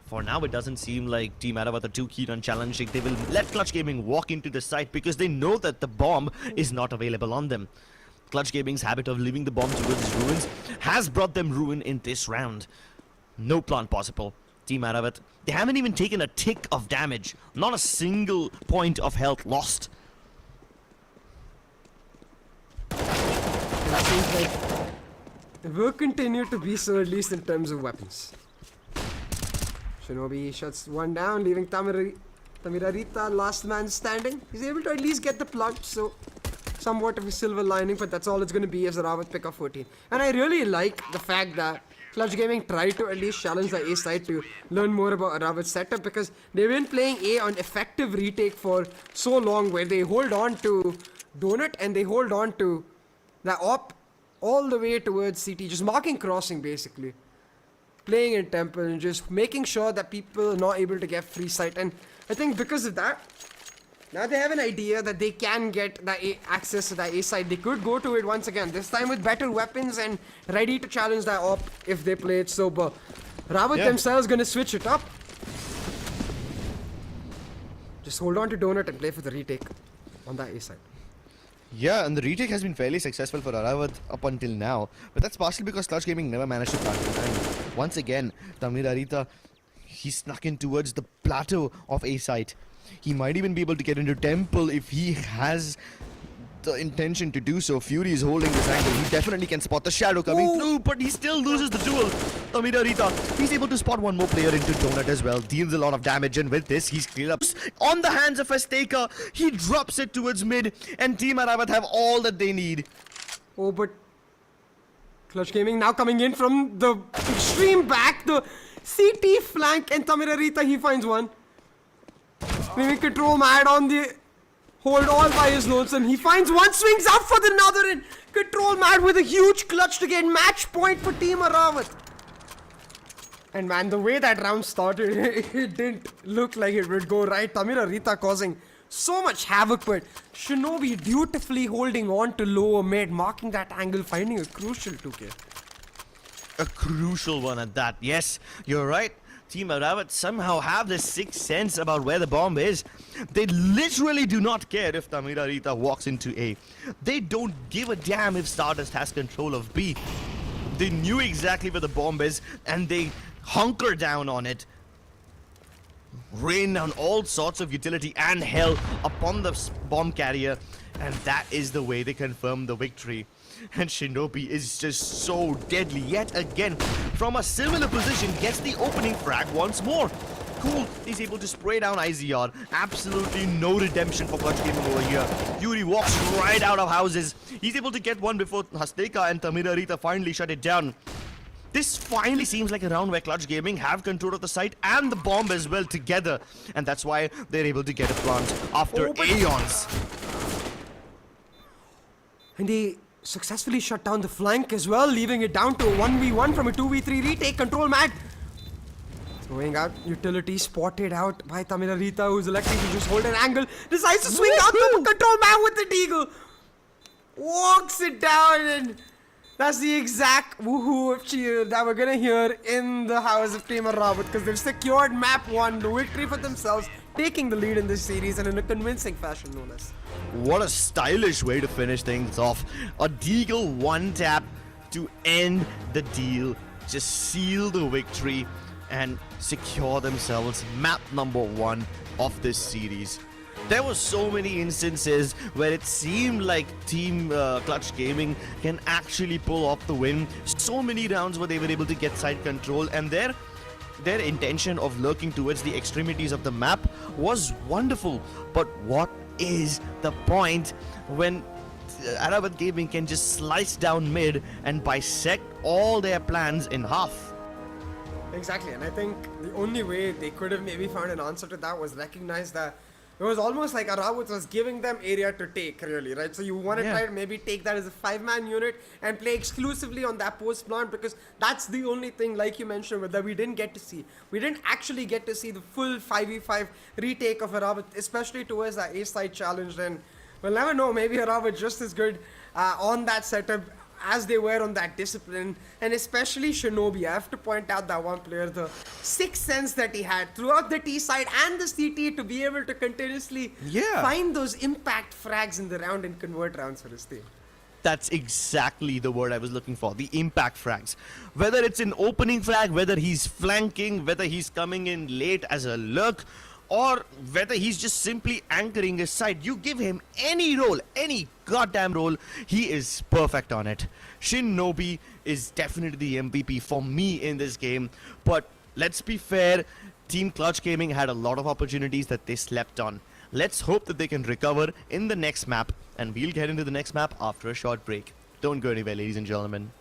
For now, it doesn't seem like Team ARAVT are too keen on challenging. They will let Clutch Gaming walk into the site because they know that the bomb is not available on them. Clutch Gaming's habit of leaving the bomb towards ruins has brought them ruin in this round. No plant possible. Team ARAVT, they haven't even taken a tick of damage. Not a single point of health lost. It seems like it will continue to be so, at least in terms of weapons. Shinobi shuts one down, leaving Tamirarita last man standing. He's able to at least get the plant, so somewhat of a silver lining, but that's all it's going to be as ARAVT pick up 14. And I really like the fact that Clutch Gaming tried to at least challenge the A side to learn more about ARAVT's setup, because they've been playing A on effective retake for so long, where they hold on to Donut and they hold on to the op all the way towards CT, just marking crossing basically. Playing in temple and just making sure that people are not able to get free sight. And I think because of that, now they have an idea that they can get the access to the A side. They could go to it once again, this time with better weapons and ready to challenge that op if they play it sober. ARAVT themselves gonna switch it up. Just hold on to Donut and play for the retake on that A side. Yeah, and the retake has been fairly successful for ARAVT up until now. But that's partially because Clutch Gaming never managed to plant it. And once again, Tamirarita, he snuck in towards the plateau of A site. He might even be able to get into temple if he has the intention to do so. Fury is holding this angle. He definitely can spot the shadow coming through, but he still loses the duel. Tamirarita, he's able to spot one more player into Donut as well. Deals a lot of damage, and with this, he's cleared up. On the hands of Azteca, he drops it towards mid, and Team ARAVT have all that they need. Oh, but Clutch Gaming now coming in from the extreme back, the CT flank, and Tamirarita, he finds one. Leaving Control Mad on the hold all by his lonesome. He finds one, swings out for the another, and Control Mad with a huge clutch to get match point for Team ARAVT. And man, the way that round started, it didn't look like it would go right. ARAVT causing so much havoc, but Shinobi dutifully holding on to lower mid, marking that angle, finding a crucial 2K. A crucial one at that. Yes, you're right. Team ARAVT somehow have this sixth sense about where the bomb is. They literally do not care if ARAVT walks into A. They don't give a damn if Stardust has control of B. They knew exactly where the bomb is, and they hunker down on it. Rain down all sorts of utility and hell upon the bomb carrier, and that is the way they confirm the victory. And Shinobi is just so deadly yet again. From a similar position, gets the opening frag once more. Cool, he's able to spray down IZR. Absolutely no redemption for Clutch Gaming over here. Yuri walks right out of houses. He's able to get one before Hasteka and ARAVT finally shut it down. This finally seems like a round where Clutch Gaming have control of the site and the bomb as well together. And that's why they're able to get a plant after aeons. And they successfully shut down the flank as well, leaving it down to a 1v1 from a 2v3 retake. Control Mad throwing out utility, spotted out by ARAVT, who's electing to just hold an angle. Decides to swing out to Control Mad with the deagle. Walks it down, and that's the exact woohoo of cheer that we're gonna hear in the house of Team ARAVT, because they've secured map 1, the victory for themselves, taking the lead in this series, and in a convincing fashion, no less. What a stylish way to finish things off. A deagle one tap to end the deal, just seal the victory and secure themselves map number 1 of this series. There were so many instances where it seemed like Team Clutch Gaming can actually pull off the win. So many rounds where they were able to get side control, and their intention of lurking towards the extremities of the map was wonderful. But what is the point when ARAVT Gaming can just slice down mid and bisect all their plans in half? Exactly, and I think the only way they could have maybe found an answer to that was recognize that it was almost like ARAVT was giving them area to take, really, right? So you want to try to maybe take that as a 5-man unit and play exclusively on that post plant, because that's the only thing, like you mentioned, that we didn't get to see. We didn't actually get to see the full 5v5 retake of ARAVT, especially towards that A-side challenge. And we'll never know, maybe ARAVT just as good on that setup as they were on that discipline, and especially Shinobi. I have to point out that one player, the sixth sense that he had throughout the T side and the CT to be able to continuously find those impact frags in the round and convert rounds for his team. That's exactly the word I was looking for, the impact frags. Whether it's an opening frag, whether he's flanking, whether he's coming in late as a lurk, or whether he's just simply anchoring his side, you give him any role, any goddamn role, he is perfect on it. Shinobi is definitely the MVP for me in this game, but let's be fair, Team Clutch Gaming had a lot of opportunities that they slept on. Let's hope that they can recover in the next map, and we'll get into the next map after a short break. Don't go anywhere, ladies and gentlemen.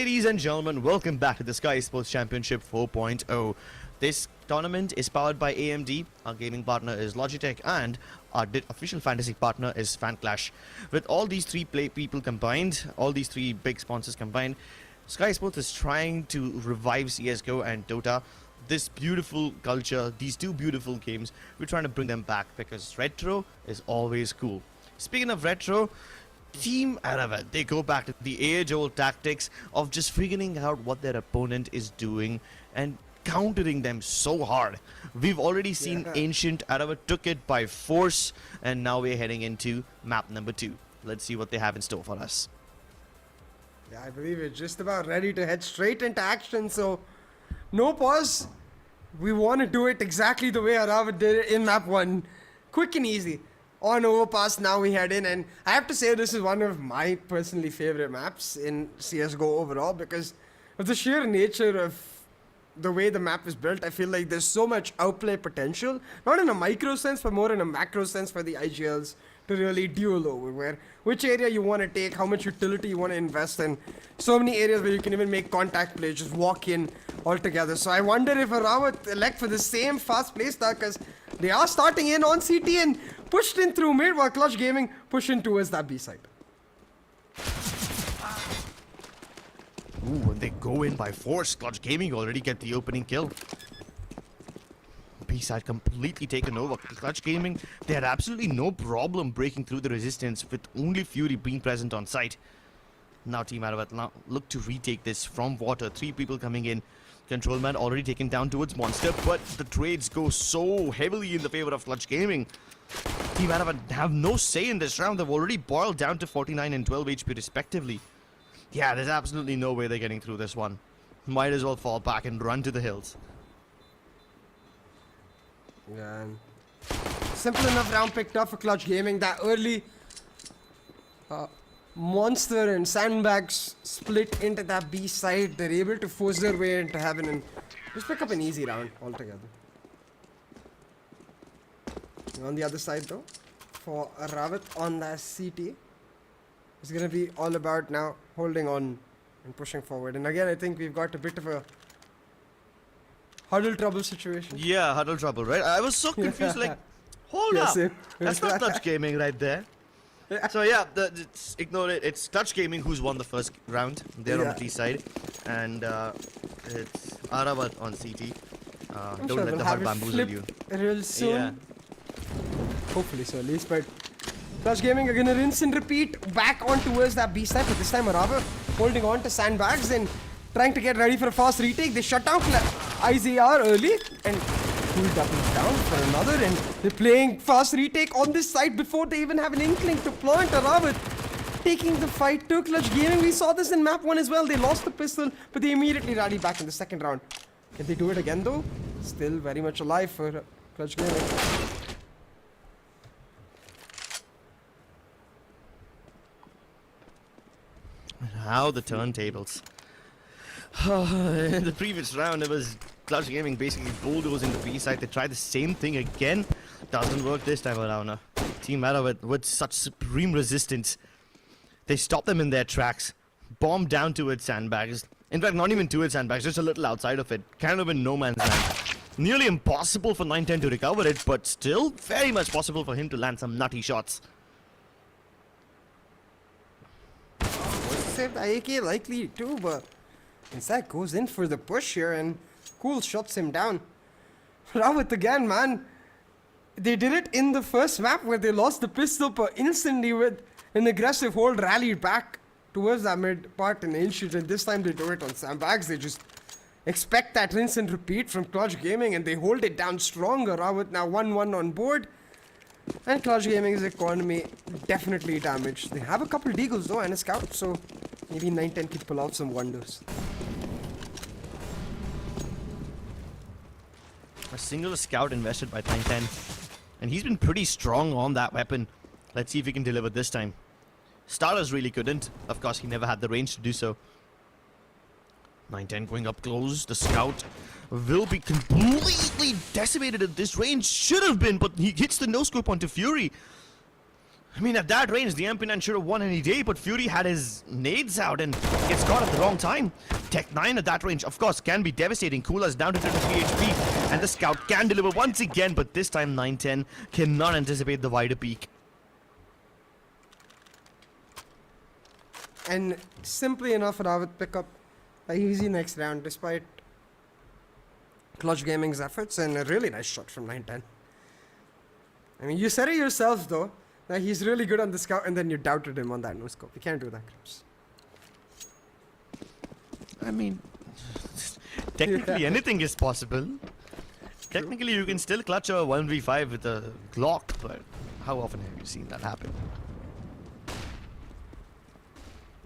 Ladies and gentlemen, welcome back to the Skyesports Championship 4.0. This tournament is powered by AMD, our gaming partner is Logitech, and our official fantasy partner is Fanclash. With all these three people combined, all these three big sponsors combined, Skyesports is trying to revive CSGO and Dota. This beautiful culture, these two beautiful games, we're trying to bring them back because retro is always cool. Speaking of retro, Team ARAVT, they go back to the age-old tactics of just figuring out what their opponent is doing and countering them so hard. We've already seen Ancient. ARAVT took it by force, and now we're heading into map number 2. Let's see what they have in store for us. Yeah, I believe we're just about ready to head straight into action, so no pause. We want to do it exactly the way ARAVT did it in map 1. Quick and easy. On overpass, now we head in, and I have to say this is one of my personally favorite maps in CSGO overall because of the sheer nature of the way the map is built. I feel like there's so much outplay potential, not in a micro sense, but more in a macro sense for the IGLs to really duel over, where which area you want to take, how much utility you want to invest in. So many areas where you can even make contact plays, just walk in altogether. So I wonder if ARAVT elect for the same fast play start, because they are starting in on CT and pushed in through mid, while Clutch Gaming push in towards that B side. Ooh, and they go in by force. Clutch Gaming already get the opening kill. B side completely taken over. Clutch Gaming, they had absolutely no problem breaking through the resistance with only Fury being present on site. Now Team ARAVT now look to retake this from water. 3 people coming in. Control man already taken down towards Monster, but the trades go so heavily in the favor of Clutch Gaming. Team ARAVT have no say in this round. They've already boiled down to 49 and 12 HP respectively. Yeah, there's absolutely no way they're getting through this one. Might as well fall back and run to the hills. Yeah, simple enough round picked up for Clutch Gaming. That early Monster and Sandbags split into that B side. They're able to force their way into heaven and just pick up an easy round altogether. On the other side though, for ARAVT on that CT, it's going to be all about now holding on and pushing forward. And again, I think we've got a bit of a huddle trouble situation. Yeah, huddle trouble, right? I was so confused, like, hold up. Same. That's not Clutch Gaming right there. So yeah, ignore it. It's Clutch Gaming who's won the first round. They're on the T side. And it's ARAVT on CT. Don't let the heart bamboozle you. Real soon. Yeah. Hopefully so at least, but Clutch Gaming are gonna rinse and repeat back on towards that B side, but this time ARAVT holding on to Sandbags and trying to get ready for a fast retake. They shut down IZR early and cool doubles down for another, and they're playing fast retake on this side before they even have an inkling to plant. ARAVT taking the fight to Clutch Gaming. We saw this in map 1 as well. They lost the pistol, but they immediately rallied back in the second round. Can they do it again though? Still very much alive for Clutch Gaming. How the turntables. In the previous round, it was Clutch Gaming basically bulldozing the B side. They tried the same thing again. Doesn't work this time around. Team ARAVT with such supreme resistance. They stop them in their tracks. Bomb down towards Sandbags. In fact, not even towards Sandbags, just a little outside of it. Kind of in no man's land. Nearly impossible for 910 to recover it, but still very much possible for him to land some nutty shots. Saved IAK likely too, but Inside goes in for the push here and Cool shuts him down. ARAVT again, man. They did it in the first map where they lost the pistol, but instantly with an aggressive hold rallied back towards that mid part and Ancient, and this time they do it on Sandbags. They just expect that rinse and repeat from Clutch Gaming and they hold it down stronger. ARAVT now 1-1 on board. And Clutch Gaming's economy definitely damaged. They have a couple deagles though and a scout, so maybe 910 could pull out some wonders. A single scout invested by 910. And he's been pretty strong on that weapon. Let's see if he can deliver this time. Starters really couldn't. Of course, he never had the range to do so. 910 going up close. The scout will be completely decimated at this range. Should have been, but he hits the no-scope onto Fury. I mean, at that range, the MP9 should have won any day, but Fury had his nades out and gets caught at the wrong time. Tech 9 at that range, of course, can be devastating. Kula's down to 33 HP, and the Scout can deliver once again, but this time 910 cannot anticipate the wider peak. And simply enough, ARAVT pick up a easy next round despite Clutch Gaming's efforts, and a really nice shot from 910. I mean, you said it yourself though, that he's really good on the Scout, and then you doubted him on that no scope. You can't do that, Crips. I mean, technically anything is possible. Technically you can still clutch a 1v5 with a Glock, but how often have you seen that happen?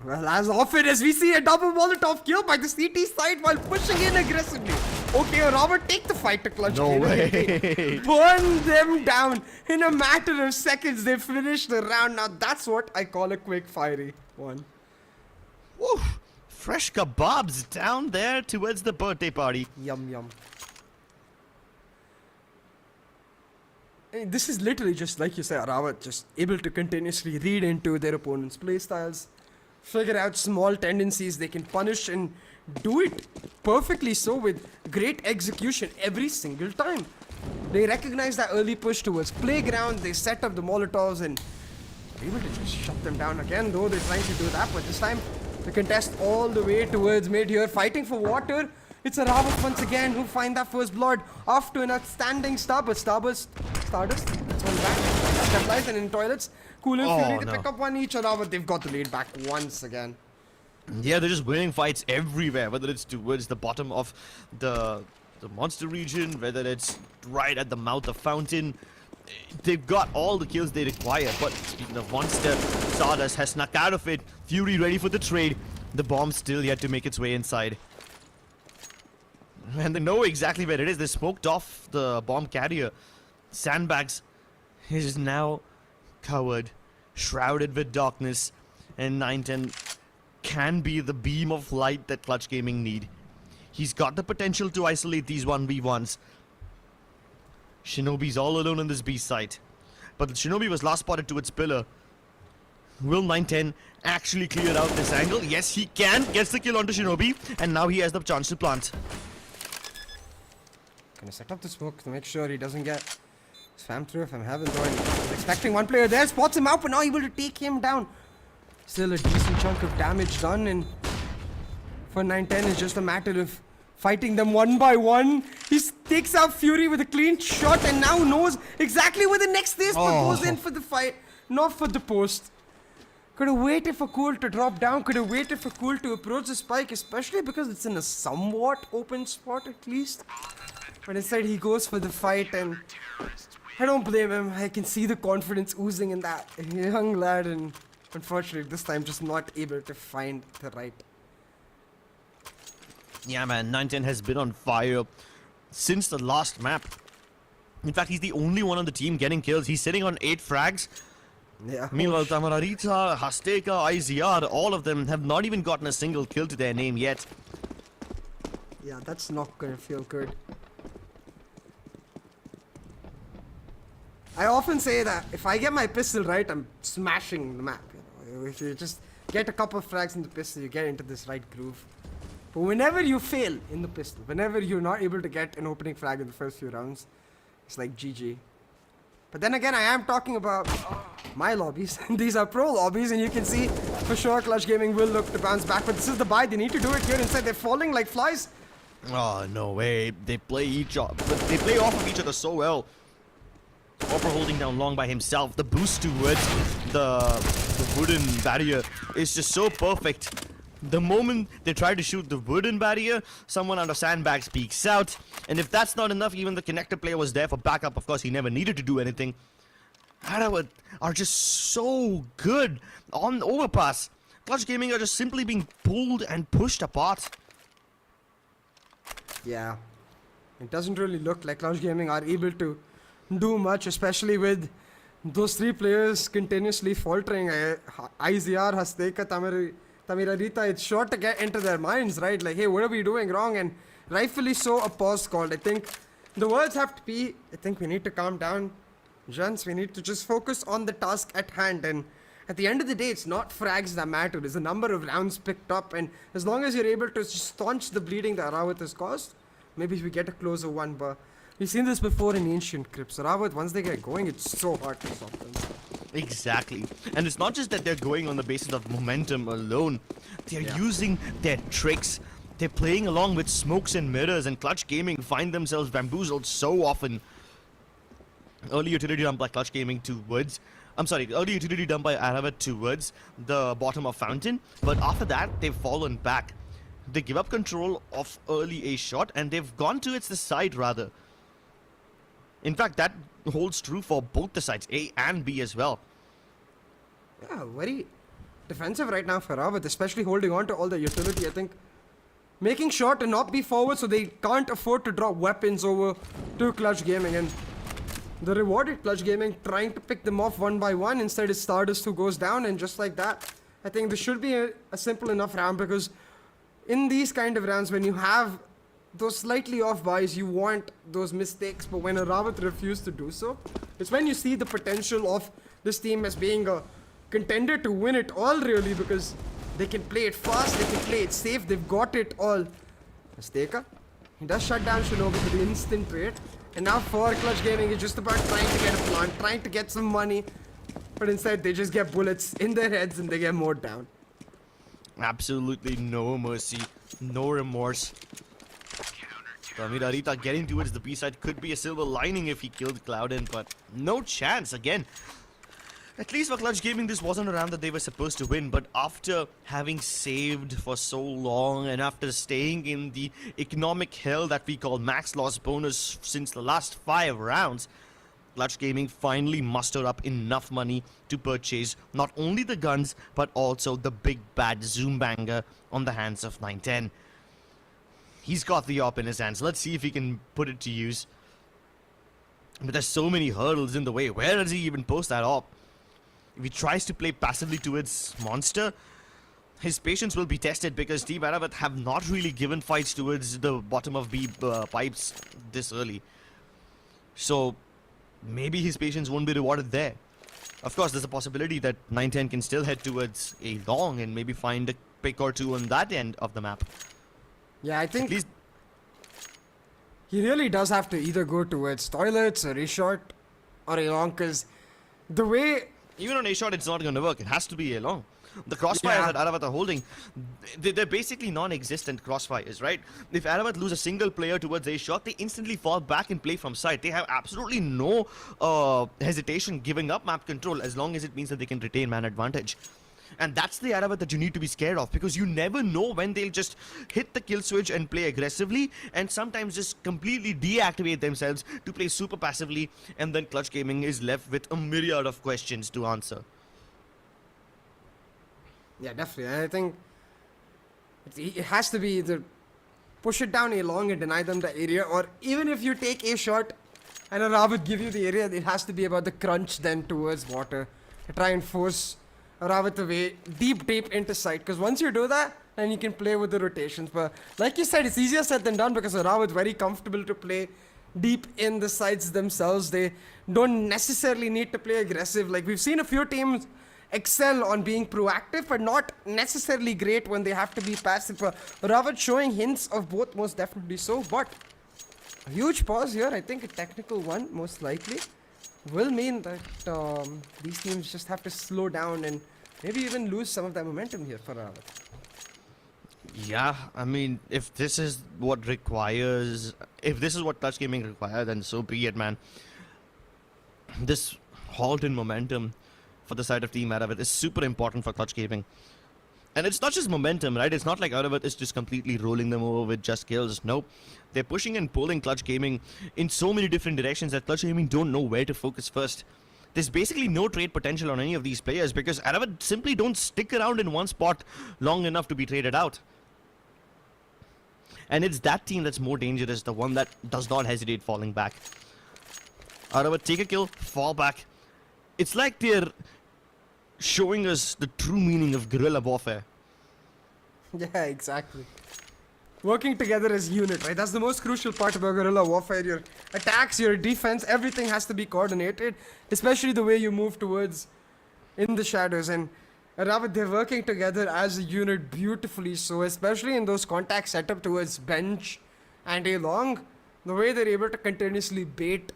Well, as often as we see a double Molotov kill by the CT side while pushing in aggressively. Okay, ARAVT, take the fight to Clutch. No way. Burn them down. In a matter of seconds, they finish the round. Now, that's what I call a quick, fiery one. Woo! Fresh kebabs down there towards the birthday party. Yum, yum. And this is literally just, like you say, ARAVT, just able to continuously read into their opponent's playstyles, figure out small tendencies they can punish, and do it perfectly so with great execution every single time. They recognize that early push towards playground, they set up the Molotovs and able to just shut them down again, though they're trying to do that, but this time the contest all the way towards mid here, fighting for water. It's ARAVT once again who find that first blood after an outstanding start, but Stardust, that's one back, stabilized and in toilets. Cool and Fury to pick up one each. ARAVT, they've got the lead back once again. Yeah, they're just winning fights everywhere, whether it's towards the bottom of the monster region, whether it's right at the mouth of Fountain. They've got all the kills they require, but speaking of monster, Stardust has snuck out of it. Fury ready for the trade. The bomb's still yet to make its way inside. And they know exactly where it is. They smoked off the bomb carrier. Sandbags is now covered, shrouded with darkness, and 910 can be the beam of light that Clutch Gaming need. He's got the potential to isolate these 1v1s. Shinobi's all alone on this B site, but the Shinobi was last spotted towards pillar. Will 910 actually clear out this angle? Yes, he can. Gets the kill onto Shinobi, and now he has the chance to plant. Gonna set up the smoke to make sure he doesn't get spammed through if I'm having though. I'm expecting one player there, spots him out, but now able to take him down. Still a decent chunk of damage done, and for 910 it's just a matter of fighting them one by one. He takes out Fury with a clean shot and now knows exactly where the next is, but goes in for the fight, not for the post. Could have waited for Cool to drop down, could have waited for Cool to approach the spike, especially because it's in a somewhat open spot at least. But instead he goes for the fight, and I don't blame him. I can see the confidence oozing in that young lad, and unfortunately this time just not able to find the right. Yeah, man, 910 has been on fire since the last map. In fact, he's the only one on the team getting kills. He's sitting on 8 frags. Yeah. Meanwhile, Tamararita, Hasteka, IZR, all of them have not even gotten a single kill to their name yet. Yeah, that's not gonna feel good. I often say that if I get my pistol right, I'm smashing the map. You know? If you just get a couple of frags in the pistol, you get into this right groove. But whenever you fail in the pistol, whenever you're not able to get an opening frag in the first few rounds, it's like GG. But then again, I am talking about my lobbies. These are pro lobbies, and you can see for sure Clutch Gaming will look to bounce back. But this is the buy. They need to do it here. Instead, they're falling like flies. Oh, no way. They play they play off of each other so well. Opera holding down long by himself. The boost towards the wooden barrier is just so perfect. The moment they try to shoot the wooden barrier, someone out of sandbags peeks out. And if that's not enough, even the connector player was there for backup. Of course, he never needed to do anything. ARAVT are just so good on overpass. Clutch Gaming are just simply being pulled and pushed apart. Yeah. It doesn't really look like Clutch Gaming are able to do much, especially with those 3 players continuously faltering. IZR, Hasteka, Tamirarita, it's sure to get into their minds, right? Like, hey, what are we doing wrong? And rightfully so, a pause called. I think the words have to be, I think we need to calm down. Gents, we need to just focus on the task at hand, and at the end of the day, it's not frags that matter. It's the number of rounds picked up, and as long as you're able to staunch the bleeding that ARAVT has caused, maybe we get a closer one. But we've seen this before in Ancient Crypts. ARAVT, once they get going, it's so hard to stop them. Exactly. And it's not just that they're going on the basis of momentum alone. They're using their tricks. They're playing along with smokes and mirrors, and Clutch Gaming find themselves bamboozled so often. Early utility dump by Clutch Gaming towards... early utility dump by ARAVT towards the bottom of Fountain. But after that, they've fallen back. They give up control of early A shot, and they've gone to its the side rather. In fact, that holds true for both the sides, A and B as well. Yeah, very defensive right now for ARAVT, especially holding on to all the utility. I think making sure to not be forward so they can't afford to drop weapons over to Clutch Gaming. And the rewarded Clutch Gaming trying to pick them off one by one. Instead, it's Stardust who goes down, and just like that, I think this should be a simple enough round, because in these kind of rounds, when you have those slightly off buys, you want those mistakes, but when ARAVT refused to do so, it's when you see the potential of this team as being a contender to win it all, really, because they can play it fast, they can play it safe, they've got it all. Mistake. He does shut down Shinobi for the instant trade, and now for Clutch Gaming, it's just about trying to get a plant, trying to get some money, but instead they just get bullets in their heads and they get mowed down. Absolutely no mercy, no remorse. Arita getting towards the B side could be a silver lining if he killed Cloudin, but no chance again. At least for Clutch Gaming, this wasn't a round that they were supposed to win, but after having saved for so long and after staying in the economic hell that we call max loss bonus since the last 5 rounds, Clutch Gaming finally mustered up enough money to purchase not only the guns, but also the big bad Zoom banger on the hands of 910. He's got the op in his hands. Let's see if he can put it to use. But there's so many hurdles in the way. Where does he even post that op? If he tries to play passively towards Monster, his patience will be tested, because Team ARAVT have not really given fights towards the bottom of B pipes this early. So maybe his patience won't be rewarded there. Of course, there's a possibility that 910 can still head towards A long and maybe find a pick or two on that end of the map. Yeah, I think he really does have to either go towards toilets or A short or A long, because the way... Even on A short, it's not going to work. It has to be A long. The crossfires that ARAVT are holding, they're basically non-existent crossfires, right? If ARAVT lose a single player towards A short, they instantly fall back and play from side. They have absolutely no hesitation giving up map control as long as it means that they can retain man advantage. And that's the ARAVT that you need to be scared of, because you never know when they'll just hit the kill switch and play aggressively, and sometimes just completely deactivate themselves to play super passively, and then Clutch Gaming is left with a myriad of questions to answer. Yeah, definitely. I think it has to be either push it down A long and deny them the area, or even if you take A short and ARAVT give you the area, it has to be about the crunch then towards water to try and force ARAVT away deep into sight, because once you do that, then you can play with the rotations. But like you said, it's easier said than done, because ARAVT is very comfortable to play deep in the sides themselves. They don't necessarily need to play aggressive. Like, we've seen a few teams excel on being proactive, but not necessarily great when they have to be passive. ARAVT showing hints of both, most definitely so. But a huge pause here. I think a technical one, most likely, will mean that these teams just have to slow down and maybe even lose some of that momentum here for ARAVT. Yeah, I mean, if this is what Clutch Gaming require, then so be it, man. This halt in momentum for the side of Team ARAVT is super important for Clutch Gaming. And it's not just momentum, right? It's not like ARAVT is just completely rolling them over with just kills. Nope. They're pushing and pulling Clutch Gaming in so many different directions that Clutch Gaming don't know where to focus first. There's basically no trade potential on any of these players because ARAVT simply don't stick around in one spot long enough to be traded out. And it's that team that's more dangerous, the one that does not hesitate falling back. ARAVT take a kill, fall back. It's like they're showing us the true meaning of guerrilla warfare. Yeah, exactly. working together as a unit, right? That's the most crucial part about guerrilla warfare. Your attacks, your defense, everything has to be coordinated, especially the way you move towards in the shadows. And ARAVT, they're working together as a unit beautifully so, especially in those contacts set up towards bench and a long. The way they're able to continuously bait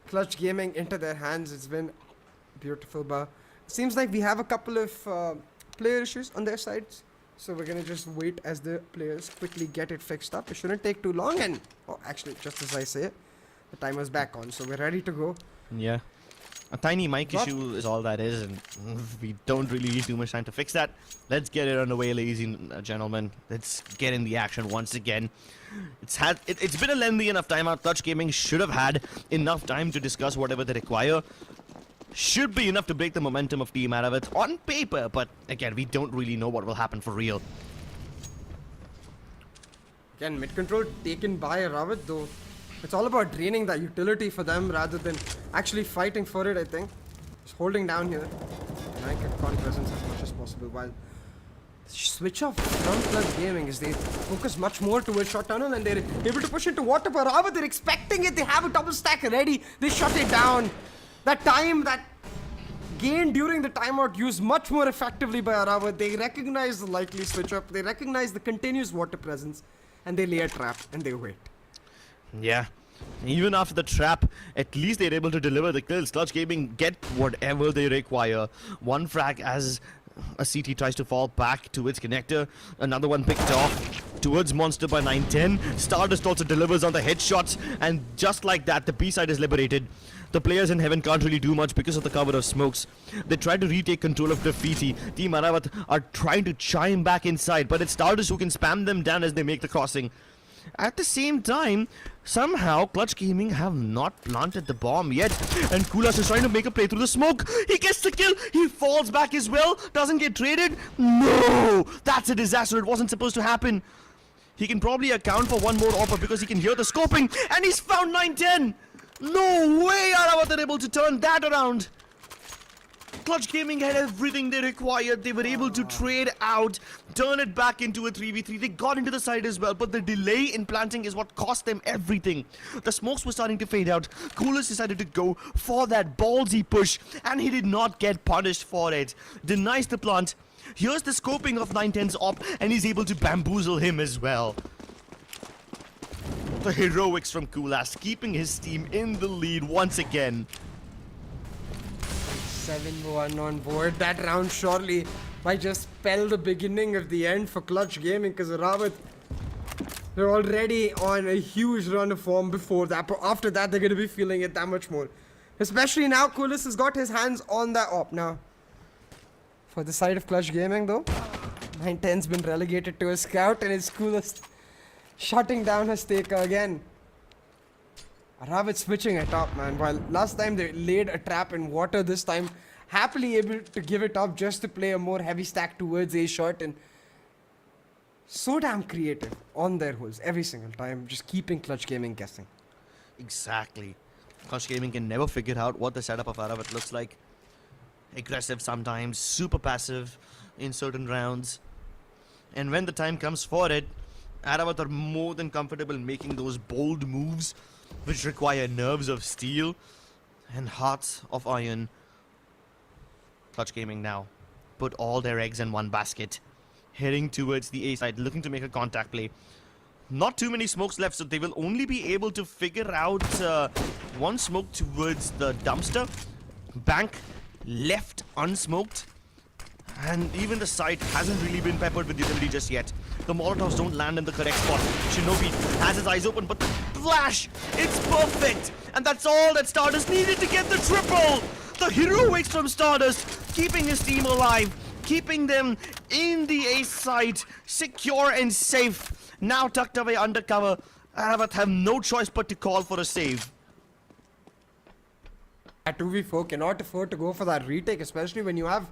Clutch Gaming into their hands, it's been beautiful. But it seems like we have a couple of player issues on their sides. So we're gonna just wait as the players quickly get it fixed up. It shouldn't take too long, and oh, actually, just as I say it, the timer's back on, so we're ready to go. Yeah. A tiny mic issue is all that is, and we don't really need too much time to fix that. Let's get it underway, ladies and gentlemen. Let's get in the action once again. It's been a lengthy enough time out. Clutch Gaming should have had enough time to discuss whatever they require. Should be enough to break the momentum of Team ARAVT on paper, but again, we don't really know what will happen for real. Again, mid control taken by ARAVT, though it's all about draining that utility for them rather than actually fighting for it, I think. Just holding down here. And I get con presence as much as possible while switch off from Clutch Gaming is they focus much more towards short tunnel and they're able to push into water. But ARAVT, they're expecting it. They have a double stack ready. They shut it down. That time, that gain during the timeout used much more effectively by ARAVT. They recognize the likely switch up. They recognize the continuous water presence. And they lay a trap and they wait. Yeah. Even after the trap, at least they're able to deliver the kills. Clutch Gaming get whatever they require. One frag as a CT tries to fall back to its connector. Another one picked off towards Monster by 910. Stardust also delivers on the headshots. And just like that, the B side is liberated. The players in heaven can't really do much because of the cover of smokes. They try to retake control of Graffiti. Team ARAVT are trying to chime back inside, but it's Stardust who can spam them down as they make the crossing. At the same time, somehow Clutch Gaming have not planted the bomb yet, and Kulas is trying to make a play through the smoke. He gets the kill. He falls back as well. Doesn't get traded. No! That's a disaster. It wasn't supposed to happen. He can probably account for one more offer because he can hear the scoping, and he's found 910. No way ARAVT are able to turn that around. Clutch Gaming had everything they required. They were able to trade out, turn it back into a 3v3. They got into the side as well, but the delay in planting is what cost them everything. The smokes were starting to fade out. Coolest decided to go for that ballsy push, and he did not get punished for it. Denies the plant. Here's the scoping of 910's op, and he's able to bamboozle him as well. The heroics from Kulas, keeping his team in the lead once again. 7-1 on board. That round surely might just spell the beginning of the end for Clutch Gaming because ARAVT, they're already on a huge run of form before that. But after that, they're going to be feeling it that much more. Especially now, Kulas has got his hands on that op now. For the side of Clutch Gaming though, 910's been relegated to a scout and it's Kulas shutting down her staker again. ARAVT switching it up, man. While last time they laid a trap in water, this time happily able to give it up just to play a more heavy stack towards a shot, and so damn creative on their holes every single time, just keeping Clutch Gaming guessing. Exactly. Clutch Gaming can never figure out what the setup of ARAVT looks like. Aggressive sometimes, super passive in certain rounds. And when the time comes for it, ARAVT are more than comfortable making those bold moves which require nerves of steel and hearts of iron. Clutch Gaming now put all their eggs in one basket, heading towards the A side, looking to make a contact play. Not too many smokes left, so they will only be able to figure out one smoke towards the dumpster. Bank left unsmoked, and even the site hasn't really been peppered with utility just yet. The Molotovs don't land in the correct spot. Shinobi has his eyes open, but the flash, it's perfect! And that's all that Stardust needed to get the triple! The heroics from Stardust, keeping his team alive, keeping them in the ace site, secure and safe. Now tucked away under cover, ARAVT have no choice but to call for a save. At 2v4 cannot afford to go for that retake, especially when you have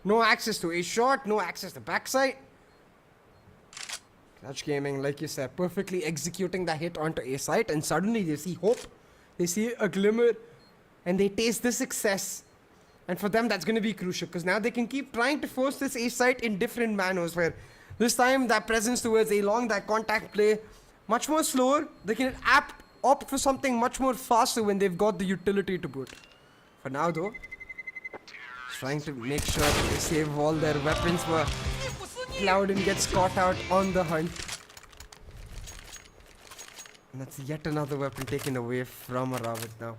no access to a shot, no access to backside. Clutch Gaming, like you said, perfectly executing the hit onto a site, and suddenly they see hope, they see a glimmer, and they taste the success. And for them, that's going to be crucial, because now they can keep trying to force this A site in different manners, where This time, that presence towards A-long, that contact play, much more slower. They can opt for something much more faster when they've got the utility to boot. For now, though, trying to make sure that they save all their weapons for Clouden gets caught out on the hunt. And that's yet another weapon taken away from ARAVT now.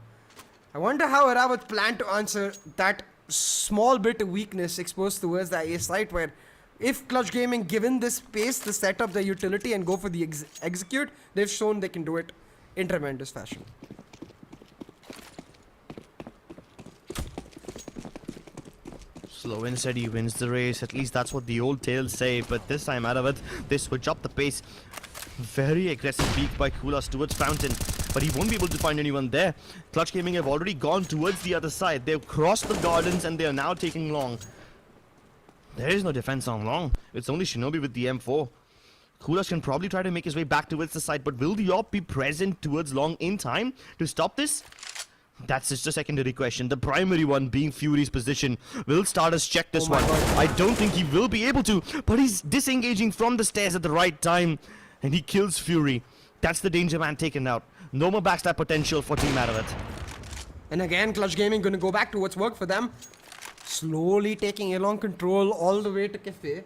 I wonder how ARAVT plan to answer that small bit of weakness exposed towards the A site, where if Clutch Gaming given this space to set up their utility and go for the execute, they've shown they can do it in tremendous fashion. Slow and steady wins the race. At least that's what the old tales say. But this time, ARAVT, they switch up the pace. Very aggressive peek by Kulas towards Fountain, but he won't be able to find anyone there. Clutch Gaming have already gone towards the other side. They've crossed the gardens and they are now taking long. There is no defense on long. It's only Shinobi with the M4. Kulas can probably try to make his way back towards the side, but will the AWP be present towards long in time to stop this? That's just a secondary question. The primary one being Fury's position. Will Stardust check this one? I don't think he will be able to, but he's disengaging from the stairs at the right time. And he kills Fury. That's the danger man taken out. No more backstab potential for Team ARAVT. And again, Clutch Gaming going to go back to what's worked for them. Slowly taking A-long control all the way to Cafe.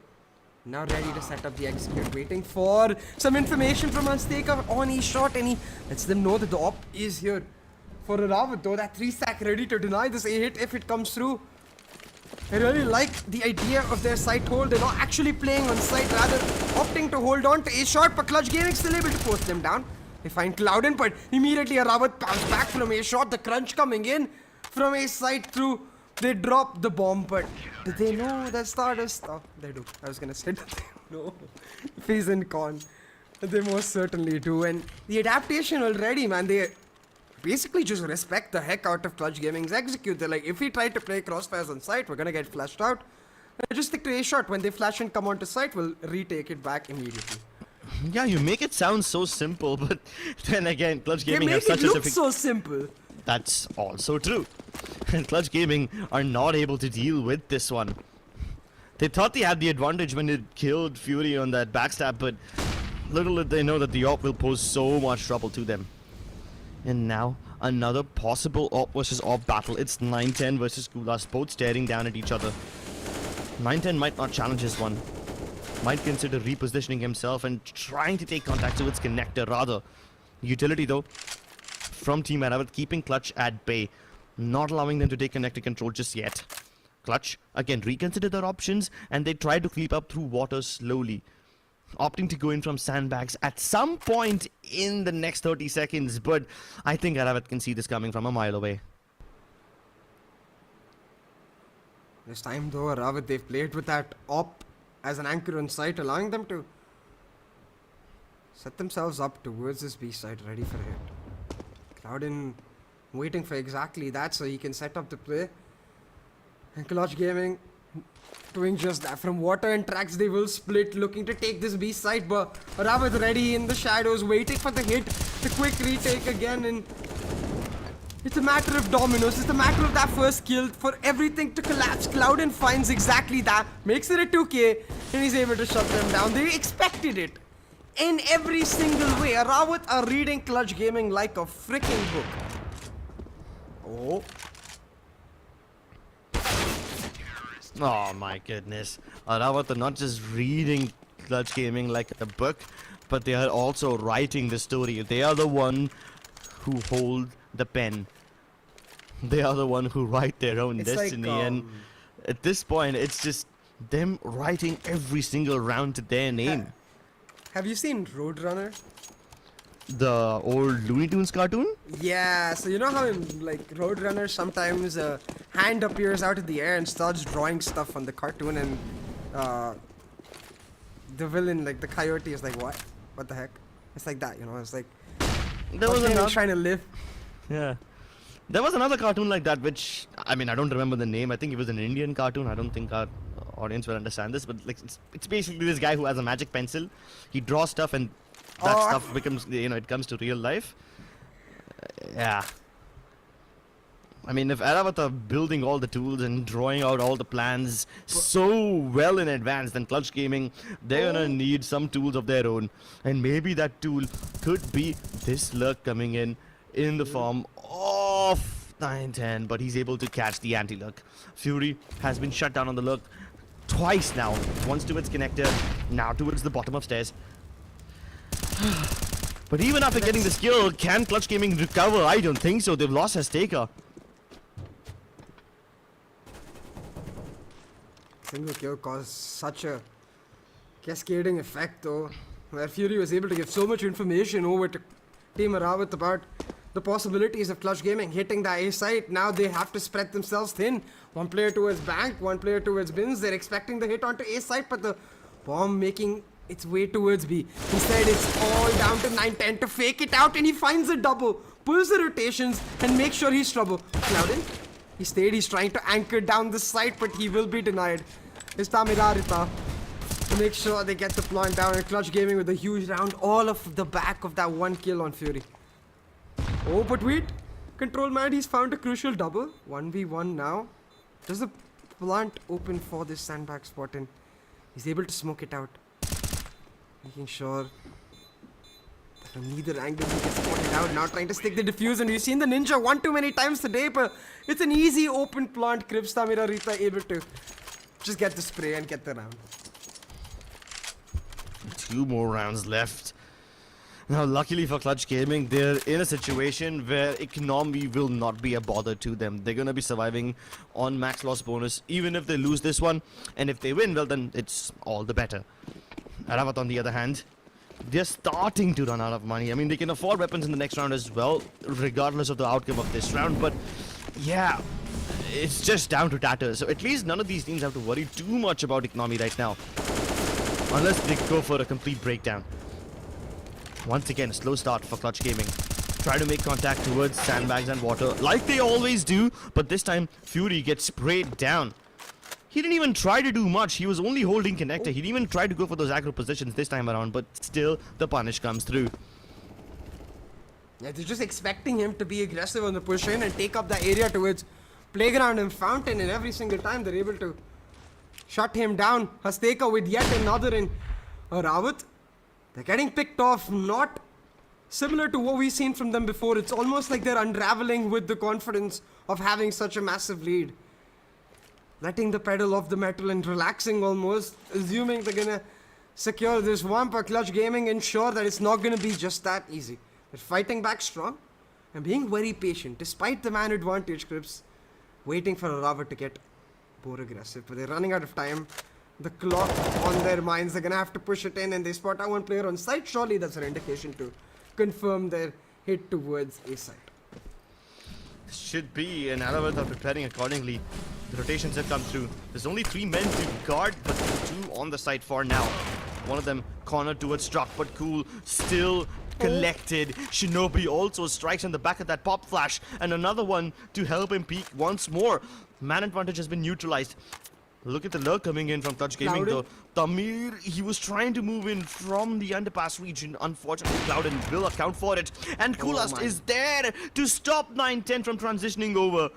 Now ready to set up the execute. Waiting for some information from Azteca on his shot. And he lets them know that the op is here. For ARAVT though, that 3-stack ready to deny this A-hit if it comes through. I really like the idea of their site hold. They're not actually playing on site, rather opting to hold on to a shot, but Clutch Gaming still able to force them down. They find Clouden, but immediately ARAVT bounce back from a shot. The crunch coming in from a site through. They drop the bomb, but do they know that Stardust? Oh, they do. I was gonna say that they know. Phase and con. They most certainly do. And the adaptation already, man, they basically just respect the heck out of Clutch Gaming's execute. They're like, if we try to play crossfires on site, we're gonna get flashed out. Just stick to a shot. When they flash and come onto site, we'll retake it back immediately. Yeah, you make it sound so simple, but then again, Clutch Gaming have such a difficult. So simple. That's also true. And Clutch Gaming are not able to deal with this one. They thought they had the advantage when they killed Fury on that backstab, but little did they know that the AWP will pose so much trouble to them. And now, another possible AWP versus AWP battle. It's 9-10 versus Kulas, both staring down at each other. 9-10 might not challenge this one. Might consider repositioning himself and trying to take contact towards connector rather. Utility though, from Team ARAVT, keeping Clutch at bay. Not allowing them to take connector control just yet. Clutch, again, reconsider their options and they try to creep up through water slowly. Opting to go in from sandbags at some point in the next 30 seconds, but I think ARAVT can see this coming from a mile away. This time though, ARAVT, they've played with that op as an anchor on site, allowing them to set themselves up towards this B side, ready for hit. Clouden waiting for exactly that so he can set up the play. And Clutch Gaming doing just that. From water and tracks, they will split, looking to take this B side, but ARAVT ready in the shadows, waiting for the hit, the quick retake again, and it's a matter of dominoes. It's a matter of that first kill for everything to collapse. Clouden finds exactly that, makes it a 2K, and he's able to shut them down. They expected it in every single way. ARAVT are reading Clutch Gaming like a freaking book. Oh. Oh my goodness. ARAVT are not just reading Clutch Gaming like a book, but they are also writing the story. They are the one who hold the pen. They are the one who write their own destiny, and at this point it's just them writing every single round to their name. Have you seen Roadrunner? The old Looney Tunes cartoon? Yeah, so you know how in like Roadrunner sometimes a hand appears out of the air and starts drawing stuff on the cartoon, and the villain, like the coyote, is like, what the heck? It's like that, you know. It's like There was another trying to live. Yeah. There was another cartoon like that, which, I mean, I don't remember the name. I think it was an Indian cartoon. I don't think our audience will understand this, but like it's basically this guy who has a magic pencil. He draws stuff and that stuff becomes, you know, it comes to real life. Yeah. I mean, if ARAVT are building all the tools and drawing out all the plans so well in advance, then Clutch Gaming, they're gonna need some tools of their own. And maybe that tool could be this lurk coming in the form of 9-10, but he's able to catch the anti-lurk. Fury has been shut down on the lurk twice now. Once towards connector, now towards the bottom of stairs. But even after getting the skill, can Clutch Gaming recover? I don't think so. They've lost as taker. Single kill caused such a cascading effect though, where Fury was able to give so much information over to Team ARAVT about the possibilities of Clutch Gaming hitting the A site. Now they have to spread themselves thin. One player towards bank, one player towards bins. They're expecting the hit onto A site, but the bomb making its way towards B. Instead, it's all down to 9-10 to fake it out, and he finds a double, pulls the rotations, and makes sure he's trouble. Cloudin, he stayed, he's trying to anchor down the site, but he will be denied. It's ARAVT to make sure they get the plant down, and Clutch Gaming with a huge round, all of the back of that one kill on Fury. Oh, but wait, Control Man, he's found a crucial double. 1v1 now. Does the plant open for this sandbag spot, and he's able to smoke it out. Making sure that from neither angle he gets spotted out. Now trying to stick the defuse, and we've seen the ninja one too many times today, but it's an easy open plant. Skyesports able to just get the spray and get the round. 2 more rounds left. Now, luckily for Clutch Gaming, they're in a situation where economy will not be a bother to them. They're going to be surviving on max loss bonus, even if they lose this one. And if they win, well, then it's all the better. ARAVT, on the other hand, they're starting to run out of money. I mean, they can afford weapons in the next round as well, regardless of the outcome of this round. But, yeah, it's just down to tatters. So at least none of these teams have to worry too much about economy right now, unless they go for a complete breakdown. Once again, a slow start for Clutch Gaming. Try to make contact towards sandbags and water, like they always do, but this time, Fury gets sprayed down. He didn't even try to do much. He was only holding connector. He didn't even try to go for those aggro positions this time around, but still, the punish comes through. Yeah, they're just expecting him to be aggressive on the push in and take up the area towards Playground and Fountain, and every single time they're able to shut him down. Hasteka with yet another in ARAVT. They're getting picked off, not similar to what we've seen from them before. It's almost like they're unraveling with the confidence of having such a massive lead. Letting the pedal off the metal and relaxing almost, assuming they're gonna secure this one, but Clutch Gaming ensure that it's not gonna be just that easy. They're fighting back strong and being very patient, despite the man advantage, Crips, waiting for ARAVT to get more aggressive, but they're running out of time. The clock on their minds, they're gonna have to push it in, and they spot out one player on site. Surely that's an indication to confirm their hit towards A site. Should be, and ARAVT are preparing accordingly. The rotations have come through. There's only 3 men to guard, but 2 on the site for now. One of them cornered towards Struck, but Cool still collected. Shinobi also strikes on the back of that pop flash, and another one to help him peek once more. Man advantage has been neutralized. Look at the lurk coming in from Clutch Gaming though. Tamir, he was trying to move in from the underpass region. Unfortunately, Cloudin will account for it. And Coolast is there to stop 9-10 from transitioning over.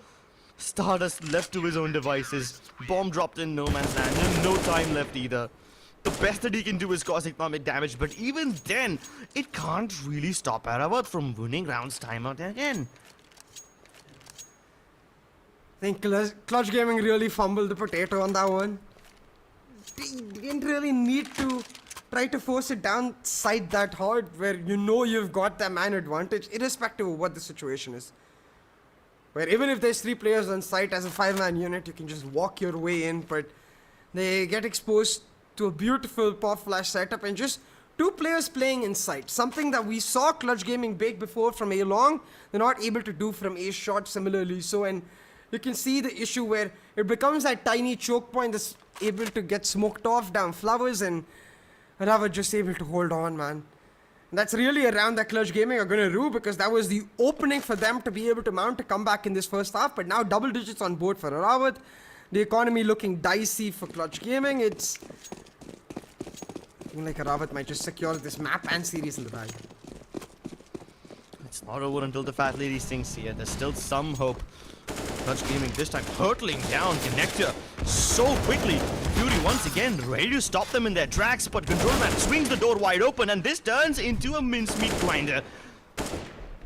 Stardust left to his own devices. Bomb dropped in no man's land. And no time left either. The best that he can do is cause economic damage, but even then, it can't really stop ARAVT from winning rounds time out again. I think Clutch Gaming really fumbled the potato on that one. They didn't really need to try to force it down side that hard, where you know you've got that man advantage, irrespective of what the situation is. Where even if there's 3 players on site as a 5-man unit, you can just walk your way in, but they get exposed to a beautiful pop flash setup and just 2 players playing in sight. Something that we saw Clutch Gaming bake before from A long, they're not able to do from A short similarly. So, and you can see the issue where it becomes that tiny choke point that's able to get smoked off down flowers, and ARAVT just able to hold on, man. And that's really a round that Clutch Gaming are going to rue, because that was the opening for them to be able to mount a comeback in this first half. But now double digits on board for ARAVT. The economy looking dicey for Clutch Gaming. It's looking like ARAVT might just secure this map and series in the bag. It's Not over until the fat lady sings here. There's still some hope. Clutch Gaming this time hurtling down Connector so quickly. Fury once again ready to stop them in their tracks, but Control Man swings the door wide open and this turns into a mincemeat grinder.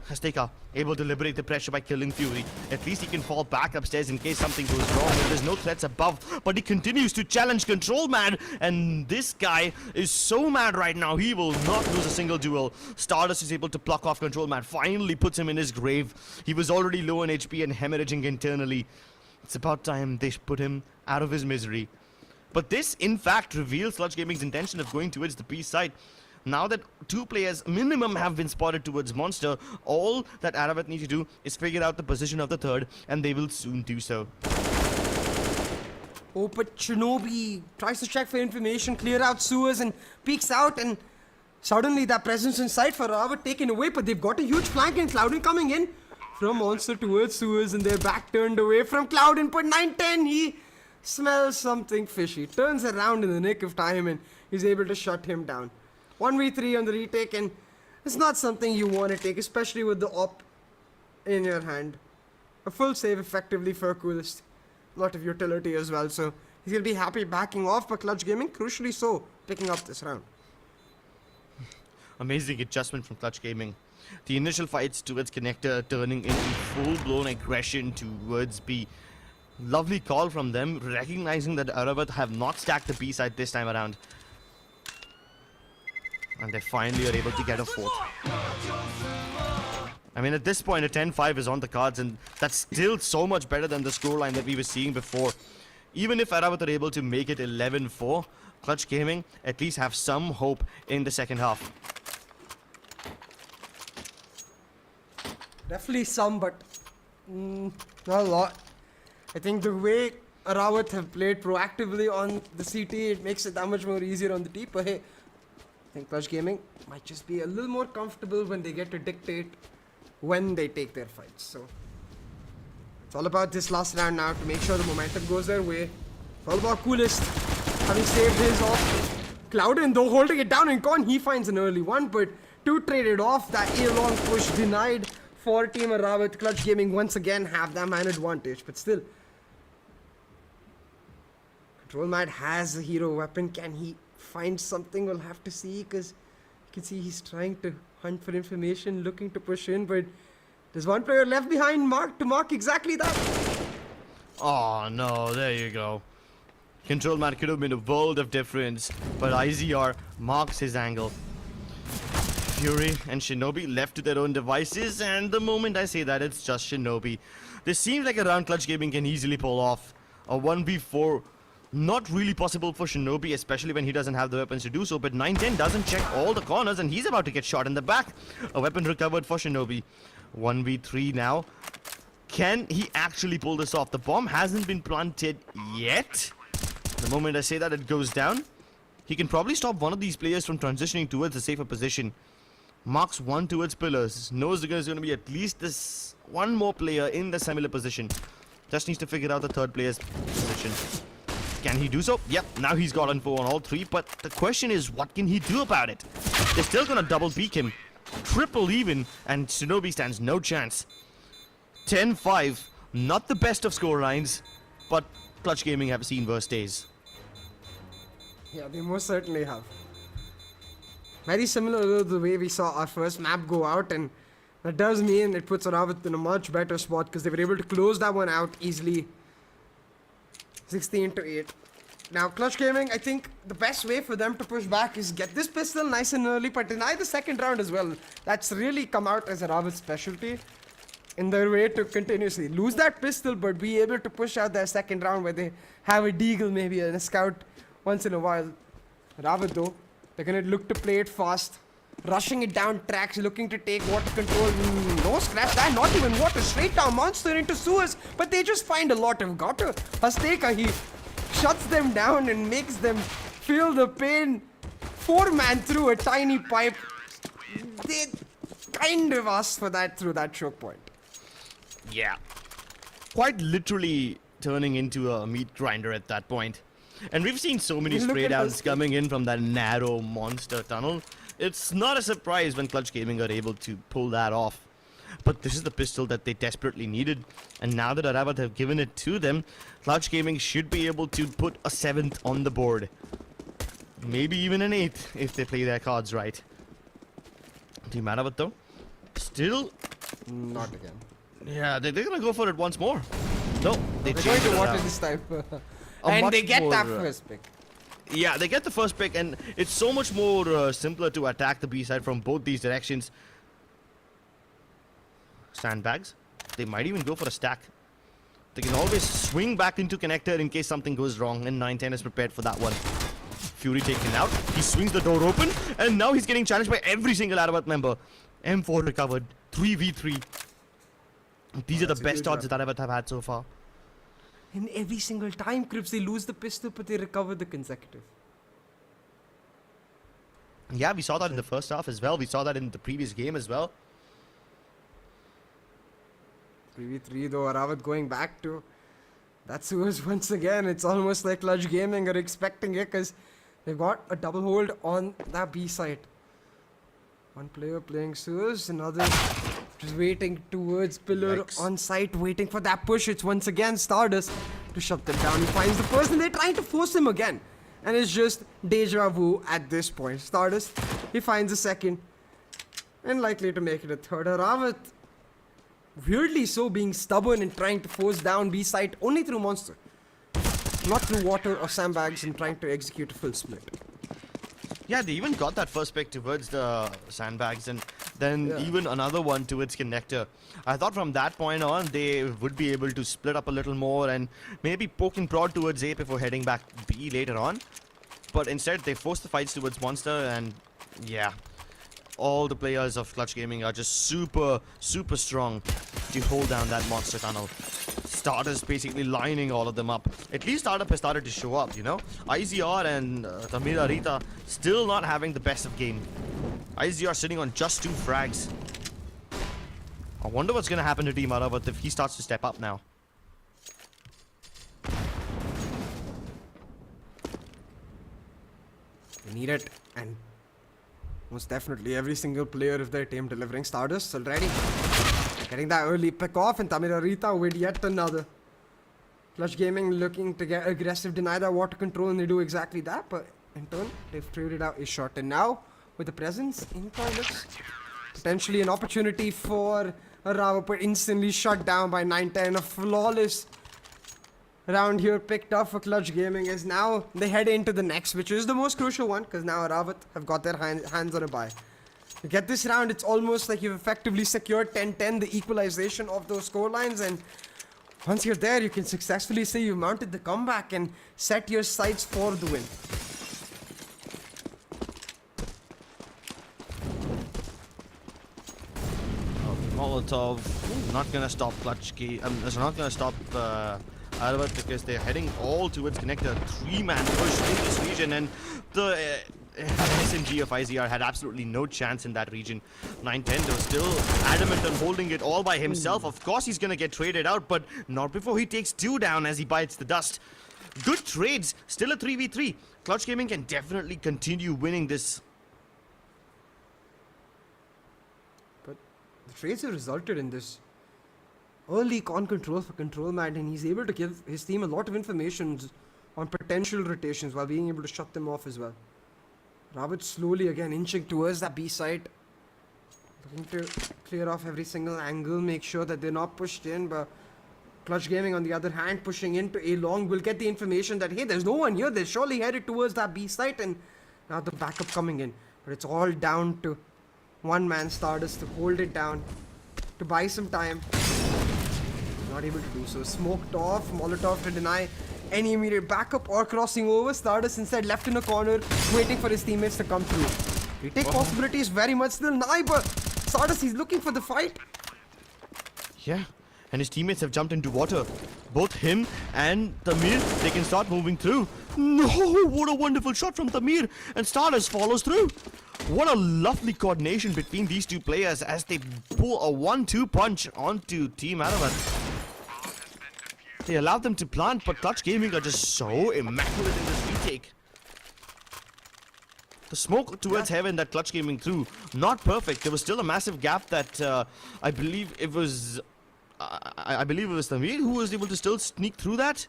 Azteca able to liberate the pressure by killing Fury. At least he can fall back upstairs in case something goes wrong. There's no threats above, but he continues to challenge Control Man, and this guy is so mad right now. He will not lose a single duel. Stardust is able to pluck off Control Man, finally puts him in his grave. He was already low on HP and hemorrhaging internally. It's about time they put him out of his misery. But this, in fact, reveals Clutch Gaming's intention of going towards the B side. Now that 2 players minimum have been spotted towards Monster, all that ARAVT need to do is figure out the position of the third, and they will soon do so. Oh, but Shinobi tries to check for information, clear out sewers, and peeks out, and suddenly that presence in sight for ARAVT taken away, but they've got a huge flank and Clouden coming in from Monster towards sewers, and their back turned away from Clouden, but 9-10, he smells something fishy, turns around in the nick of time, and is able to shut him down. 1v3 on the retake, and it's not something you want to take, especially with the op in your hand. A full save effectively for Coolest. A lot of utility as well, so he's going to be happy backing off, but Clutch Gaming, crucially so, picking up this round. Amazing adjustment from Clutch Gaming. The initial fights towards Connector turning into full-blown aggression towards B. Lovely call from them, recognizing that ARAVT have not stacked the B side this time around. And they finally are able to get a fourth. I mean, at this point, a 10-5 is on the cards, and that's still so much better than the scoreline that we were seeing before. Even if ARAVT are able to make it 11-4, Clutch Gaming at least have some hope in the second half. Definitely some, but not a lot. I think the way ARAVT have played proactively on the CT, it makes it that much more easier on the T. But hey, I think Clutch Gaming might just be a little more comfortable when they get to dictate when they take their fights. So it's all about this last round now to make sure the momentum goes their way. It's all about Coolest having saved his off. Clouden though holding it down in con, he finds an early one, but 2 traded off. That A-long push denied for Team ARAVT. Clutch Gaming once again have that man advantage, but still. Control Mad has a hero weapon. Can he find something? We'll have to see, because you can see he's trying to hunt for information, looking to push in, but there's one player left behind to mark exactly that. Oh no, there you go. Control Man could have been a world of difference, but IZR marks his angle. Fury and Shinobi left to their own devices, and the moment I say that, it's just Shinobi. This seems like a round Clutch Gaming can easily pull off. A 1v4, not really possible for Shinobi, especially when he doesn't have the weapons to do so, but 9-10 doesn't check all the corners, and he's about to get shot in the back. A weapon recovered for Shinobi. 1v3 now. Can he actually pull this off? The bomb hasn't been planted yet. The moment I say that, it goes down. He can probably stop one of these players from transitioning towards a safer position. Marks one towards pillars. Knows there's going to be at least this one more player in the similar position. Just needs to figure out the third player's position. Can he do so? Yep, now he's got info on all 3, but the question is, what can he do about it? They're still going to double peek him. Triple even, and Shinobi stands no chance. 10-5, not the best of score lines, but Clutch Gaming have seen worse days. Yeah, they most certainly have. Very similar to the way we saw our first map go out, and that does mean it puts ARAVT in a much better spot because they were able to close that one out easily. 16-8. Now, Clutch Gaming, I think the best way for them to push back is get this pistol nice and early, but deny the second round as well. That's really come out as ARAVT's specialty in their way to continuously lose that pistol, but be able to push out their second round where they have a deagle maybe and a scout once in a while. ARAVT though, they're going to look to play it fast. Rushing it down tracks, looking to take water control. No scratch that, not even water. Straight down Monster into sewers, but they just find a lot of gutter. Azteca, he shuts them down and makes them feel the pain. 4-man through a tiny pipe. They kind of asked for that through that choke point. Yeah. Quite literally turning into a meat grinder at that point. And we've seen so many spray downs coming in from that narrow Monster tunnel. It's not a surprise when Clutch Gaming are able to pull that off. but this is the pistol that they desperately needed. And now that ARAVT have given it to them, Clutch Gaming should be able to put a 7th on the board. Maybe even an 8th if they play their cards right. Team ARAVT though, still... Not again. Yeah, they're going to go for it once more. No, they're going to water this time. And they get that first pick. Yeah, they get the first pick, and it's so much more simpler to attack the B side from both these directions. Sandbags. They might even go for a stack. They can always swing back into connector in case something goes wrong, and 9-10 is prepared for that one. Fury taken out. He swings the door open, and now he's getting challenged by every single ARAVT member. M4 recovered. 3v3. These are the best odds that ARAVT have had so far. And every single time, Crips, they lose the pistol, but they recover the consecutive. Yeah, we saw that in the first half as well. We saw that in the previous game as well. 3v3 though, ARAVT going back to that sewers once again. It's almost like Clutch Gaming are expecting it because they've got a double hold on that B side. One player playing sewers, another just waiting towards pillar on site, waiting for that push. It's once again Stardust to shut them down. He finds the person, they're trying to force him again. And it's just deja vu at this point. Stardust, he finds a second and likely to make it a third. ARAVT, weirdly so, being stubborn and trying to force down B side only through monster, not through water or sandbags, and trying to execute a full split. Yeah, they even got that first pick towards the sandbags, and then even another one towards connector. I thought from that point on they would be able to split up a little more and maybe poke and prod towards A before heading back B later on. But instead they forced the fights towards monster, and yeah, all the players of Clutch Gaming are just super strong to hold down that monster tunnel. Stardust basically lining all of them up. At least Startup has started to show up, you know. IZR and ARAVT still not having the best of game. IZR sitting on just 2 frags. I wonder what's going to happen to Team ARAVT if he starts to step up now. They need it, and most definitely every single player of their team delivering. Stardust already getting that early pick off, and ARAVT with yet another. Clutch Gaming looking to get aggressive, deny that water control, and they do exactly that, but in turn they've traded out a shot. And now with the presence in toilets, potentially an opportunity for ARAVT, but instantly shut down by 9-10. A flawless round here picked up for Clutch Gaming, as now they head into the next, which is the most crucial one, because now ARAVT have got their hands on a bye. To get this round, it's almost like you've effectively secured 10-10, the equalization of those score lines, and once you're there, you can successfully say you've mounted the comeback and set your sights for the win. Molotov not gonna stop Clutch it's not gonna stop ARAVT, because they're heading all towards connector. 3-man push in this region, and the SMG of IZR had absolutely no chance in that region. 9-10, they were still adamant on holding it all by himself. Of course he's gonna get traded out, but not before he takes 2 down as he bites the dust. Good trades, still a 3v3. Clutch Gaming can definitely continue winning this. But the trades have resulted in this early con control for Control Mad, and he's able to give his team a lot of information on potential rotations while being able to shut them off as well. ARAVT slowly again inching towards that B side, looking to clear off every single angle, make sure that they're not pushed in. But Clutch Gaming, on the other hand, pushing into A long, will get the information that, hey, there's no one here, they're surely headed towards that B site, and now the backup coming in. But it's all down to one-man Stardust to hold it down, to buy some time. Not able to do so. Smoked off, Molotov to deny any immediate backup or crossing over. Stardust instead left in a corner, waiting for his teammates to come through. Retake possibilities very much still nigh, but Stardust, he's looking for the fight. Yeah, and his teammates have jumped into water. Both him and Tamir, they can start moving through. No, what a wonderful shot from Tamir, and Stardust follows through. What a lovely coordination between these two players as they pull a 1-2 punch onto Team ARAVT. They allowed them to plant, but Clutch Gaming are just so immaculate in this retake. The smoke towards heaven that Clutch Gaming threw, not perfect. There was still a massive gap that I believe it was Tamir who was able to still sneak through that.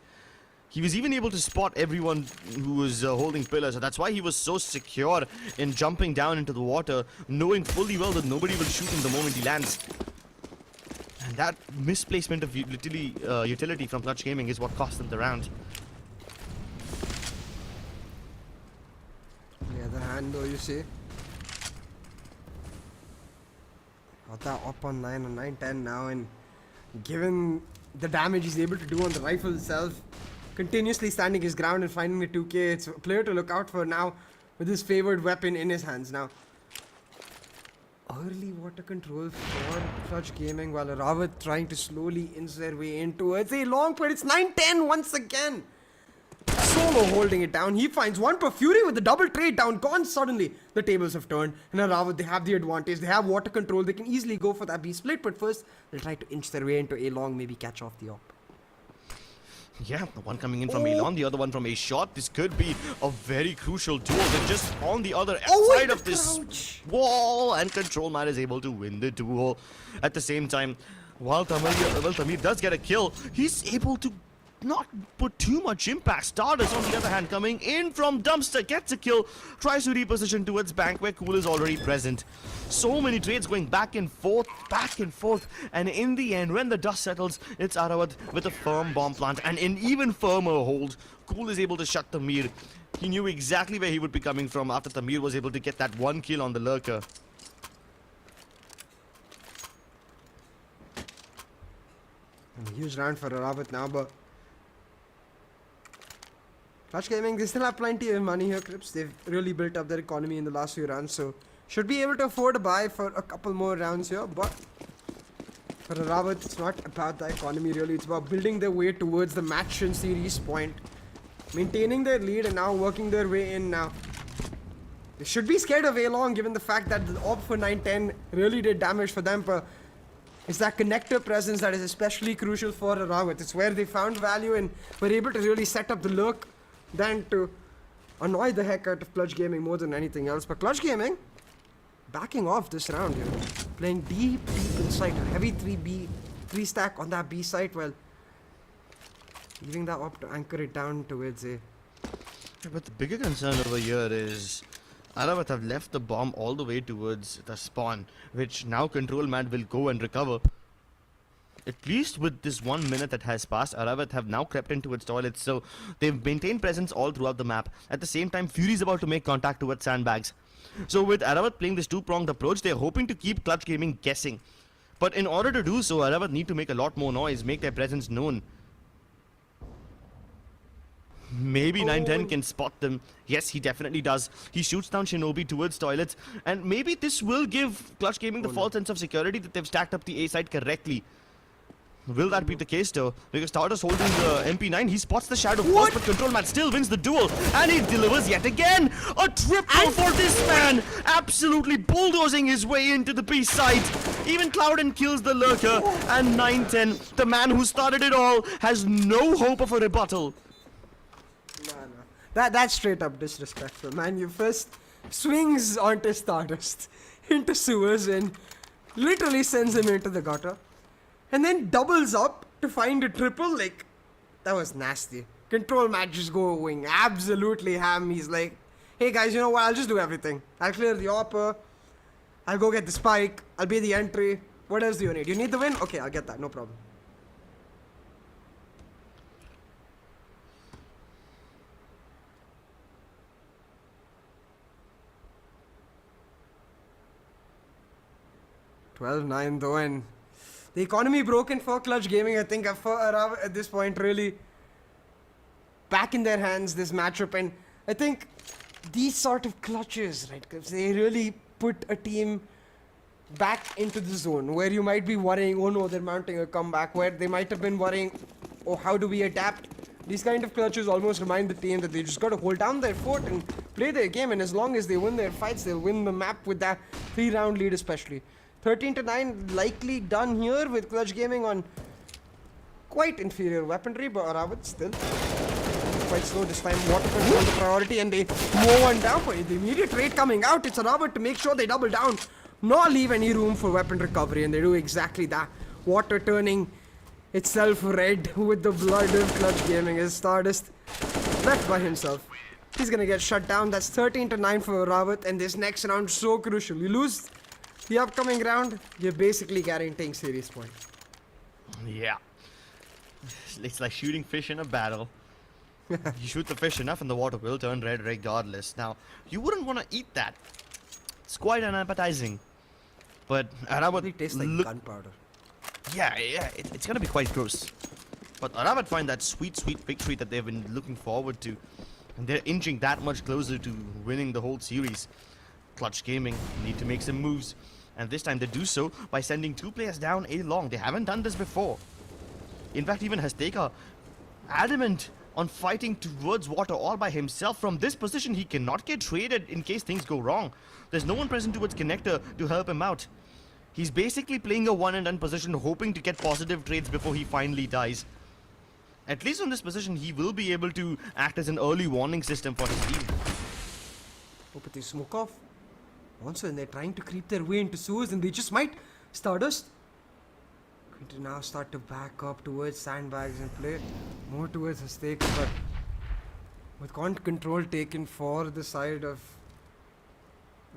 He was even able to spot everyone who was holding pillars, so that's why he was so secure in jumping down into the water, knowing fully well that nobody will shoot him the moment he lands. And that misplacement of utility from Clutch Gaming is what cost them the round. On the other hand, though, you see, got that up on 9 on 9-10 now, and given the damage he's able to do on the rifle itself, continuously standing his ground and finding the 2K, it's a player to look out for now with his favored weapon in his hands now. Early water control for Clutch Gaming while ARAVT trying to slowly inch their way in towards a long point. It's 9-10 once again. Solo holding it down. He finds one per Fury with the double trade down. Gone suddenly. The tables have turned. And ARAVT, they have the advantage. They have water control. They can easily go for that B split. But first, they'll try to inch their way into A long. Maybe catch off the op. Yeah, the one coming in from Elon, the other one from A shot. This could be a very crucial duel. They're just on the other side of this wall, and Control Man is able to win the duel. At the same time, while Tamir does get a kill, he's able to not put too much impact. Stardust, on the other hand, coming in from Dumpster, gets a kill, tries to reposition towards Bank where Cool is already present. So many trades going back and forth, and in the end, when the dust settles, it's ARAVT with a firm bomb plant and an even firmer hold. Cool is able to shut Tamir. He knew exactly where he would be coming from after Tamir was able to get that one kill on the lurker. A huge round for ARAVT now, but Clutch Gaming, they still have plenty of money here, Crips. They've really built up their economy in the last few rounds, so should be able to afford a buy for a couple more rounds here. But for ARAVT, it's not about the economy really. It's about building their way towards the match and series point, maintaining their lead, and now working their way in now. They should be scared of A-Long given the fact that the op for 9-10 really did damage for them. But it's that connector presence that is especially crucial for ARAVT. It's where they found value and were able to really set up the lurk than to annoy the heck out of Clutch Gaming more than anything else. But Clutch Gaming backing off this round, you know, playing deep inside, a heavy 3 stack on that B site, well, leaving that up to anchor it down towards A. Yeah, but the bigger concern over here is ARAVT have left the bomb all the way towards the spawn, which now Control Man will go and recover. At least with this 1 minute that has passed, ARAVT have now crept into its toilets, so they've maintained presence all throughout the map. At the same time, Fury is about to make contact towards sandbags. So with ARAVT playing this two-pronged approach, they're hoping to keep Clutch Gaming guessing. But in order to do so, ARAVT need to make a lot more noise, make their presence known. Maybe 9-10 can spot them. Yes, he definitely does. He shoots down Shinobi towards toilets, and maybe this will give Clutch Gaming the false sense of security that they've stacked up the A side correctly. Will that be the case though? Because Stardust holding the MP9, he spots the shadow first, but Control Man still wins the duel, and he delivers yet again! A triple for this man! Absolutely bulldozing his way into the B side. Even Clouden kills the lurker, and 9-10, the man who started it all, has no hope of a rebuttal. No. That's straight up disrespectful, man. You first swings onto Stardust into sewers and literally sends him into the gutter. And then doubles up to find a triple. Like, that was nasty. Control Man just going absolutely ham. He's like, hey guys, you know what? I'll just do everything. I'll clear the AWP. I'll go get the spike. I'll be the entry. What else do you need? You need the win? Okay, I'll get that. No problem. (12-9) though, and the economy broken for Clutch Gaming. I think for ARAVT at this point really back in their hands this matchup, and I think these sort of clutches, right, because they really put a team back into the zone where you might be worrying, oh no, they're mounting a comeback, where they might have been worrying, oh, how do we adapt? These kind of clutches almost remind the team that they just got to hold down their fort and play their game, and as long as they win their fights, they'll win the map with that 3-round lead especially. 13-9 likely done here with Clutch Gaming on quite inferior weaponry, but ARAVT still quite slow this time. Water control the priority and they move on down. But the immediate trade coming out, it's ARAVT to make sure they double down. Not leave any room for weapon recovery, and they do exactly that. Water turning itself red with the blood of Clutch Gaming as Stardust left by himself. He's gonna get shut down. That's 13-9 for ARAVT, and this next round so crucial. You lose the upcoming round, you're basically guaranteeing series point. Yeah. It's like shooting fish in a battle. You shoot the fish enough and the water will turn red regardless. Now, you wouldn't want to eat that. It's quite unappetizing. But It tastes like gunpowder. Yeah, it's gonna be quite gross. But ARAVT find that sweet victory that they've been looking forward to. And they're inching that much closer to winning the whole series. Clutch Gaming need to make some moves. And this time they do so by sending 2 players down A long. They haven't done this before. In fact, even Hasteka adamant on fighting towards water all by himself. From this position, he cannot get traded in case things go wrong. There's no one present towards connector to help him out. He's basically playing a one and done position, hoping to get positive trades before he finally dies. At least on this position, he will be able to act as an early warning system for his team. Oh, but they smoke off. Also, and they're trying to creep their way into sewers, and they just might. Stardust going to now start to back up towards sandbags and play more towards Hasteka, but with control taken for the side of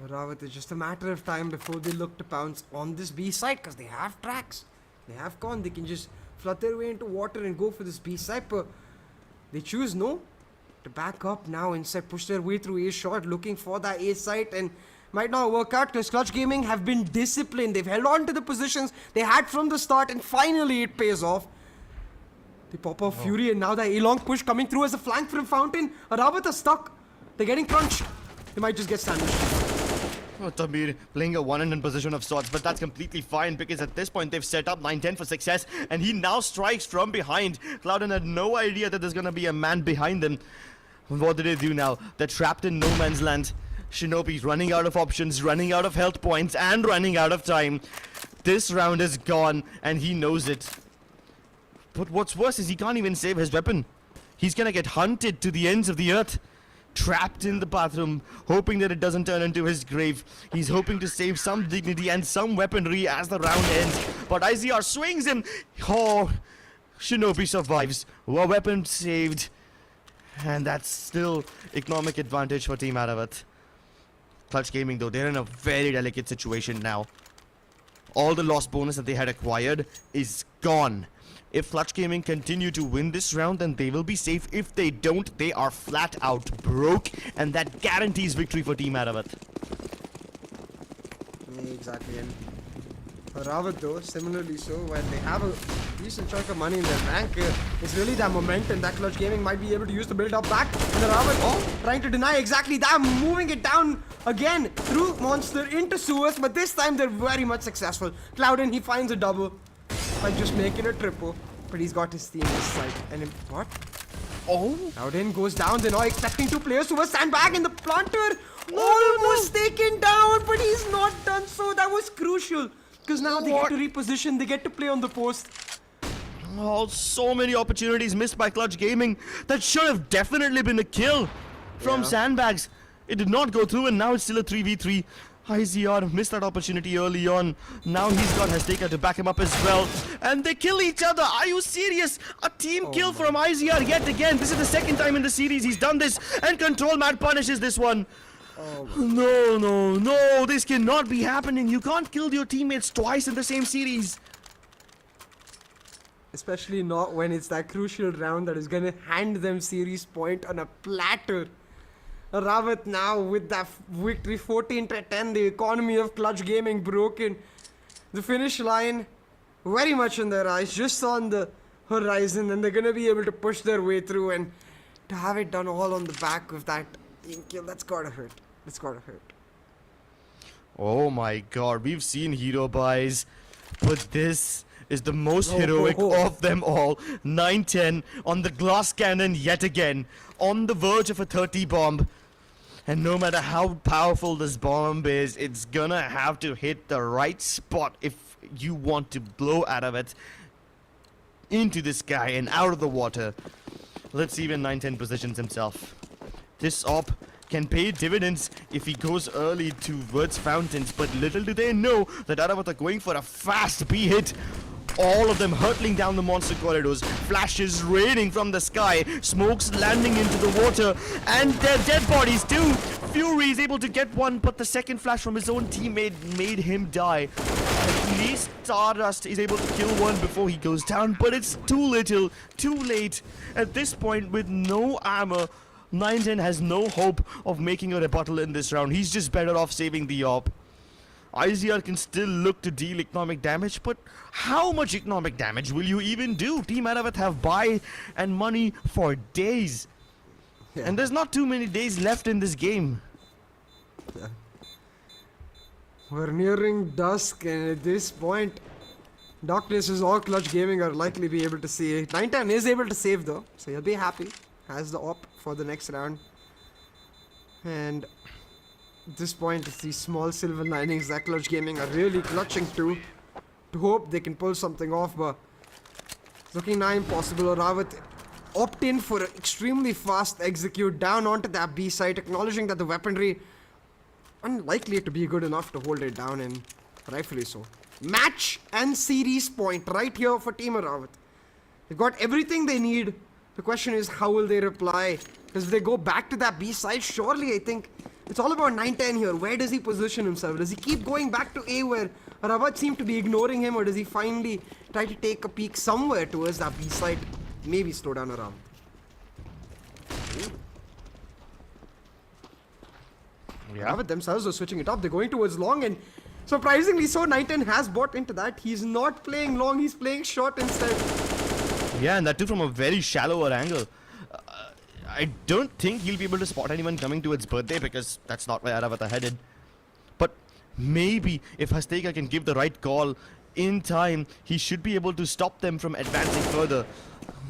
ARAVT, it's just a matter of time before they look to pounce on this B side, because they have tracks, they have con, they can just flood their way into water and go for this B side, but they choose no to back up now instead, push their way through A short, looking for that A site, and might not work out because Clutch Gaming have been disciplined. They've held on to the positions they had from the start, and finally it pays off. They pop off Fury, and now the A-long push coming through as a flank from Fountain. ARAVT are stuck. They're getting crunched. They might just get sandwiched. Oh, Tamir playing a one-and-done position of sorts, but that's completely fine because at this point they've set up 9-10 for success, and he now strikes from behind. Clouden had no idea that there's gonna be a man behind them. What do they do now? They're trapped in no man's land. Shinobi's running out of options, running out of health points, and running out of time. This round is gone, and he knows it. But what's worse is he can't even save his weapon. He's gonna get hunted to the ends of the earth. Trapped in the bathroom, hoping that it doesn't turn into his grave. He's hoping to save some dignity and some weaponry as the round ends. But IZR swings him. Oh, Shinobi survives. A weapon saved. And that's still economic advantage for Team ARAVT. Clutch Gaming, though, they're in a very delicate situation now. All the lost bonus that they had acquired is gone. If Clutch Gaming continue to win this round, then they will be safe. If they don't, they are flat out broke, and that guarantees victory for Team ARAVT. Exactly, and ARAVT though, similarly so, when they have a decent chunk of money in their bank, it's really that momentum that Clutch Gaming might be able to use to build up back. And ARAVT trying to deny exactly that, moving it down again through Monster into sewers, but this time they're very much successful. Clouden, he finds a double by just making a triple, but he's got his team this side. And what? Oh! Clouden goes down, they're not expecting 2 players to a sandbag, and the planter almost taken down, but he's not done so. That was crucial. Because now they get to reposition, they get to play on the post. Oh, so many opportunities missed by Clutch Gaming. That should have definitely been a kill from sandbags. It did not go through, and now it's still a 3v3. IZR missed that opportunity early on. Now he's got Hasteka to back him up as well. And they kill each other. Are you serious? A team kill from IZR yet again. This is the second time in the series he's done this. And Control Mad punishes this one. No, this cannot be happening. You can't kill your teammates twice in the same series. Especially not when it's that crucial round that is gonna hand them series point on a platter. ARAVT now with that victory 14-10, the economy of Clutch Gaming broken. The finish line very much in their eyes, just on the horizon, and they're gonna be able to push their way through, and to have it done all on the back of that kill, that's gotta hurt. That's gotta hurt. Oh my god, we've seen hero buys, but this is the most heroic of them all. 9-10 on the glass cannon yet again, on the verge of a 30 bomb. And no matter how powerful this bomb is, it's gonna have to hit the right spot if you want to blow ARAVT into the sky and out of the water. Let's see when 910 positions himself. This op can pay dividends if he goes early towards fountains, but little do they know that ARAVT are going for a fast B hit. All of them hurtling down the monster corridors, flashes raining from the sky, smokes landing into the water, and their dead bodies too. Fury is able to get one, but the second flash from his own teammate made him die. At least Stardust is able to kill one before he goes down, but it's too little, too late. At this point, with no armor, 910 has no hope of making a rebuttal in this round. He's just better off saving the op. IZR can still look to deal economic damage, but how much economic damage will you even do? Team ARAVT have buy and money for days. Yeah. And there's not too many days left in this game. Yeah. We're nearing dusk, and at this point, Dark Places or Clutch Gaming are likely be able to see. 910 is able to save though, so he'll be happy. Has the op for the next round. And at this point, it's these small silver linings that Clutch Gaming are really clutching to hope they can pull something off, but it's looking nigh impossible. ARAVT opt in for an extremely fast execute down onto that B site, acknowledging that the weaponry unlikely to be good enough to hold it down, and rightfully so. Match and series point right here for Team ARAVT. They've got everything they need. The question is, how will they reply? Because if they go back to that B side, surely I think it's all about 910 here. Where does he position himself? Does he keep going back to A where ARAVT seem to be ignoring him, or does he finally try to take a peek somewhere towards that B side? Maybe slow down ARAVT. ARAVT themselves are switching it up. They're going towards long, and surprisingly so, 910 has bought into that. He's not playing long, he's playing short instead. Yeah, and that too from a very shallower angle. I don't think he'll be able to spot anyone coming to its birthday, because that's not where ARAVT are headed. But maybe if Hasteka can give the right call in time, he should be able to stop them from advancing further.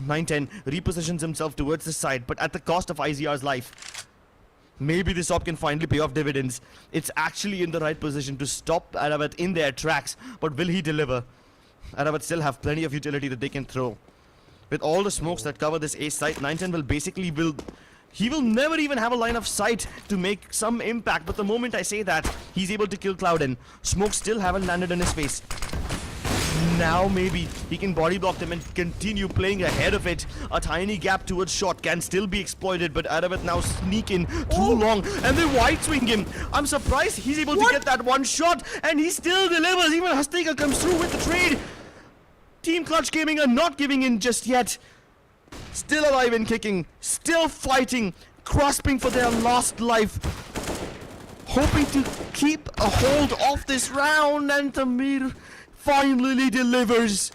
910 repositions himself towards the side, but at the cost of IZR's life. Maybe this op can finally pay off dividends. It's actually in the right position to stop ARAVT in their tracks, but will he deliver? ARAVT still have plenty of utility that they can throw. With all the smokes that cover this A site, 910 will basically he will never even have a line of sight to make some impact. But the moment I say that, he's able to kill Clouden. Smokes still haven't landed in his face. Now maybe he can body block them and continue playing ahead of it. A tiny gap towards shot can still be exploited, but ARAVT now sneak in too long and they wide swing him. I'm surprised he's able to get that one shot, and he still delivers. Even Hasteka comes through with the trade. Team Clutch Gaming are not giving in just yet. Still alive and kicking, still fighting, grasping for their last life. Hoping to keep a hold of this round, and Tamir finally delivers.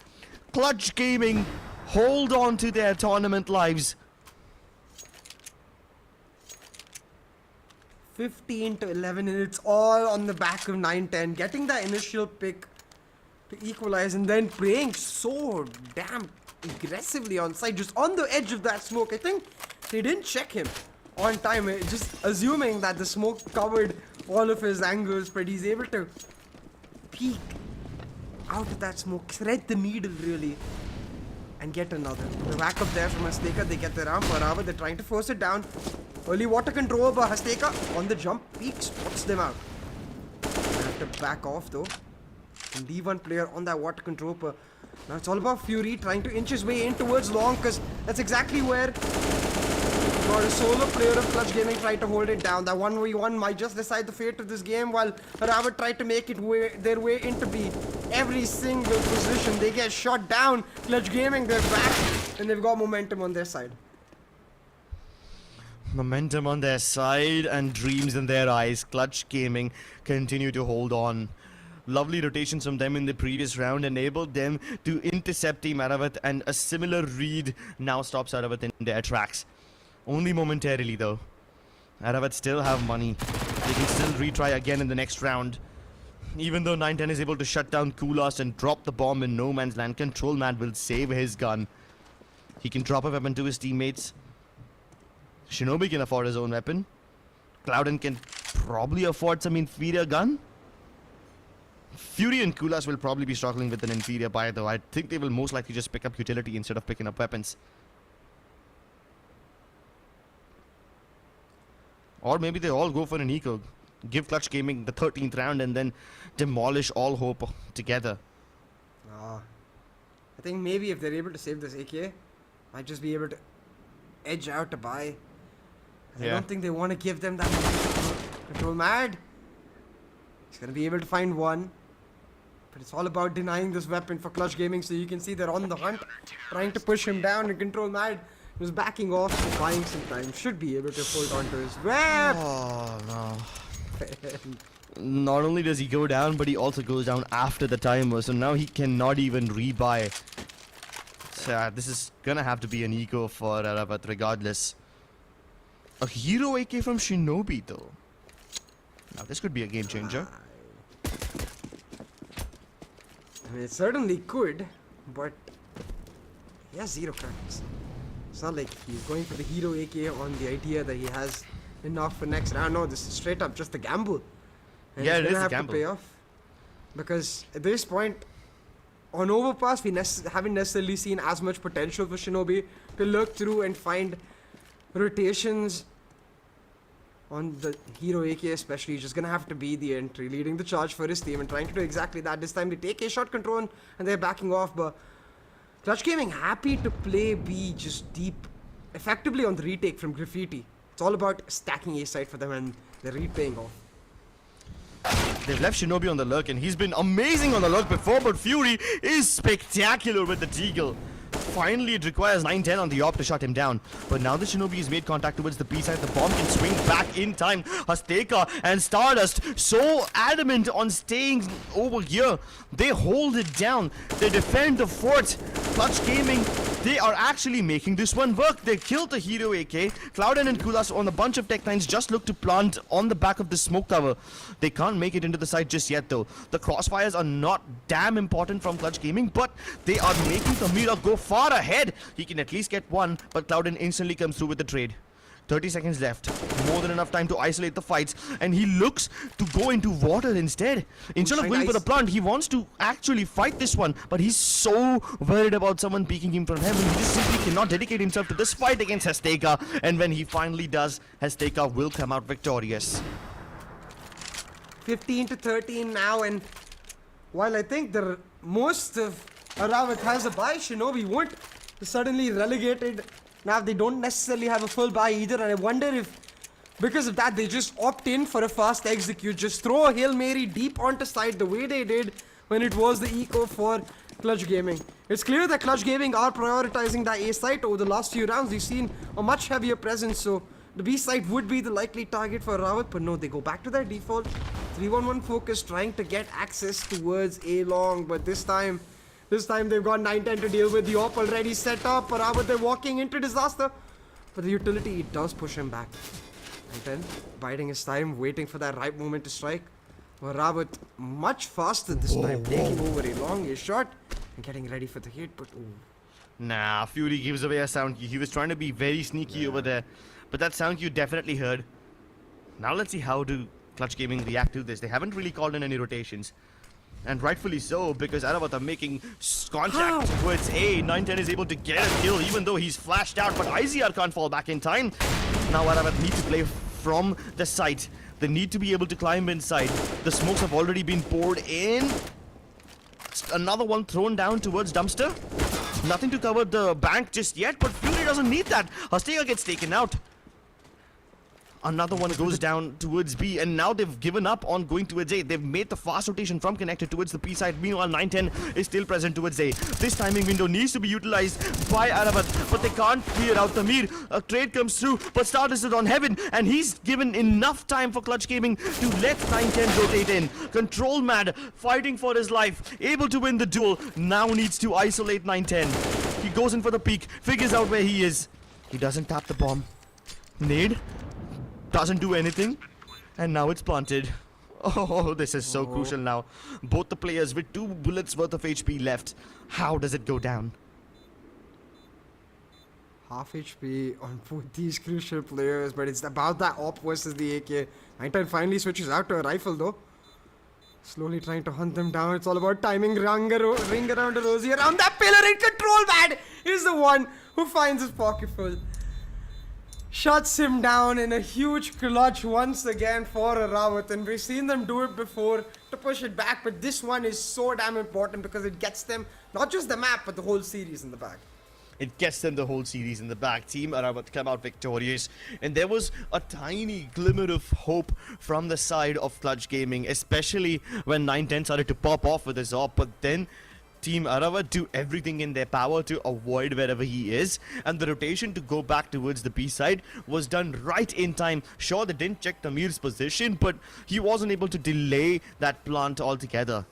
Clutch Gaming hold on to their tournament lives. 15 to 11, and it's all on the back of 910. Getting that initial pick to equalize, and then playing so damn aggressively on side, just on the edge of that smoke. I think they didn't check him on time, just assuming that the smoke covered all of his angles, but he's able to peek out of that smoke, thread the needle really, and get another. The whack up there from Hasteka. They get the ramp for ARAVT. They're trying to force it down. Early water control by Hasteka on the jump, peeks, puts them out. They have to back off though and leave one player on that water control. Now it's all about Fury trying to inch his way in towards long, because that's exactly where got a solo player of Clutch Gaming tried to hold it down. That 1v1 might just decide the fate of this game, while ARAVT tried to make it their way into B. Every single position they get shot down. Clutch Gaming, they're back, and they've got momentum on their side. Momentum on their side and dreams in their eyes. Clutch Gaming continue to hold on. Lovely rotations from them in the previous round enabled them to intercept Team ARAVT, and a similar read now stops ARAVT in their tracks. Only momentarily though. ARAVT still have money. They can still retry again in the next round. Even though 910 is able to shut down Kulas and drop the bomb in no man's land, Control Man will save his gun. He can drop a weapon to his teammates. Shinobi can afford his own weapon. Clouden can probably afford some inferior gun. Fury and Kulas will probably be struggling with an inferior buy though. I think they will most likely just pick up utility instead of picking up weapons. Or maybe they all go for an eco. Give Clutch Gaming the 13th round and then demolish all hope together. I think maybe if they're able to save this AK, might just be able to edge out a buy. I don't think they want to give them that control. Mad. He's going to be able to find one. But it's all about denying this weapon for Clutch Gaming. So you can see they're on the hunt, trying to push him down, and Control Mad was backing off, so buying some time. Should be able to hold on to his web. Oh, no. Not only does he go down, but he also goes down after the timer. So now he cannot even rebuy. So, this is gonna have to be an eco for ARAVT regardless. A hero AK from Shinobi though. Now this could be a game changer. I mean, it certainly could, but he has 0 cards. It's not like he's going for the hero AK on the idea that he has enough for next round. No, this is straight up just a gamble. And Yeah, it's it is gonna a have gamble. to pay off. Because at this point, on Overpass, we haven't necessarily seen as much potential for Shinobi to look through and find rotations on the hero AK especially. He's just gonna have to be the entry, leading the charge for his team and trying to do exactly that. This time they take a shot control and they're backing off, but Clutch Gaming happy to play B just deep, effectively on the retake from Graffiti. It's all about stacking A side for them and they're repaying off. They've left Shinobi on the lurk and he's been amazing on the lurk before, but Fury is spectacular with the Deagle. Finally, it requires 9-10 on the op to shut him down. But now the Shinobi has made contact towards the B side. The bomb can swing back in time. Hasteka and Stardust so adamant on staying over here. They hold it down. They defend the fort. Clutch Gaming, they are actually making this one work. They killed the hero AK. Clouden and Kulas on a bunch of Tech 9s just look to plant on the back of the smoke tower. They can't make it into the site just yet though. The crossfires are not damn important from Clutch Gaming, but they are making Tamira go far ahead. He can at least get one, but Clouden instantly comes through with the trade. 30 seconds left. More than enough time to isolate the fights, and he looks to go into water instead. Instead of going for the plant, he wants to actually fight this one, but he's so worried about someone peeking him from heaven. He just simply cannot dedicate himself to this fight against Hasteka, and when he finally does, Hasteka will come out victorious. 15 to 13 now, and while I think the most of ARAVT has a buy, Shinobi won't. They're suddenly relegated. Now they don't necessarily have a full buy either, and I wonder if because of that they just opt in for a fast execute, just throw a Hail Mary deep onto side the way they did when it was the eco for Clutch Gaming. It's clear that Clutch Gaming are prioritizing that A site over the last few rounds. We've seen a much heavier presence, so the B site would be the likely target for ARAVT, but no, they go back to their default 3-1-1 focus, trying to get access towards A long, but this time they've got 9-10 to deal with. The op already set up. ARAVT, they're walking into disaster. But the utility, it does push him back. 9-10, biding his time, waiting for that right moment to strike. ARAVT much faster this time, taking over a long shot and getting ready for the hit. But Nah, Fury gives away a sound cue. He was trying to be very sneaky over there, but that sound cue definitely heard. Now let's see how do Clutch Gaming react to this. They haven't really called in any rotations. And rightfully so, because ARAVT are making contact towards A. 9-10 is able to get a kill, even though he's flashed out, but IZR can't fall back in time. Now ARAVT need to play from the site. They need to be able to climb inside. The smokes have already been poured in. Another one thrown down towards Dumpster. Nothing to cover the bank just yet, but Fury doesn't need that. Hasteka gets taken out. Another one goes down towards B, and now they've given up on going towards A. They've made the fast rotation from connected towards the B side. Meanwhile, 9-10 is still present towards A. This timing window needs to be utilized by ARAVT, but they can't clear out Tamir. A trade comes through, but Stardust is on Heaven, and he's given enough time for Clutch Gaming to let 9-10 rotate in. Control Mad, fighting for his life, able to win the duel, now needs to isolate 9-10. He goes in for the peek, figures out where he is. He doesn't tap the bomb. Nade doesn't do anything, and now it's planted. Oh, this is so crucial now. Both the players with 2 bullets worth of HP left. How does it go down? half HP on both these crucial players, but it's about that op versus the AK. 9-10 finally switches out to a rifle though. Slowly trying to hunt them down. It's all about timing. Ring around a rosy around that pillar, and Control Man is the one who finds his pocket full. shuts him down in a huge clutch once again for ARAVT, and we've seen them do it before to push it back, but this one is so damn important because it gets them not just the map but the whole series in the back. It gets them the whole series in the back. Team ARAVT come out victorious, and there was a tiny glimmer of hope from the side of Clutch Gaming, especially when 910 started to pop off with his AWP, but then Team ARAVT do everything in their power to avoid wherever he is, and the rotation to go back towards the B side was done right in time. Sure, they didn't check Tamir's position, but he wasn't able to delay that plant altogether.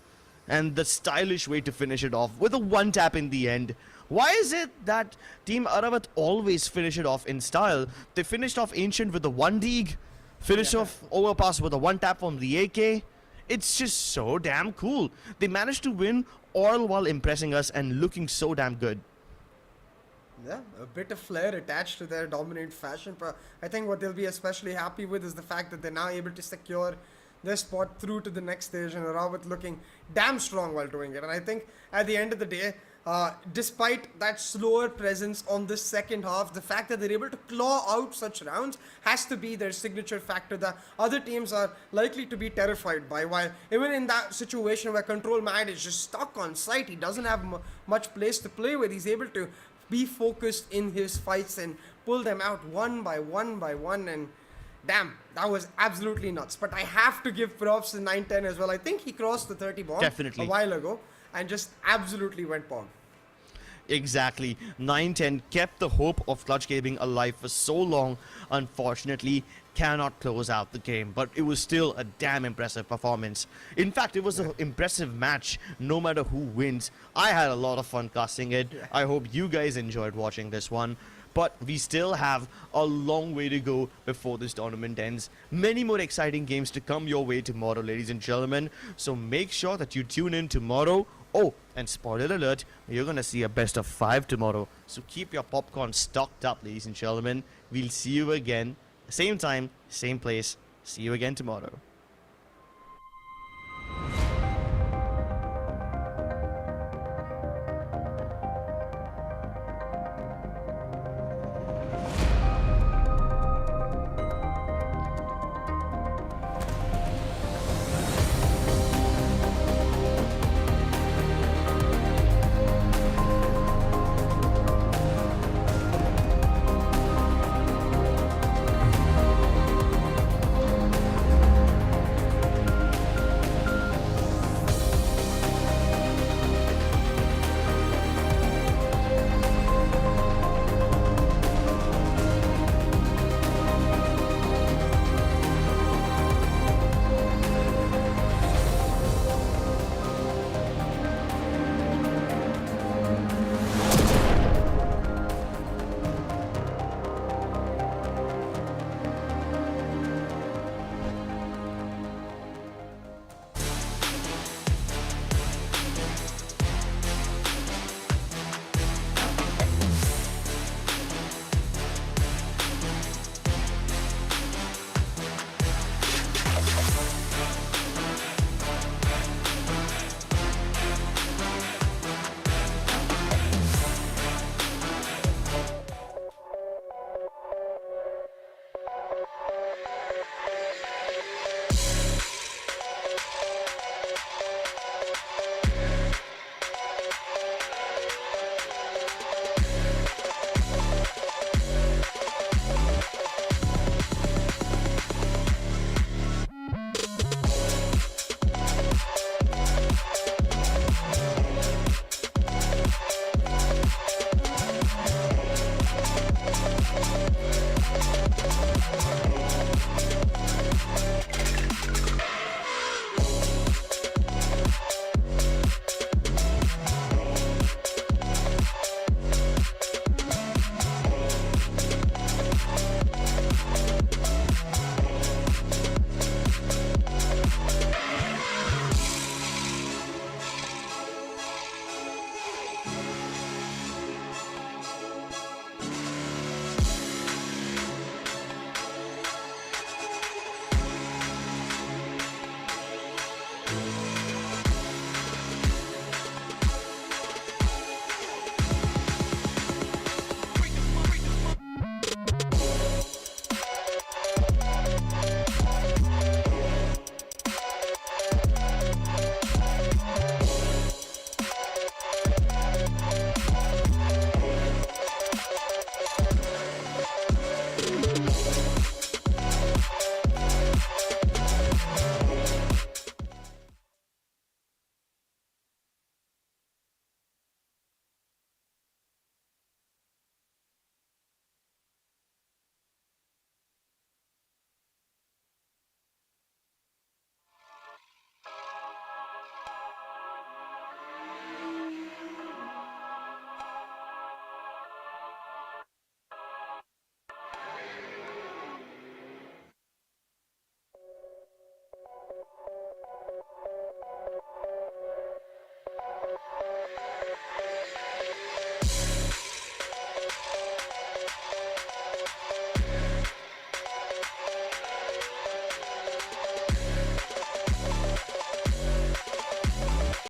And the stylish way to finish it off with a one tap in the end. Why is it that Team ARAVT always finish it off in style? They finished off Ancient with a 1 dig, finished off Overpass with a 1 tap from the AK. It's just so damn cool. They managed to win all while impressing us and looking so damn good. Yeah, a bit of flair attached to their dominant fashion, but I think what they'll be especially happy with is the fact that they're now able to secure their spot through to the next stage, and ARAVT looking damn strong while doing it. And I think at the end of the day, despite that slower presence on the second half, the fact that they're able to claw out such rounds has to be their signature factor that other teams are likely to be terrified by. While even in that situation where Control Mad is just stuck on site, he doesn't have much place to play with, he's able to be focused in his fights and pull them out one by one by one, and damn, that was absolutely nuts. But I have to give props to 910 as well. I think he crossed the 30 bomb Definitely a while ago and just absolutely went pong. Exactly. 910 kept the hope of Clutch Gaming alive for so long. Unfortunately, cannot close out the game, but it was still a damn impressive performance. In fact, it was an impressive match no matter who wins. I had a lot of fun casting it. I hope you guys enjoyed watching this one. But we still have a long way to go before this tournament ends. Many more exciting games to come your way tomorrow, ladies and gentlemen. So make sure that you tune in tomorrow. Oh, and spoiler alert, you're going to see a best of 5 tomorrow. So keep your popcorn stocked up, ladies and gentlemen. We'll see you again. Same time, same place. See you again tomorrow.